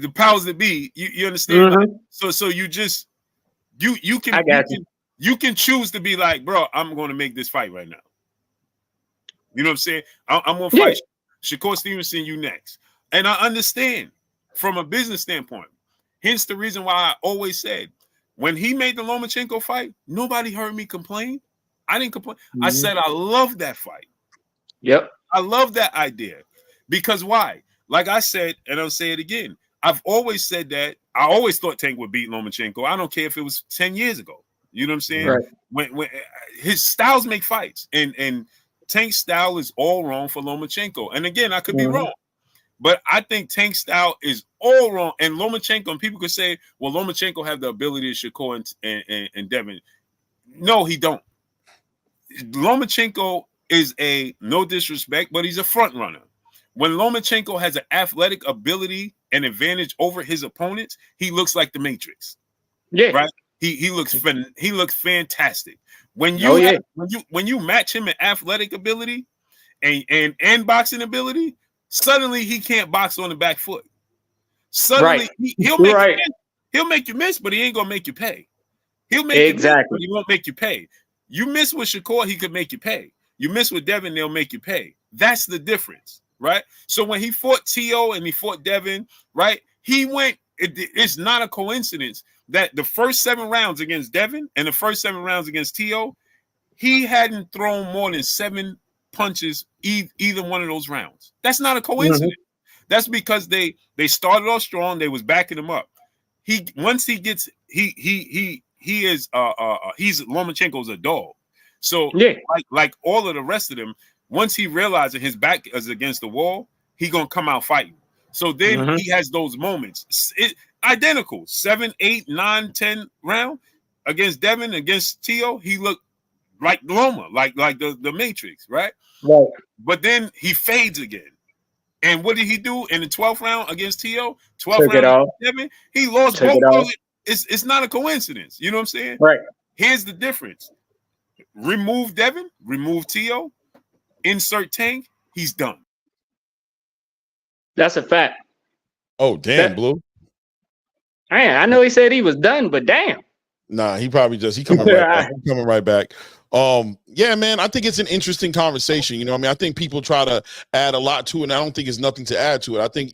S1: the powers that be. You understand? Like, so you just you can choose to be like, bro, I'm going to make this fight right now. You know what I'm saying? I'm going to fight Shakur Stevenson, you next. And I understand from a business standpoint. Hence the reason why I always said, when he made the Lomachenko fight, nobody heard me complain. I didn't complain. I said I love that fight.
S9: Yep.
S1: I love that idea. Because why? Like I said, and I'll say it again, I've always said that I always thought Tank would beat Lomachenko. I don't care if it was 10 years ago. You know what I'm saying?
S9: Right.
S1: When his styles make fights, and Tank's style is all wrong for Lomachenko. And again, I could be wrong, but I think Tank's style is all wrong. And Lomachenko, and people could say, well, Lomachenko have the ability to Shakur and Devin. No, he don't. Lomachenko is no disrespect, but he's a front runner. When Lomachenko has an athletic ability and advantage over his opponents, he looks like the Matrix.
S9: Yeah.
S1: Right? He looks fantastic. When you match him in athletic ability and boxing ability, suddenly he can't box on the back foot. Suddenly he'll make you miss, but he ain't gonna make you pay. He'll make you miss, but he won't make you pay. You miss with Shakur, he could make you pay. You miss with Devin, they'll make you pay. That's the difference, right? So when he fought T.O. and he fought Devin, right? He went. It's not a coincidence that the first 7 rounds against Devin and the first 7 rounds against T.O., he hadn't thrown more than 7 punches either one of those rounds. That's not a coincidence. That's because they started off strong. They was backing him up. He's Lomachenko's a dog. So like all of the rest of them, once he realizes his back is against the wall, he gonna come out fighting. So then he has those moments. Identical 7, 8, 9, 10 round against Devin, against T.O. He looked like Loma, like the Matrix, right?
S9: Right.
S1: But then he fades again. And what did he do in the 12th round against T.O.? 12th round against Devin, he lost both. It's not a coincidence. You know what I'm saying?
S9: Right.
S1: Here's the difference. Remove Devin, remove T.O., insert Tank. he's done.
S9: That's a fact.
S2: Oh, damn, Blue.
S9: Man, I know he said he was done, but damn.
S2: Nah, he probably just he coming right back. He coming right back. Yeah, man, I think it's an interesting conversation. You know what I mean? I think people try to add a lot to it, and I don't think it's nothing to add to it. I think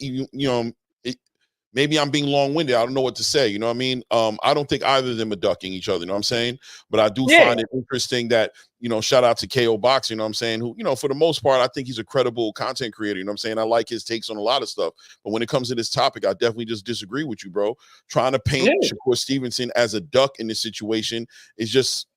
S2: maybe I'm being long-winded. I don't know what to say. You know what I mean? I don't think either of them are ducking each other. You know what I'm saying? But I do find it interesting that, shout out to KO Boxing, you know what I'm saying? Who, for the most part, I think he's a credible content creator. You know what I'm saying? I like his takes on a lot of stuff. But when it comes to this topic, I definitely just disagree with you, bro. Trying to paint Shakur Stevenson as a duck in this situation is just,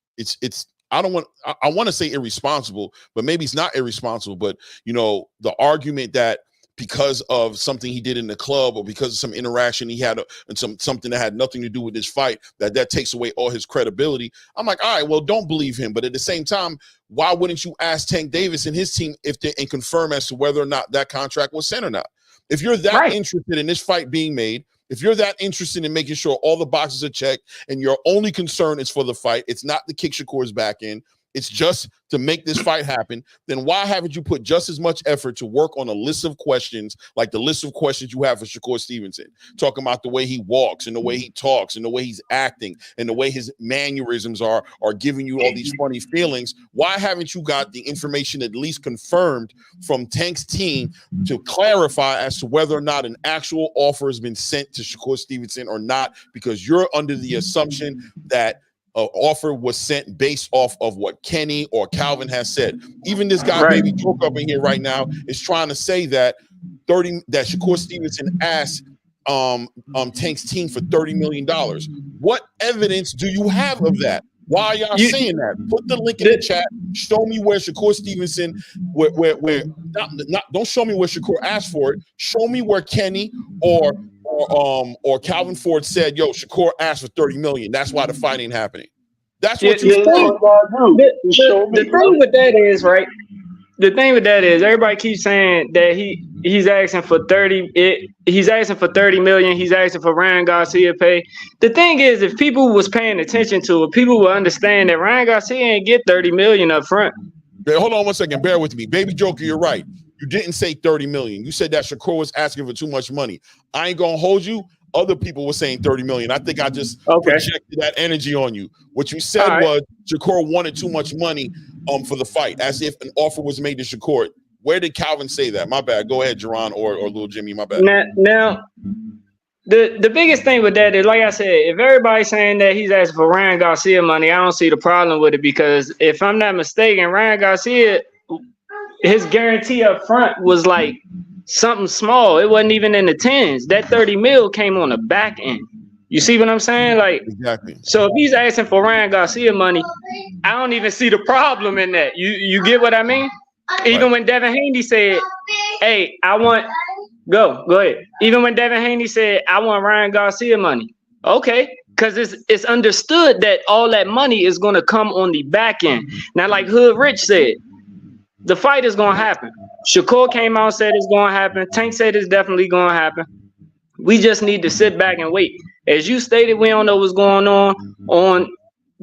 S2: I want to say irresponsible, but maybe it's not irresponsible. But, the argument that because of something he did in the club or because of some interaction he had and something that had nothing to do with this fight, that takes away all his credibility. I'm like, all right, well, don't believe him. But at the same time, why wouldn't you ask Tank Davis and his team and confirm as to whether or not that contract was sent or not? If you're that interested in this fight being made, if you're that interested in making sure all the boxes are checked and your only concern is for the fight, it's not to kick Shakur's back in, it's just to make this fight happen, then why haven't you put just as much effort to work on a list of questions, like the list of questions you have for Shakur Stevenson, talking about the way he walks and the way he talks and the way he's acting and the way his mannerisms are giving you all these funny feelings? Why haven't you got the information at least confirmed from Tank's team to clarify as to whether or not an actual offer has been sent to Shakur Stevenson or not? Because you're under the assumption that an offer was sent based off of what Kenny or Calvin has said. Even this guy, Baby Joke up in here right now, is trying to say that Shakur Stevenson asked Tank's team for $30 million. What evidence do you have of that? Why are y'all saying that? Put the link in the chat. Show me where Shakur Stevenson, don't show me where Shakur asked for it. Show me where Kenny or Calvin Ford said, yo, Shakur asked for $30 million. That's why the fight ain't happening. That's what you said.
S9: The thing with that is, right? The thing with that is everybody keeps saying that he's asking for 30. He's asking for 30 million. He's asking for Ryan Garcia pay. The thing is, if people was paying attention to it, people will understand that Ryan Garcia ain't get 30 million up front.
S2: Hey, hold on one second. Bear with me. Baby Joker, you're right. You didn't say 30 million. You said that Shakur was asking for too much money. I ain't gonna hold you. Other people were saying 30 million. I think I just projected that energy on you. What you said was Shakur wanted too much money for the fight, as if an offer was made to Shakur. Where did Calvin say that? My bad. Go ahead, Jerron or Little Jimmy. My bad.
S9: Now, the biggest thing with that is, like I said, if everybody's saying that he's asking for Ryan Garcia money, I don't see the problem with it, because if I'm not mistaken, Ryan Garcia, his guarantee up front was like something small. It wasn't even in the tens. That 30 mil came on the back end. You see what I'm saying? Like,
S2: exactly.
S9: So if he's asking for Ryan Garcia money, I don't even see the problem in that. You get what I mean? Even when Devin Haney said, hey, go ahead. Even when Devin Haney said, I want Ryan Garcia money. Okay. Because it's understood that all that money is going to come on the back end. Now, like Hood Rich said, the fight is going to happen. Shakur came out and said it's going to happen. Tank said it's definitely going to happen. We just need to sit back and wait. As you stated, we don't know what's going on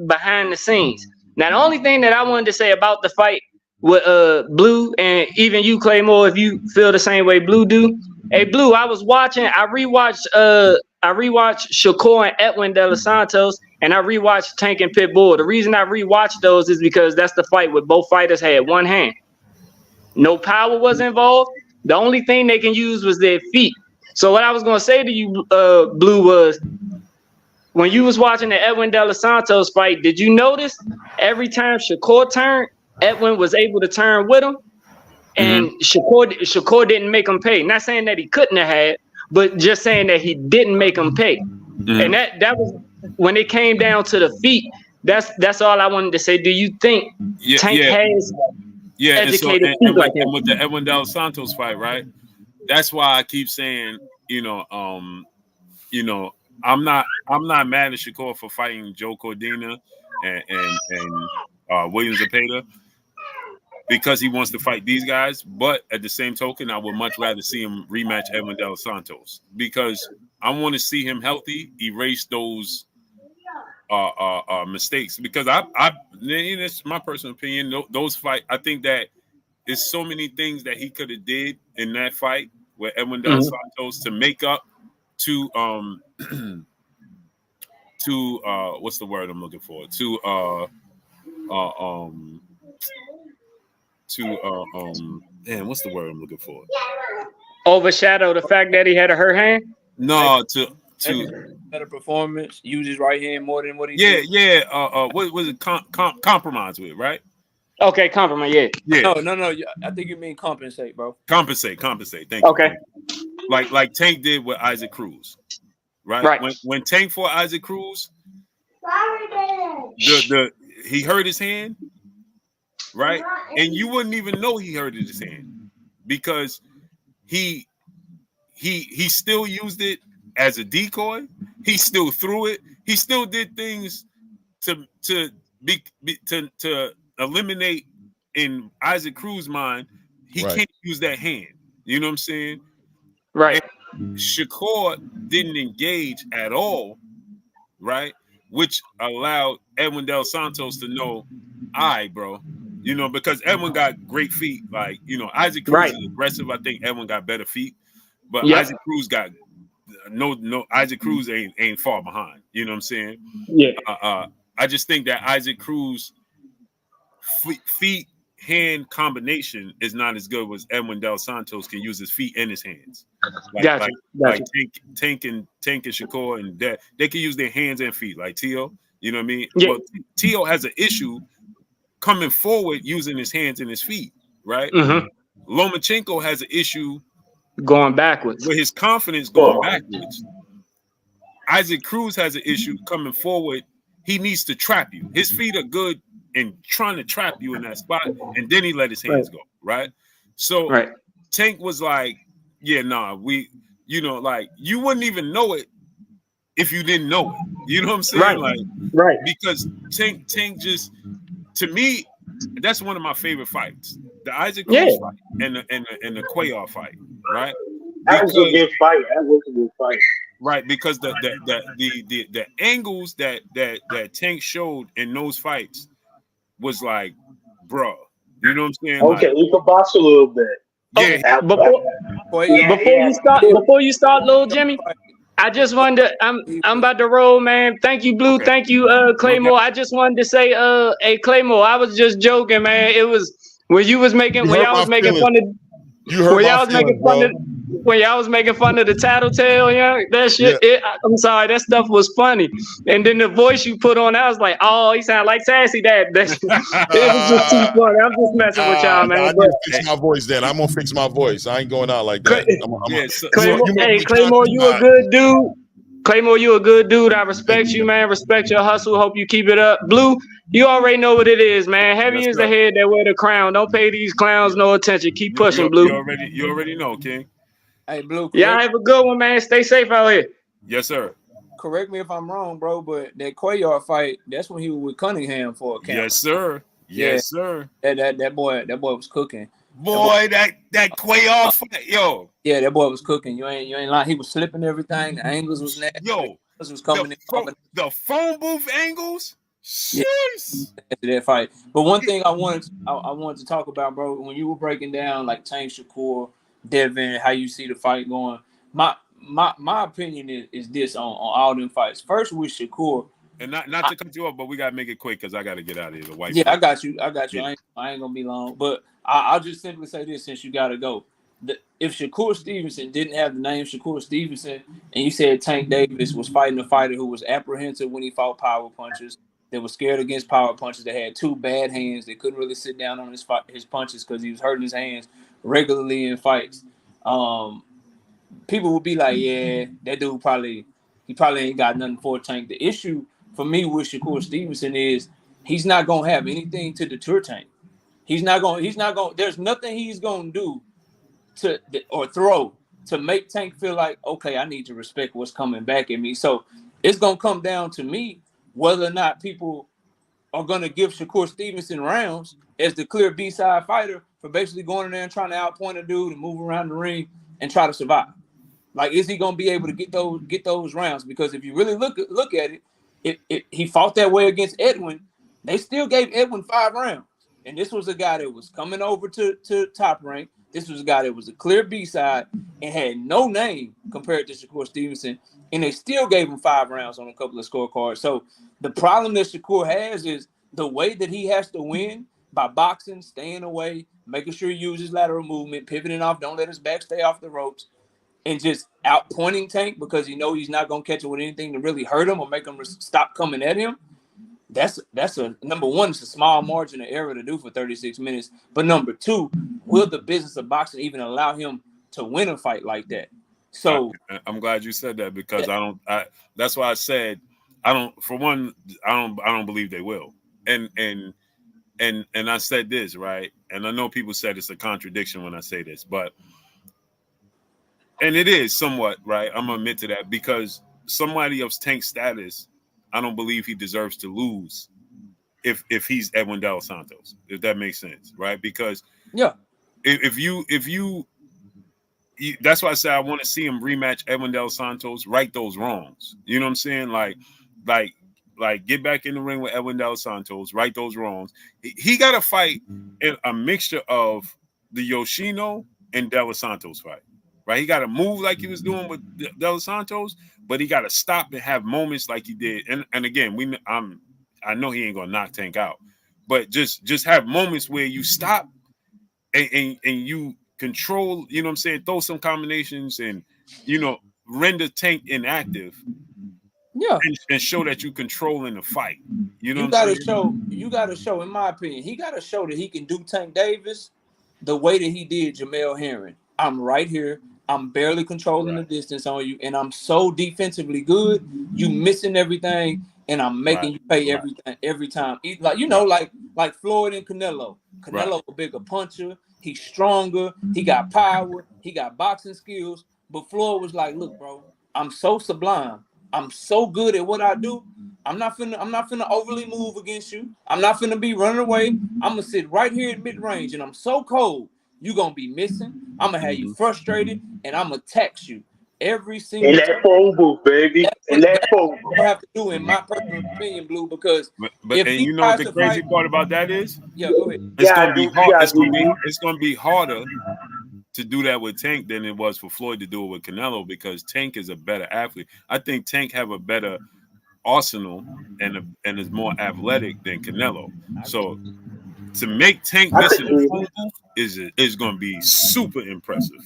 S9: behind the scenes. Now, the only thing that I wanted to say about the fight with Blue, and even you, Claymore, if you feel the same way Blue do. Hey, Blue, I rewatched Shakur and Edwin De Los Santos, and I rewatched Tank and Pitbull. The reason I rewatched those is because that's the fight where both fighters had one hand. No power was involved. The only thing they can use was their feet. So what I was going to say to you, Blue, was when you was watching the Edwin De Los Santos fight, did you notice every time Shakur turned, Edwin was able to turn with him, and Shakur didn't make him pay? Not saying that he couldn't have had, but just saying that he didn't make him pay. And that was when it came down to the feet. That's all I wanted to say. Do you think Tank has educated feet like that?
S1: And with the Edwin De Los Santos fight, right? That's why I keep saying, I'm not mad at Shakur for fighting Joe Cordina and Williams Zepeda, because he wants to fight these guys. But at the same token, I would much rather see him rematch Edwin De Los Santos, because I want to see him healthy, erase those mistakes. Because it's my personal opinion. Those fight, I think that it's so many things that he could have did in that fight with Edwin Del Santos to make up to to what's the word I'm looking for? To damn, what's the word I'm looking for?
S9: Overshadow the fact that he had a hurt hand.
S1: No, to
S8: better performance, use his right hand more than what he
S1: yeah,
S8: did.
S1: yeah. What was it? Compromise with, right?
S9: Okay, compliment. Yeah.
S8: No. I think you mean compensate, bro.
S1: Compensate. Thank
S9: Okay.
S1: you. Like Tank did with Isaac Cruz, right?
S9: Right.
S1: When Tank fought Isaac Cruz, he hurt his hand, right? And you wouldn't even know he hurt his hand because he still used it as a decoy. He still threw it. He still did things to eliminate in Isaac Cruz's mind. He can't use that hand. You know what I'm saying?
S9: Right.
S1: And Shakur didn't engage at all, right? Which allowed Edwin Del Santos to know, bro. You know, because Edwin got great feet. Like, you know, Isaac Cruz is aggressive. I think Edwin got better feet. But Isaac Cruz got no. Isaac Cruz ain't far behind. You know what I'm saying?
S9: Yeah.
S1: I just think that Isaac Cruz feet hand combination is not as good as Edwin Del Santos can use his feet and his hands. Like Tank and Shakur and that they can use their hands and feet. Like Tio, you know what I mean?
S9: Yeah.
S1: Well, Tio has an issue coming forward using his hands and his feet, right? Lomachenko has an issue
S9: going backwards
S1: with his confidence going backwards. Isaac Cruz has an issue coming forward. He needs to trap you. His feet are good in trying to trap you in that spot, and then he let his hands go, right? So Tank was like, yeah, nah, you know, like you wouldn't even know it if you didn't know it. You know what I'm saying?
S9: Right.
S1: Because Tank just, to me, that's one of my favorite fights. The Isaac Cruz fight and the Cuellar fight, right?
S5: That was a good fight.
S1: Right, because the angles that Tank showed in those fights was like, bro, you know what I'm saying?
S5: Okay,
S1: like,
S5: you can box a little bit.
S1: Yeah.
S9: Before you start, little Jimmy, I just wanted to, I'm about to roll, man. Thank you, Blue.
S1: Okay.
S9: Thank you, Claymore. I just wanted to say, hey, Claymore, I was just joking, man. It was when y'all was making fun of. When y'all was making fun of the tattletale, that shit. Yeah. I'm sorry, that stuff was funny. And then the voice you put on, I was like, oh, he sound like Sassy Dad. It was just too funny. I'm just messing with y'all, man.
S2: I need to fix my voice then. I'm gonna fix my voice. I ain't going out like that.
S9: Claymore, you a good dude. Claymore, you a good dude. I respect you, man. Respect your hustle. Hope you keep it up. Blue, you already know what it is, man. Heavy is the head that wear the crown. Don't pay these clowns no attention. Keep pushing, Blue.
S1: You already know, King.
S8: Hey, Blue.
S9: Y'all have a good one, man. Stay safe out here.
S1: Yes, sir.
S8: Correct me if I'm wrong, bro, but that Cuellar fight, that's when he was with Cunningham for a count.
S1: Yes, sir. Yes, sir.
S8: That boy was cooking.
S1: Boy, that Cuellar fight, yo.
S8: Yeah, that boy was cooking. You ain't lying. He was slipping everything. The angles was nasty.
S1: Yo,
S8: was coming
S1: the phone booth angles. Yes.
S8: That fight. But one thing I wanted to talk about, bro, when you were breaking down like Tank Shakur, Devin, how you see the fight going. My opinion is this on all them fights. First with Shakur.
S1: And not to cut you off, but we gotta make it quick because I gotta get out of here. The wife.
S8: Yeah, I got you. Yeah. I ain't gonna be long. But I'll just simply say this since you gotta go. If Shakur Stevenson didn't have the name Shakur Stevenson, and you said Tank Davis was fighting a fighter who was apprehensive when he fought power punches, that was scared against power punches, that had two bad hands, that couldn't really sit down on his punches because he was hurting his hands regularly in fights, people would be like, yeah, that dude probably ain't got nothing for Tank. The issue for me with Shakur Stevenson is he's not gonna have anything to deter Tank. He's not gonna there's nothing he's gonna do or throw to make Tank feel like, okay, I need to respect what's coming back at me. So it's gonna come down to me whether or not people are gonna give Shakur Stevenson rounds as the clear B-side fighter for basically going in there and trying to outpoint a dude and move around the ring and try to survive. Like, is he gonna be able to get those rounds? Because if you really look at it, he fought that way against Edwin. They still gave Edwin 5 rounds. and this was a guy that was coming over to Top Rank. This was a guy that was a clear B-side and had no name compared to Shakur Stevenson, and they still gave him 5 rounds on a couple of scorecards. So the problem that Shakur has is the way that he has to win by boxing, staying away, making sure he uses lateral movement, pivoting off, don't let his back stay off the ropes, and just outpointing Tank because he knows he's not going to catch it with anything to really hurt him or make him stop coming at him. That's a number one. It's a small margin of error to do for 36 minutes. But number two, will the business of boxing even allow him to win a fight like that? So
S1: I'm glad you said that because that's why I said I don't believe they will. And I said this, right? And I know people said it's a contradiction when I say this, but and it is somewhat, right? I'm gonna admit to that because somebody of Tank's status, I don't believe he deserves to lose if he's Edwin De Los Santos, if that makes sense, right? Because if you that's why I say I want to see him rematch Edwin De Los Santos, right those wrongs. You know what I'm saying? Like get back in the ring with Edwin De Los Santos, right those wrongs. He got to fight in a mixture of the Yoshino and De Los Santos fight. Right, he got to move like he was doing with De Los Santos, but he got to stop and have moments like he did. And again, I know he ain't gonna knock Tank out, but just have moments where you stop and you control. You know what I'm saying? Throw some combinations and render Tank inactive.
S8: Yeah,
S1: and show that you controlling the fight. You know,
S8: you gotta show. In my opinion, he gotta show that he can do Tank Davis the way that he did Jamel Herring. I'm right here. I'm barely controlling the distance on you, and I'm so defensively good. You missing everything, and I'm making you pay everything every time. Like Floyd and Canelo. Canelo a bigger puncher. He's stronger. He got power. He got boxing skills. But Floyd was like, "Look, bro, I'm so sublime. I'm so good at what I do. I'm not finna overly move against you. I'm not finna be running away. I'm gonna sit right here at mid-range, and I'm so cold. You're gonna be missing. I'm gonna have you frustrated, and I'm gonna tax you every single
S10: time. In that phone booth, baby. In that phone booth.
S8: You have to do, in my personal opinion, Blue, because
S1: if he you know what the crazy part about that is?
S8: Yeah, go ahead.
S1: It's gonna be hard. It's gonna be harder to do that with Tank than it was for Floyd to do it with Canelo because Tank is a better athlete. I think Tank have a better arsenal and is more athletic than Canelo. So to make Tank miss in the phone booth is going to be super impressive.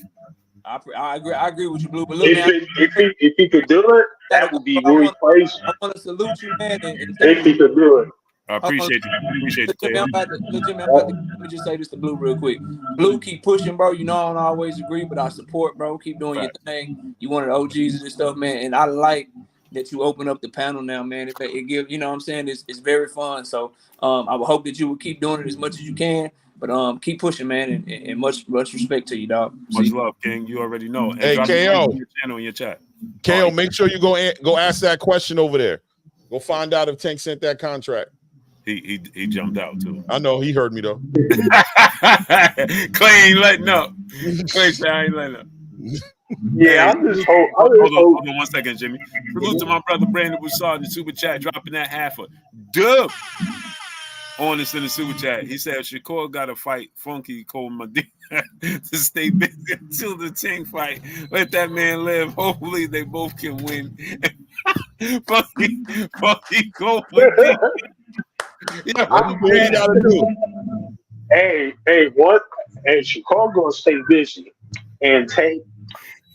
S8: I agree with you, Blue. But
S10: look, if he could do it, that would be really crazy.
S8: I want to salute you, man.
S10: If he could do it.
S1: I appreciate you. Appreciate you.
S8: Jimmy, let me just say this to Blue real quick. Blue, keep pushing, bro. You know I don't always agree, but I support, bro. Keep doing your thing. You one of the OGs of this stuff, man. And I like that you open up the panel now, man. It gives, you know what I'm saying? It's very fun. So I would hope that you will keep doing it as much as you can. But keep pushing, man, and much respect to you, dog.
S1: Much love, King. You already know. And
S2: hey, KO.
S1: Your channel in your chat.
S2: KO, make sure you go ask that question over there. Go find out if Tank sent that contract.
S1: He jumped out too.
S2: I know he heard me though.
S1: Clay ain't letting up. Clay said I ain't letting up.
S10: Yeah,
S1: Hold on 1 second, Jimmy. Salute to my brother Brandon Broussard in the super chat, dropping that half a dub on us in the super chat. He said Shakur got to fight Funky Cole Medina to stay busy until the Tank fight. Let that man live. Hopefully they both can win. Funky Cole Medina.
S10: Yeah, what you gotta do? Hey, what? Hey, Shakur gonna stay busy, and Tank.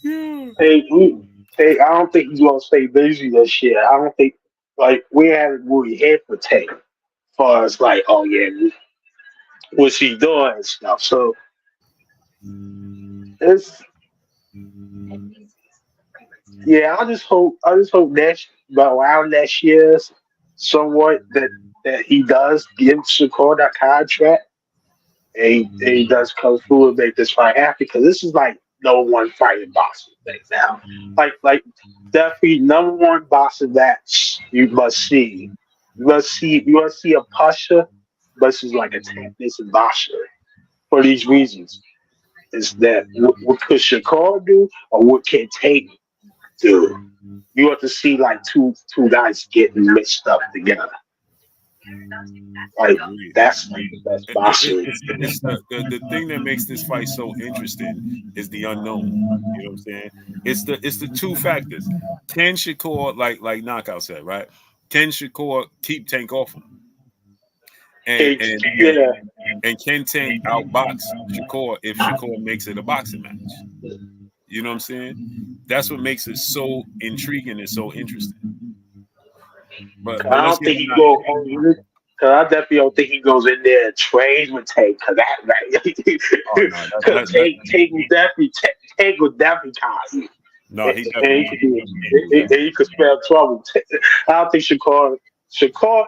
S10: I don't think he's gonna stay busy this year. I don't think we haven't really hit for Tank, as far as oh yeah, what's he doing and stuff. So it's I just hope next around next year, somewhat that he does give Shakur that contract, and he does come through and make this fight happen, because this is no one fight in boxing right now. Definitely number one boxing match you must see. You must see a Pasha versus a Tank boxer for these reasons. Is that what could Shakur do, or what can Tank do? You have to see two guys getting mixed up together. Like
S1: Agreed.
S10: that's like the best boxing.
S1: It's the thing that makes this fight so interesting is the unknown. You know what I'm saying? It's the two factors. Can Shakur, like Knockout said, right? Can Shakur keep Tank off him? And
S10: It,
S1: and and,
S10: yeah,
S1: and can Tank outbox Shakur if Shakur makes it a boxing match? You know what I'm saying? That's what makes it so intriguing and so interesting. But
S10: I
S1: let's
S10: don't
S1: get
S10: think he
S1: to
S10: go over. Cause I definitely don't think he goes in there and trades with Tank. Cause that
S1: oh no,
S10: right, cause Tank would definitely call you.
S1: no, he
S10: And
S1: definitely
S10: he could be,
S1: can't do that.
S10: and he could spell trouble. I don't think Shakur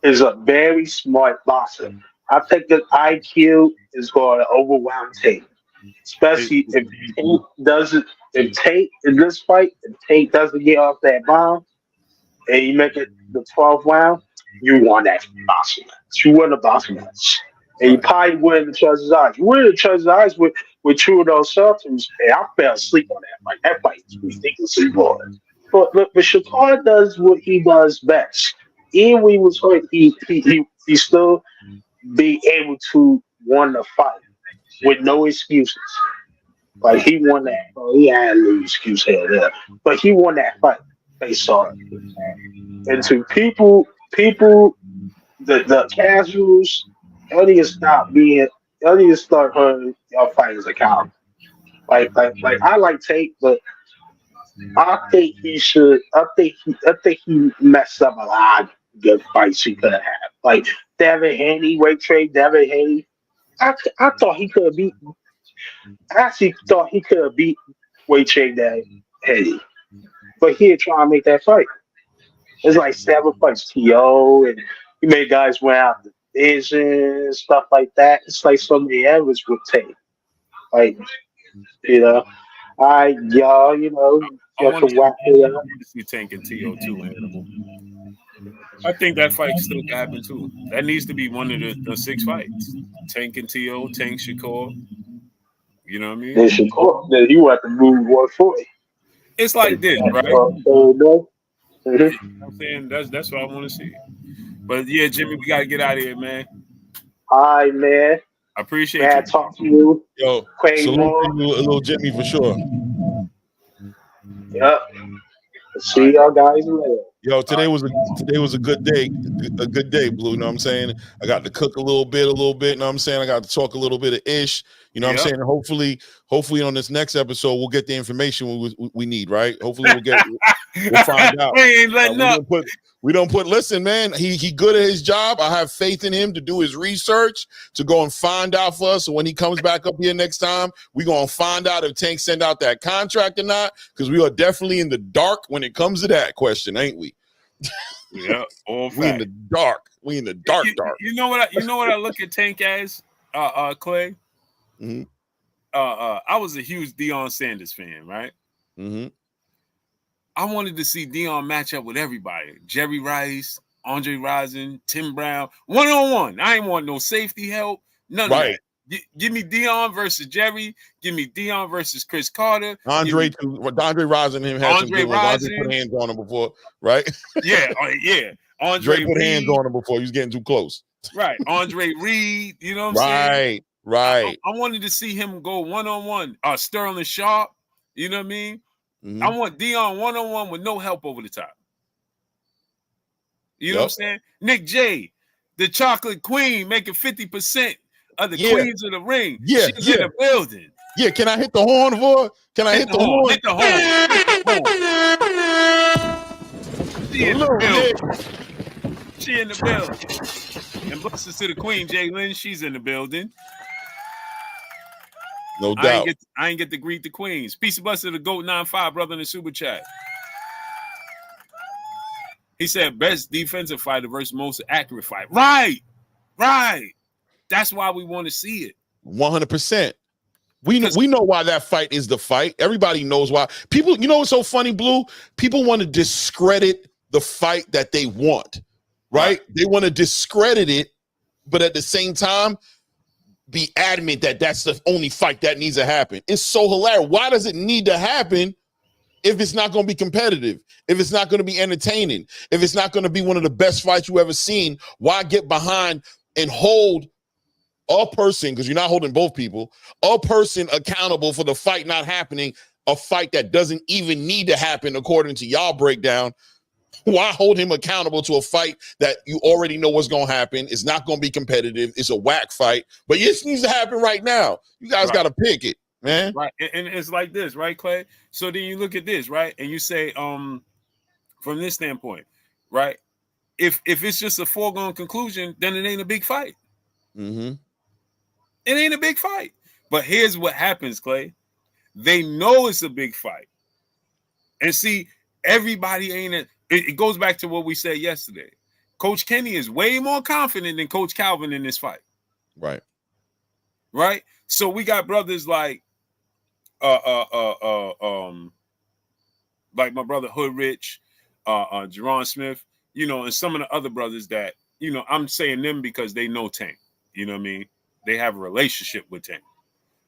S10: is a very smart boxer. I think that IQ is going to overwhelm Tate,
S1: It,
S10: especially if Tate doesn't. If Tate in this fight, if Tate doesn't get off that bomb and you make it the 12th round, you won that boxing match. You won the boxing match. And you
S1: right.
S10: probably win the Trust's Eyes. You win the Trust's Eyes with two of those substitutes. And I fell asleep on that fight. That fight is ridiculously boring. But Shakur does what he does best. Even when he was hurt, he still be able to win the fight with no excuses. Like he won that. Oh, he had no excuse here there, but he won that fight based on it. And to people, the casuals, y'all need to stop being. Y'all need to start holding y'all fighters accountable. Like I like Tate, but I think he should. I think he messed up a lot of good fights he could have had. Like Devin Haney, weight trade Devin Haney. I thought he could have beat. I actually thought he could have beat weight trade that Haney, but he had trying to make that fight. It's like 7 fights TO, and he made guys win out the division, stuff like that. It's like so many others would take. Like, you know, y'all,
S1: I
S10: y'all
S1: want to
S10: can
S1: see,
S10: whack it up.
S1: Tank and TO too, Hannibal. I think that fight still can happen too. That needs to be one of the 6 fights. Tank and TO, Tank Shakur. You know what I mean?
S10: Then Shakur, then he want to move 140.
S1: It's like this, right?
S10: No.
S1: You know what I'm saying that's what I want to see. But yeah, Jimmy, we gotta get out of here, man.
S10: All right, man.
S1: I appreciate
S10: Man,
S1: you.
S10: talk to you.
S2: Yo,
S10: Quay
S2: salute
S10: Moore.
S2: to you, little Jimmy, for sure.
S10: Yep. See y'all guys later.
S2: Yo, today was a good day, Blue. You know what I'm saying? I got to cook a little bit, you know what I'm saying? I got to talk a little bit of ish, you know what I'm saying? Hopefully on this next episode, we'll get the information we need, right? Hopefully we'll find out.
S1: We ain't letting up.
S2: We don't put, listen, man, he good at his job. I have faith in him to do his research, to go and find out for us. So when he comes back up here next time, we're going to find out if Tank send out that contract or not, because we are definitely in the dark when it comes to that question, ain't we?
S1: Yeah, all
S2: we in the dark. We in the dark.
S1: You know what I look at Tank as, Clay?
S2: Mm-hmm.
S1: I was a huge Deion Sanders fan, right?
S2: Mm-hmm.
S1: I wanted to see Deion match up with everybody. Jerry Rice, Andre Rison, Tim Brown, 1-on-1. I ain't want no safety help. None of that. Give me Deion versus Jerry. Give me Deion versus Chris Carter.
S2: Andre Rison and him had some good ones. Andre put hands on him before, right?
S1: Yeah. Andre
S2: put hands on him before he was getting too close.
S1: Right. Andre Reed, you know what I'm saying?
S2: Right.
S1: I wanted to see him go 1-on-1. Sterling Sharp, you know what I mean? Mm-hmm. I want Deion 1-on-1 with no help over the top. You know what I'm saying? Nick J, the chocolate queen, making 50% of the queens of the ring.
S2: Yeah,
S1: she's in the building.
S2: Yeah, can I hit the horn for her? Can I hit the horn?
S1: Hit the horn. She in the building. She in the building. And blessings to the queen, Jay Lynn. She's in the building.
S2: No doubt.
S1: I ain't get to greet the queens. Peace and blessings to the GOAT 95 brother in the super chat. He said best defensive fighter versus most accurate fight. Right. That's why we want to see it.
S2: 100%. We know why that fight is the fight. Everybody knows why. People, you know what's so funny, Blue? People want to discredit the fight that they want, right? They want to discredit it, but at the same time, be adamant that that's the only fight that needs to happen. It's so hilarious. Why does it need to happen if it's not going to be competitive, if it's not going to be entertaining, if it's not going to be one of the best fights you ever seen, why get behind and hold a person, because you're not holding both people, a person accountable for the fight not happening, a fight that doesn't even need to happen according to y'all breakdown? Why hold him accountable to a fight that you already know what's going to happen? It's not going to be competitive. It's a whack fight, but it needs to happen right now. You guys got to pick it, man.
S1: Right. And it's like this, right, Clay? So then you look at this, right? And you say, from this standpoint, right? If it's just a foregone conclusion, then it ain't a big fight.
S2: Mm-hmm.
S1: It ain't a big fight. But here's what happens, Clay. They know it's a big fight. And see, everybody ain't it goes back to what we said yesterday. Coach Kenny is way more confident than Coach Calvin in this fight.
S2: Right.
S1: Right? So we got brothers like like my brother Hood Rich, Jerron Smith, you know, and some of the other brothers that, you know, I'm saying them because they know Tank. You know what I mean? They have a relationship with Tank.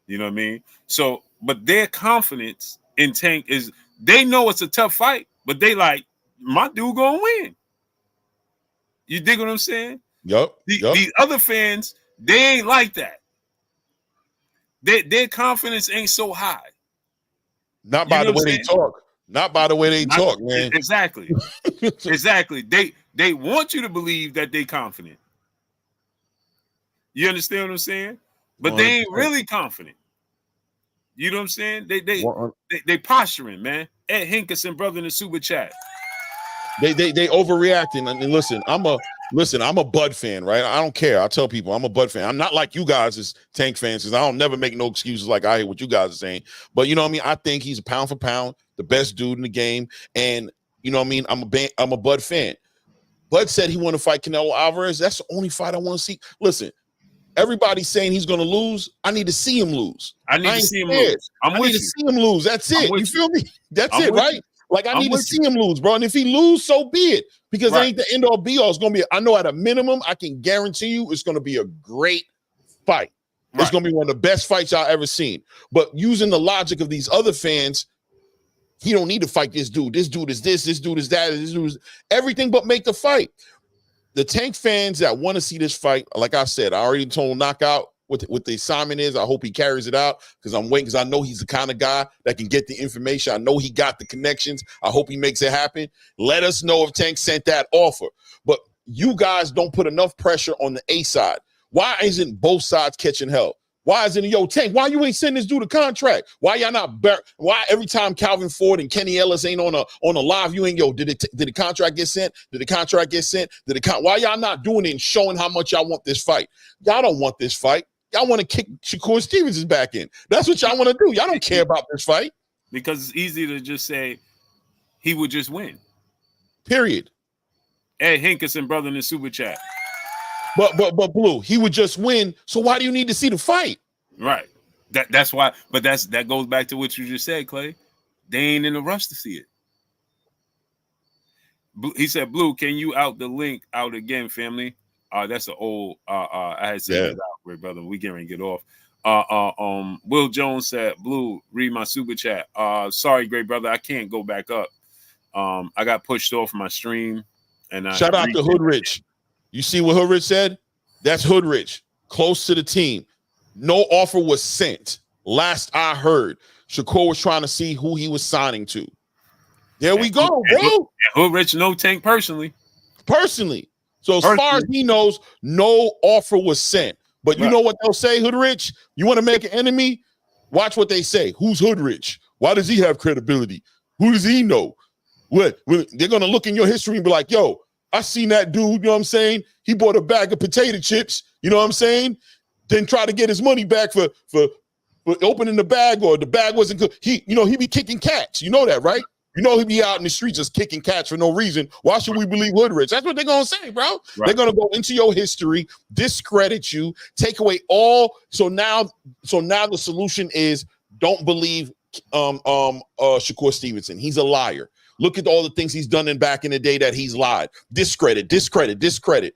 S1: You know what I mean? So, but their confidence in Tank is, they know it's a tough fight, but they like, my dude gonna win. You dig what I'm saying?
S2: Yep.
S1: These other fans, they ain't like that. Their confidence ain't so high.
S2: Not by the way they talk. Not by the way they talk, man.
S1: Exactly. Exactly. They want you to believe that they confident. You understand what I'm saying? But 100%. They ain't really confident. You know what I'm saying? They posturing, man. Ed Hinkerson, brother in the super chat.
S2: They overreacting. And listen, I'm a Bud fan, right? I don't care. I tell people I'm a Bud fan. I'm not like you guys as Tank fans, because I don't never make no excuses like I hear what you guys are saying. But you know what I mean? I think he's a pound for pound, the best dude in the game. And you know what I mean? I'm a Bud fan. Bud said he want to fight Canelo Alvarez. That's the only fight I want to see. Listen, everybody's saying he's going to lose. I need to see him lose.
S1: I need to see him lose.
S2: I need to see him lose. That's it. You feel me? That's it, right? Like, I need to see him lose, bro. And if he lose, so be it. Because it ain't the end all be all. It's going to be, I know at a minimum, I can guarantee you it's going to be a great fight. Right. It's going to be one of the best fights y'all ever seen. But using the logic of these other fans, he don't need to fight this dude. This dude is this dude is that, this dude is everything but make the fight. The Tank fans that want to see this fight, like I said, I already told Knockout what the assignment is. I hope he carries it out, because I'm waiting, because I know he's the kind of guy that can get the information. I know he got the connections. I hope he makes it happen. Let us know if Tank sent that offer. But you guys don't put enough pressure on the A side. Why isn't both sides catching hell? Why isn't it, yo, Tank, why you ain't sending this dude a contract? Why y'all not, why every time Calvin Ford and Kenny Ellis ain't on a live, you ain't, yo, did the contract get sent? Did the contract get sent? Why y'all not doing it and showing how much y'all want this fight? Y'all don't want this fight. Y'all want to kick Shakur Stevens' back in. That's what y'all want to do. Y'all don't care about this fight.
S1: Because it's easy to just say he would just win.
S2: Period.
S1: Ed Hinkerson, brother in the super chat.
S2: But Blue, he would just win. So why do you need to see the fight?
S1: Right. That's why. But that goes back to what you just said, Clay. They ain't in a rush to see it. He said, "Blue, can you out the link out again, family?" That's an old. I had said it out, great brother. We getting ready to get off. Will Jones said, "Blue, read my super chat." Sorry, great brother, I can't go back up. I got pushed off my stream. And
S2: shout out to Hood Rich. You see what Hood Rich said? That's Hood Rich, close to the team. No offer was sent. Last I heard, Shakur was trying to see who he was signing to. There we go, bro.
S1: Hood Rich know Tank personally.
S2: So as far as he knows, no offer was sent. But you know what they'll say, Hood Rich? You want to make an enemy? Watch what they say. Who's Hood Rich? Why does he have credibility? Who does he know? What? They're going to look in your history and be like, yo, I seen that dude, you know what I'm saying? He bought a bag of potato chips, you know what I'm saying? Then try to get his money back for opening the bag, or the bag wasn't good. He be kicking cats. You know that, right? You know he be out in the streets just kicking cats for no reason. Why should we believe Hood Rich? That's what they're going to say, bro. Right. They're going to go into your history, discredit you, take away all. So now the solution is don't believe Shakur Stevenson. He's a liar. Look at all the things he's done back in the day that he's lied. Discredit.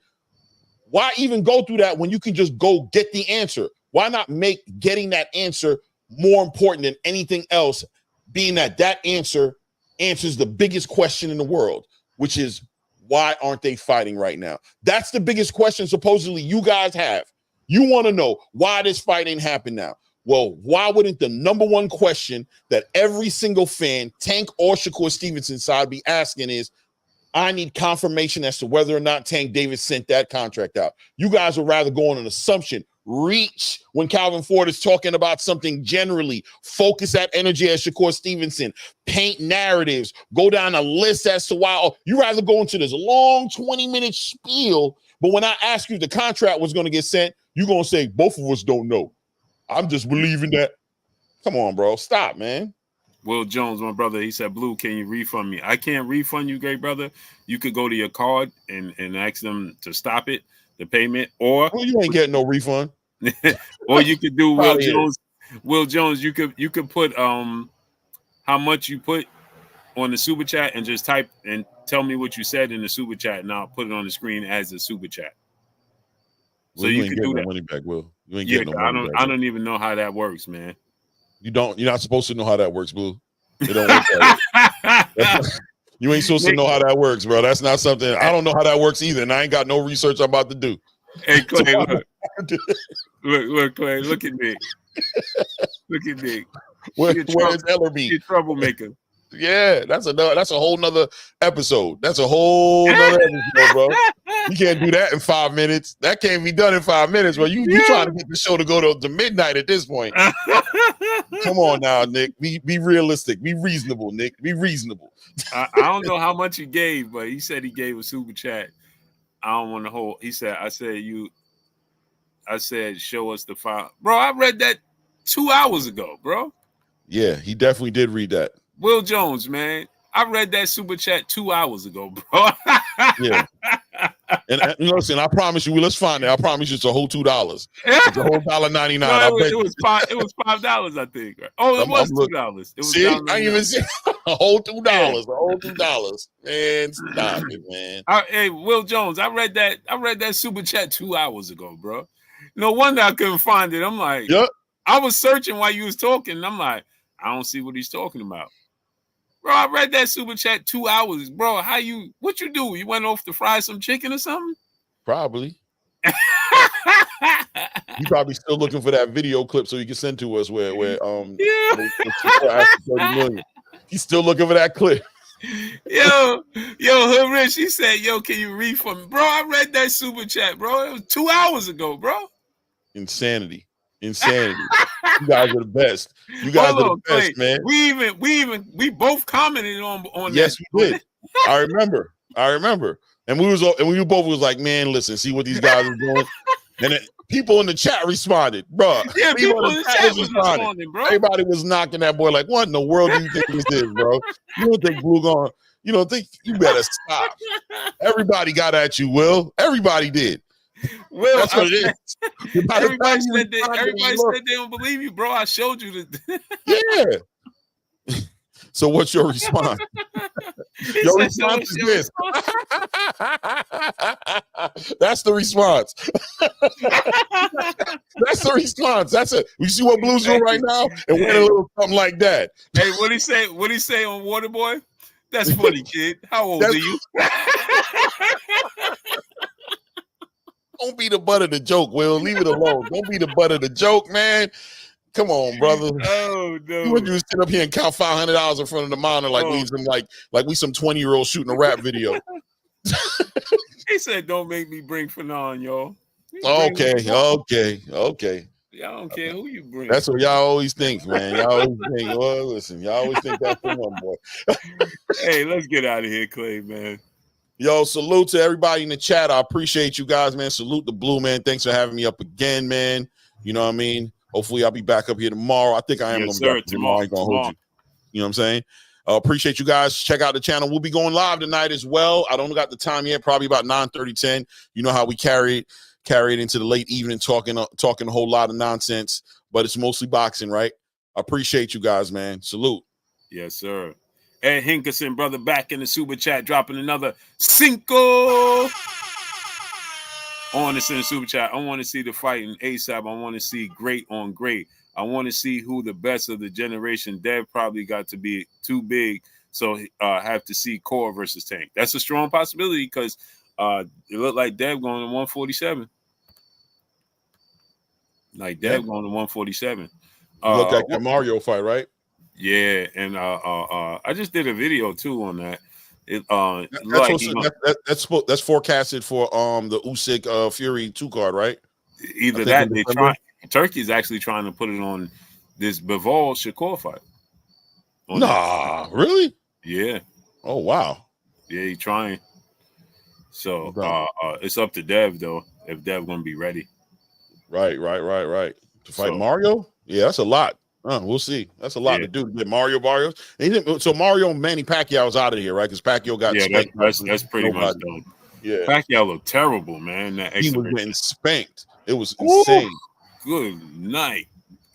S2: Why even go through that when you can just go get the answer? Why not make getting that answer more important than anything else, being that answer answers the biggest question in the world, which is why aren't they fighting right now? That's the biggest question supposedly you guys have. You want to know why this fight ain't happened now. Well, why wouldn't the number one question that every single fan, Tank or Shakur Stevenson side, be asking is, I need confirmation as to whether or not Tank Davis sent that contract out. You guys would rather go on an assumption, reach when Calvin Ford is talking about something generally, focus that energy as Shakur Stevenson, paint narratives, go down a list as to why. You rather go into this long 20-minute spiel, but when I ask you if the contract was going to get sent, you're going to say, both of us don't know. I'm just believing that. Come on, bro. Stop, man.
S1: Will Jones, my brother, he said, Blue, can you refund me? I can't refund you, great brother. You could go to your card and ask them to stop it, the payment, or
S2: you ain't getting no refund.
S1: Or you could do Will Jones. Will Jones, you could put how much you put on the super chat and just type and tell me what you said in the super chat, and I'll put it on the screen as a super chat.
S2: So you ain't getting no money back, Will. You ain't getting no money back.
S1: I don't even know how that works, man.
S2: You're not supposed to know how that works, Blue. It don't work that way. You ain't supposed to know how that works, bro. That's not something. I don't know how that works either, and I ain't got no research I'm about to do.
S1: Hey, Clay, look, Clay, look at Nick. Look at Nick.
S2: Where's Ellerby?
S1: You're a troublemaker.
S2: Yeah, that's a whole nother episode. That's a whole nother episode, bro. You can't do that in 5 minutes. That can't be done in 5 minutes, bro. You trying to get the show to go to midnight at this point. Come on now, Nick. Be realistic. Be reasonable, Nick. Be reasonable.
S1: I don't know how much he gave, but he said he gave a super chat. I don't want to hold. He said, I said, show us the file. Bro, I read that 2 hours ago, bro.
S2: Yeah, he definitely did read that.
S1: Will Jones, man. I read that super chat 2 hours ago, bro.
S2: Yeah. And listen, I promise you, let's find it. I promise you it's a whole $2. It's a whole $1.99.
S1: No, it was $5, I think. Oh, it was $2. It was
S2: see, I even see a whole $2. Yeah. A whole $2. Man, stop it, man.
S1: Hey, Will Jones, I read that super chat 2 hours ago, bro. No wonder I couldn't find it. I'm like,
S2: yep.
S1: I was searching while you was talking, and I'm like, I don't see what he's talking about. Bro, I read that super chat 2 hours. Bro, what you do? You went off to fry some chicken or something?
S2: Probably. You probably still looking for that video clip so you can send to us where he's still looking for that clip.
S1: Yo, Hood Rich, he said, yo, can you read for me? Bro, I read that super chat, bro. It was 2 hours ago, bro.
S2: Insanity. You guys are the best. You guys are the best, man.
S1: We both commented on
S2: yes,
S1: that.
S2: Yes, we did. I remember. And we both was like, man, listen, see what these guys are doing. And people in the chat responded, bro.
S1: Yeah, people in the chat was responding, bro.
S2: Everybody was knocking that boy like, what in the world do you think this is, bro? You don't think Blue gone? You don't think you better stop? Everybody got at you, Will. Everybody did.
S1: Will,
S2: that's what it is.
S1: Everybody said they don't believe you, bro. I showed you the.
S2: Yeah. So what's your response? Your response is this. That's the response. That's the response. That's it. You see what Blue's doing right now? And went a little something like that.
S1: Hey, what he say? What he say on Waterboy? That's funny, kid. How old are you?
S2: Don't be the butt of the joke, Will. Leave it alone. Don't be the butt of the joke, man. Come on, brother.
S1: Oh no!
S2: You want you to sit up here and count $500 in front of the monitor like we some 20-year-old shooting a rap video.
S1: He said, "Don't make me bring Fanon, y'all."
S2: Okay.
S1: I don't care who you bring.
S2: That's what y'all always think, man. Y'all always think. Well, listen, y'all always think that's the one, boy.
S1: Hey, let's get out of here, Clay, man.
S2: Yo, salute to everybody in the chat. I appreciate you guys, man. Salute the Blue, man. Thanks for having me up again, man. You know what I mean? Hopefully, I'll be back up here tomorrow. I think I am going to be back tomorrow. I ain't going to hold you. You know what I'm saying? Appreciate you guys. Check out the channel. We'll be going live tonight as well. I don't got the time yet. Probably about 9:30, 10. You know how we carry it into the late evening, talking a whole lot of nonsense. But it's mostly boxing, right? I appreciate you guys, man. Salute.
S1: Yes, sir. Ed Hinkerson, brother, back in the super chat, dropping another cinco. I want to send a super chat. I want to see the fight in ASAP. I want to see great on great. I want to see who the best of the generation. Dev probably got to be too big So have to see Core versus Tank. That's a strong possibility because it looked like Dev going to 147. Like Dev going to 147.
S2: You look like that Mario fight, right?
S1: Yeah, and I just did a video too on that.
S2: That's forecasted for the Usyk Fury 2 card, right?
S1: Either that they try. Turkey's actually trying to put it on this Bivol Shakur fight.
S2: Nah, really?
S1: Yeah.
S2: Oh wow.
S1: Yeah, he's trying. So it's up to Dev though, if Dev gonna be ready.
S2: Right. To fight Mario? Yeah, that's a lot. We'll see. That's a lot to do to get Mario. So Mario and Manny Pacquiao's out of here, right? Because Pacquiao got spanked.
S1: That's pretty much done.
S2: Yeah,
S1: Pacquiao looked terrible, man.
S2: He was getting spanked. It was insane.
S1: Good night.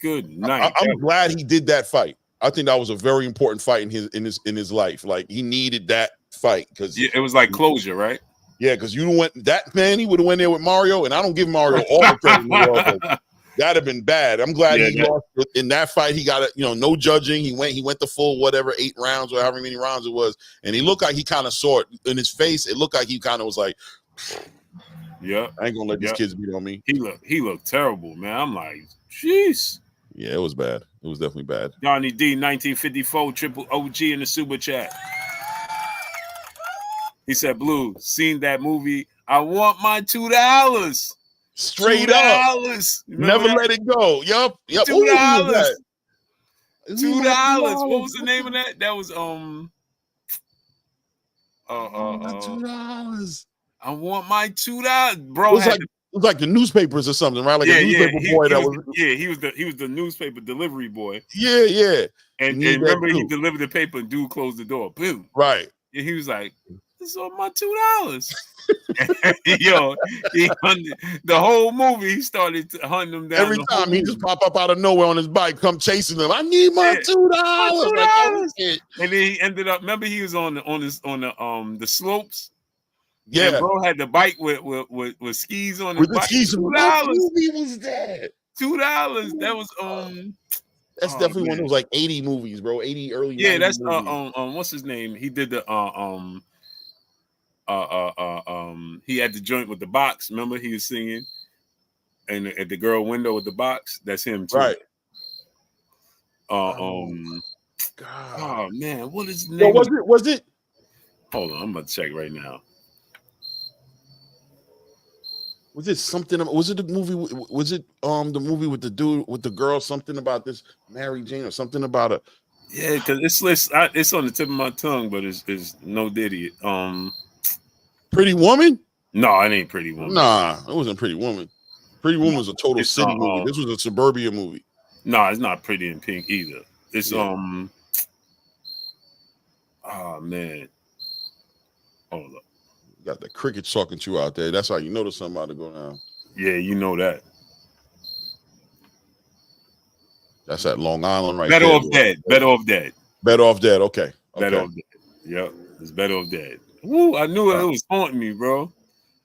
S2: I'm glad he did that fight. I think that was a very important fight in his life. Like he needed that fight because
S1: it was like closure, right?
S2: Yeah, because you went that man. He would have went there with Mario, and I don't give Mario all the credit in the world. That'd have been bad. I'm glad he lost in that fight. He got it, no judging. He went the full 8 rounds or however many rounds it was, and he looked like he kind of saw it in his face. It looked like he kind of was like,
S1: "Yeah,
S2: I ain't gonna let these kids beat on me."
S1: He looked terrible, man. I'm like, jeez.
S2: Yeah, it was bad. It was definitely bad.
S1: Johnny D, 1954, triple OG in the super chat. He said, "Blue, seen that movie? I want my $2."
S2: Straight up, never let it go. Yup.
S1: $2. $2. What was the name of that? That was
S2: $2.
S1: I want my $2, bro.
S2: It was like the newspapers or something, right? Like a newspaper boy
S1: he was the newspaper delivery boy.
S2: Yeah.
S1: And remember, he delivered the paper and dude closed the door. Boom.
S2: Right.
S1: And he was like, "This is on my $2." Yo, the whole movie he started hunting them down.
S2: Every time he just pop up out of nowhere on his bike, come chasing them. I need my $2.
S1: And then he ended up. Remember, he was on the slopes.
S2: Yeah,
S1: and bro had the bike with skis on his bike.
S2: $2. What movie was that?
S1: $2. That was
S2: That's definitely one of those like 80 movies, bro. 80 early.
S1: Yeah, that's
S2: movies.
S1: What's his name? He did the he had the joint with the box. Remember, he was singing, and at the girl window with the box. That's him too.
S2: Right.
S1: God. Oh man, what is the name?
S2: Was it?
S1: Hold on, I'm about to check right now.
S2: Was it something? Was it the movie? Was it the movie with the dude with the girl? Something about this Mary Jane or something about a?
S1: Yeah, because it's on the tip of my tongue, but it's no Diddy.
S2: Pretty Woman?
S1: No, it ain't Pretty Woman.
S2: Nah, it wasn't Pretty Woman. Pretty Woman was a total city movie. This was a suburbia movie.
S1: No, it's not Pretty in Pink either. It's oh man. Hold up.
S2: You got the crickets talking to you out there. That's how you know there's something about to go down.
S1: Yeah, you know that.
S2: That's at Long Island right
S1: Better
S2: there.
S1: Off Dead. Better Off Dead.
S2: Better Off Dead. Okay.
S1: Better Off Dead. Yep. It's Better Off Dead. Woo, I knew it was haunting me, bro.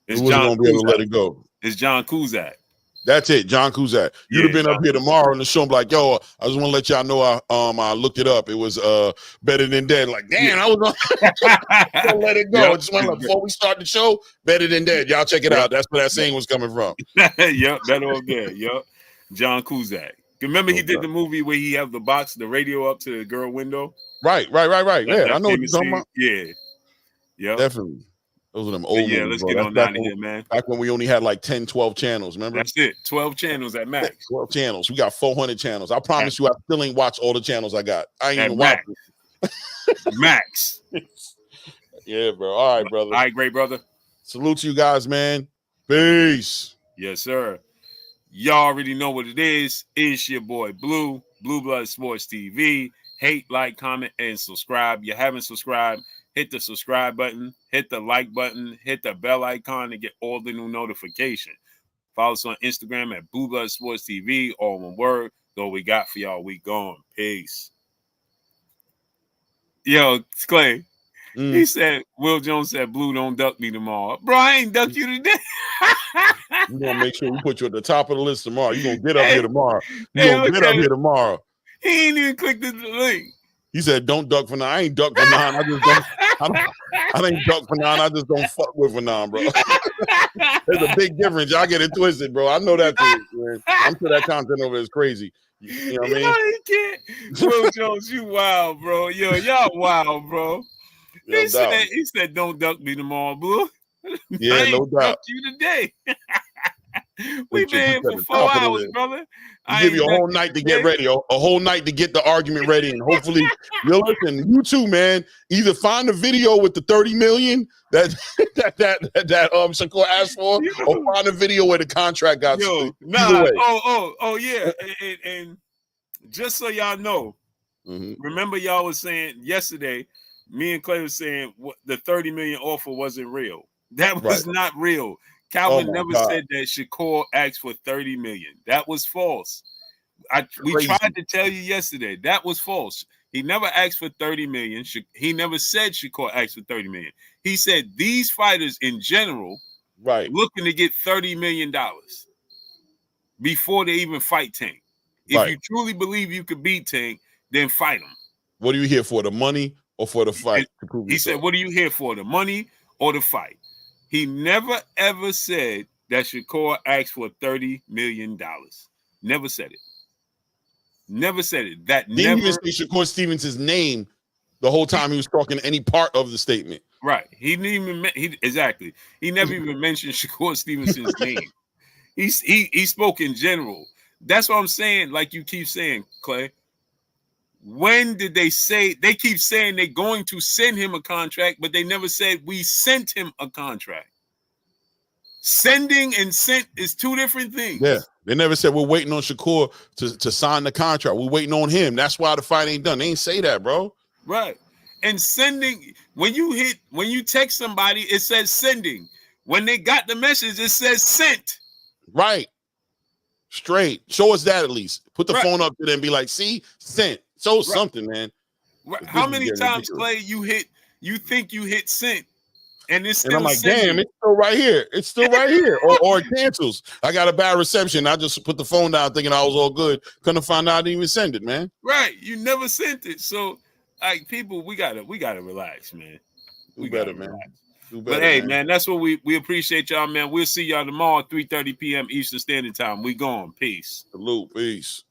S2: It's John gonna be able to let it go.
S1: It's John Cusack.
S2: That's it, John Cusack. You'd have been up here tomorrow on the show and be like, "Yo, I just want to let y'all know I looked it up. It was Better Than Dead." Like, damn, I was gonna let it go. Just want before we start the show, Better Than Dead. Y'all check it out. That's where that saying was coming from.
S1: Yep, Better Off Dead. Yep, John Cusack. Remember he did the movie where he have the radio up to the girl window.
S2: Right. Yeah, I know what you're talking about.
S1: Yeah, yeah,
S2: definitely. Those are them old movies,
S1: let's
S2: bro.
S1: get on out of here, man.
S2: Back when we only had like 10, 12 channels, remember?
S1: That's it. 12 channels at max.
S2: 12 channels. We got 400 channels. I promise you, I still ain't watched all the channels I got. I ain't even watched it.
S1: Max.
S2: Yeah, bro. All right, brother.
S1: All right, great brother.
S2: Salute to you guys, man. Peace.
S1: Yes, sir. Y'all already know what it is. It's your boy Blue Blood Sports TV. Hate, like, comment, and subscribe. You haven't subscribed, hit the subscribe button, hit the like button, hit the bell icon to get all the new notifications. Follow us on Instagram at Blue Blood Sports TV, all one word. Though we got for y'all, we gone. Peace. Yo, Clay. He said, Will Jones said, Blue, don't duck me tomorrow. Bro, I ain't duck you today.
S2: We're going to make sure we put you at the top of the list tomorrow. You're going to get up here tomorrow. You're going to get up here tomorrow.
S1: He ain't even clicked the link.
S2: He said, "Don't duck for 9." I ain't duck for 9. I just don't. I ain't duck for 9. I just don't fuck with for 9, bro. There's a big difference. Y'all get it twisted, bro. I know that too, man. I'm sure that content over is crazy. You know what I mean?
S1: He can't. Will Jones, you wild, bro. Yo, y'all wild, bro.
S2: No doubt.
S1: He said, "Don't duck me tomorrow, boo."
S2: Yeah,
S1: I
S2: no
S1: ain't
S2: doubt.
S1: ducked you today. We been here for 4 hours, brother.
S2: We give you a whole night to get ready, a whole night to get the argument ready, and hopefully, listen. You too, man. Either find a video with the 30 million that Shakur asked for, or find a video where the contract got.
S1: Yo,
S2: either way.
S1: Oh, yeah, and just so y'all know, remember y'all was saying yesterday, me and Clay was saying what the 30 million offer wasn't real. That was not real. Calvin never said that Shakur asked for 30 million. That was false. We tried to tell you yesterday that was false. He never asked for 30 million. He never said Shakur asked for 30 million. He said these fighters in general, looking to get $30 million before they even fight Tank. If you truly believe you could beat Tank, then fight him.
S2: What are you here for? The money or for the fight?
S1: He said, "What are you here for? The money or the fight?" He never ever said that Shakur asked for $30 million. Never said it. Never said it. That
S2: Didn't
S1: never
S2: even say Shakur Stevens' name the whole time he was talking any part of the statement.
S1: Right. He didn't even exactly. He never even mentioned Shakur Stevens' name. He spoke in general. That's what I'm saying. Like you keep saying, Clay. When did they say? They keep saying they're going to send him a contract, but they never said we sent him a contract. Sending and sent is two different things.
S2: Yeah, they never said we're waiting on Shakur to sign the contract. We're waiting on him. That's why the fight ain't done. They ain't say that, bro.
S1: Right. And sending, when you text somebody, it says sending. When they got the message, it says sent.
S2: Right. Straight. Show us that at least. Put the phone up to them and be like, see, sent. Show something, man.
S1: Right. How many times, Clay, you think you hit sent and it's still
S2: and I'm like,
S1: sending.
S2: damn, it's still right here. It's still right here. Or it cancels. I got a bad reception. I just put the phone down thinking I was all good. Couldn't find out I didn't even send it, man.
S1: Right. You never sent it. So like people, we gotta relax, man.
S2: We gotta relax.
S1: But hey, man, that's what we appreciate y'all, man. We'll see y'all tomorrow at 3:30 p.m. Eastern Standard Time. We gone. Peace.
S2: Salute. Peace.